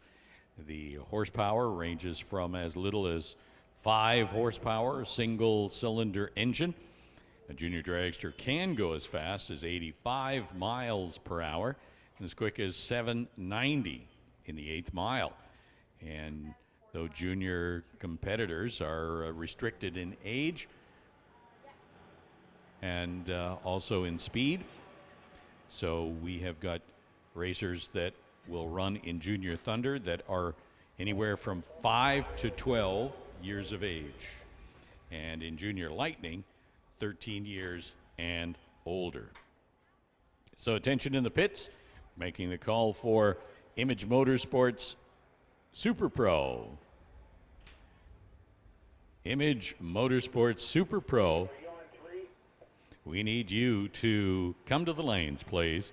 The horsepower ranges from as little as 5 horsepower, single cylinder engine. A junior dragster can go as fast as 85 miles per hour and as quick as 790 in the 8th mile. And though junior competitors are restricted in age and also in speed, so we have got racers that will run in Junior Thunder that are anywhere from 5 to 12 years of age. And in Junior Lightning, 13 years and older. So attention in the pits, making the call for Image Motorsports Super Pro. Image Motorsports Super Pro. We need you to come to the lanes, please.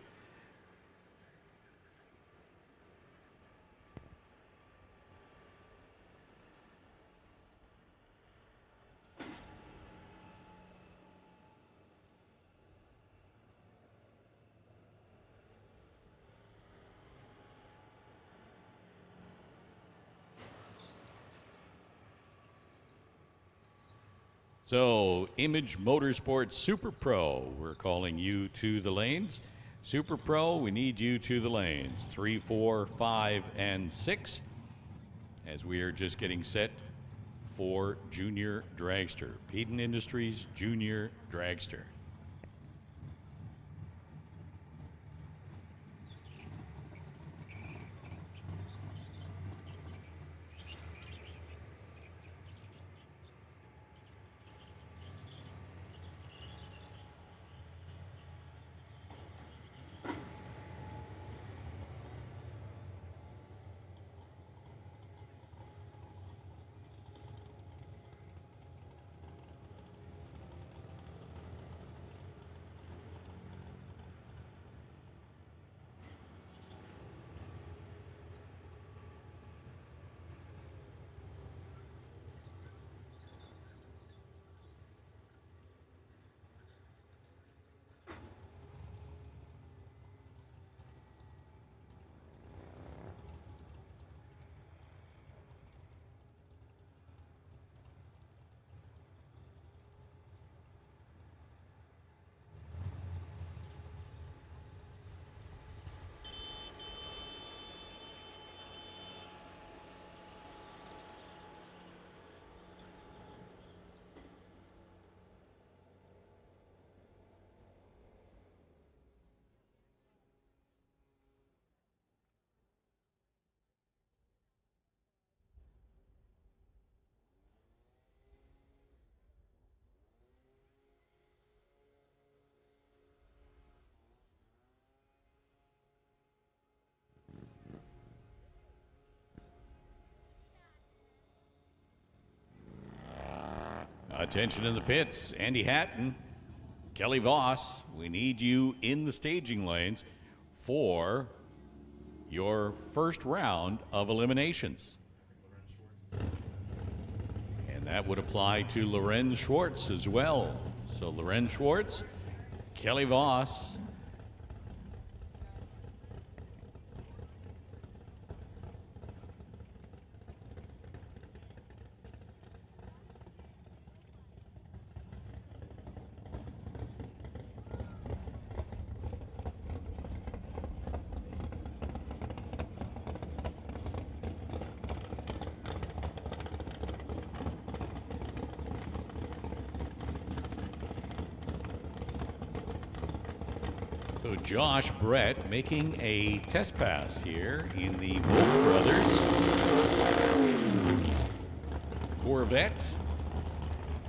So, Image Motorsports Super Pro, we're calling you to the lanes. Super Pro, we need you to the lanes. 3, 4, 5, and 6, as we are just getting set for Junior Dragster. Peden Industries Junior Dragster. Attention in the pits, Andy Hatton, Kelly Voss, we need you in the staging lanes for your first round of eliminations. And that would apply to Loren Schwartz as well. So Loren Schwartz, Kelly Voss, So Josh Brett making a test pass here in the Volk Brothers Corvette.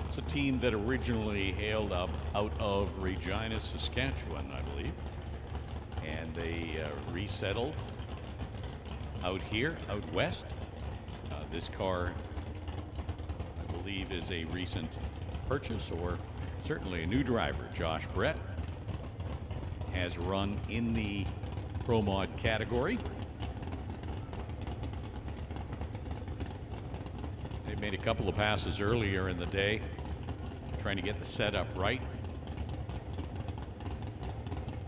It's a team that originally hailed up out of Regina, Saskatchewan, I believe. And they resettled out here, out west. This car, I believe, is a recent purchase or certainly a new driver. Josh Brett has run in the Pro Mod category. They made a couple of passes earlier in the day, trying to get the setup right.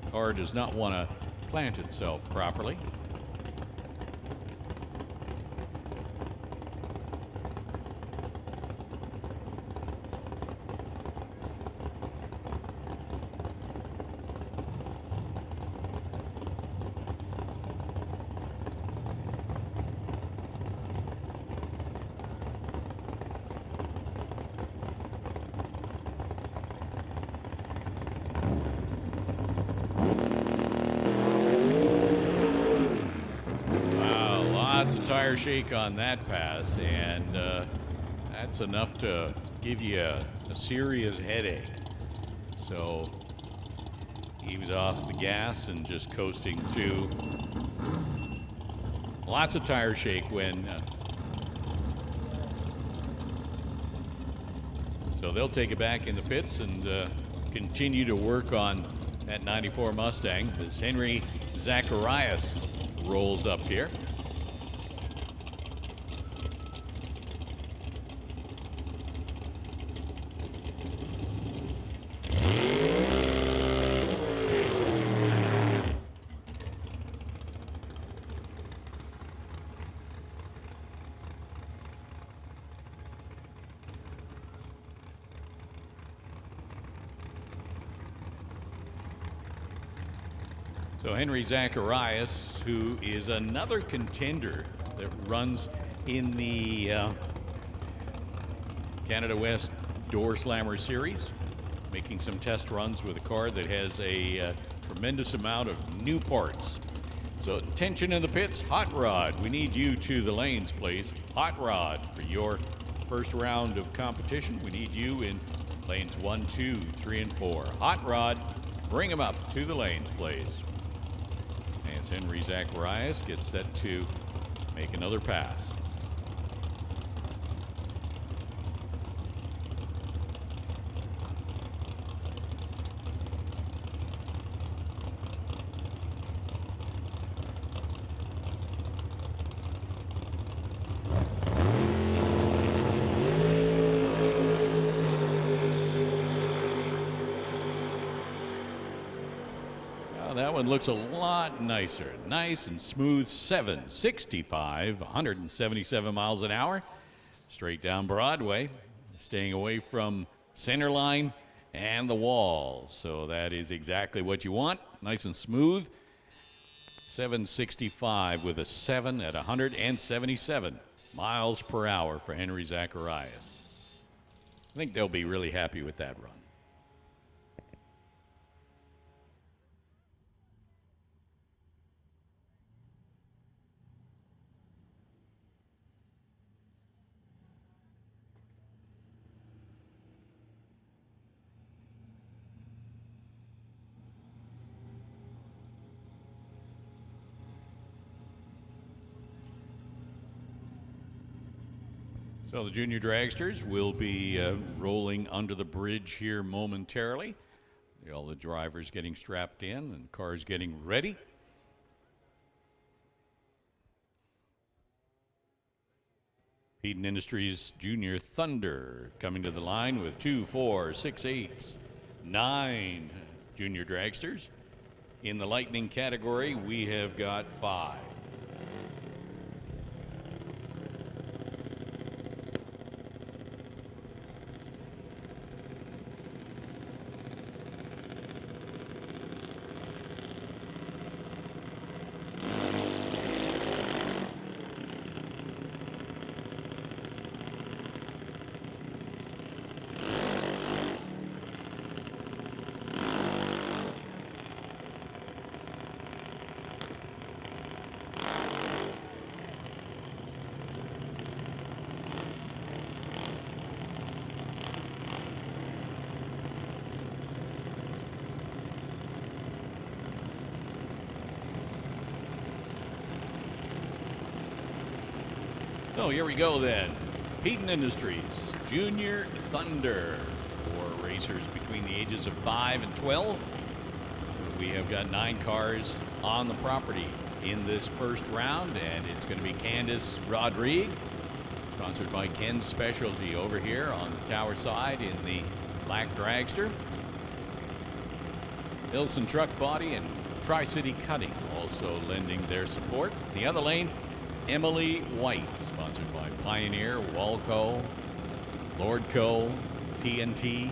The car does not want to plant itself properly. Tire shake on that pass, and that's enough to give you a serious headache. So he was off the gas and just coasting through. Lots of tire shake when so they'll take it back in the pits and continue to work on that 94 Mustang as Henry Zacharias rolls up here. So Henry Zacharias, who is another contender that runs in the Canada West Door Slammer Series, making some test runs with a car that has a tremendous amount of new parts. So tension in the pits. Hot Rod, we need you to the lanes, please. Hot Rod, for your first round of competition, we need you in lanes 1, 2, 3, and 4. Hot Rod, bring him up to the lanes, please. As Henry Zacharias gets set to make another pass. That one looks a lot nicer. Nice and smooth. 765, 177 miles an hour. Straight down Broadway, staying away from center line and the wall. So that is exactly what you want. Nice and smooth. 765 with a 7 at 177 miles per hour for Henry Zacharias. I think they'll be really happy with that run. So the junior dragsters will be rolling under the bridge here momentarily. All the drivers getting strapped in and cars getting ready. Peden Industries Junior Thunder coming to the line with 2, 4, 6, 8, 9 junior dragsters. In the Lightning category, we have got 5. So here we go then. Peden Industries Junior Thunder for racers between the ages of 5 and 12. We have got 9 cars on the property in this first round, and it's going to be Candice Rodrigue, sponsored by Ken's Specialty over here on the tower side in the black dragster. Ilson Truck Body and Tri-City Cutting also lending their support. In the other lane, Emily White, sponsored by Pioneer, Walco, Lordco, TNT.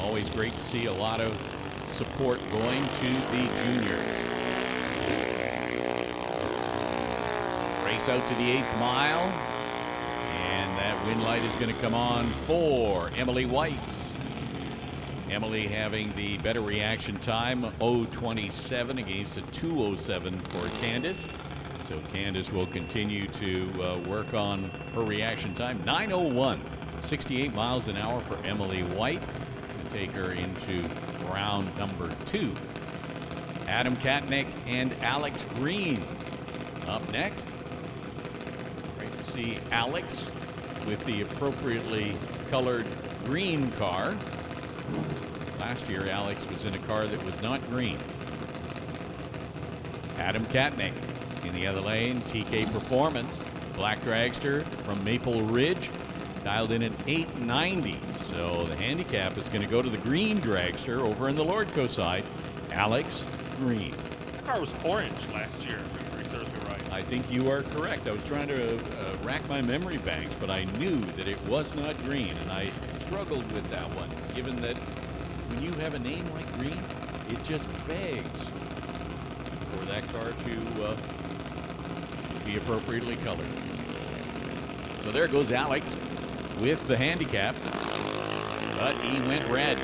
Always great to see a lot of support going to the juniors. Race out to the 8th mile, and that win light is going to come on for Emily White. Emily having the better reaction time, 0:27 against a 2:07 for Candice. So Candice will continue to work on her reaction time. 9:01, 68 miles an hour for Emily White to take her into round number 2. Adam Katnick and Alex Green up next. Great to see Alex with the appropriately colored green car. Last year, Alex was in a car that was not green. Adam Katnick in the other lane, TK Performance, black dragster from Maple Ridge, dialed in at 890. So the handicap is going to go to the green dragster over in the Lordco side, Alex Green. That car was orange last year, if memory serves me right. I think you are correct. I was trying to rack my memory banks, but I knew that it was not green, and I struggled with that one, given that when you have a name like Green, it just begs for that car to be appropriately colored. So there goes Alex with the handicap, but he went red.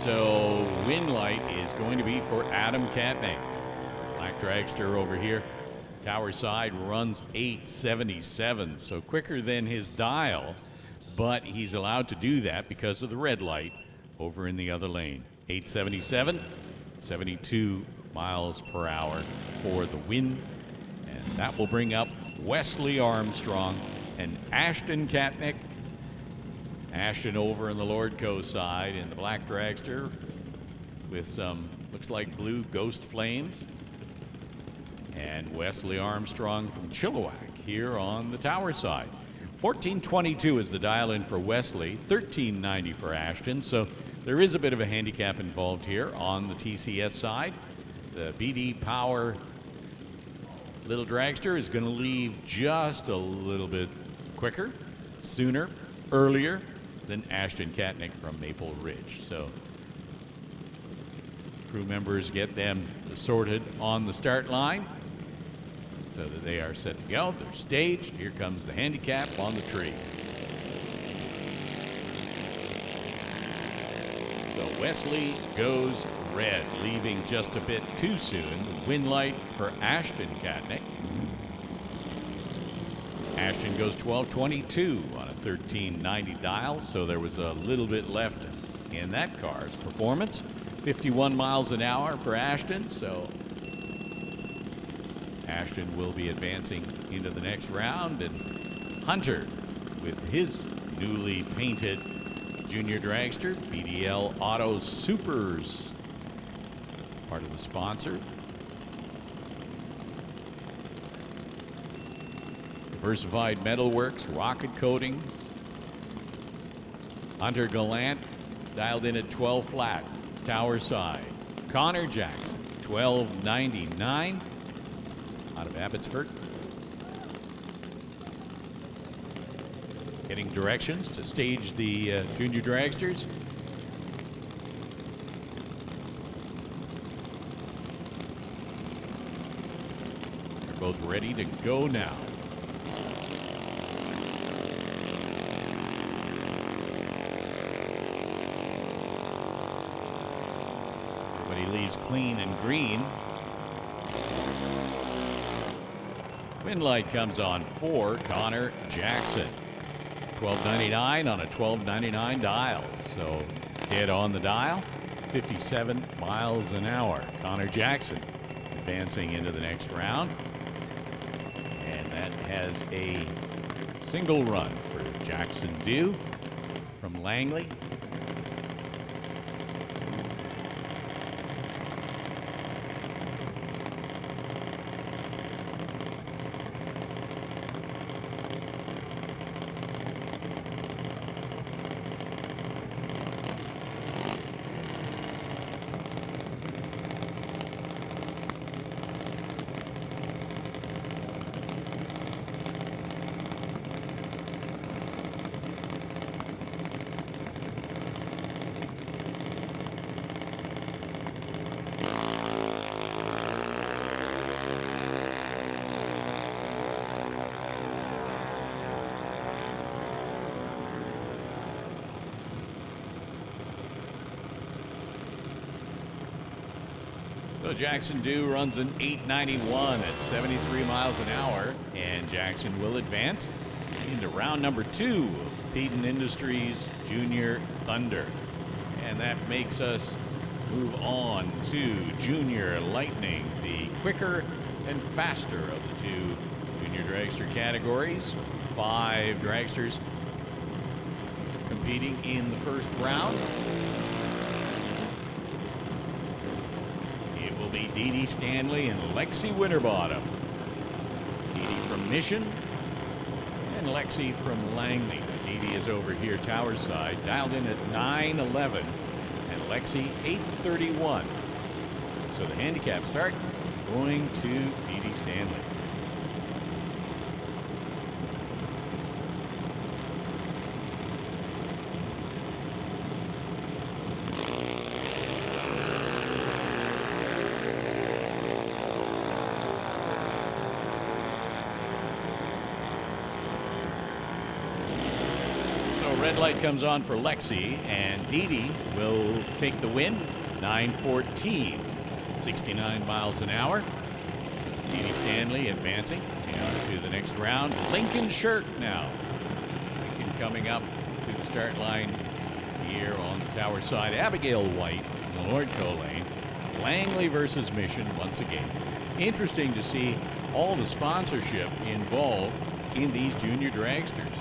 So win light is going to be for Adam Katnick. Black dragster over here. Tower side runs 8:77, so quicker than his dial, but he's allowed to do that because of the red light over in the other lane. 8:77, 72 miles per hour for the win, and that will bring up Wesley Armstrong and Ashton Katnick. Ashton over in the Lordco side in the black dragster with some, looks like blue ghost flames. And Wesley Armstrong from Chilliwack here on the tower side. 1422 is the dial in for Wesley, 1390 for Ashton. So there is a bit of a handicap involved here on the TCS side. The BD Power little dragster is going to leave just a little bit quicker, sooner, earlier than Ashton Katnick from Maple Ridge. So crew members get them sorted on the start line so that they are set to go. They're staged. Here comes the handicap on the tree. So Wesley goes red, leaving just a bit too soon. The win light for Ashton Katnick. Ashton goes 12:22 on a 1390 dial, so there was a little bit left in that car's performance. 51 miles an hour for Ashton, so Ashton will be advancing into the next round, and Hunter with his newly painted junior dragster, BDL Auto Supers, part of the sponsor. Diversified Metalworks, Rocket Coatings. Hunter Gallant dialed in at 12 flat, tower side. Connor Jackson, 1299 out of Abbotsford. Getting directions to stage the junior dragsters. They're both ready to go now. Everybody leaves clean and green. Win light comes on for Connor Jackson. 1299 on a 1299 dial. So hit on the dial, 57 miles an hour. Connor Jackson advancing into the next round. has a single run for Jackson Dew from Langley. So Jackson Dew runs an 891 at 73 miles an hour, and Jackson will advance into round number 2 of Peden Industries Junior Thunder. And that makes us move on to Junior Lightning, the quicker and faster of the 2 junior dragster categories. 5 dragsters competing in the first round. Be Dee Stanley and Lexi Winterbottom. Dee from Mission and Lexi from Langley. Dee is over here, Tower side, dialed in at 9:11, and Lexi 8:31. So the handicap start going to Dee Stanley. Red light comes on for Lexi, and Dee will take the win. 9:14, 69 miles an hour. So Dee Stanley advancing to the next round. Lincoln Shirk now. Lincoln coming up to the start line here on the Tower side. Abigail White in the Lordco lane. Langley versus Mission once again. Interesting to see all the sponsorship involved in these junior dragsters.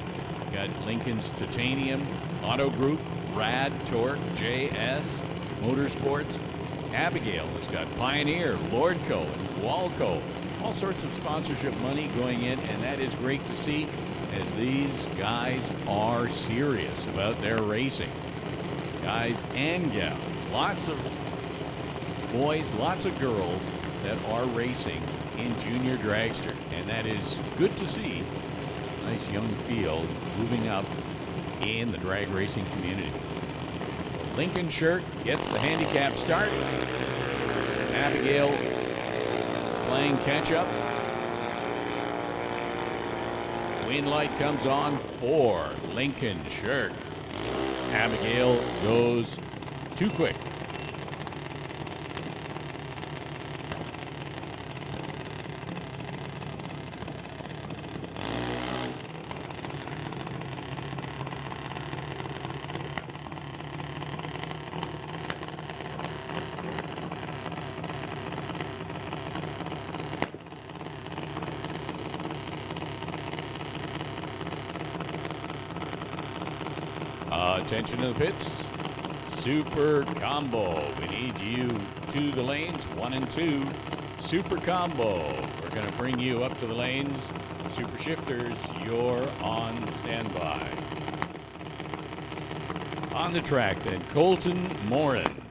Got Lincoln's Titanium, Auto Group, Rad, Torque, JS, Motorsports. Abigail has got Pioneer, Lordco, and Walco. All sorts of sponsorship money going in, and that is great to see as these guys are serious about their racing. Guys and gals, lots of boys, lots of girls that are racing in junior dragster, and that is good to see. Nice young field moving up in the drag racing community. So Lincoln Shirk gets the handicap start. Abigail playing catch up. Win light comes on for Lincoln Shirk. Abigail goes too quick. Attention to the pits. Super combo. We need you to the lanes, 1 and 2. Super combo. We're going to bring you up to the lanes. Super shifters, you're on standby. On the track then, Colton Morin.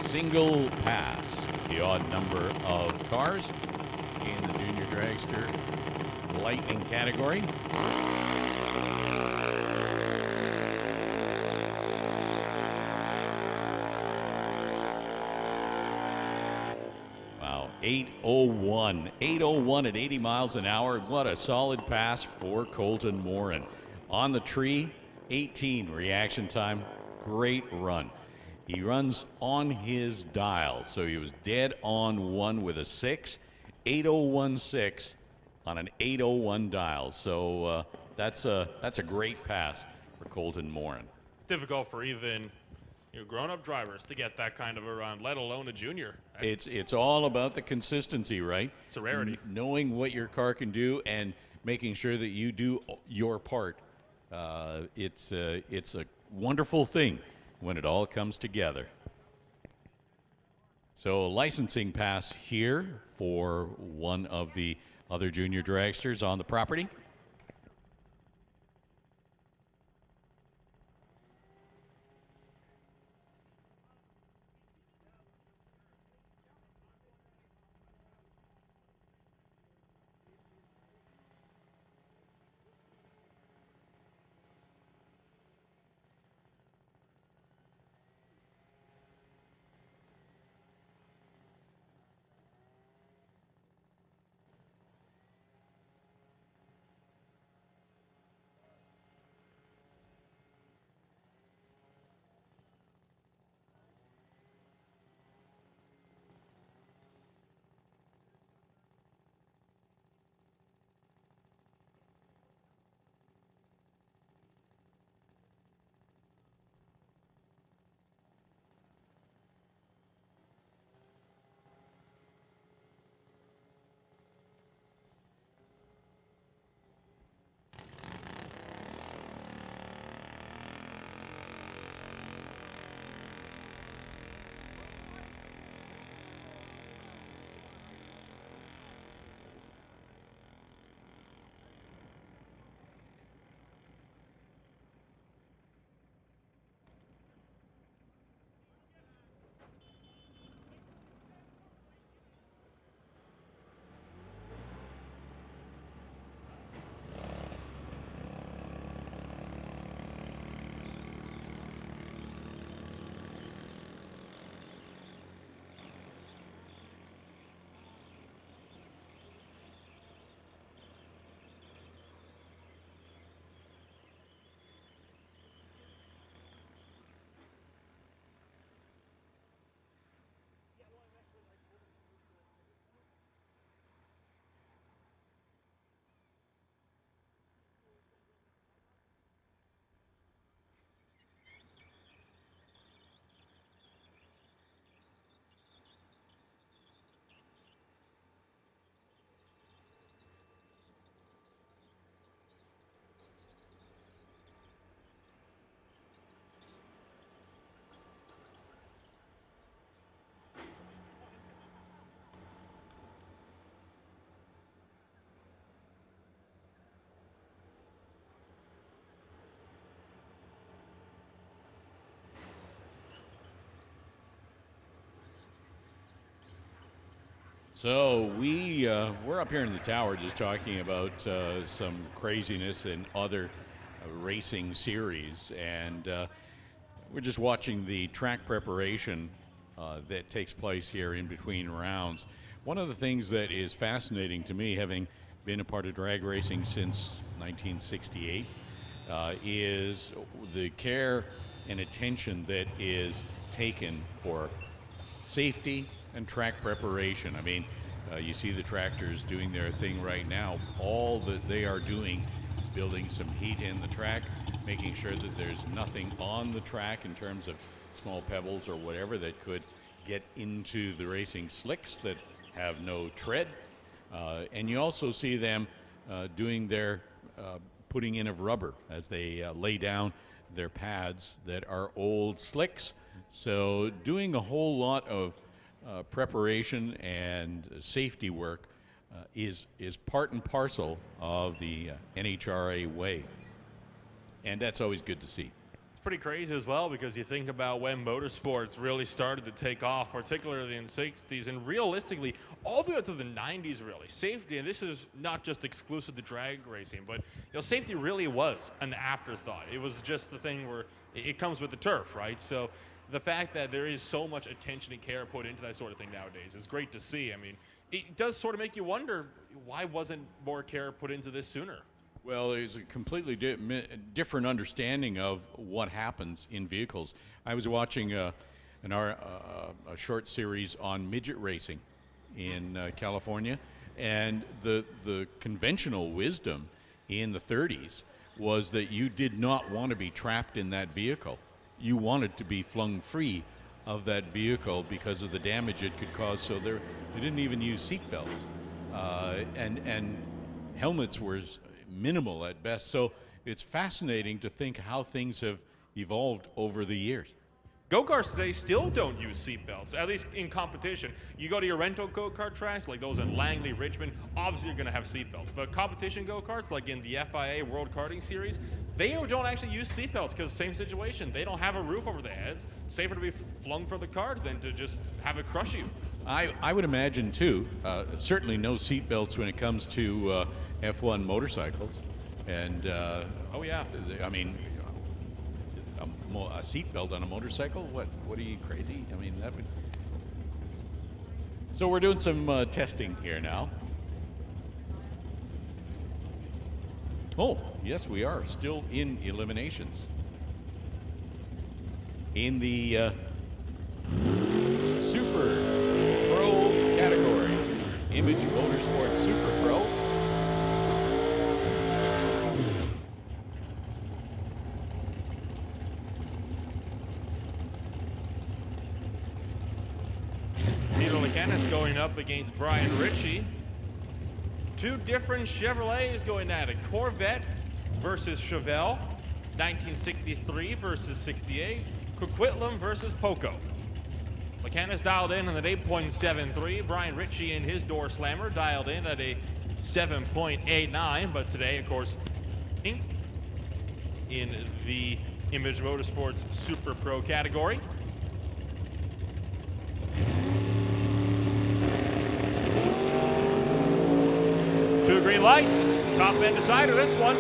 Single pass with the odd number of cars in the junior dragster lightning category. Wow, 8:01. 8:01 at 80 miles an hour. What a solid pass for Colton Morin. On the tree, 18 reaction time. Great run. He runs on his dial, so he was dead on 1 with a 6. 8:016 on an 8:01 dial. So that's a great pass for Colton Morin. It's difficult for even grown-up drivers to get that kind of a run, let alone a junior. It's all about the consistency, right? It's a rarity. Knowing what your car can do and making sure that you do your part. It's a wonderful thing when it all comes together. So licensing pass here for one of the other junior dragsters on the property. So we're up here in the tower just talking about some craziness in other racing series, and we're just watching the track preparation that takes place here in between rounds. One of the things that is fascinating to me, having been a part of drag racing since 1968, is the care and attention that is taken for safety and track preparation. I mean, you see the tractors doing their thing right now. All that they are doing is building some heat in the track, making sure that there's nothing on the track in terms of small pebbles or whatever that could get into the racing slicks that have no tread. And you also see them doing their putting in of rubber as they lay down their pads that are old slicks. So doing a whole lot of preparation and safety work is part and parcel of the NHRA way. And that's always good to see. It's pretty crazy as well, because you think about when motorsports really started to take off, particularly in the 60s, and realistically, all the way up to the 90s, really. Safety, and this is not just exclusive to drag racing, but safety really was an afterthought. It was just the thing where it comes with the turf, right? So the fact that there is so much attention and care put into that sort of thing nowadays is great to see. I mean, it does sort of make you wonder, why wasn't more care put into this sooner? Well, there's a completely different understanding of what happens in vehicles. I was watching a short series on midget racing in California, and the conventional wisdom in the 30s was that you did not want to be trapped in that vehicle. you wanted to be flung free of that vehicle because of the damage it could cause. So they didn't even use seat belts, and helmets were minimal at best. So it's fascinating to think how things have evolved over the years. Go-karts today still don't use seatbelts, at least in competition. You go to your rental go-kart tracks, like those in Langley, Richmond, obviously you're going to have seatbelts. But competition go-karts, like in the FIA World Karting Series, they don't actually use seatbelts because same situation. They don't have a roof over their heads. Safer to be flung from the kart than to just have it crush you. I would imagine, too, certainly no seatbelts when it comes to F1 motorcycles. And, oh, yeah. I mean, a seatbelt on a motorcycle? What are you, crazy? I mean, that would... So we're doing some testing here now. Oh, yes, we are still in eliminations. In the Super Pro category, Image Motorsports Super Pro. Going up against Brian Ritchie. Two different Chevrolets going at it. Corvette versus Chevelle. 1963 versus 68. Coquitlam versus Poco. McCannis dialed in at 8.73. Brian Ritchie in his door slammer dialed in at a 7.89. But today, of course, in the Image Motorsports Super Pro category. Two green lights, top end side of this one.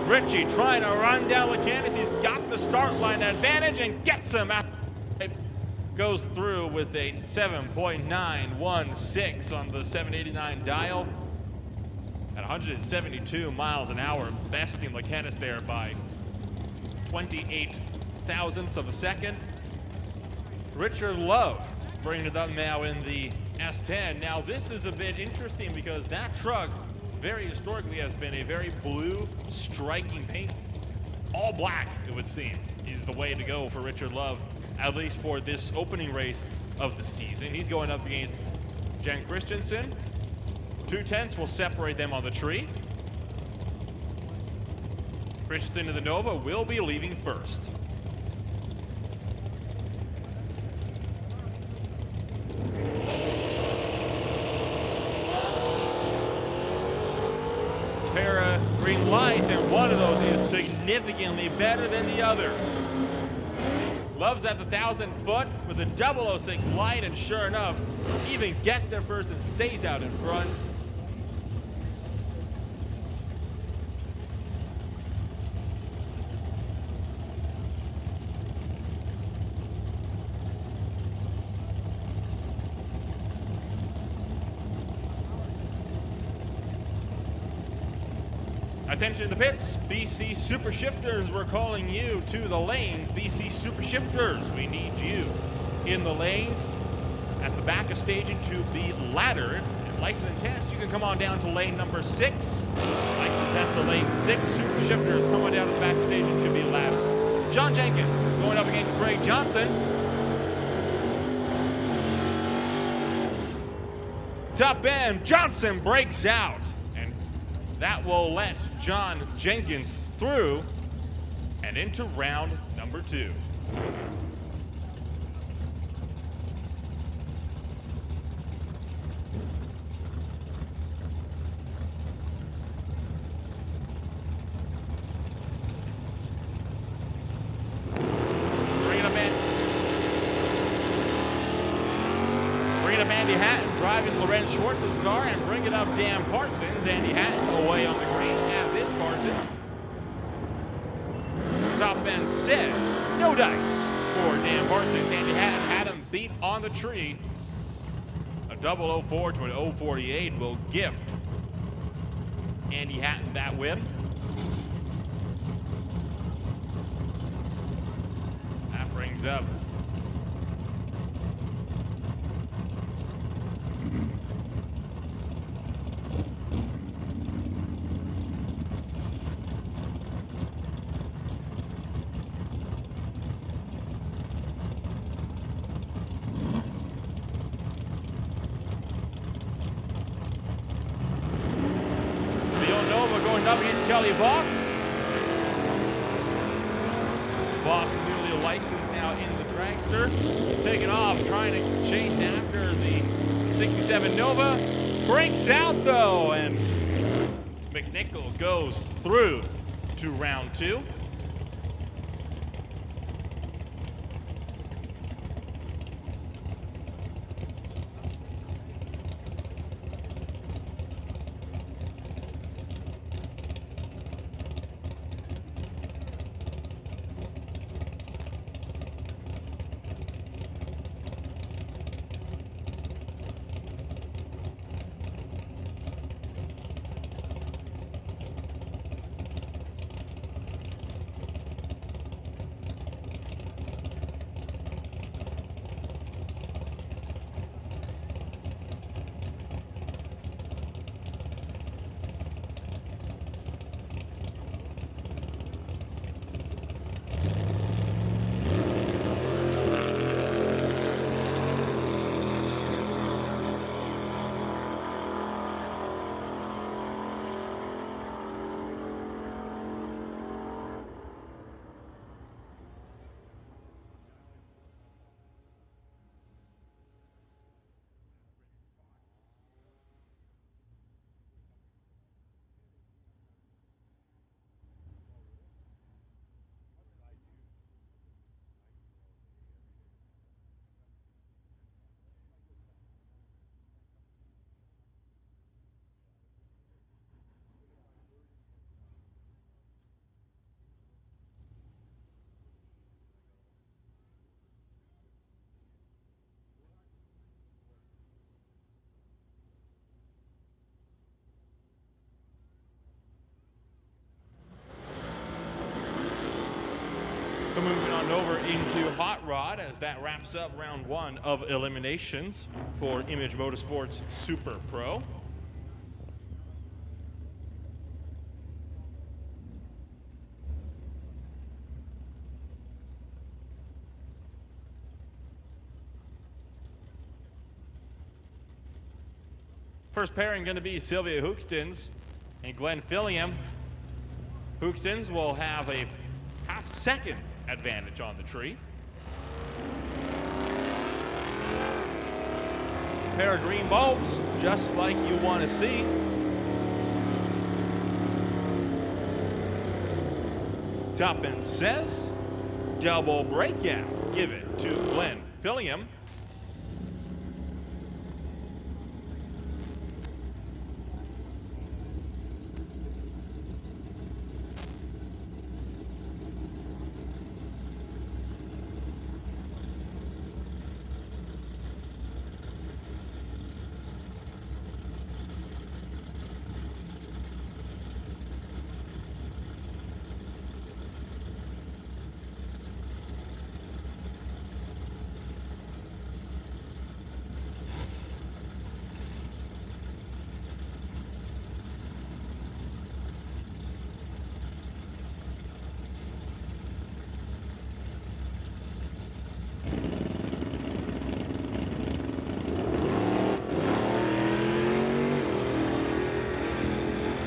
Ritchie trying to run down Lacanis. He's got the start line advantage and gets him out. Goes through with a 7.916 on the 789 dial at 172 miles an hour, besting Lacanis there by 28 thousandths of a second. Richard Love bringing it up now in the S10. Now this is a bit interesting because that truck very historically has been a very blue striking paint. All black, it would seem, is the way to go for Richard Love, at least for this opening race of the season. He's going up against Jen Christensen. 2/10 will separate them on the tree. Christensen in the Nova will be leaving first. Green lights, and one of those is significantly better than the other. Love's at the 1,000 foot with a 006 light, and sure enough, even gets there first and stays out in front. Attention to the pits. BC Super Shifters, we're calling you to the lanes. BC Super Shifters, we need you in the lanes at the back of staging to be laddered. And license and test, you can come on down to lane number 6. License test to lane 6. Super Shifters, come on down to the back of staging to be laddered. John Jenkins going up against Craig Johnson. Top end, Johnson breaks out. That will let John Jenkins through and into round number 2. Andy Hatton driving Lorenz Schwartz's car and bringing up Dan Parsons. Andy Hatton away on the green, as is Parsons. Top end says no dice for Dan Parsons. Andy Hatton had him beat on the tree. A 004 to an 048 will gift Andy Hatton that win. That brings up going up against Kelly Voss. Voss, newly licensed now in the Dragster. Taking off, trying to chase after the 67 Nova. Breaks out though, and McNichol goes through to round 2. So moving on over into Hot Rod as that wraps up round 1 of Eliminations for Image Motorsports Super Pro. First pairing going to be Sylvia Hookstins and Glenn Filliam. Hookstins will have a half-second advantage on the tree. Pair of green bulbs, just like you want to see. Top end says, double breakout. Give it to Glenn Filliam.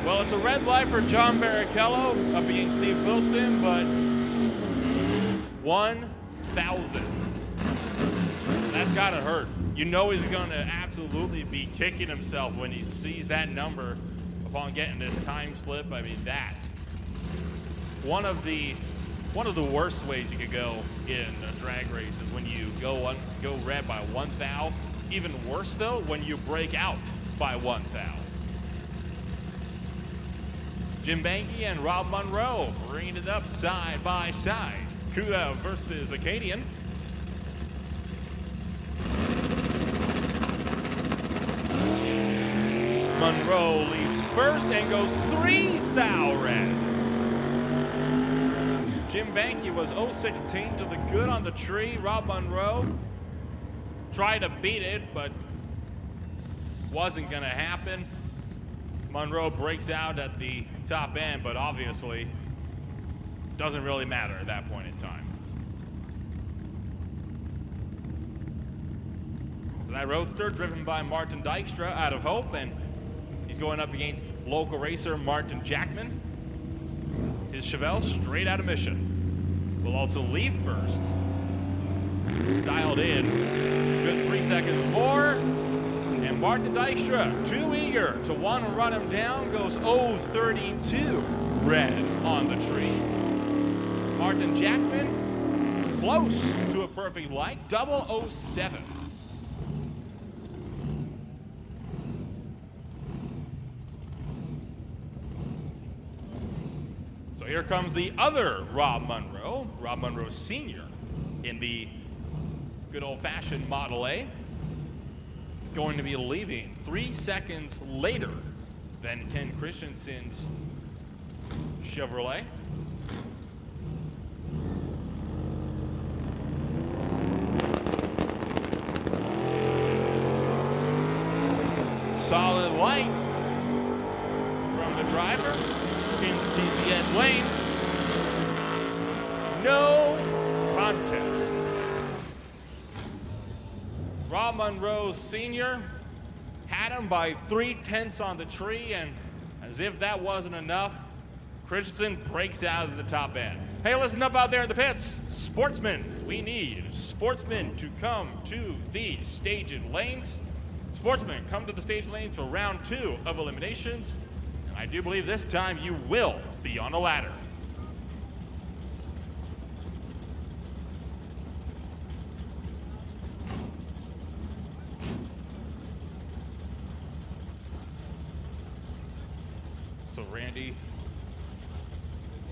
Well, it's a red light for John Barrichello up against Steve Wilson, but 1,000. That's gotta hurt. You know he's gonna absolutely be kicking himself when he sees that number upon getting this time slip. I mean, that. One of the worst ways you could go in a drag race is when you go red by 1 thou. Even worse though, when you break out by 1 thou. Jim Banky and Rob Monroe bringing it up side by side. Kuda versus Acadian. Monroe leaves first and goes 3 thou red. Jim Banky was 0-16 to the good on the tree. Rob Monroe tried to beat it, but wasn't gonna happen. Monroe breaks out at the top end, but obviously doesn't really matter at that point in time. So that roadster driven by Martin Dykstra out of Hope, and He's going up against local racer Martin Jackman. His Chevelle straight out of Mission. Will also leave first. Dialed in. Good 3 seconds more. And Martin Dykstra, too eager to want to run him down, goes 0.32 red on the tree. Martin Jackman, close to a perfect light, 0.07. So here comes the other Rob Munro Sr. in the good old-fashioned Model A. Going to be leaving 3 seconds later than Ken Christensen's Chevrolet. Solid light from the driver in the TCS lane. No contest. Rob Munro Sr. had him by 3/10 on the tree, and as if that wasn't enough, Christensen breaks out of the top end. Hey, listen up out there in the pits. Sportsman, we need Sportsman to come to the staging lanes. Sportsman, come to the stage lanes for round 2 of Eliminations. And I do believe this time you will be on a ladder. So Randy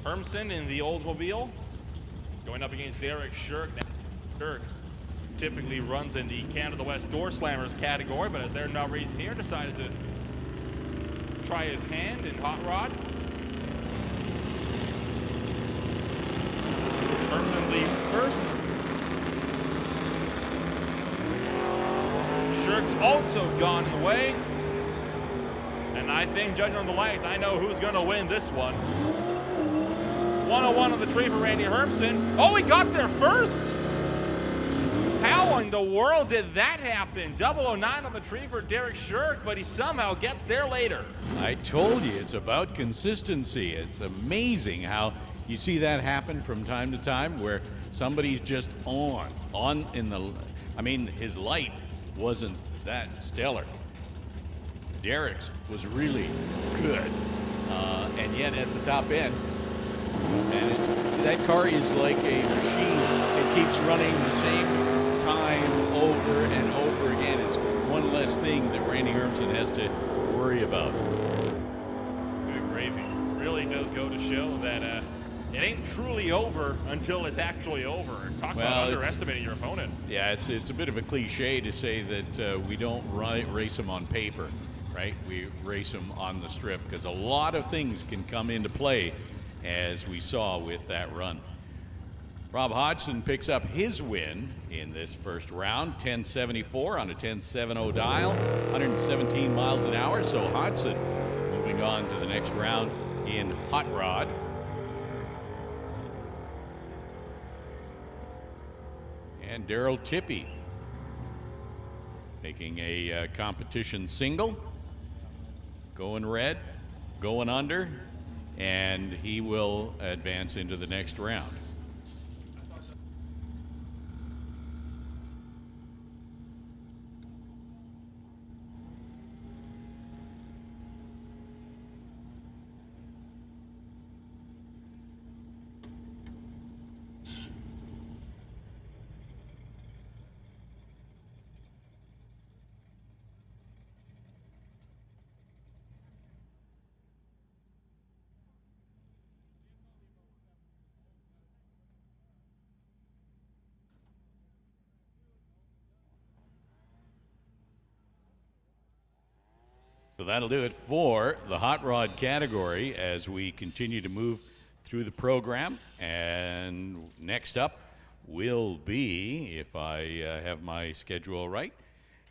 Hermsen in the Oldsmobile going up against Derek Shirk. Now, Shirk typically runs in the Canada West Door Slammers category, but as they're not racing here, decided to try his hand in Hot Rod. Hermsen leaves first. Shirk's also gone in the way. And I think, judging on the lights, I know who's going to win this one. 101 on the tree for Randy Hermsen. Oh, he got there first! How in the world did that happen? 009 on the tree for Derek Shirk, but he somehow gets there later. I told you, it's about consistency. It's amazing how you see that happen from time to time where somebody's just on in the, I mean, his light wasn't that stellar. Derek's was really good, and yet at the top end, and that car is like a machine. It keeps running the same time over and over again. It's one less thing that Randy Hermsen has to worry about. Good gravy. Really does go to show that it ain't truly over until it's actually over. Talk about underestimating your opponent. Yeah, it's a bit of a cliche to say that we don't race them on paper, right? We race them on the strip because a lot of things can come into play, as we saw with that run. Rob Hodgson picks up his win in this first round, 1074 on a 1070 dial, 117 miles an hour. So Hodgson moving on to the next round in Hot Rod. And Daryl Tippy making a competition single, going red, going under, and he will advance into the next round. So that'll do it for the hot rod category as we continue to move through the program. And next up will be, if I have my schedule right,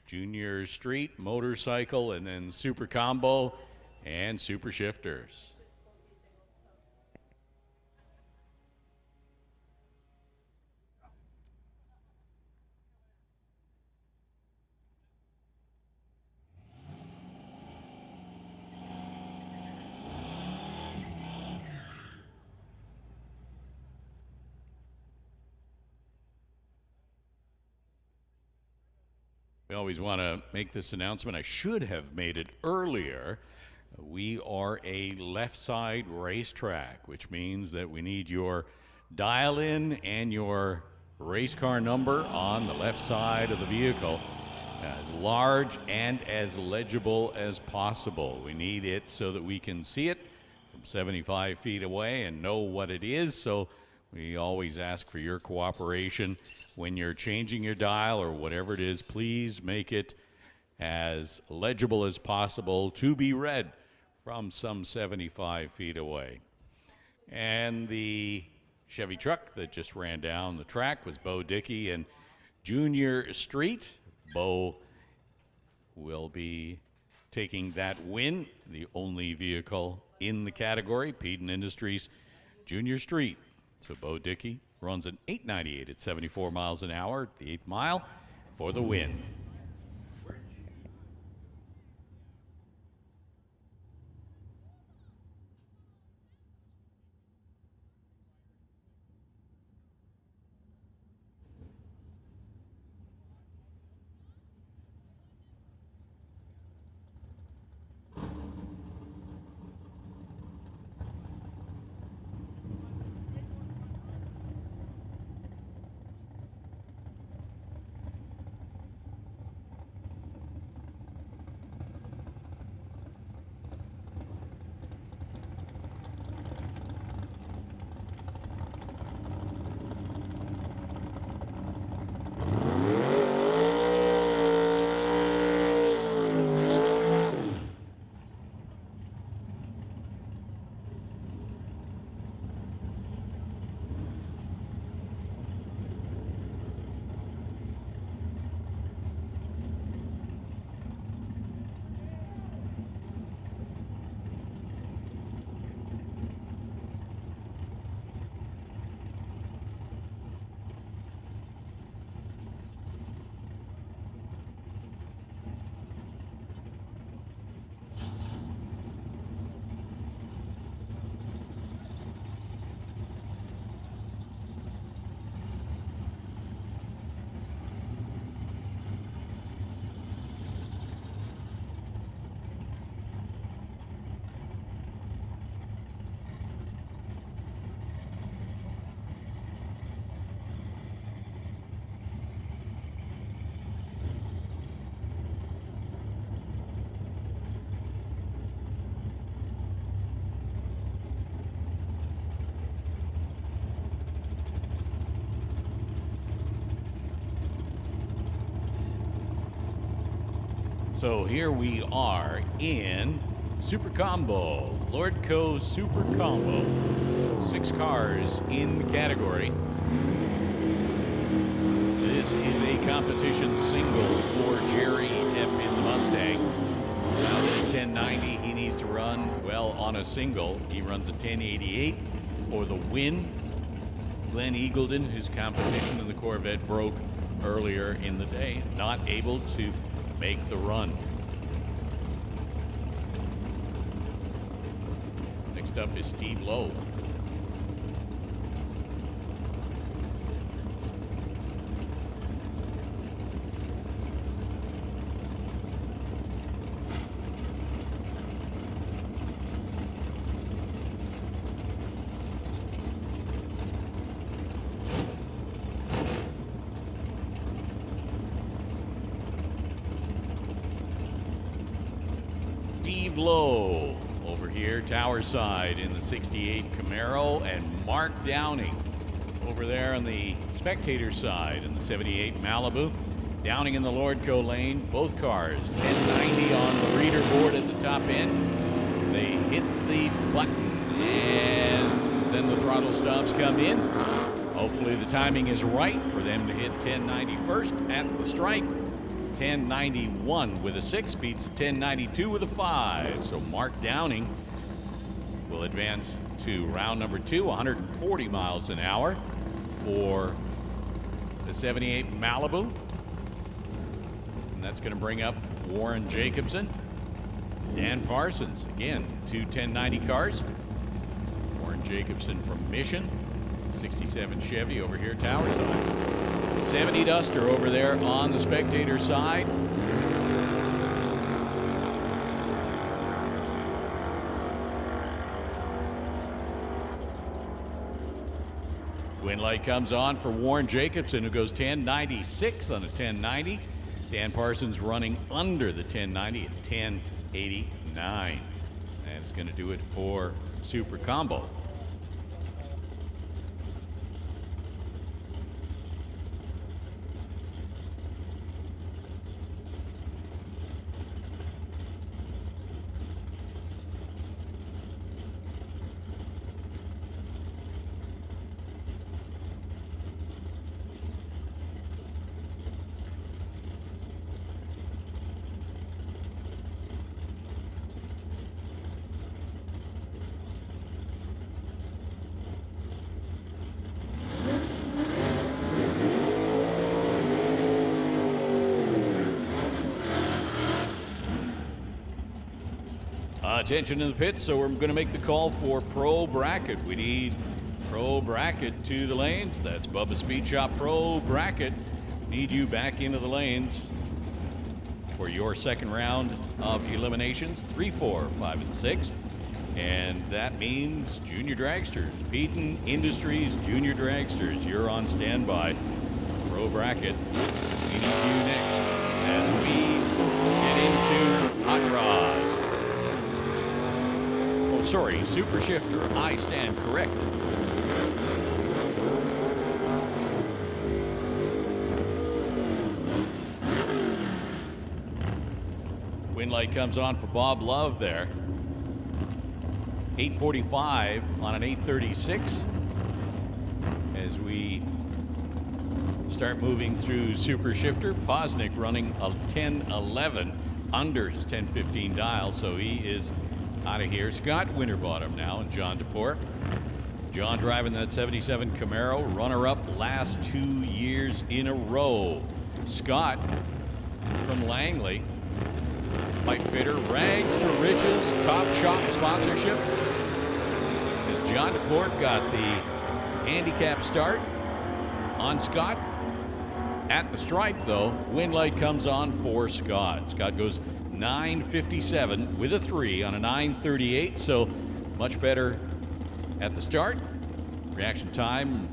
Junior Street, Motorcycle, and then Super Combo and Super Shifters. We always want to make this announcement. I should have made it earlier. We are a left side racetrack, which means that we need your dial in and your race car number on the left side of the vehicle as large and as legible as possible. We need it so that we can see it from 75 feet away and know what it is. So we always ask for your cooperation when you're changing your dial or whatever it is. Please make it as legible as possible to be read from some 75 feet away. And the Chevy truck that just ran down the track was Bo Dickey and Junior Street. Bo will be taking that win, the only vehicle in the category, Peden Industries Junior Street. So Bo Dickey runs an 898 at 74 miles an hour, the 8th mile, for the win. So here we are in Super Combo, Lordco Super Combo. 6 cars in the category. This is a competition single for Jerry Epp in the Mustang. Now at 1090, he needs to run, well, on a single. He runs a 1088 for the win. Glenn Eagleton, his competition in the Corvette broke earlier in the day, not able to make the run. Next up is Steve Lowe. Steve Lowe over here, tower side in the 68 Camaro, and Mark Downing over there on the spectator side in the 78 Malibu. Downing in the Lordco lane, both cars 1090 on the reader board at the top end. They hit the button and then the throttle stops come in. Hopefully the timing is right for them to hit 1090 first at the stripe. 1091 with a 6, beats a 1092 with a 5. So Mark Downing will advance to round number 2, 140 miles an hour for the 78 Malibu. And that's going to bring up Warren Jacobson. Dan Parsons, again, 2 1090 cars. Warren Jacobson from Mission, 67 Chevy over here, tower side. 70 Duster over there on the spectator side. Win light comes on for Warren Jacobson, who goes 10.96 on a 10.90. Dan Parsons running under the 10.90 at 10.89. That's going to do it for Super Combo. Attention in the pits, so we're going to make the call for Pro Bracket. We need Pro Bracket to the lanes. That's Bubba Speed Shop Pro Bracket. Need you back into the lanes for your second round of eliminations, 3, 4, 5, and 6. And that means Junior Dragsters, Peden Industries Junior Dragsters. You're on standby. Pro Bracket. We need you next as we get into Hot Rod. Sorry, Super Shifter. I stand corrected. Win light comes on for Bob Love there. 8:45 on an 8:36 as we start moving through Super Shifter. Posnick running a 10:11 under his 10:15 dial, so he is out of here. Scott Winterbottom now and John DePork. John driving that 77 Camaro, runner-up last 2 years in a row. Scott from Langley, pipe fitter, rags to riches, top shop sponsorship. As John DePork got the handicap start on Scott. At the stripe, though, win light comes on for Scott. Scott goes 9.57 with a 3 on a 9.38, so much better at the start. Reaction time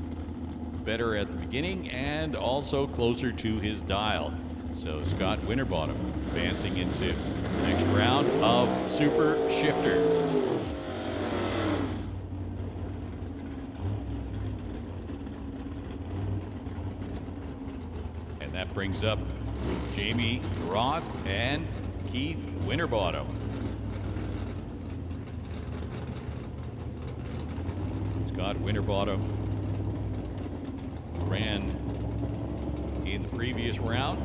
better at the beginning and also closer to his dial. So Scott Winterbottom advancing into the next round of Super Shifter. And that brings up Jamie Roth and Keith Winterbottom. Scott Winterbottom ran in the previous round,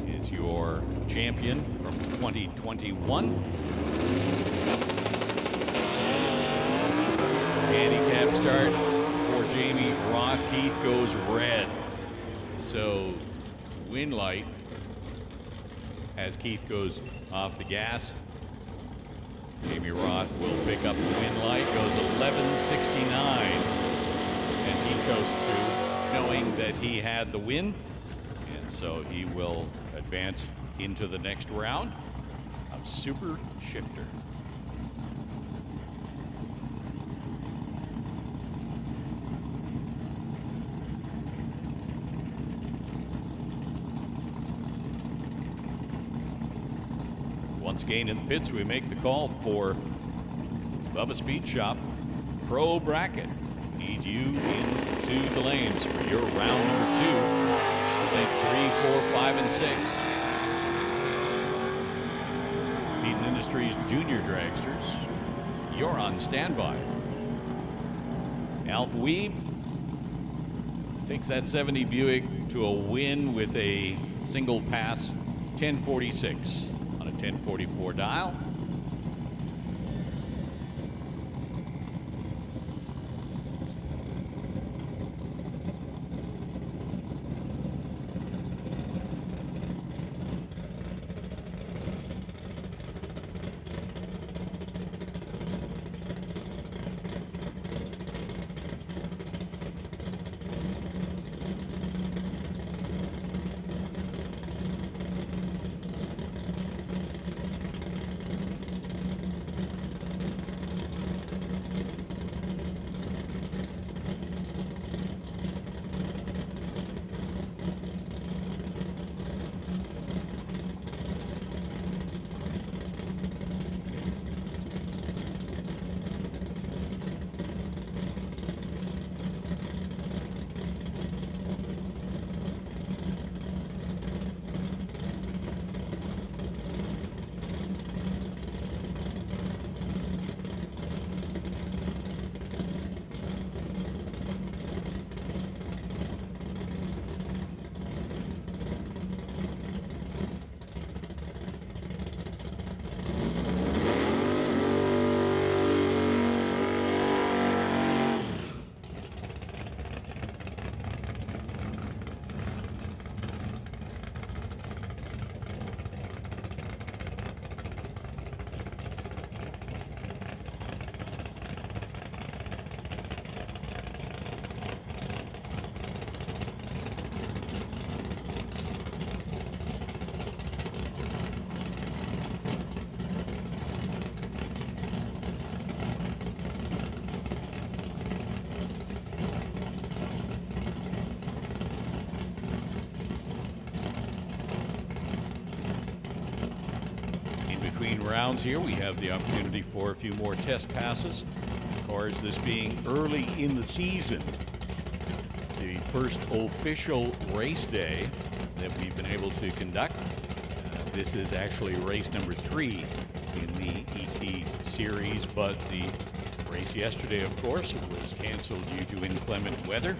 is your champion from 2021. Handicap start for Jamie Roth. Keith goes red. So win light as Keith goes off the gas. Jamie Roth will pick up the win light, goes 11.69 as he coasts through, knowing that he had the win. And so he will advance into the next round of Super Shifter. Once again in the pits, we make the call for Bubba Speed Shop Pro Bracket. Need you into the lanes for your round number 2. Lane 3, 4, 5, and 6. Peden Industries Junior Dragsters. You're on standby. Alf Weeb takes that 70 Buick to a win with a single pass 1046 on a 1044 dial. rounds here. We have the opportunity for a few more test passes. Of course, this being early in the season, the first official race day that we've been able to conduct. This is actually race number 3 in the ET series, but the race yesterday, of course, was canceled due to inclement weather,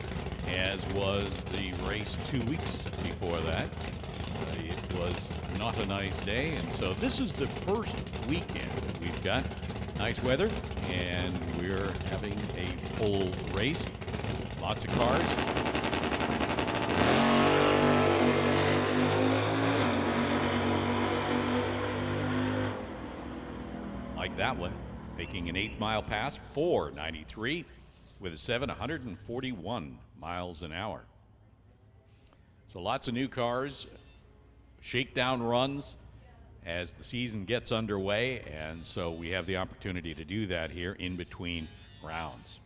as was the race 2 weeks before that. It was not a nice day, and so this is the first weekend we've got nice weather, and we're having a full race. Lots of cars. Like that one, making an 8th mile pass, 493 with a 141 miles an hour. So lots of new cars, shakedown runs as the season gets underway, and so we have the opportunity to do that here in between rounds.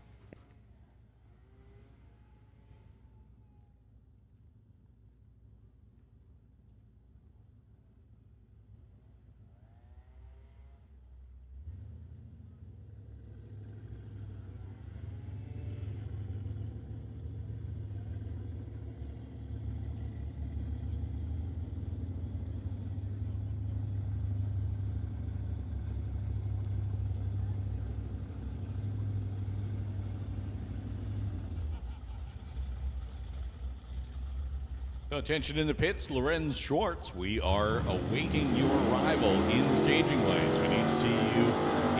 Attention in the pits, Lorenz Schwartz. We are awaiting your arrival in the staging lanes. We need to see you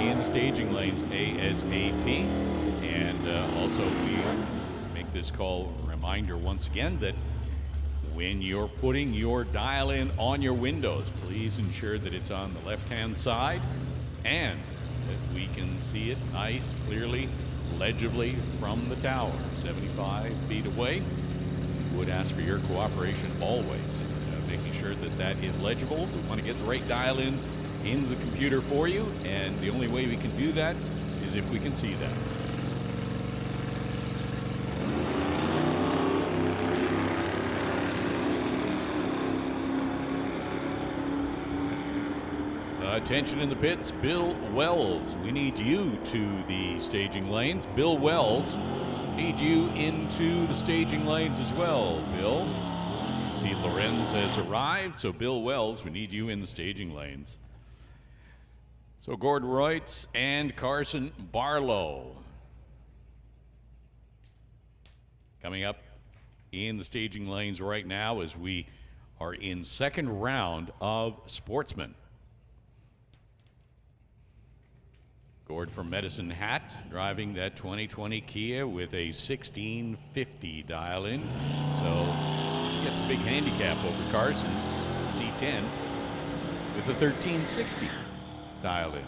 in the staging lanes ASAP. And also we make this call a reminder once again that when you're putting your dial in on your windows, please ensure that it's on the left-hand side and that we can see it nice, clearly, legibly from the tower, 75 feet away. Would ask for your cooperation always, making sure that that is legible. We want to get the right dial in into the computer for you, and the only way we can do that is if we can see that. Attention in the pits, Bill Wells. We need you to the staging lanes. Bill Wells, need you into the staging lanes as well, Bill. See, Lorenz has arrived, so Bill Wells, we need you in the staging lanes. So Gord Reutz and Carson Barlow coming up in the staging lanes right now as we are in second round of Sportsman. Gord from Medicine Hat, driving that 2020 Kia with a 1650 dial-in. So he gets a big handicap over Carson's C10 with a 1360 dial-in.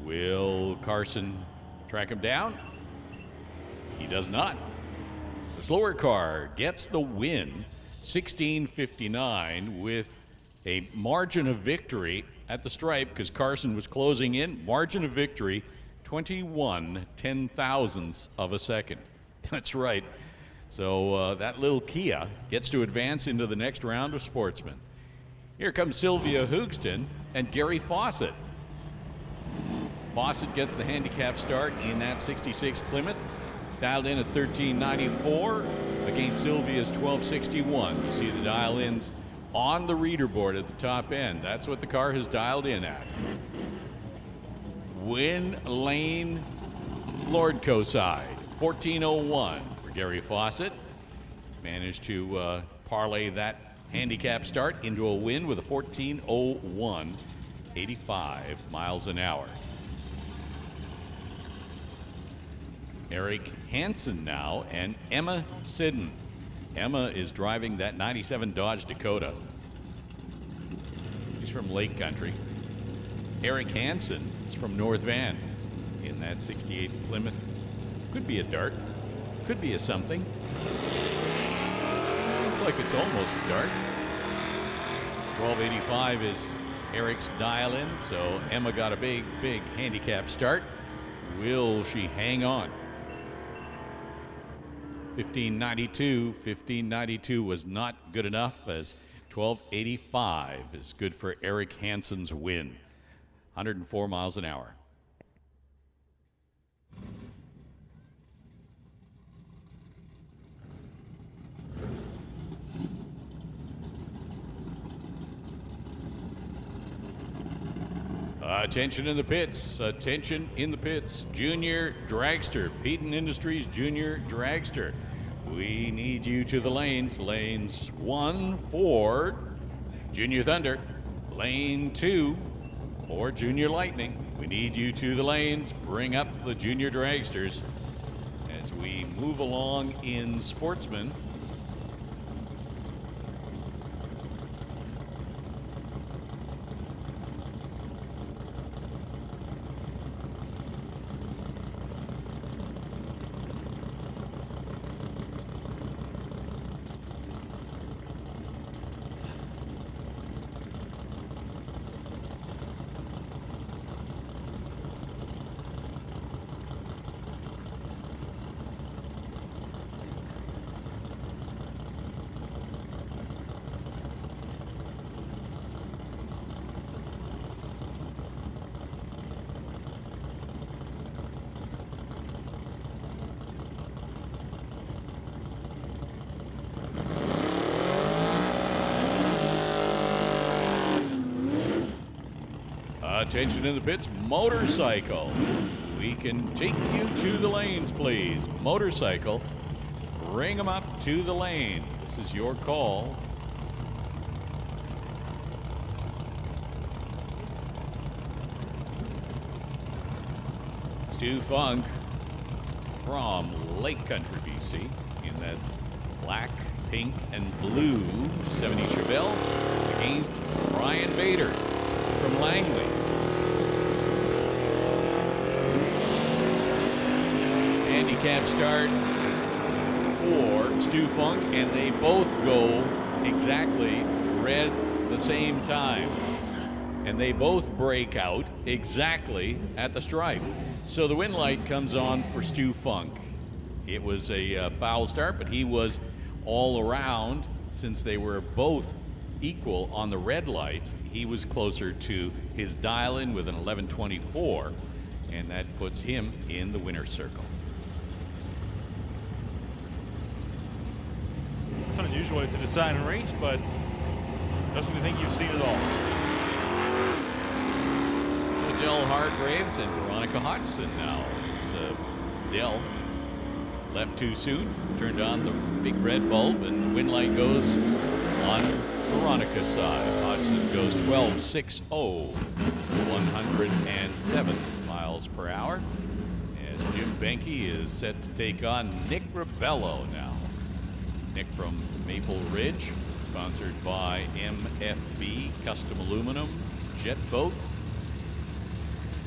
Will Carson track him down? He does not. The slower car gets the win, 1659, with a margin of victory at the stripe because Carson was closing in. Margin of victory, 21 ten-thousandths of a second. That's right. So that little Kia gets to advance into the next round of Sportsman. Here comes Sylvia Hoogston and Gary Fawcett. Fawcett gets the handicap start in that 66 Plymouth, dialed in at 1394 against Sylvia's 1261. You see the dial-ins on the reader board at the top end. That's what the car has dialed in at. Win lane Lordco side, 1401 for Gary Fawcett. Managed to parlay that handicap start into a win with a 1401, 85 miles an hour. Eric Hansen now and Emma Sidden. Emma is driving that 97 Dodge Dakota. He's from Lake Country. Eric Hansen is from North Van in that 68 Plymouth. Could be a dart, could be a something. Looks like it's almost a dart. 1285 is Eric's dial-in, so Emma got a big handicap start. Will she hang on? 1592 was not good enough as 12:85 is good for Eric Hansen's win. 104 miles an hour. Attention in the pits. Attention in the pits. Junior Dragster. Peden Industries Junior Dragster. We need you to the lanes. Lanes 1 for Junior Thunder. Lane 2 for Junior Lightning. We need you to the lanes. Bring up the Junior Dragsters as we move along in Sportsman. Attention in the pits, motorcycle. We can take you to the lanes, please. Motorcycle, bring them up to the lanes. This is your call. Stu Funk from Lake Country, BC, in that black, pink, and blue 70 Chevelle against Brian Vader from Langley. Handicap start for Stu Funk, and they both go exactly red the same time. And they both break out exactly at the stripe. So the win light comes on for Stu Funk. It was a foul start, but he was all around. Since they were both equal on the red lights, he was closer to his dial-in with an 11:24, and that puts him in the winner's circle. It's an unusual way to decide a race, but definitely think you've seen it all. Dell Hargraves and Veronica Hodgson now. As Dell left too soon, turned on the big red bulb, and win light goes on Veronica's side. Hodgson goes 12.60, 107 miles per hour, as Jim Benke is set to take on Nick Ribello now. Nick from Maple Ridge, sponsored by MFB Custom Aluminum Jet Boat.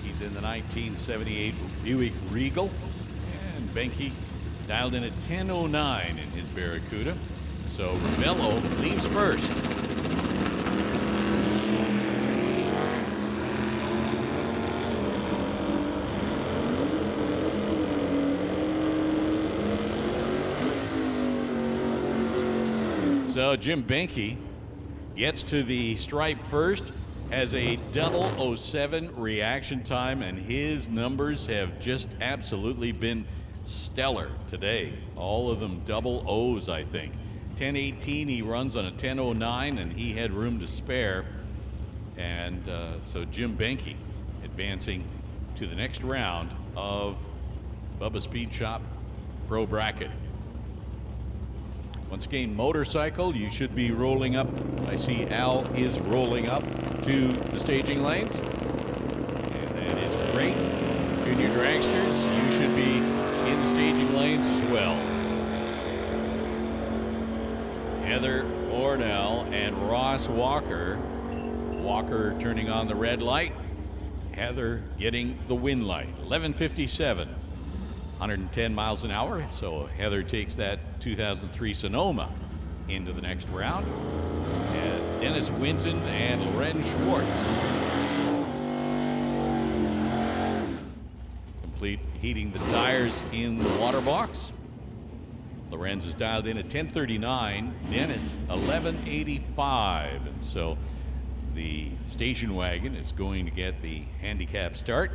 He's in the 1978 Buick Regal, and Benke dialed in at 10:09 in his Barracuda. So Ribello leaves first. So Jim Benke gets to the stripe first, has a 007 reaction time, and his numbers have just absolutely been stellar today. All of them double O's, I think. 10:18 he runs on a 10:09, and he had room to spare. And so Jim Benke advancing to the next round of Bubba Speed Shop Pro Bracket. Once again, motorcycle, you should be rolling up. I see Al is rolling up to the staging lanes, and that is great. Junior Dragsters, you should be in the staging lanes as well. Heather Ornell and Ross Walker. Walker turning on the red light. Heather getting the win light. 11:57. 110 miles an hour, so Heather takes that 2003 Sonoma into the next round as Dennis Winton and Loren Schwartz complete heating the tires in the water box. Lorenz is dialed in at 10:39. Dennis 11:85, and so the station wagon is going to get the handicap start.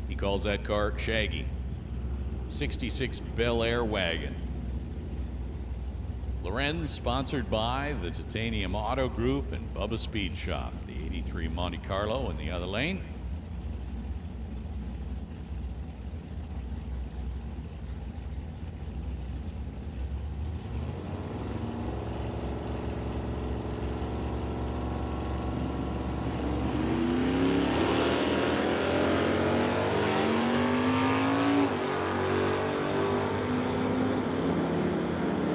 He calls that car Shaggy. 66 Bel Air wagon. Lorenz, sponsored by the Titanium Auto Group and Bubba Speed Shop. The 83 Monte Carlo in the other lane.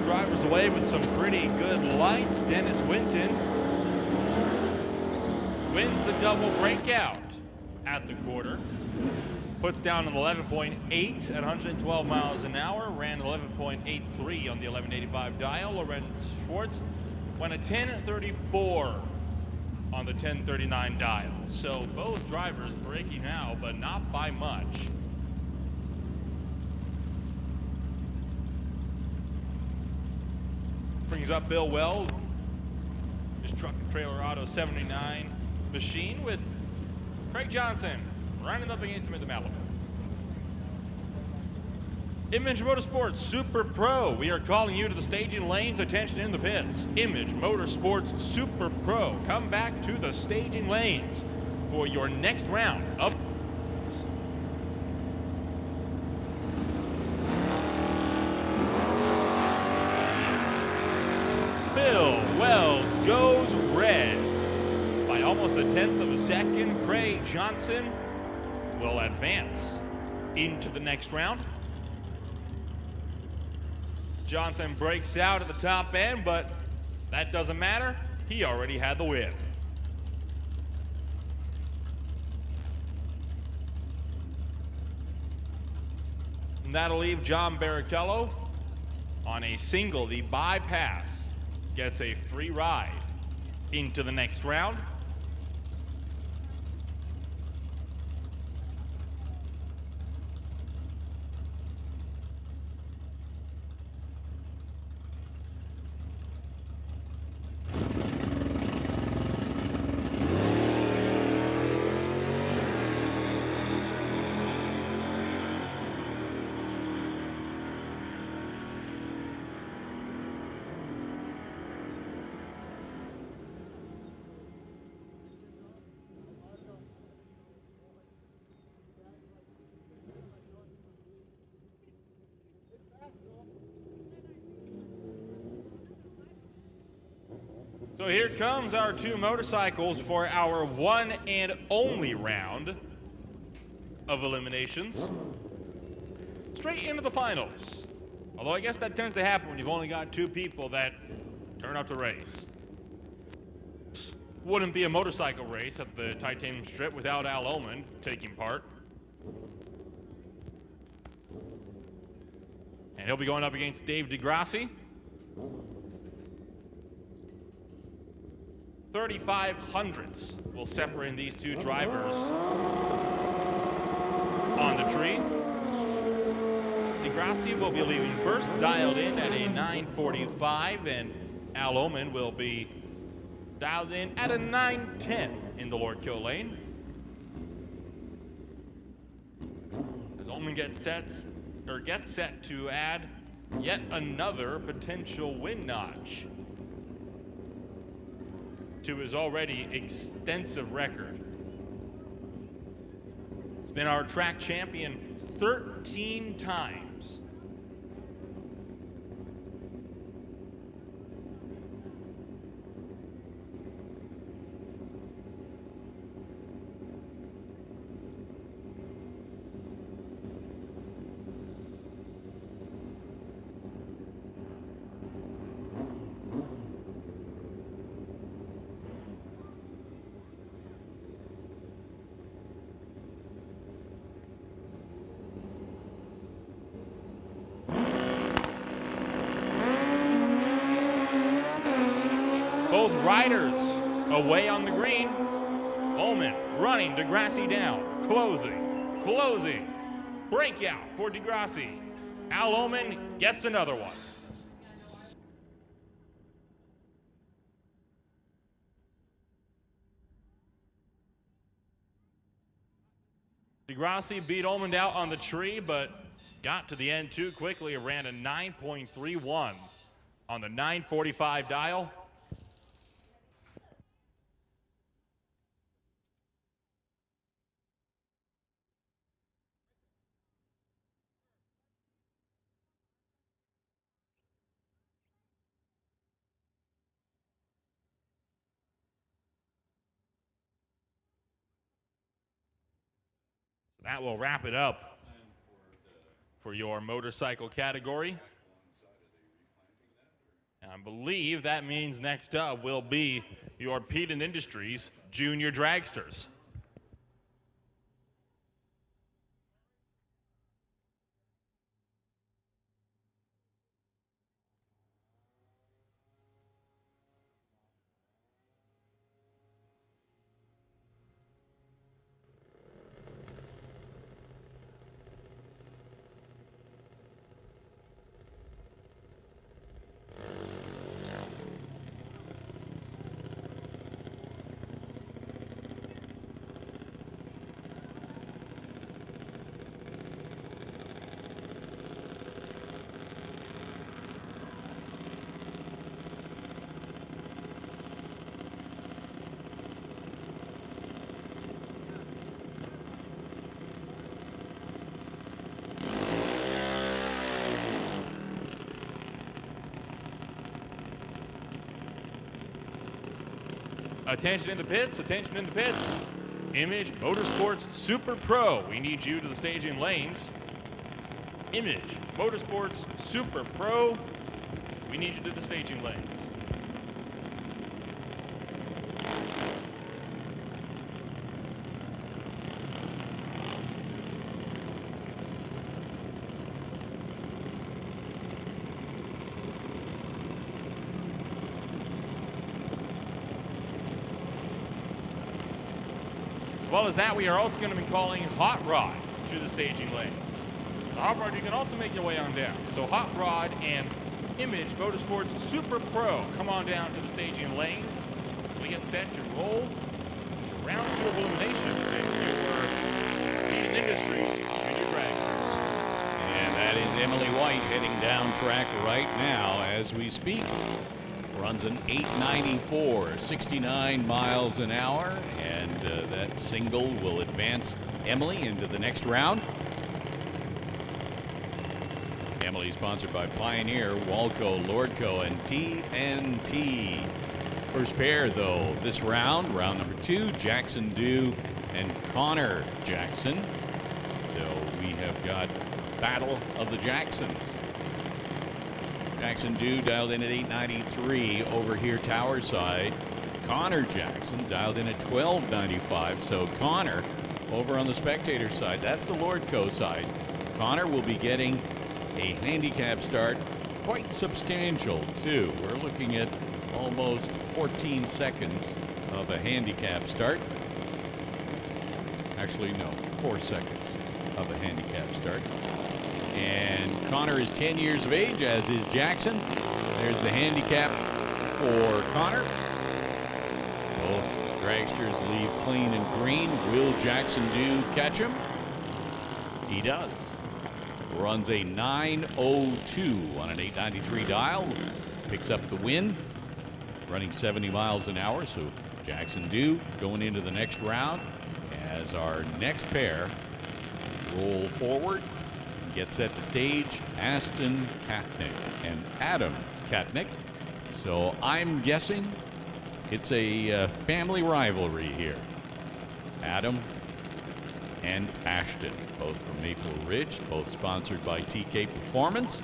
Drivers away with some pretty good lights. Dennis Winton wins the double breakout at the quarter. Puts down an 11.8 at 112 miles an hour. Ran 11.83 on the 1185 dial. Lorenz Schwartz went a 10.34 on the 1039 dial. So both drivers breaking out, but not by much. Brings up Bill Wells, his Truck and Trailer Auto 79 machine, with Craig Johnson running up against him in the Malibu. Image Motorsports Super Pro. We are calling you to the staging lanes. Attention in the pits. Image Motorsports Super Pro. Come back to the staging lanes for your next round of. Bill Wells goes red by almost a tenth of a second. Craig Johnson will advance into the next round. Johnson breaks out at the top end, but that doesn't matter. He already had the win. And that'll leave John Barrichello on a single. The bypass gets a free ride into the next round. So here comes our two motorcycles for our one and only round of eliminations. Straight into the finals. Although I guess that tends to happen when you've only got two people that turn up to race. Wouldn't be a motorcycle race at the Titanium Strip without Al Ullman taking part. And he'll be going up against Dave DeGrassi. 35/100ths will separate these two drivers on the tree. DeGrassi will be leaving first, dialed in at a 9:45, and Al Ullman will be dialed in at a 9:10 in the Lordco lane. As Ullman gets set to add yet another potential win notch to his already extensive record. He's been our track champion 13 times. Both riders away on the green. Ullman running DeGrassi down, closing. breakout for Degrassi. Al Omen gets another one. Degrassi beat Ullman out on the tree, but got to the end too quickly and ran a 9.31 on the 945 dial. That will wrap it up for your motorcycle category. And I believe that means next up will be your Peden Industries Junior Dragsters. Attention in the pits, attention in the pits. Image Motorsports Super Pro. We need you to the staging lanes. Image Motorsports Super Pro. We need you to the staging lanes. As well as that, we are also going to be calling Hot Rod to the staging lanes. So Hot Rod, you can also make your way on down. So Hot Rod and Image Motorsports Super Pro, come on down to the staging lanes. So we get set to roll to round 2 of Eliminations in your Peden Industries Junior Dragsters. And that is Emily White heading down track right now as we speak. Runs an 894, 69 miles an hour, and that single will advance Emily into the next round. Emily sponsored by Pioneer, Walco, Lordco, and TNT. First pair, though, this round, round number 2, Jackson Dew and Connor Jackson. So we have got Battle of the Jacksons. Jackson Dew dialed in at 893 over here tower side. Connor Jackson dialed in at 1295. So Connor over on the spectator side, that's the Lordco side. Connor will be getting a handicap start, quite substantial too. We're looking at almost 14 seconds of a handicap start. Actually, no, 4 seconds of a handicap start. And Connor is 10 years of age, as is Jackson. There's the handicap for Connor. Both dragsters leave clean and green. Will Jackson Dew catch him? He does. Runs a 902 on an 893 dial. Picks up the win. Running 70 miles an hour. So Jackson Dew going into the next round as our next pair roll forward. Get set to stage Aston Katnick and Adam Katnick. So I'm guessing it's a family rivalry here. Adam and Ashton, both from Maple Ridge, both sponsored by TK Performance.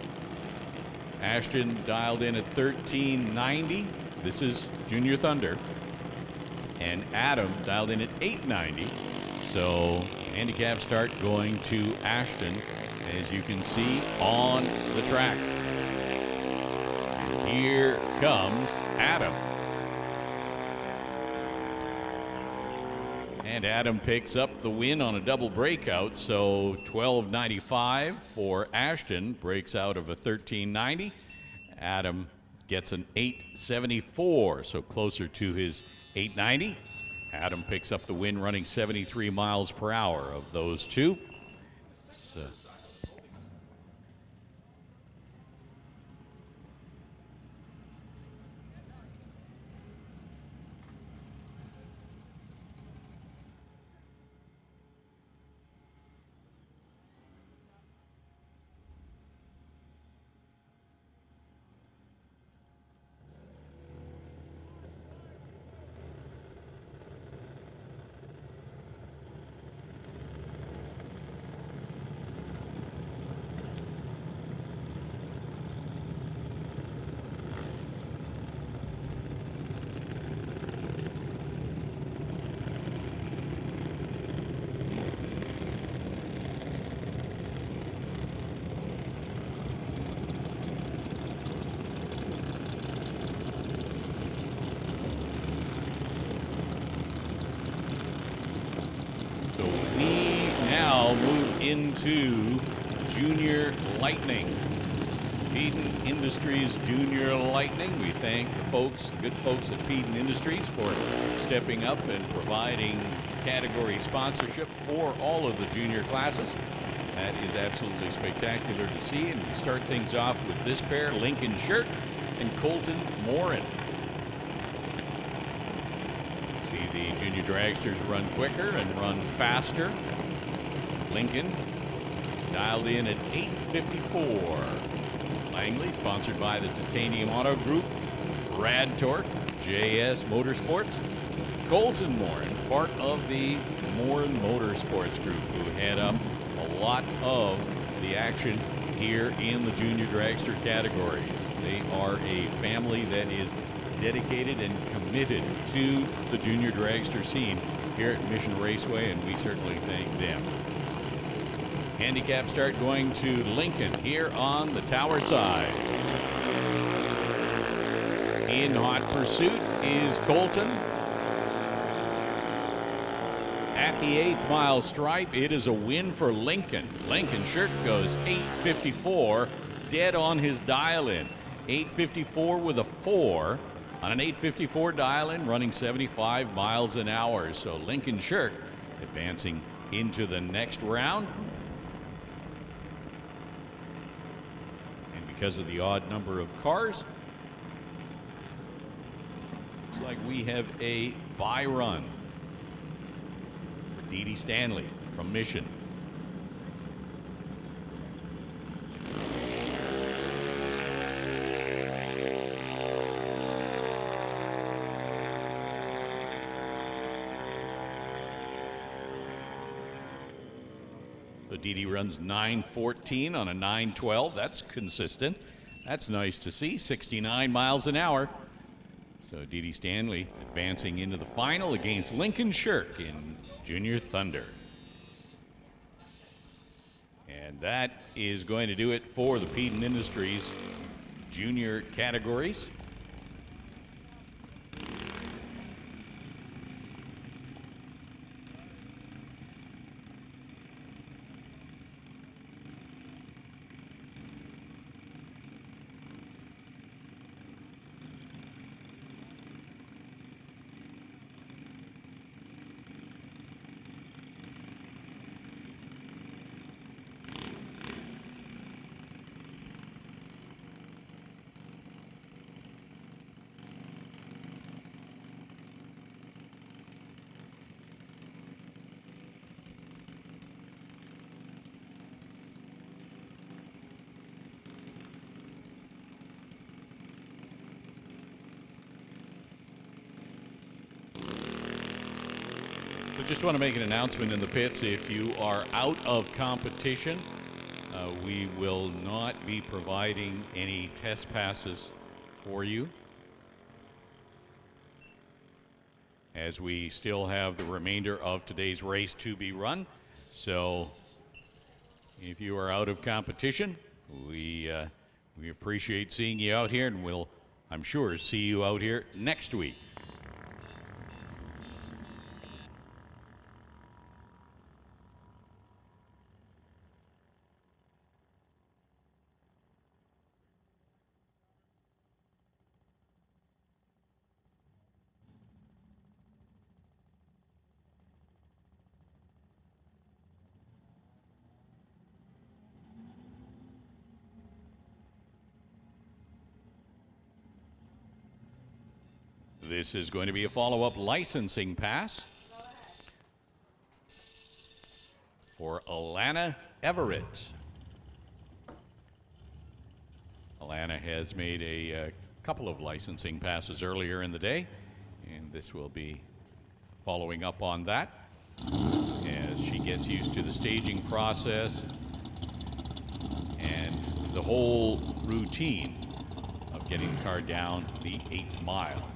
Ashton dialed in at 1390. This is Junior Thunder. And Adam dialed in at 890. So handicap start going to Ashton, as you can see on the track. And here comes Adam. And Adam picks up the win on a double breakout, so 12.95 for Ashton, breaks out of a 13.90. Adam gets an 8.74, so closer to his 8.90. Adam picks up the win running 73 miles per hour of those two. So we now move into Junior Lightning. Peden Industries Junior Lightning. We thank the folks, the good folks at Peden Industries, for stepping up and providing category sponsorship for all of the junior classes. That is absolutely spectacular to see. And we start things off with this pair, Lincoln Shirk and Colton Morin. See the junior dragsters run quicker and run faster. Lincoln dialed in at 8.54. Langley, sponsored by the Titanium Auto Group, Rad Torque, JS Motorsports. Colton Morin, part of the Morin Motorsports group, who head up a lot of the action here in the junior dragster categories. They are a family that is dedicated and committed to the junior dragster scene here at Mission Raceway, and we certainly thank them. Handicap start going to Lincoln here on the tower side. In hot pursuit is Colton. At the 8th mile stripe, it is a win for Lincoln. Lincoln Shirk goes 8.54, dead on his dial-in. 8.54 with a 4 on an 8.54 dial-in, running 75 miles an hour. So Lincoln Shirk advancing into the next round. And because of the odd number of cars, looks like we have a bye run for Dee Dee Stanley from Mission. So Dee Dee runs 9.14 on a 9.12. That's consistent. That's nice to see. 69 miles an hour. So Dee Dee Stanley advancing into the final against Lincoln Shirk in Junior Thunder. And that is going to do it for the Peden Industries junior categories. Just want to make an announcement in the pits. If you are out of competition, we will not be providing any test passes for you, as we still have the remainder of today's race to be run. So if you are out of competition, we appreciate seeing you out here, and we'll, I'm sure, see you out here next week. This is going to be a follow-up licensing pass for Alana Everett. Alana has made a couple of licensing passes earlier in the day, and this will be following up on that as she gets used to the staging process and the whole routine of getting the car down the 8th mile.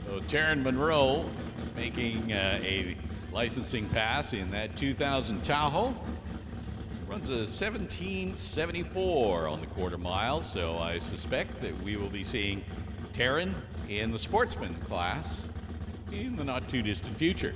So Taryn Monroe making a licensing pass in that 2000 Tahoe. Runs a 17:74 on the quarter mile, so I suspect that we will be seeing Taryn in the Sportsman class in the not too distant future.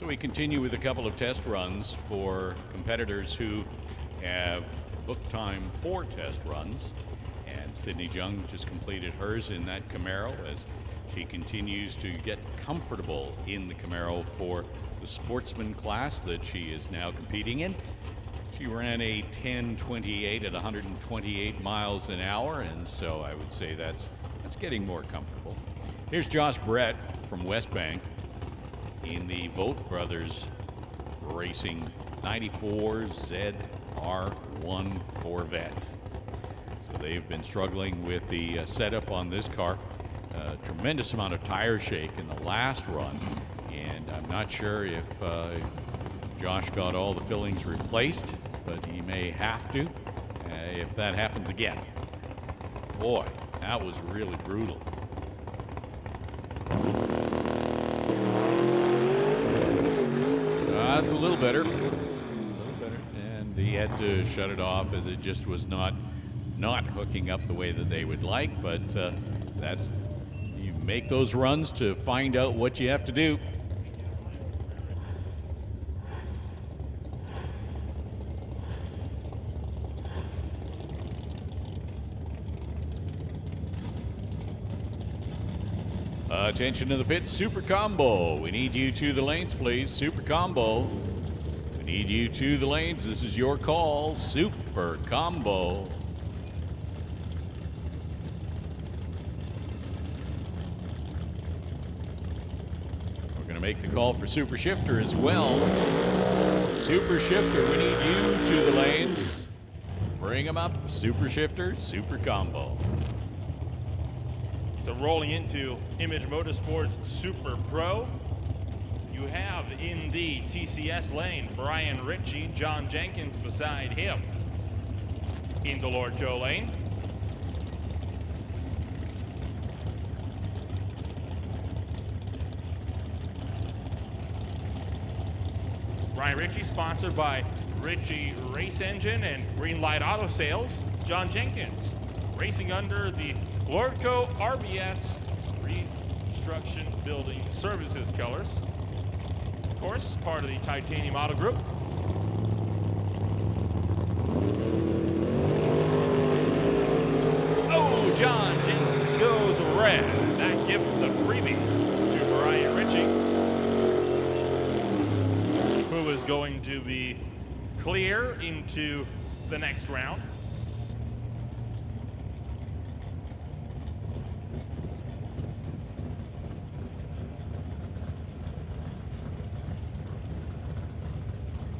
So we continue with a couple of test runs for competitors who have booked time for test runs. And Sydney Jung just completed hers in that Camaro as she continues to get comfortable in the Camaro for the Sportsman class that she is now competing in. She ran a 10:28 at 128 miles an hour, and so I would say that's getting more comfortable. Here's Josh Brett from West Bank in the Vogt Brothers Racing 94 ZR1 Corvette. So they've been struggling with the setup on this car. Tremendous amount of tire shake in the last run, and I'm not sure if Josh got all the fillings replaced, but he may have to if that happens again. Boy, that was really brutal. That's a little better. And he had to shut it off as it just was not hooking up the way that they would like, but that's, you make those runs to find out what you have to do. Attention to the pit, Super Combo. We need you to the lanes, please. Super Combo. We need you to the lanes. This is your call. Super Combo. We're going to make the call for Super Shifter as well. Super Shifter, we need you to the lanes. Bring them up. Super Shifter, Super Combo. So rolling into Image Motorsports Super Pro, you have in the TCS lane Brian Ritchie, John Jenkins beside him. In the Lordco lane, Brian Ritchie, sponsored by Ritchie Race Engine and Greenlight Auto Sales. John Jenkins, racing under the Lordco RBS Reconstruction Building Services colors. Of course, part of the Titanium Auto Group. Oh, John Jenkins goes red. That gifts a freebie to Brian Ritchie, who is going to be clear into the next round.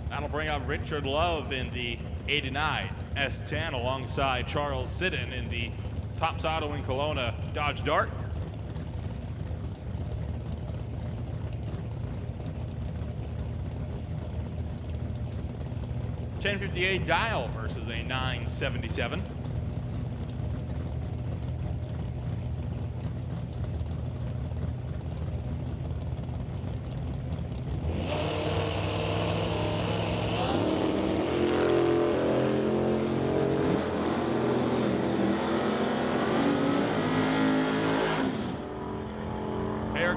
That'll bring up Richard Love in the 89 S10 alongside Charles Siddon in the Tops Auto in Kelowna Dodge Dart. $10.58 dial versus a 977.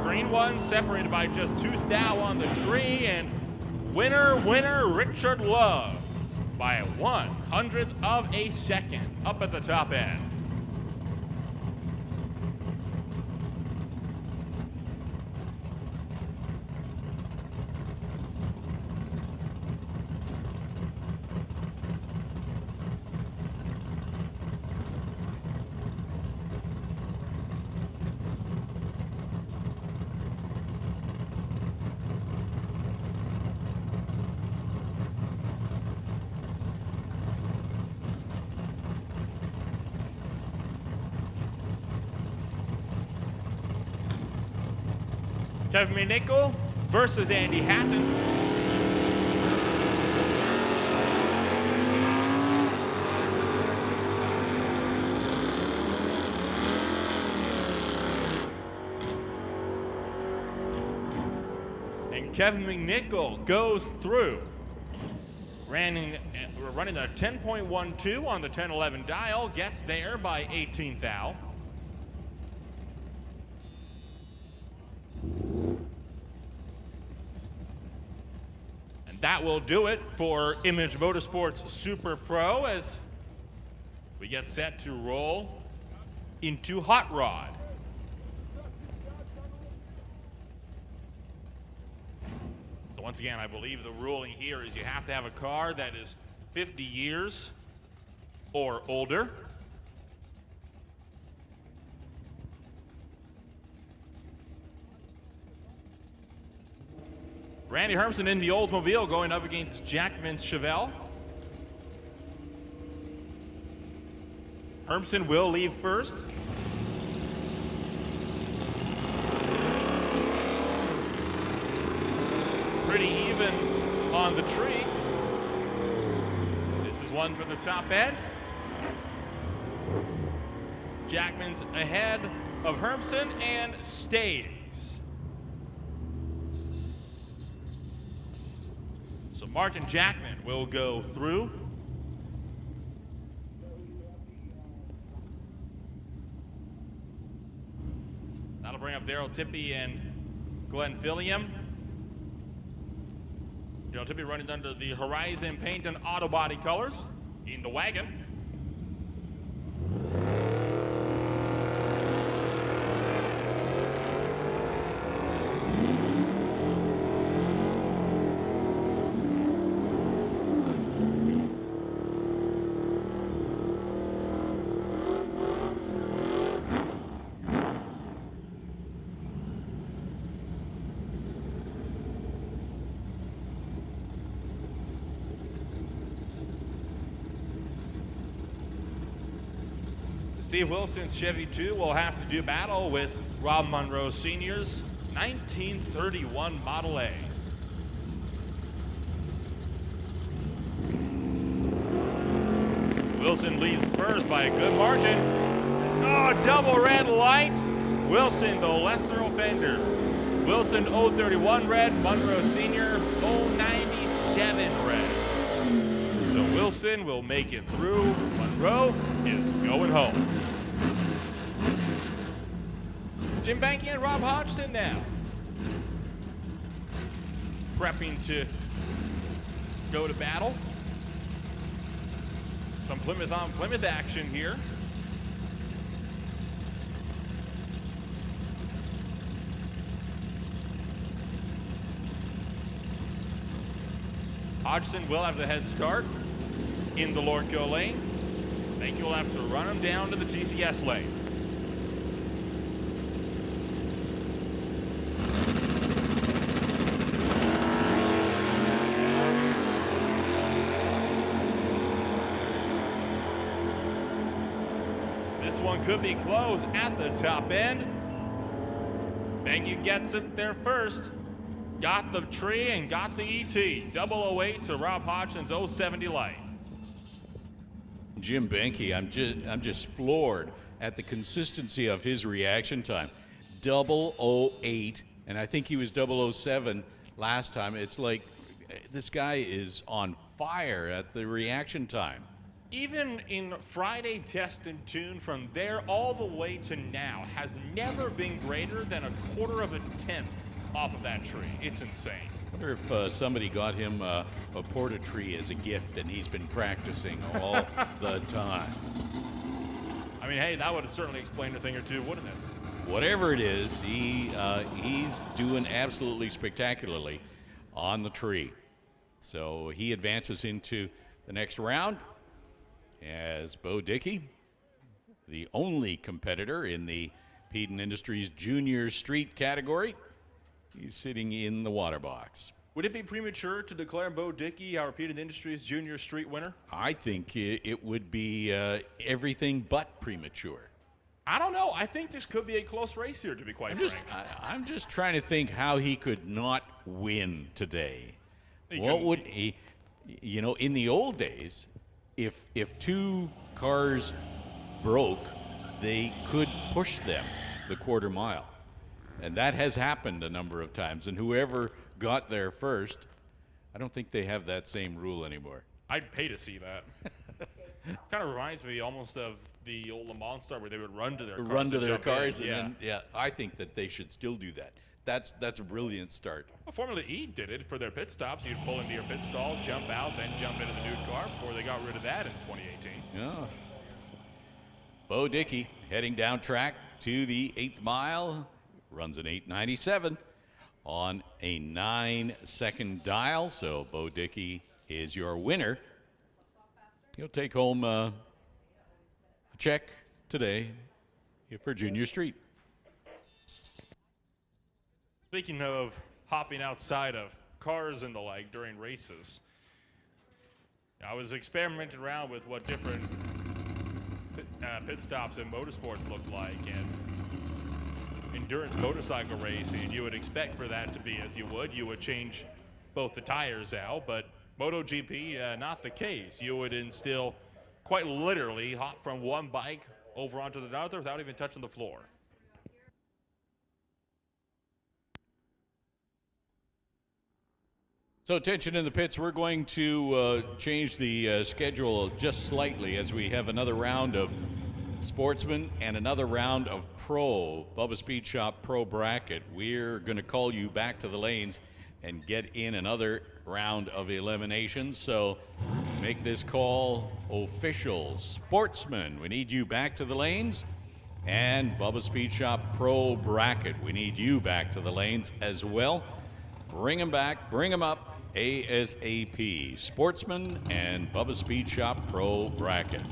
Green one separated by just 2 thou on the tree, and winner Richard Love by a 100th of a second up at the top end. Kevin McNichol versus Andy Hatton. And Kevin McNichol goes through. Running the 10.12 on the 1011 dial, gets there by 18 thou. That will do it for Image Motorsports Super Pro as we get set to roll into Hot Rod. So once again, I believe the ruling here is you have to have a car that is 50 years or older. Randy Hermsen in the Oldsmobile going up against Jackman's Chevelle. Hermsen will leave first. Pretty even on the tree. This is one for the top end. Jackman's ahead of Hermsen and stays. So Martin Jackman will go through. That'll bring up Daryl Tippy and Glenn Filliam. Daryl Tippy running under the Horizon paint and auto body colors in the wagon. Steve Wilson's Chevy 2 will have to do battle with Rob Monroe Sr.'s 1931 Model A. Wilson leads first by a good margin. Oh, double red light. Wilson, the lesser offender. Wilson 031 red, Monroe Sr. 097 red. So Wilson will make it through. Monroe is going home. Jim Banky and Rob Hodgson now. Prepping to go to battle. Some Plymouth on Plymouth action here. Hodgson will have the head start in the Lordco lane. Banky will have to run him down to the TCS lane. This one could be close at the top end. Banky gets it there first. Got the tree and got the ET. 008 to Rob Hodgson's 070 light. Jim Banky, I'm just floored at the consistency of his reaction time. 008, and I think he was 007 last time. It's like this guy is on fire at the reaction time. Even in Friday test and tune, from there all the way to now, has never been greater than a quarter of a tenth off of that tree. It's insane. I wonder if somebody got him a porta tree as a gift and he's been practicing all the time. I mean, hey, that would have certainly explained a thing or two, wouldn't it? Whatever it is, he's doing absolutely spectacularly on the tree. So he advances into the next round as Bo Dickey, the only competitor in the Peden Industries Junior Street category. He's sitting in the water box. Would it be premature to declare Bo Dickey our Peden Industries Junior Street winner? I think it would be everything but premature. I don't know. I think this could be a close race here, to be quite frank. I'm just trying to think how he could not win today. What would he, you know, in the old days, if two cars broke, they could push them the quarter mile. And that has happened a number of times. And whoever got there first, I don't think they have that same rule anymore. I'd pay to see that. Kind of reminds me almost of the old Le Mans start where they would run to their cars. Run to their cars. In. And then, yeah, I think that they should still do that. That's a brilliant start. Well, Formula E did it for their pit stops. You'd pull into your pit stall, jump out, then jump into the new car before they got rid of that in 2018. Yeah. Bo Dickey heading down track to the 8th mile, runs an 8:97 on a 9-second dial. So Bo Dickey is your winner. He'll take home a check today for Junior Street. Speaking of hopping outside of cars and the like during races, I was experimenting around with what different pit stops in motorsports look like, and endurance motorcycle racing, you would expect for that to be as you would change both the tires out, but MotoGP, not the case. You would instill quite literally hop from one bike over onto the other without even touching the floor. So attention in the pits, we're going to change the schedule just slightly as we have another round of Sportsman and another round of Pro, Bubba Speed Shop Pro bracket. We're going to call you back to the lanes and get in another round of eliminations. So make this call official. Sportsman, we need you back to the lanes. And Bubba Speed Shop Pro bracket, we need you back to the lanes as well. Bring them back, bring them up ASAP. Sportsman and Bubba Speed Shop Pro bracket.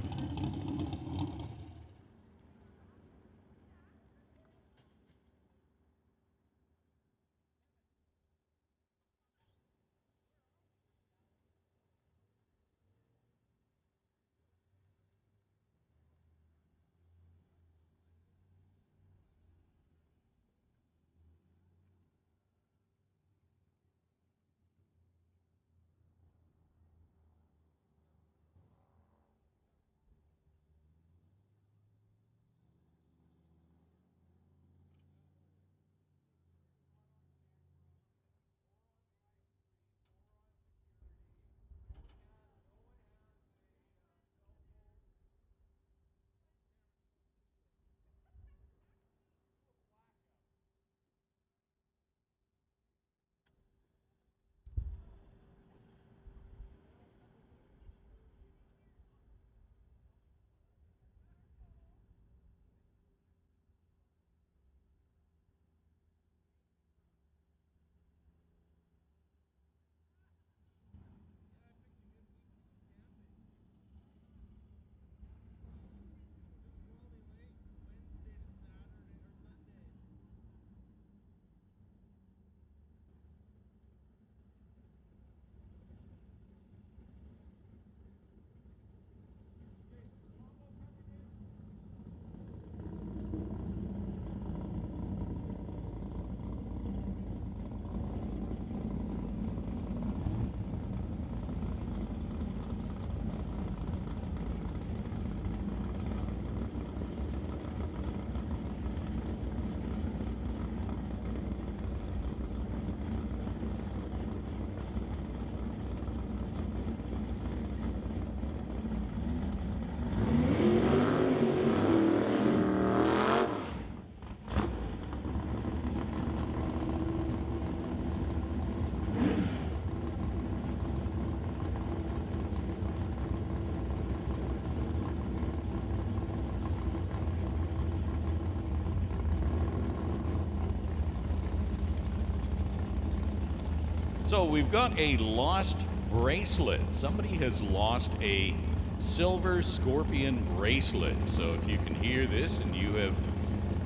So we've got a lost bracelet. Somebody has lost a silver scorpion bracelet. So if you can hear this and you have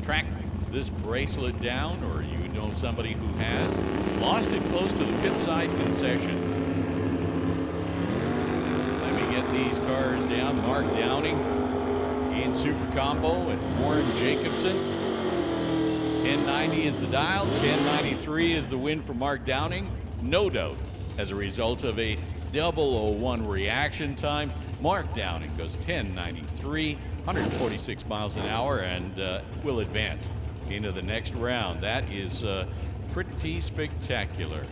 tracked this bracelet down, or you know somebody who has, lost it close to the pit side concession. Let me get these cars down. Mark Downing in Super Combo and Warren Jacobson. 1090 is the dial, 1093 is the win for Mark Downing. No doubt, as a result of a 001 reaction time, Mark Downing goes 1093, 146 miles an hour, and will advance into the next round. That is pretty spectacular.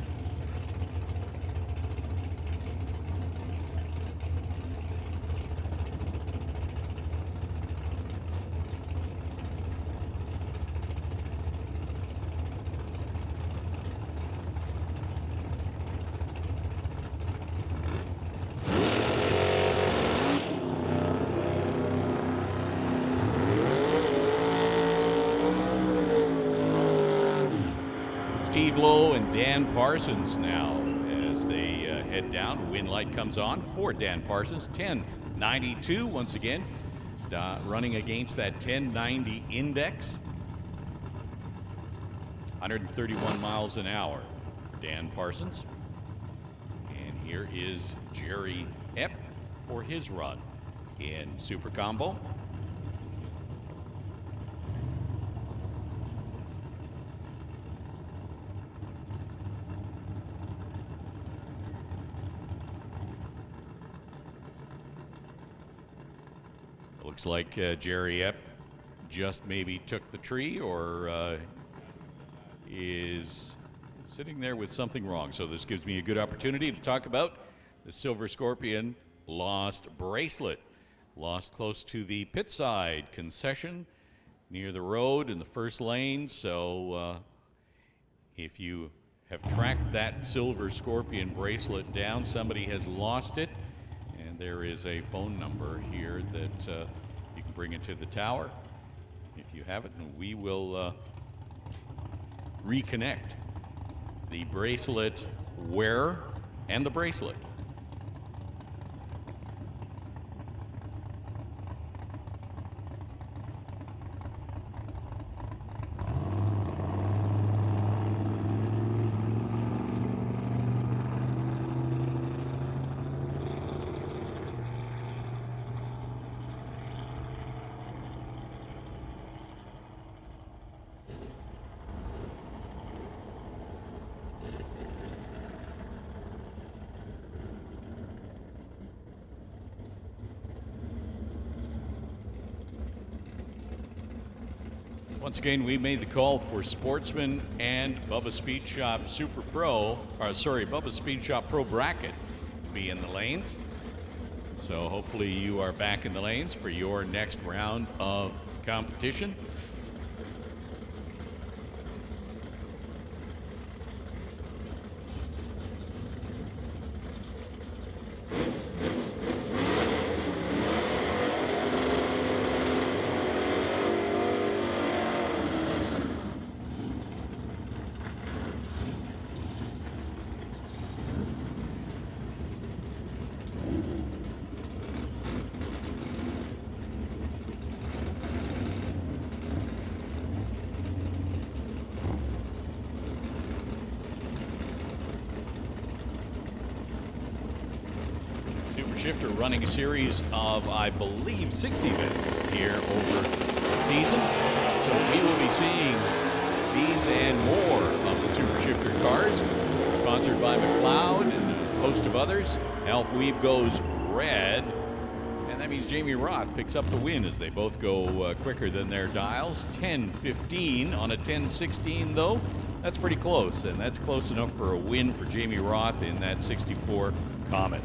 Steve Lowe and Dan Parsons now as they head down. Win light comes on for Dan Parsons. 10.92 once again, running against that 10.90 index. 131 miles an hour for Dan Parsons. And here is Jerry Epp for his run in Super Combo. Looks like Jerry Epp just maybe took the tree or is sitting there with something wrong. So this gives me a good opportunity to talk about the Silver Scorpion lost bracelet. Lost close to the pit side concession near the road in the first lane. So if you have tracked that Silver Scorpion bracelet down, somebody has lost it. And there is a phone number here that you can bring into the tower. If you have it, and we will reconnect the bracelet wearer and the bracelet. Once again, we made the call for Sportsman and Bubba Speed Shop Super Pro, Bubba Speed Shop Pro Bracket to be in the lanes. So hopefully you are back in the lanes for your next round of competition. Shifter running a series of, I believe, 6 events here over the season. So we will be seeing these and more of the Super Shifter cars, sponsored by McLeod and a host of others. Alf Weeb goes red, and that means Jamie Roth picks up the win as they both go quicker than their dials. 10:15 on a 10:16 though. That's pretty close, and that's close enough for a win for Jamie Roth in that 64 Comet.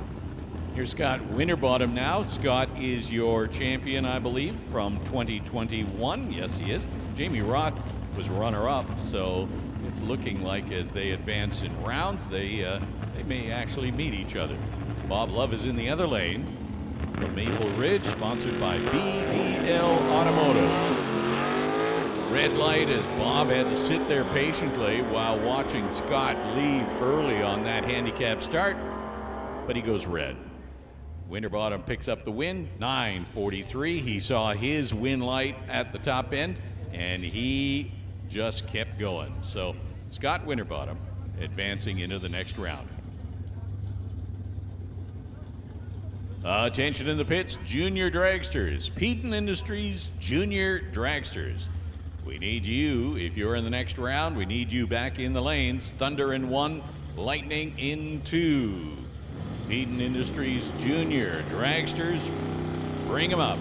Here's Scott Winterbottom now. Scott is your champion, I believe, from 2021. Yes, he is. Jamie Roth was runner-up, so it's looking like as they advance in rounds, they may actually meet each other. Bob Love is in the other lane from Maple Ridge, sponsored by BDL Automotive. Red light as Bob had to sit there patiently while watching Scott leave early on that handicap start, but he goes red. Winterbottom picks up the win, 9:43. He saw his win light at the top end, and he just kept going. So Scott Winterbottom advancing into the next round. Attention in the pits, junior dragsters. Peden Industries junior dragsters. We need you, if you're in the next round, we need you back in the lanes. Thunder in 1, Lightning in 2. Peden Industries junior dragsters, bring them up.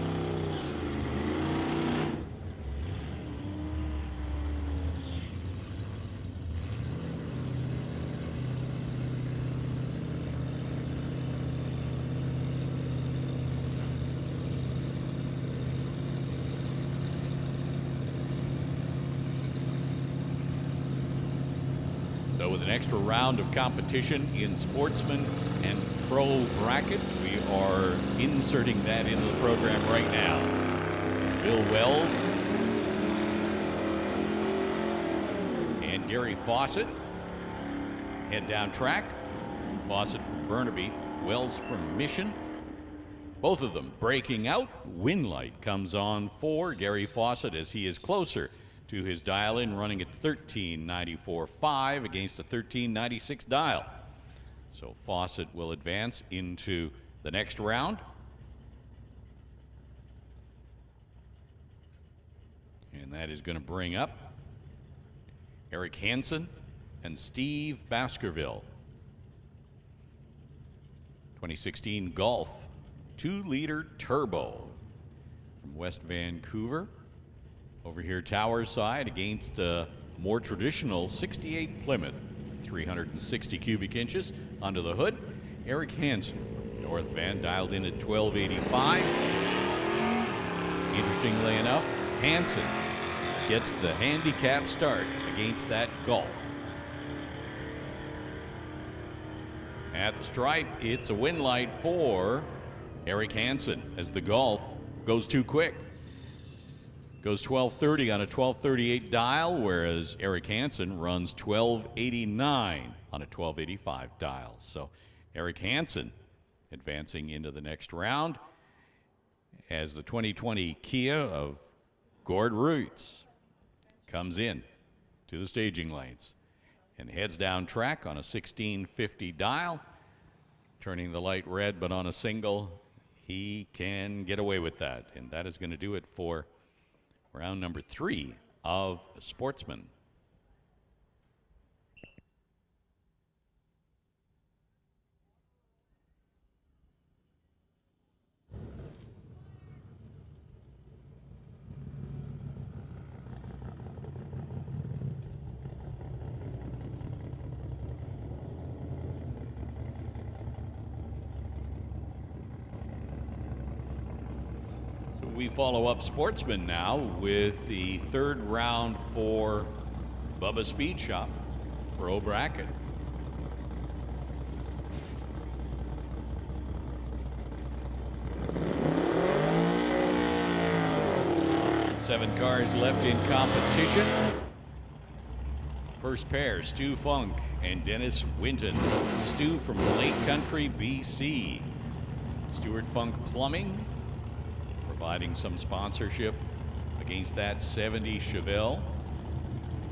So with an extra round of competition in Sportsman and Pro bracket, we are inserting that into the program right now. Bill Wells and Gary Fawcett head down track. Fawcett from Burnaby, Wells from Mission. Both of them breaking out. Win light comes on for Gary Fawcett as he is closer to his dial-in, running at 13.94.5 against a 13.96 dial. So Fawcett will advance into the next round. And that is going to bring up Eric Hansen and Steve Baskerville. 2016 Golf 2-liter turbo from West Vancouver. Over here, Towers side against a more traditional 68 Plymouth, 360 cubic inches under the hood. Eric Hansen from North Van dialed in at 1285. Interestingly enough, Hansen gets the handicap start against that Golf. At the stripe, it's a win light for Eric Hansen as the Golf goes too quick. Goes 1230 on a 1238 dial, whereas Eric Hansen runs 1289 on a 1285 dial. So Eric Hansen advancing into the next round as the 2020 Kia of Gord Roots comes in to the staging lanes and heads down track on a 1650 dial, turning the light red, but on a single, he can get away with that. And that is going to do it for round number 3 of Sportsman. We follow up Sportsman now with the third round for Bubba Speed Shop Pro Bracket. Seven cars left in competition. First pair, Stu Funk and Dennis Winton. Stu from Lake Country, BC. Stuart Funk Plumbing providing some sponsorship against that 70 Chevelle.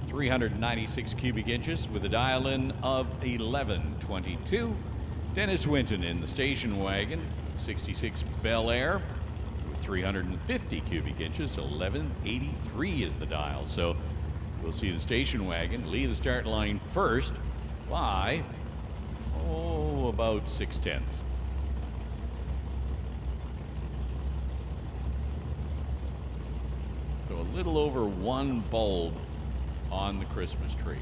396 cubic inches with a dial-in of 1122. Dennis Winton in the station wagon, 66 Bel Air with 350 cubic inches, 1183 is the dial. So we'll see the station wagon lead the start line first by, about 6/10. So a little over one bulb on the Christmas tree.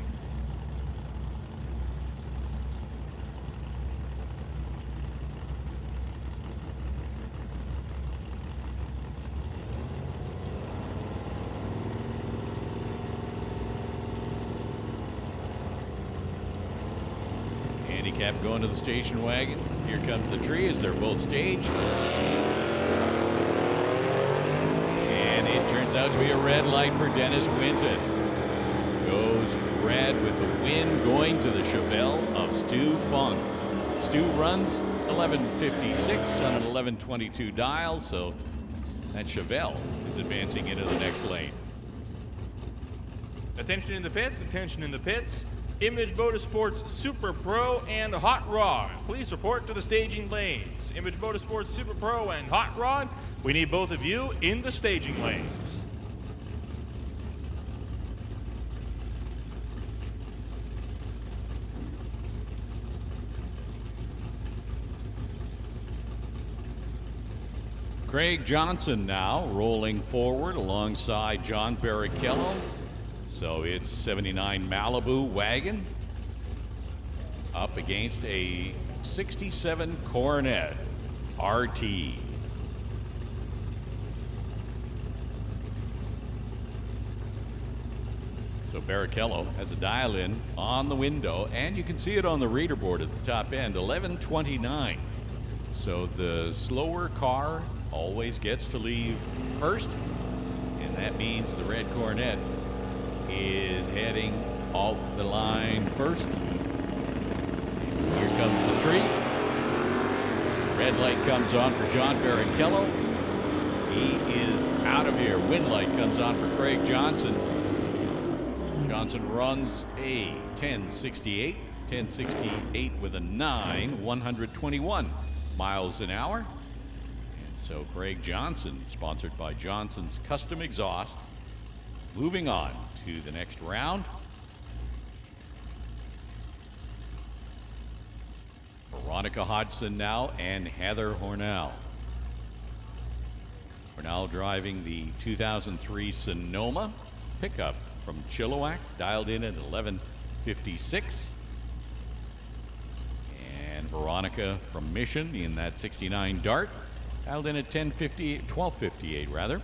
Handicap going to the station wagon. Here comes the tree as they're both staged. Turns out to be a red light for Dennis Winton. Goes red with the win going to the Chevelle of Stu Funk. Stu runs 1156 on an 1122 dial, so that Chevelle is advancing into the next lane. Attention in the pits, attention in the pits. Image Motorsports Super Pro and Hot Rod, please report to the staging lanes. Image Motorsports Super Pro and Hot Rod, we need both of you in the staging lanes. Craig Johnson now rolling forward alongside John Barrichello. So it's a 79 Malibu wagon up against a 67 Coronet RT. So Barrichello has a dial-in on the window, and you can see it on the reader board at the top end, 1129. So the slower car always gets to leave first, and that means the red Coronet is heading off the line first. Here comes the tree. Red light comes on for John Barrichello. He is out of here. Win light comes on for Craig Johnson. Johnson runs a 10.68. 10.68 with a 9, 121 miles an hour. And so Craig Johnson, sponsored by Johnson's Custom Exhaust, moving on to the next round. Veronica Hodgson now and Heather Hornell. Hornell driving the 2003 Sonoma pickup from Chilliwack, dialed in at 11:56. And Veronica from Mission in that 69 Dart, dialed in at 12:58 rather.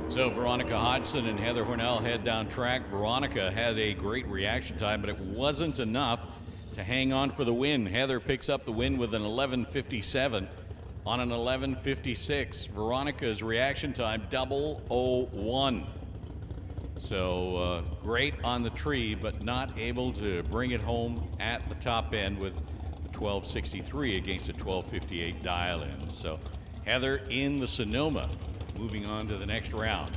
So Veronica Hodgson and Heather Hornell head down track. Veronica had a great reaction time, but it wasn't enough to hang on for the win. Heather picks up the win with an 11:57 on an 11:56. Veronica's reaction time, 0:01. So great on the tree, but not able to bring it home at the top end with the 12:63 against a 12:58 dial-in. So Heather in the Sonoma, moving on to the next round.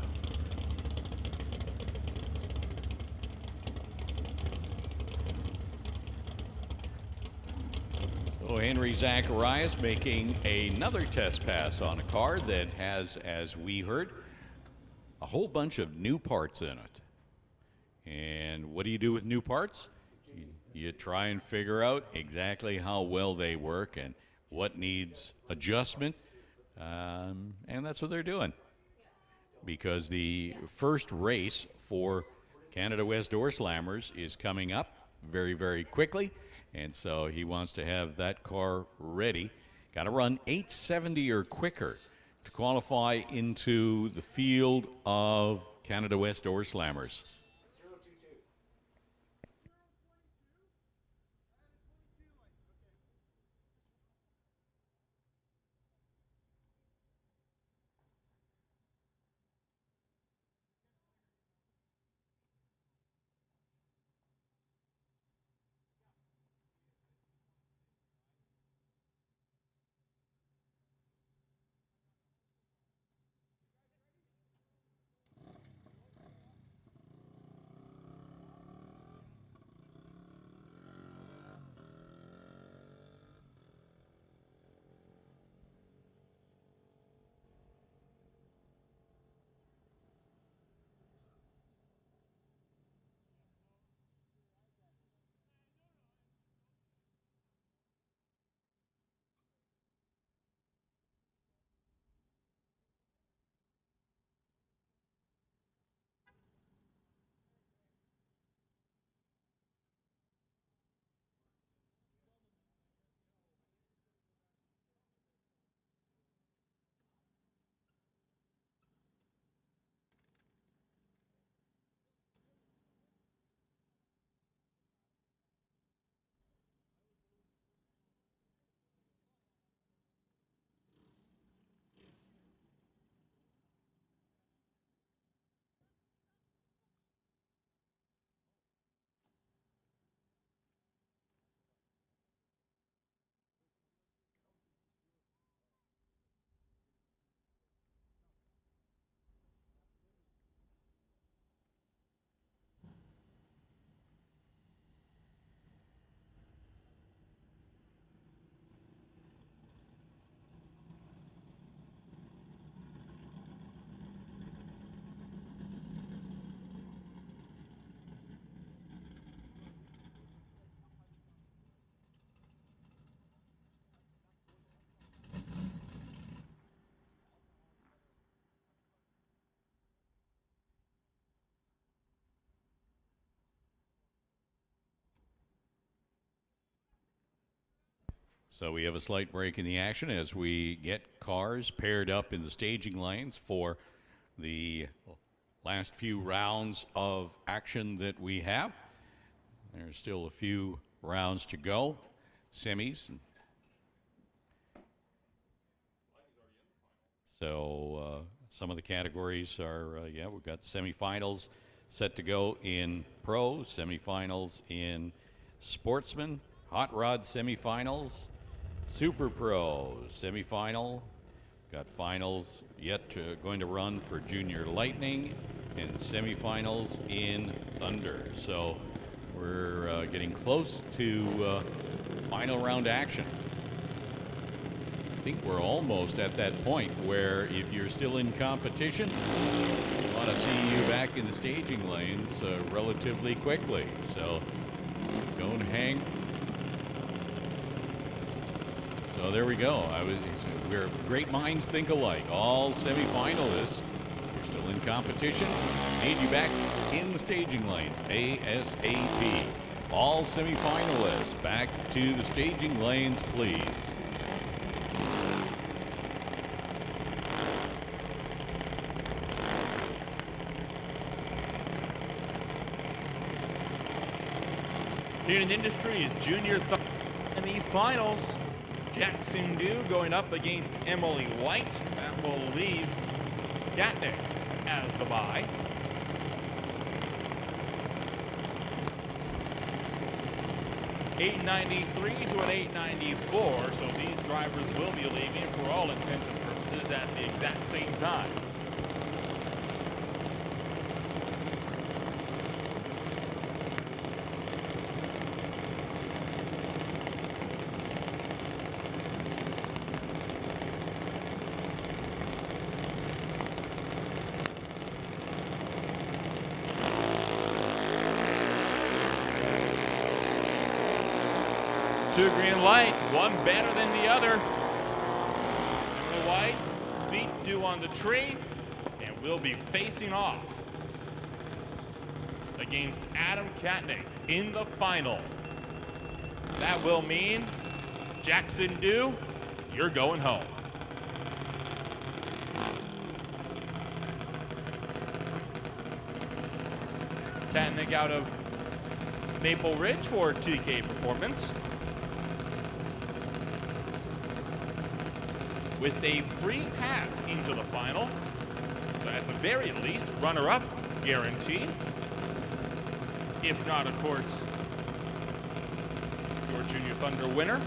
So Henry Zacharias making another test pass on a car that has, as we heard, a whole bunch of new parts in it. And what do you do with new parts? You try and figure out exactly how well they work and what needs adjustment. And that's what they're doing, because the first race for Canada West Door Slammers is coming up very, very quickly, and so he wants to have that car ready. Got to run 870 or quicker to qualify into the field of Canada West Door Slammers. So we have a slight break in the action as we get cars paired up in the staging lanes for the last few rounds of action that we have. There's still a few rounds to go, semis. So some of the categories are, we've got semifinals set to go in Pro, semifinals in Sportsman, Hot Rod semifinals, Super Pro semifinal. Got finals yet going to run for Junior Lightning and semifinals in Thunder. So we're getting close to final round action. I think we're almost at that point where if you're still in competition, we want to see you back in the staging lanes relatively quickly. So don't hang. So there we go. We're great minds think alike. All semifinalists. You're still in competition. Need you back in the staging lanes ASAP. All semifinalists back to the staging lanes, please. Peden Industries Junior semifinals. Jackson Dew going up against Emily White. That will leave Gatnick as the bye. $893 to an $894, so these drivers will be leaving for all intents and purposes at the exact same time. Two green lights, one better than the other. Emily White beat Dew on the tree and will be facing off against Adam Katnick in the final. That will mean Jackson Dew, you're going home. Katnick out of Maple Ridge for TK Performance. With a free pass into the final. So at the very least, runner-up guaranteed. If not, of course, your Junior Thunder winner.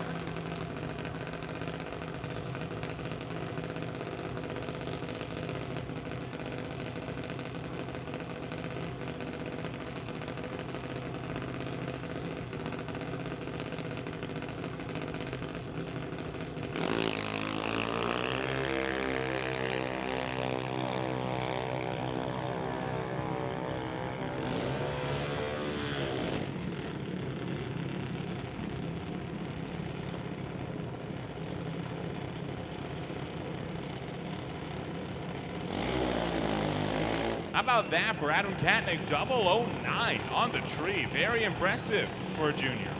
How about that for Adam Katnick, 009 on the tree. Very impressive for a junior.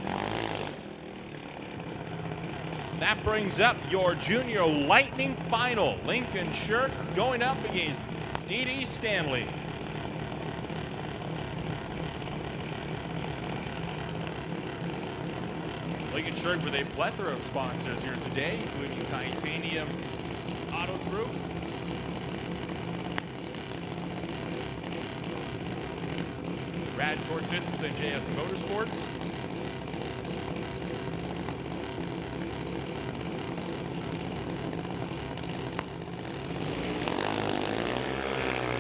That brings up your Junior Lightning final. Lincoln Shirk going up against Dee Stanley. Lincoln Shirk with a plethora of sponsors here today, including Titanium Auto Group, Rad Torque Systems, and JS Motorsports.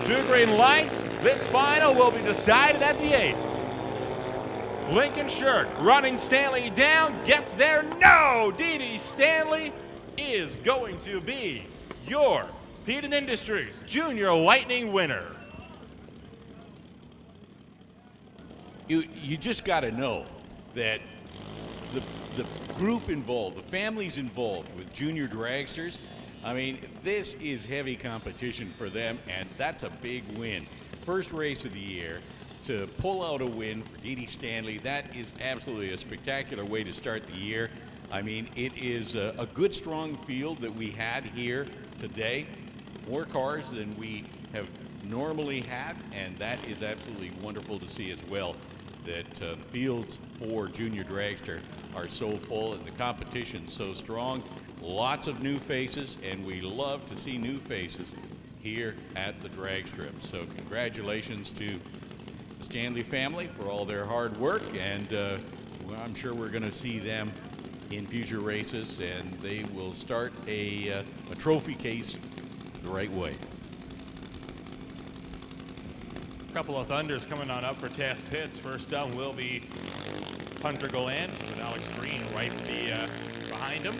Two green lights. This final will be decided at the 8th. Lincoln Shirk running Stanley down, gets there. No! Dee Stanley is going to be your Peden Industries Junior Lightning winner. You just got to know that the group involved, the families involved with junior dragsters, I mean, this is heavy competition for them, and that's a big win. First race of the year, to pull out a win for Dee Stanley, that is absolutely a spectacular way to start the year. I mean, it is a good, strong field that we had here today. More cars than we have normally had, and that is absolutely wonderful to see as well, that the fields for Junior Dragster are so full and the competition so strong. Lots of new faces, and we love to see new faces here at the drag strip. So congratulations to the Stanley family for all their hard work, and well, I'm sure we're going to see them in future races, and they will start a trophy case the right way. Couple of thunders coming on up for test hits. First up will be Hunter Goland with Alex Green right behind him.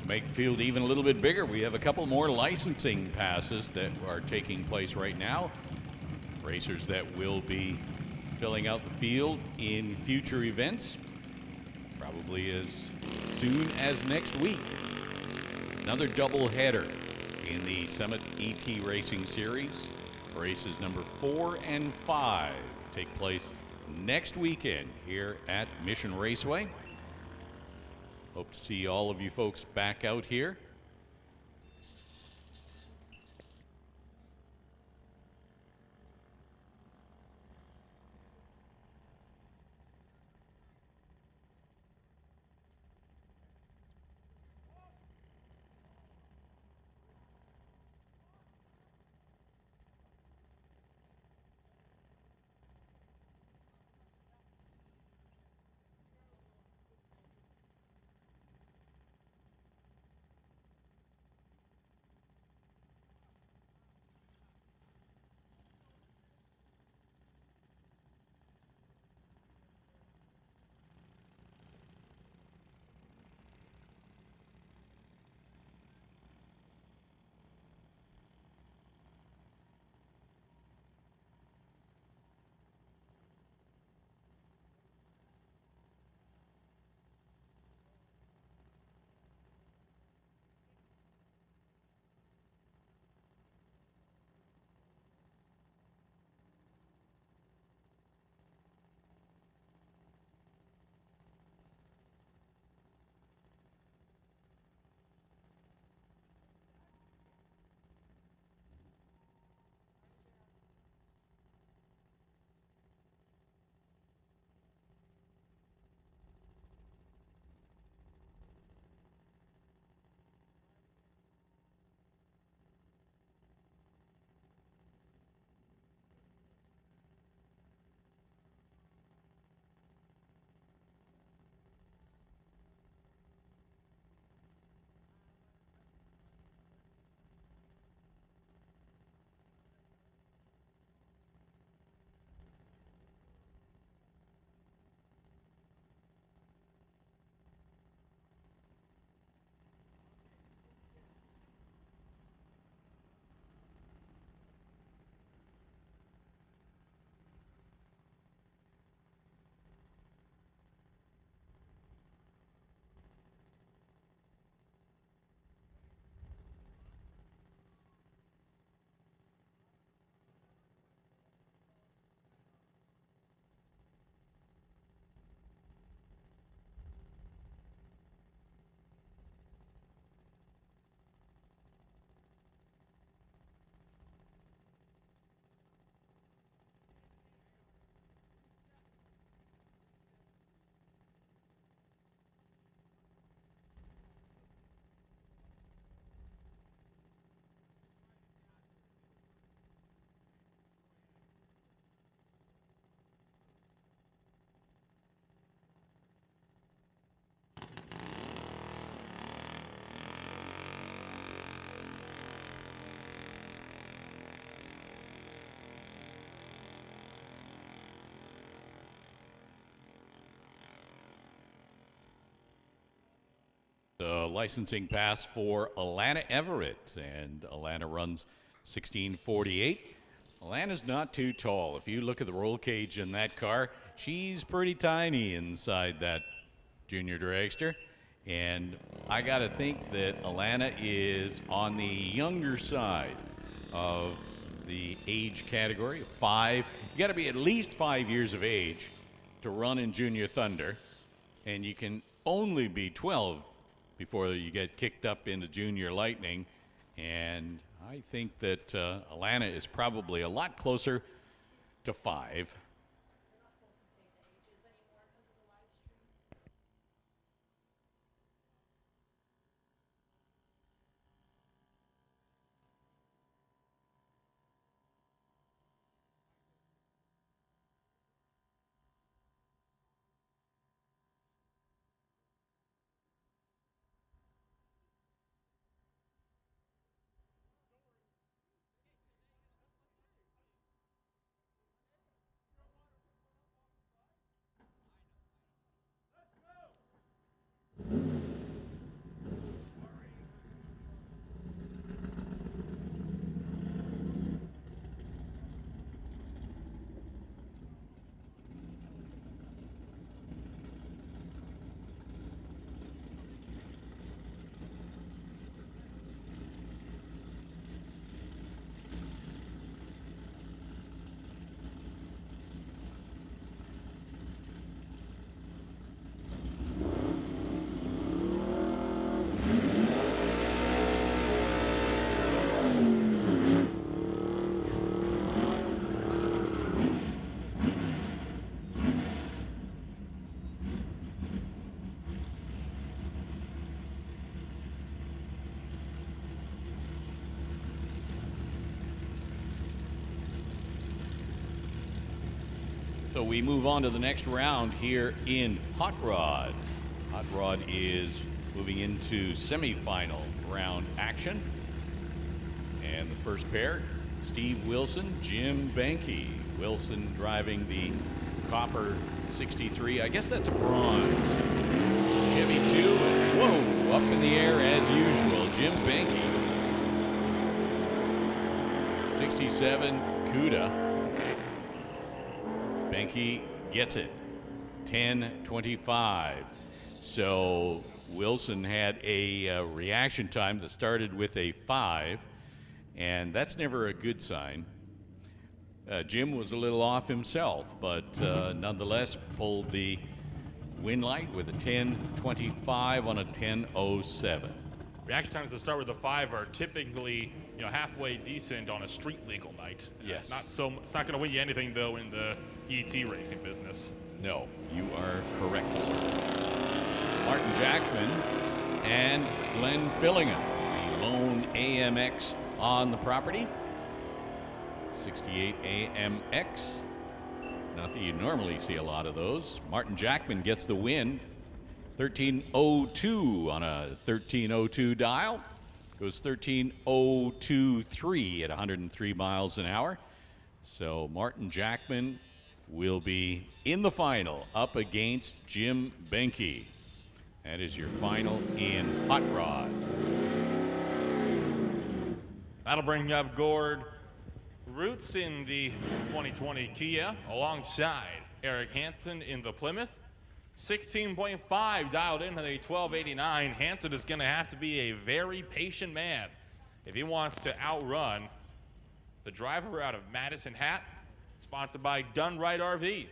Make the field even a little bit bigger, we have a couple more licensing passes that are taking place right now. Racers that will be filling out the field in future events, probably as soon as next week. Another double header in the Summit ET Racing Series. Races number 4 and 5 take place next weekend here at Mission Raceway. Hope to see all of you folks back out here. licensing pass for Alana Everett, and Alana runs 16:48. Alana's not too tall. If you look at the roll cage in that car, she's pretty tiny inside that junior dragster. And I got to think that Alana is on the younger side of the age category. 5. You got to be at least 5 years of age to run in Junior Thunder, and you can only be 12 before you get kicked up into Junior Lightning. And I think that Alana is probably a lot closer to 5. So we move on to the next round here in Hot Rod. Hot Rod is moving into semifinal round action. And the first pair, Steve Wilson, Jim Benke. Wilson driving the copper 63. I guess that's a bronze. Chevy 2, and whoa, up in the air as usual. Jim Benke. 67, Cuda. Benke gets it, 10:25. So Wilson had a reaction time that started with a 5, and that's never a good sign. Jim was a little off himself, but nonetheless pulled the win light with a 10:25 on a 10:07. Reaction times that start with a 5 are typically, halfway decent on a street legal night. Yes. It's not going to win you anything though in the ET racing business. No, you are correct, sir. Martin Jackman and Glenn Fillingham, the lone AMX on the property. 68 AMX. Not that you normally see a lot of those. Martin Jackman gets the win. 13:02 on a 13:02 dial. Goes 13:023 at 103 miles an hour. So Martin Jackman will be in the final up against Jim Benke. That is your final in Hot Rod. That'll bring up Gord Roots in the 2020 Kia alongside Eric Hansen in the Plymouth. 16.5 dialed into the 1289. Hansen is going to have to be a very patient man if he wants to outrun the driver out of Madison Hat, sponsored by Done Right RV.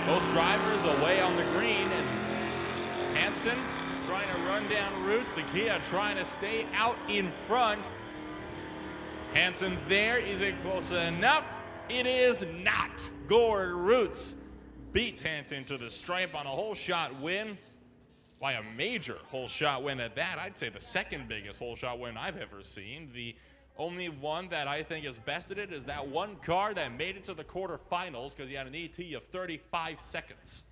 Both drivers away on the green, and Hansen trying to run down Roots. The Kia trying to stay out in front. Hansen's there. Is it close enough? It is not. Gord Roots beats Hansen to the stripe on a hole shot win. By a major hole shot win at that. I'd say the second biggest hole shot win I've ever seen. The Only one that I think is bested it is that one car that made it to the quarterfinals because he had an ET of 35 seconds.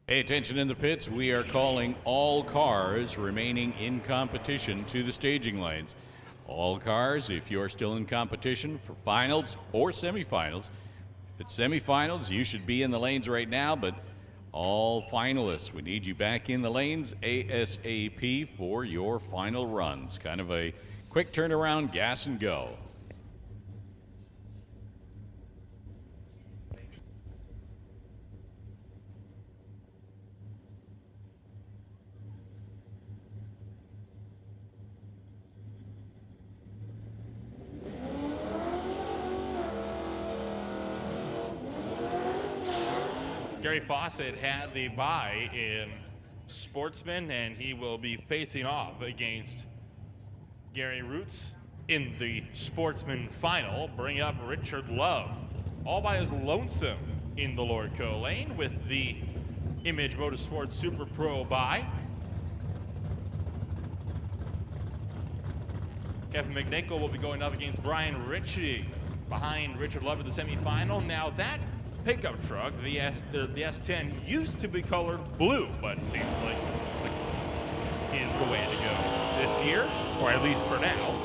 Pay attention in the pits. We are calling all cars remaining in competition to the staging lanes. All cars, if you're still in competition for finals or semifinals. If it's semifinals, you should be in the lanes right now, but all finalists, we need you back in the lanes ASAP for your final runs. Kind of a quick turnaround, gas and go. Gary Fawcett had the bye in Sportsman, and he will be facing off against Gary Roots in the Sportsman final. Bring up Richard Love, all by his lonesome in the Lordco lane with the Image Motorsports Super Pro bye. Kevin McNichol will be going up against Brian Ritchie behind Richard Love in the semifinal. Now that pickup truck, the S10, used to be colored blue, but it seems like is the way to go this year, or at least for now.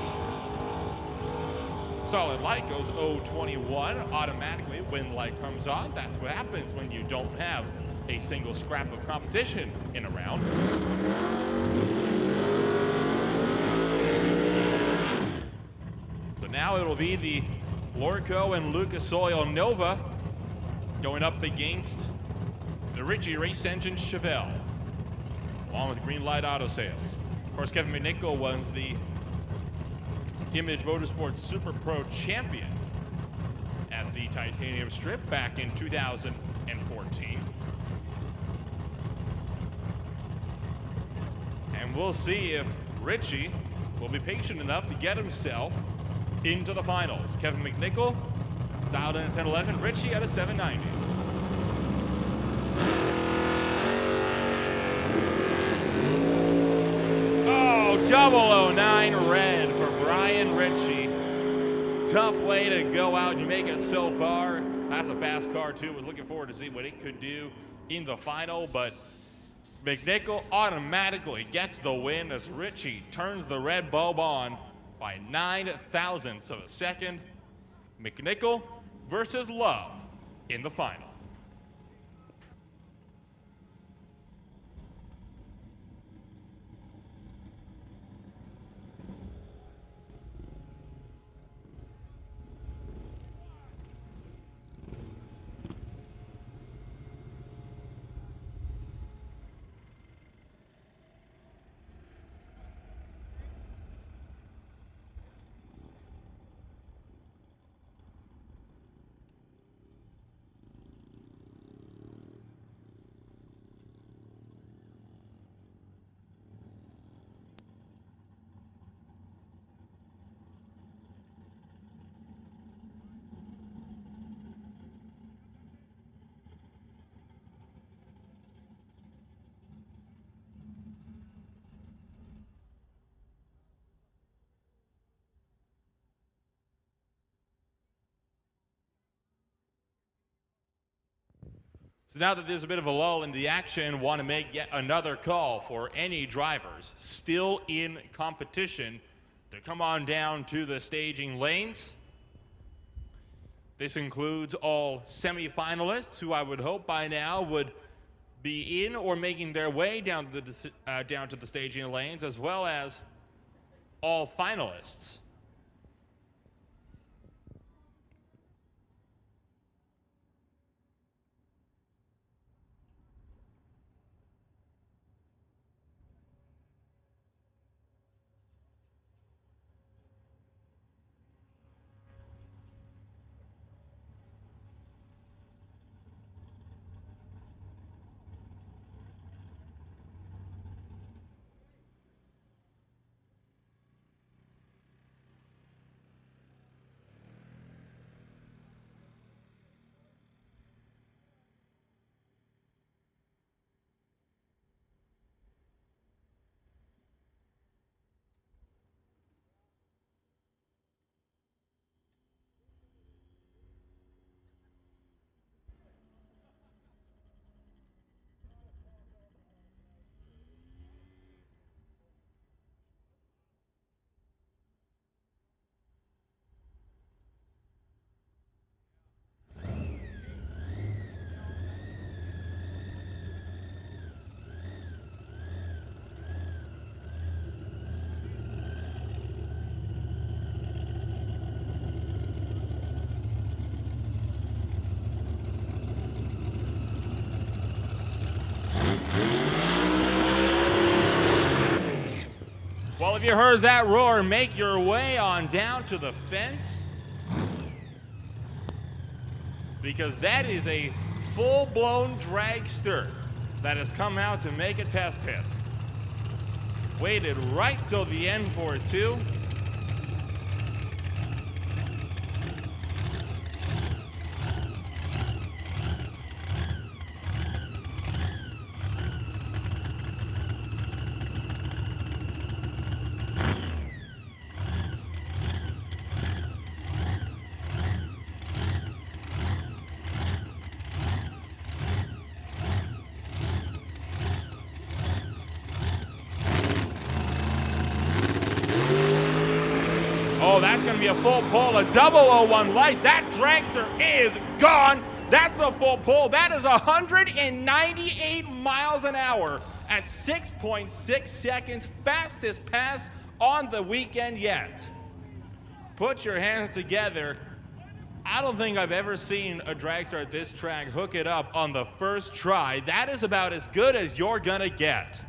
Solid light goes 021 automatically when light comes on. That's what happens when you don't have a single scrap of competition in a round. So now it'll be the Lordco and Lucas Oil Nova going up against the Ritchie Race Engine Chevelle, along with Green Light Auto Sales. Of course, Kevin McNichol was the Image Motorsports Super Pro champion at the Titanium Strip back in 2014. And we'll see if Ritchie will be patient enough to get himself into the finals. Kevin McNichol dialed in at 1011, Ritchie at a 790. Oh, 009 red for Brian Ritchie. Tough way to go out and you make it so far. That's a fast car too. Was looking forward to see what it could do in the final, but McNichol automatically gets the win as Ritchie turns the red bulb on by 9 thousandths of a second. McNichol versus Love in the final. So now that there's a bit of a lull in the action, want to make yet another call for any drivers still in competition to come on down to the staging lanes. This includes all semifinalists who I would hope by now would be in or making their way down to the staging lanes, as well as all finalists. Well, if you heard that roar, make your way on down to the fence, because that is a full-blown dragster that has come out to make a test hit. Waited right till the end for it, too. Oh, that's going to be a full pull, a 001 light. That dragster is gone. That's a full pull. That is 198 miles an hour at 6.6 seconds. Fastest pass on the weekend yet. Put your hands together. I don't think I've ever seen a dragster at this track hook it up on the first try. That is about as good as you're going to get.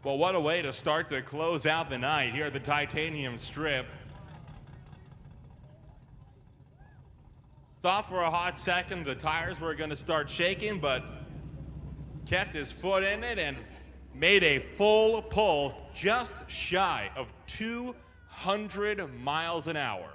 Well, what a way to start to close out the night here at the Titanium Strip. Thought for a hot second the tires were going to start shaking, but kept his foot in it and made a full pull just shy of 200 miles an hour.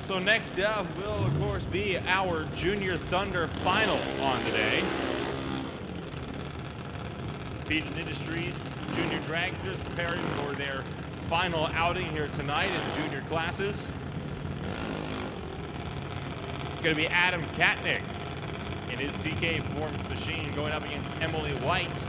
So next up will, of course, be our Junior Thunder final on today. Peden Industries Junior Dragsters preparing for their final outing here tonight in the junior classes. It's going to be Adam Katnick in his TK Performance Machine going up against Emily White.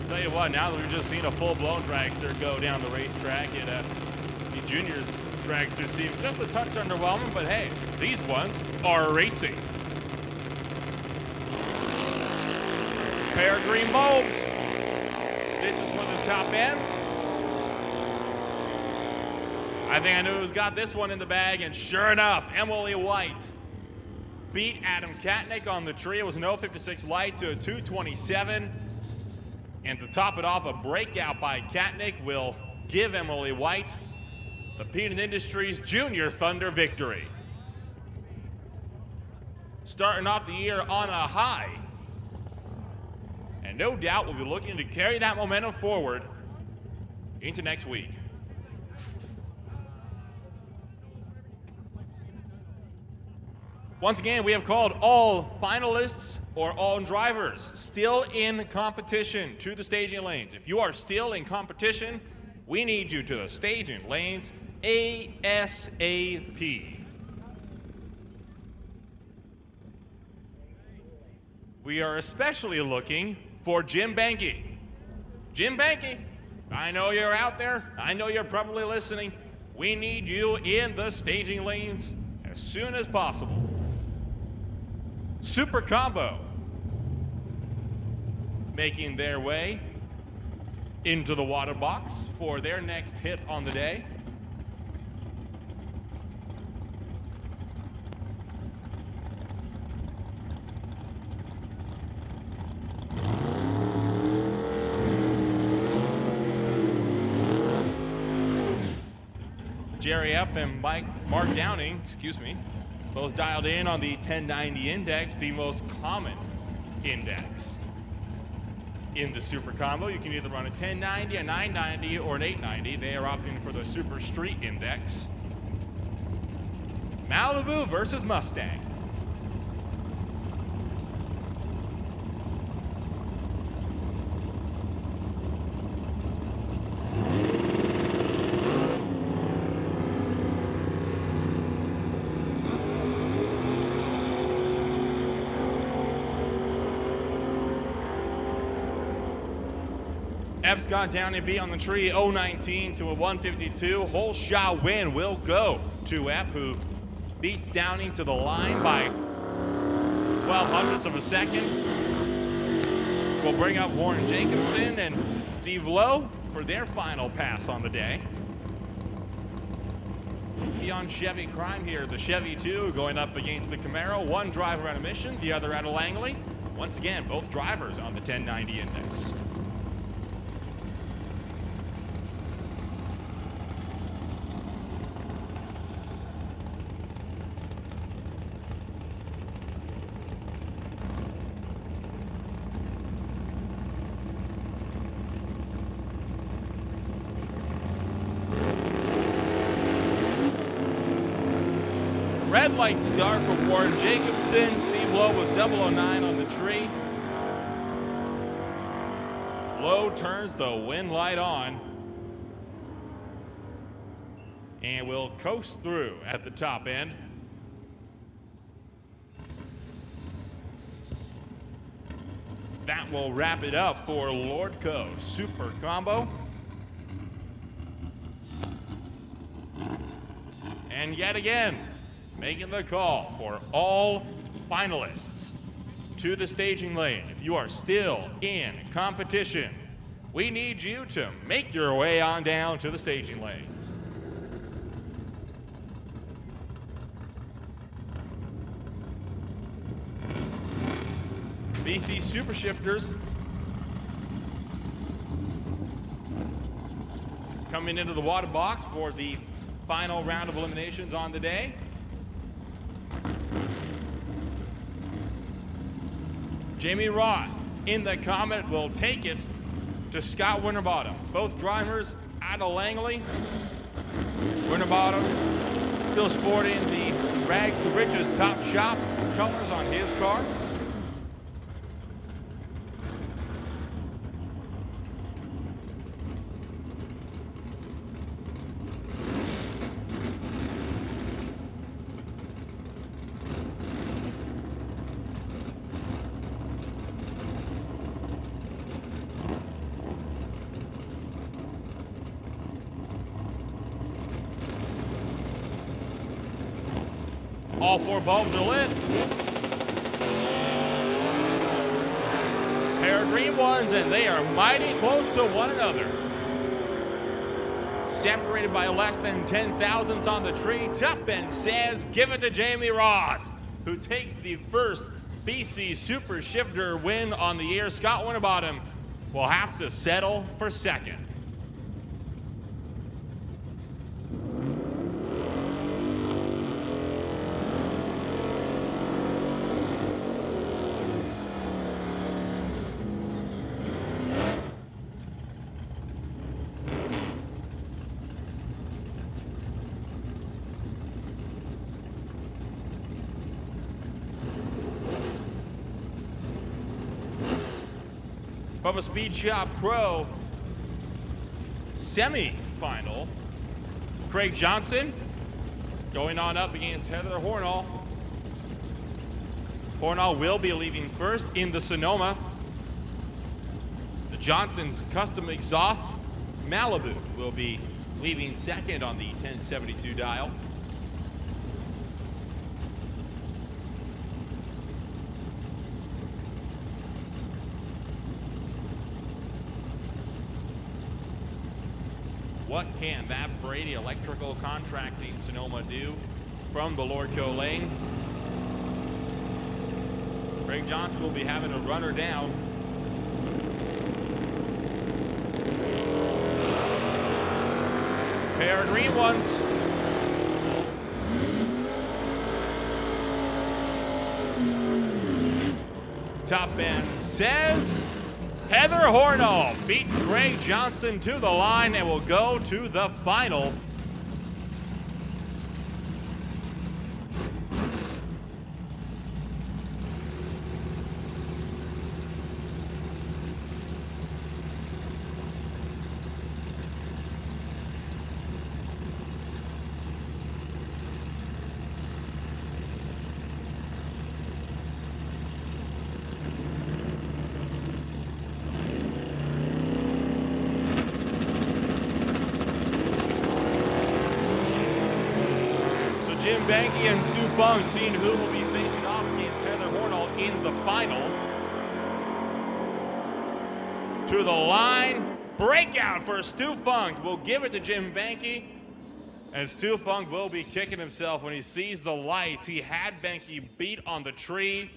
Tell you what, now that we've just seen a full-blown dragster go down the racetrack, the juniors dragsters seem just a touch underwhelming, but hey, these ones are racing. Pair of green bulbs. This is for the top end. I think I knew who's got this one in the bag, and sure enough, Emily White beat Adam Katnick on the tree. It was an 056 light to a 227. And to top it off, a breakout by Katnick will give Emily White the Peden Industries Junior Thunder victory. Starting off the year on a high. And no doubt we'll be looking to carry that momentum forward into next week. Once again, we have called all finalists or all drivers still in competition to the staging lanes. If you are still in competition, we need you to the staging lanes ASAP. We are especially looking for Jim Banky. Jim Banky, I know you're out there. I know you're probably listening. We need you in the staging lanes as soon as possible. Super Combo making their way into the water box for their next hit on the day. Jerry Epp and Mark Downing, both dialed in on the 1090 index, the most common index in the Super Combo. You can either run a 1090, a 990, or an 890. They are opting for the Super Street Index. Malibu versus Mustang. Epp's got Downing beat on the tree, 019 to a 152. Whole shot win will go to Epp, who beats Downing to the line by 12 hundredths of a second. We'll bring up Warren Jacobson and Steve Lowe for their final pass on the day. Beyond Chevy crime here, the Chevy 2 going up against the Camaro. One driver out of Mission, the other out of Langley. Once again, both drivers on the 1090 index. Red light start for Warren Jacobson. Steve Lowe was 009 on the tree. Lowe turns the win light on and will coast through at the top end. That will wrap it up for Lordco Super Combo. And yet again, making the call for all finalists to the staging lane. If you are still in competition, we need you to make your way on down to the staging lanes. BC Super Shifters coming into the water box for the final round of eliminations on the day. Jamie Roth in the Comet will take it to Scott Winterbottom. Both drivers out of Langley. Winterbottom still sporting the Rags to Riches Top Shop colors on his car. All four bulbs are lit. Pair of green ones, and they are mighty close to one another. Separated by less than 10 thousandths on the tree. Top end says, give it to Jamie Roth, who takes the first BC Super Shifter win on the year. Scott Winterbottom will have to settle for second. Bubba Speed Shop Pro semi-final. Craig Johnson going on up against Heather Hornall. Hornall will be leaving first in the Sonoma. The Johnson's custom exhaust Malibu will be leaving second on the 1072 dial. What can that Brady Electrical Contracting Sonoma do from the Lordco lane? Greg Johnson will be having a runner down. Pair of green ones. Top end says Heather Hornall beats Greg Johnson to the line and will go to the final. Jim Banky and Stu Fung seeing who will be facing off against Heather Hornall in the final. To the line, breakout for Stu Fung. We'll give it to Jim Banky. And Stu Fung will be kicking himself when he sees the lights. He had Banky beat on the tree,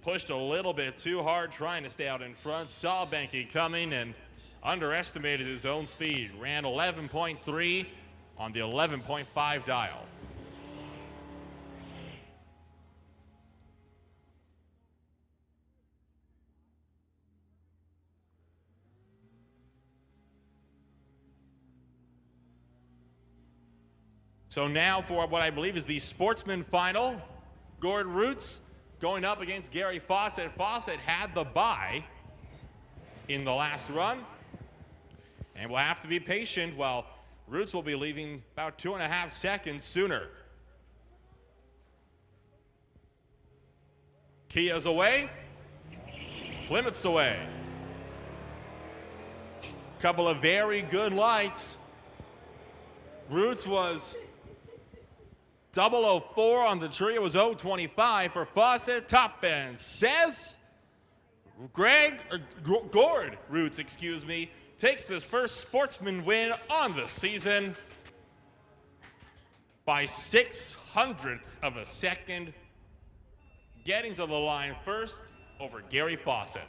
pushed a little bit too hard trying to stay out in front, saw Banky coming and underestimated his own speed. Ran 11.3 on the 11.5 dial. So now for what I believe is the Sportsman final. Gord Roots going up against Gary Fawcett. Fawcett had the bye in the last run. And we'll have to be patient while Roots will be leaving about 2.5 seconds sooner. Kia's away. Plymouth's away. Couple of very good lights. Roots was 004 on the tree. It was 025 for Fawcett. Top end says Gord Roots, excuse me, takes this first Sportsman win on the season by 0.06 of a second, getting to the line first over Gary Fawcett.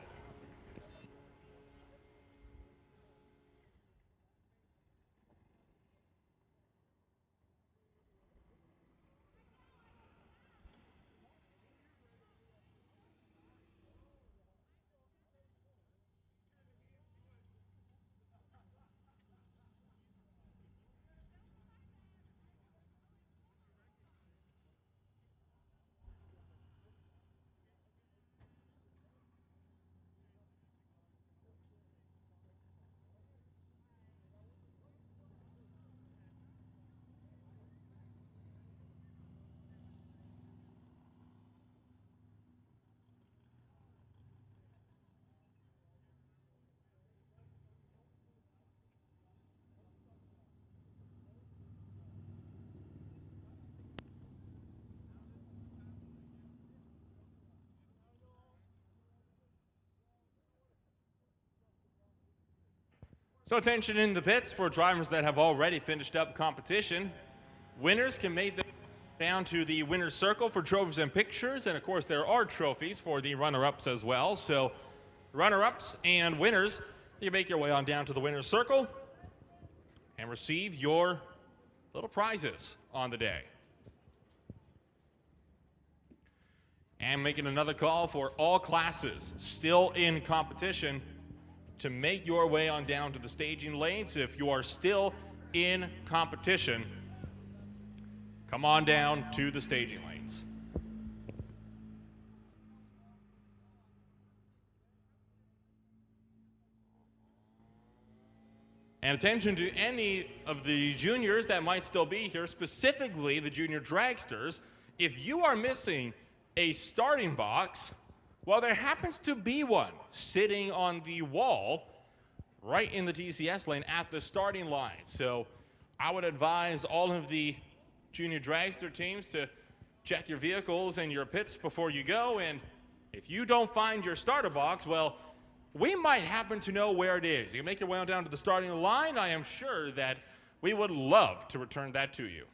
So attention in the pits for drivers that have already finished up competition. Winners can make them down to the winner's circle for trophies and pictures, and of course there are trophies for the runner-ups as well. So runner-ups and winners, you make your way on down to the winner's circle and receive your little prizes on the day. And making another call for all classes still in competition to make your way on down to the staging lanes. If you are still in competition, come on down to the staging lanes. And attention to any of the juniors that might still be here, specifically the junior dragsters. If you are missing a starting box, well, there happens to be one sitting on the wall right in the TCS lane at the starting line. So I would advise all of the junior dragster teams to check your vehicles and your pits before you go, and if you don't find your starter box, well, we might happen to know where it is. You can make your way on down to the starting line. I am sure that we would love to return that to you.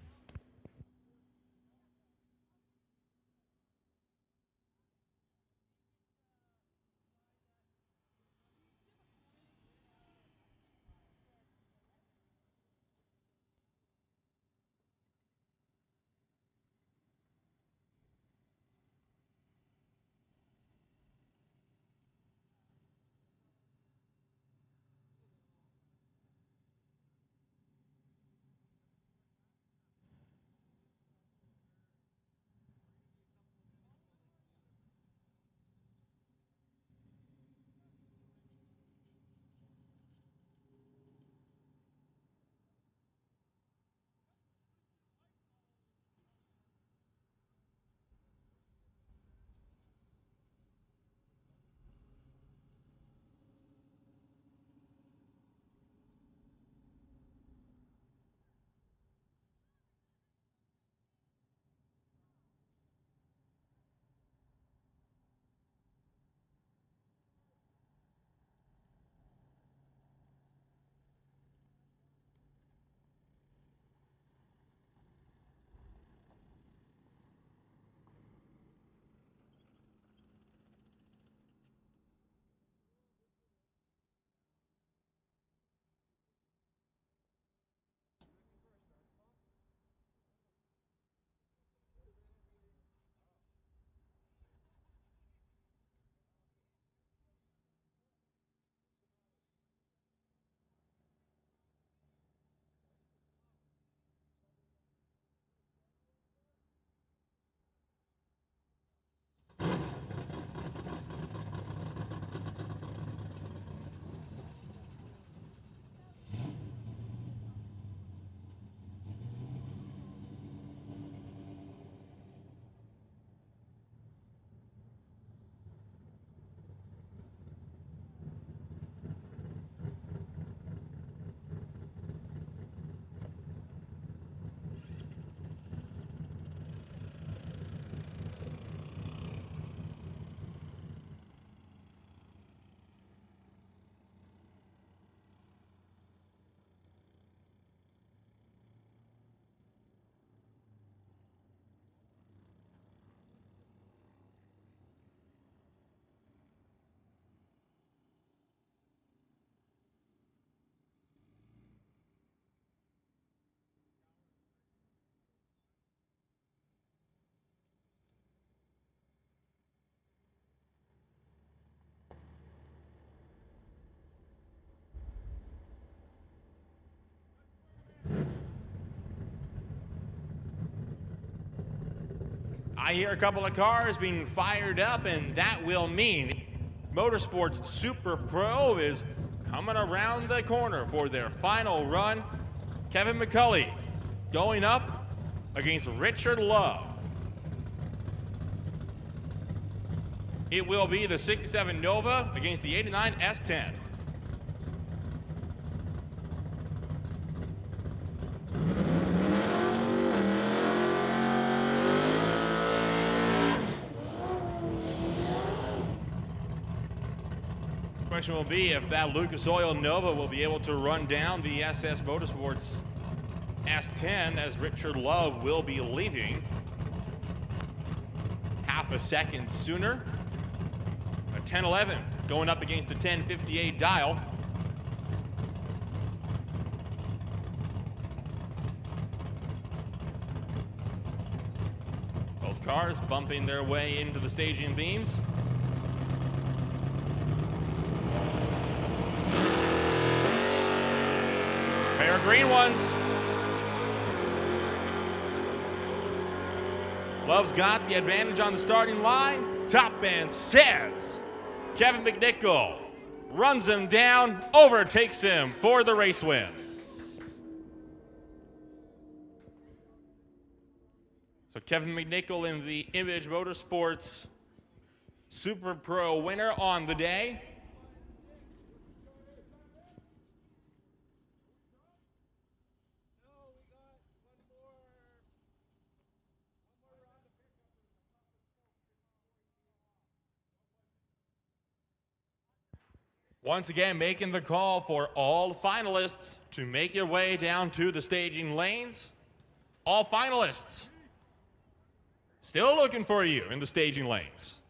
I hear a couple of cars being fired up, and that will mean Motorsports Super Pro is coming around the corner for their final run. Kevin McCulley going up against Richard Love. It will be the 67 Nova against the 89 S10. Question will be if that Lucas Oil Nova will be able to run down the SS Motorsports S10, as Richard Love will be leaving half a second sooner. A 1011 going up against a 1058 dial. Both cars bumping their way into the staging beams. Pair of green ones. Love's got the advantage on the starting line. Top band says Kevin McNichol runs him down, overtakes him for the race win. So Kevin McNichol in the Image Motorsports Super Pro winner on the day. Once again, making the call for all finalists to make your way down to the staging lanes. All finalists still looking for you in the staging lanes.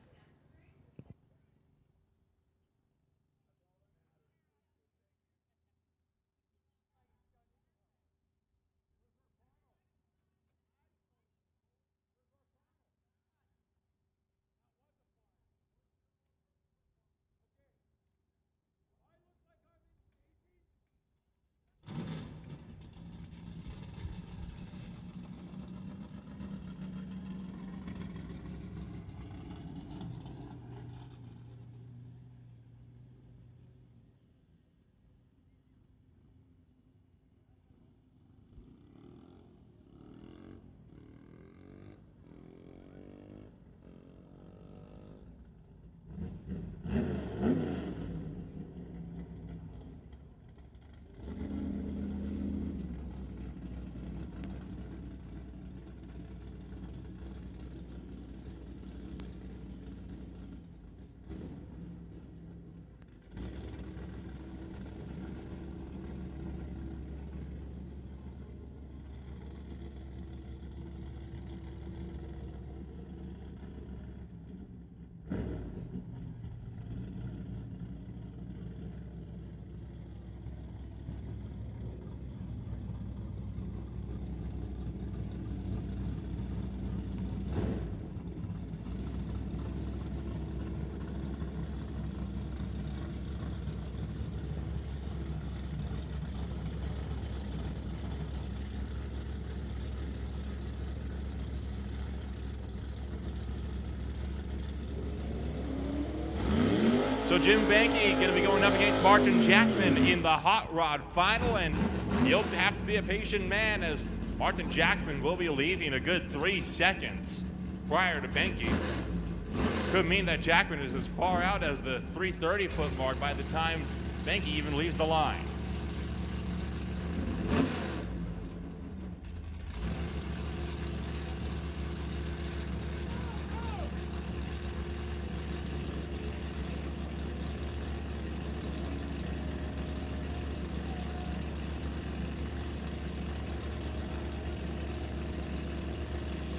So Jim Banky going to be going up against Martin Jackman in the Hot Rod final, and he'll have to be a patient man as Martin Jackman will be leaving a good 3 seconds prior to Banky. Could mean that Jackman is as far out as the 330-foot mark by the time Banky even leaves the line.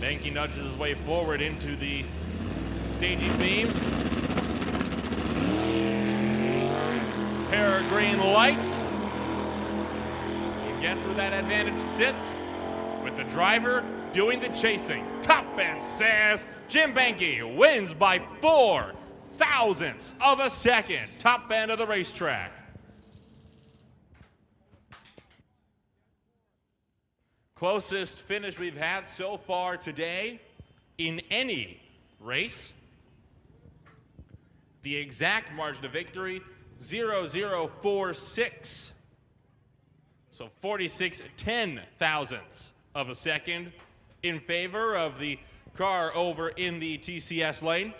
Banky nudges his way forward into the staging beams. Pair of green lights. And guess where that advantage sits? With the driver doing the chasing. Top End says Jim Banky wins by 4 thousandths of a second. Top end of the racetrack. Closest finish we've had so far today in any race. The exact margin of victory, 0.046. So 46 ten-thousandths of a second in favor of the car over in the TCS lane.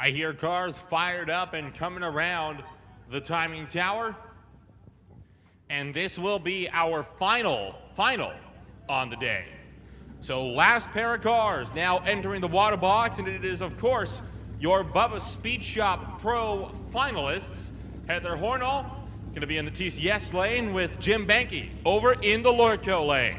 I hear cars fired up and coming around the timing tower. And this will be our final on the day. So last pair of cars now entering the water box, and it is, of course, your Bubba Speed Shop Pro finalists. Heather Hornall going to be in the TCS lane with Jim Banky over in the Lordco lane.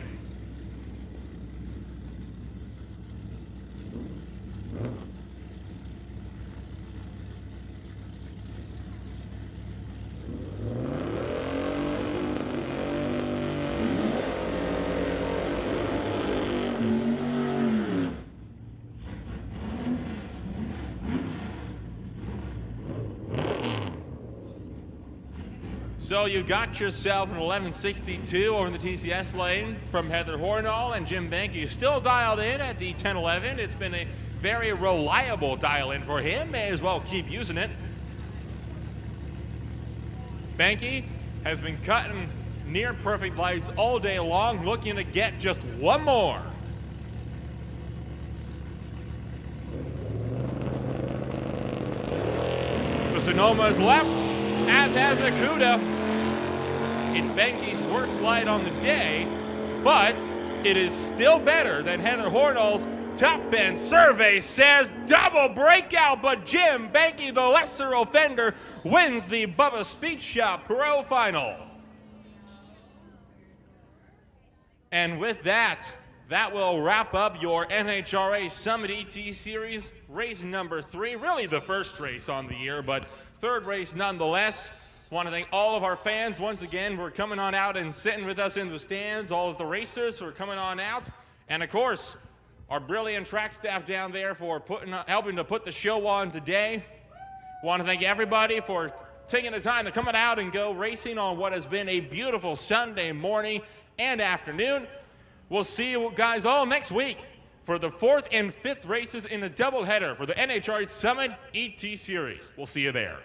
So you got yourself an 1162 over in the TCS lane from Heather Hornall, and Jim Banky is still dialed in at the 1011. It's been a very reliable dial-in for him. May as well keep using it. Banky has been cutting near perfect lights all day long, looking to get just one more. The Sonoma is left, as has Nakuda. It's Banky's worst light on the day, but it is still better than Heather Hornall's top end survey says. Double breakout, but Jim Banky, the lesser offender, wins the Bubba Speed Shop Pro Final. And with that, that will wrap up your NHRA Summit ET Series, race number 3. Really the first race on the year, but third race nonetheless. Want to thank all of our fans once again for coming on out and sitting with us in the stands, all of the racers for coming on out, and of course, our brilliant track staff down there for helping to put the show on today. Want to thank everybody for taking the time to come out and go racing on what has been a beautiful Sunday morning and afternoon. We'll see you guys all next week for the 4th and 5th races in the doubleheader for the NHRA Summit ET Series. We'll see you there.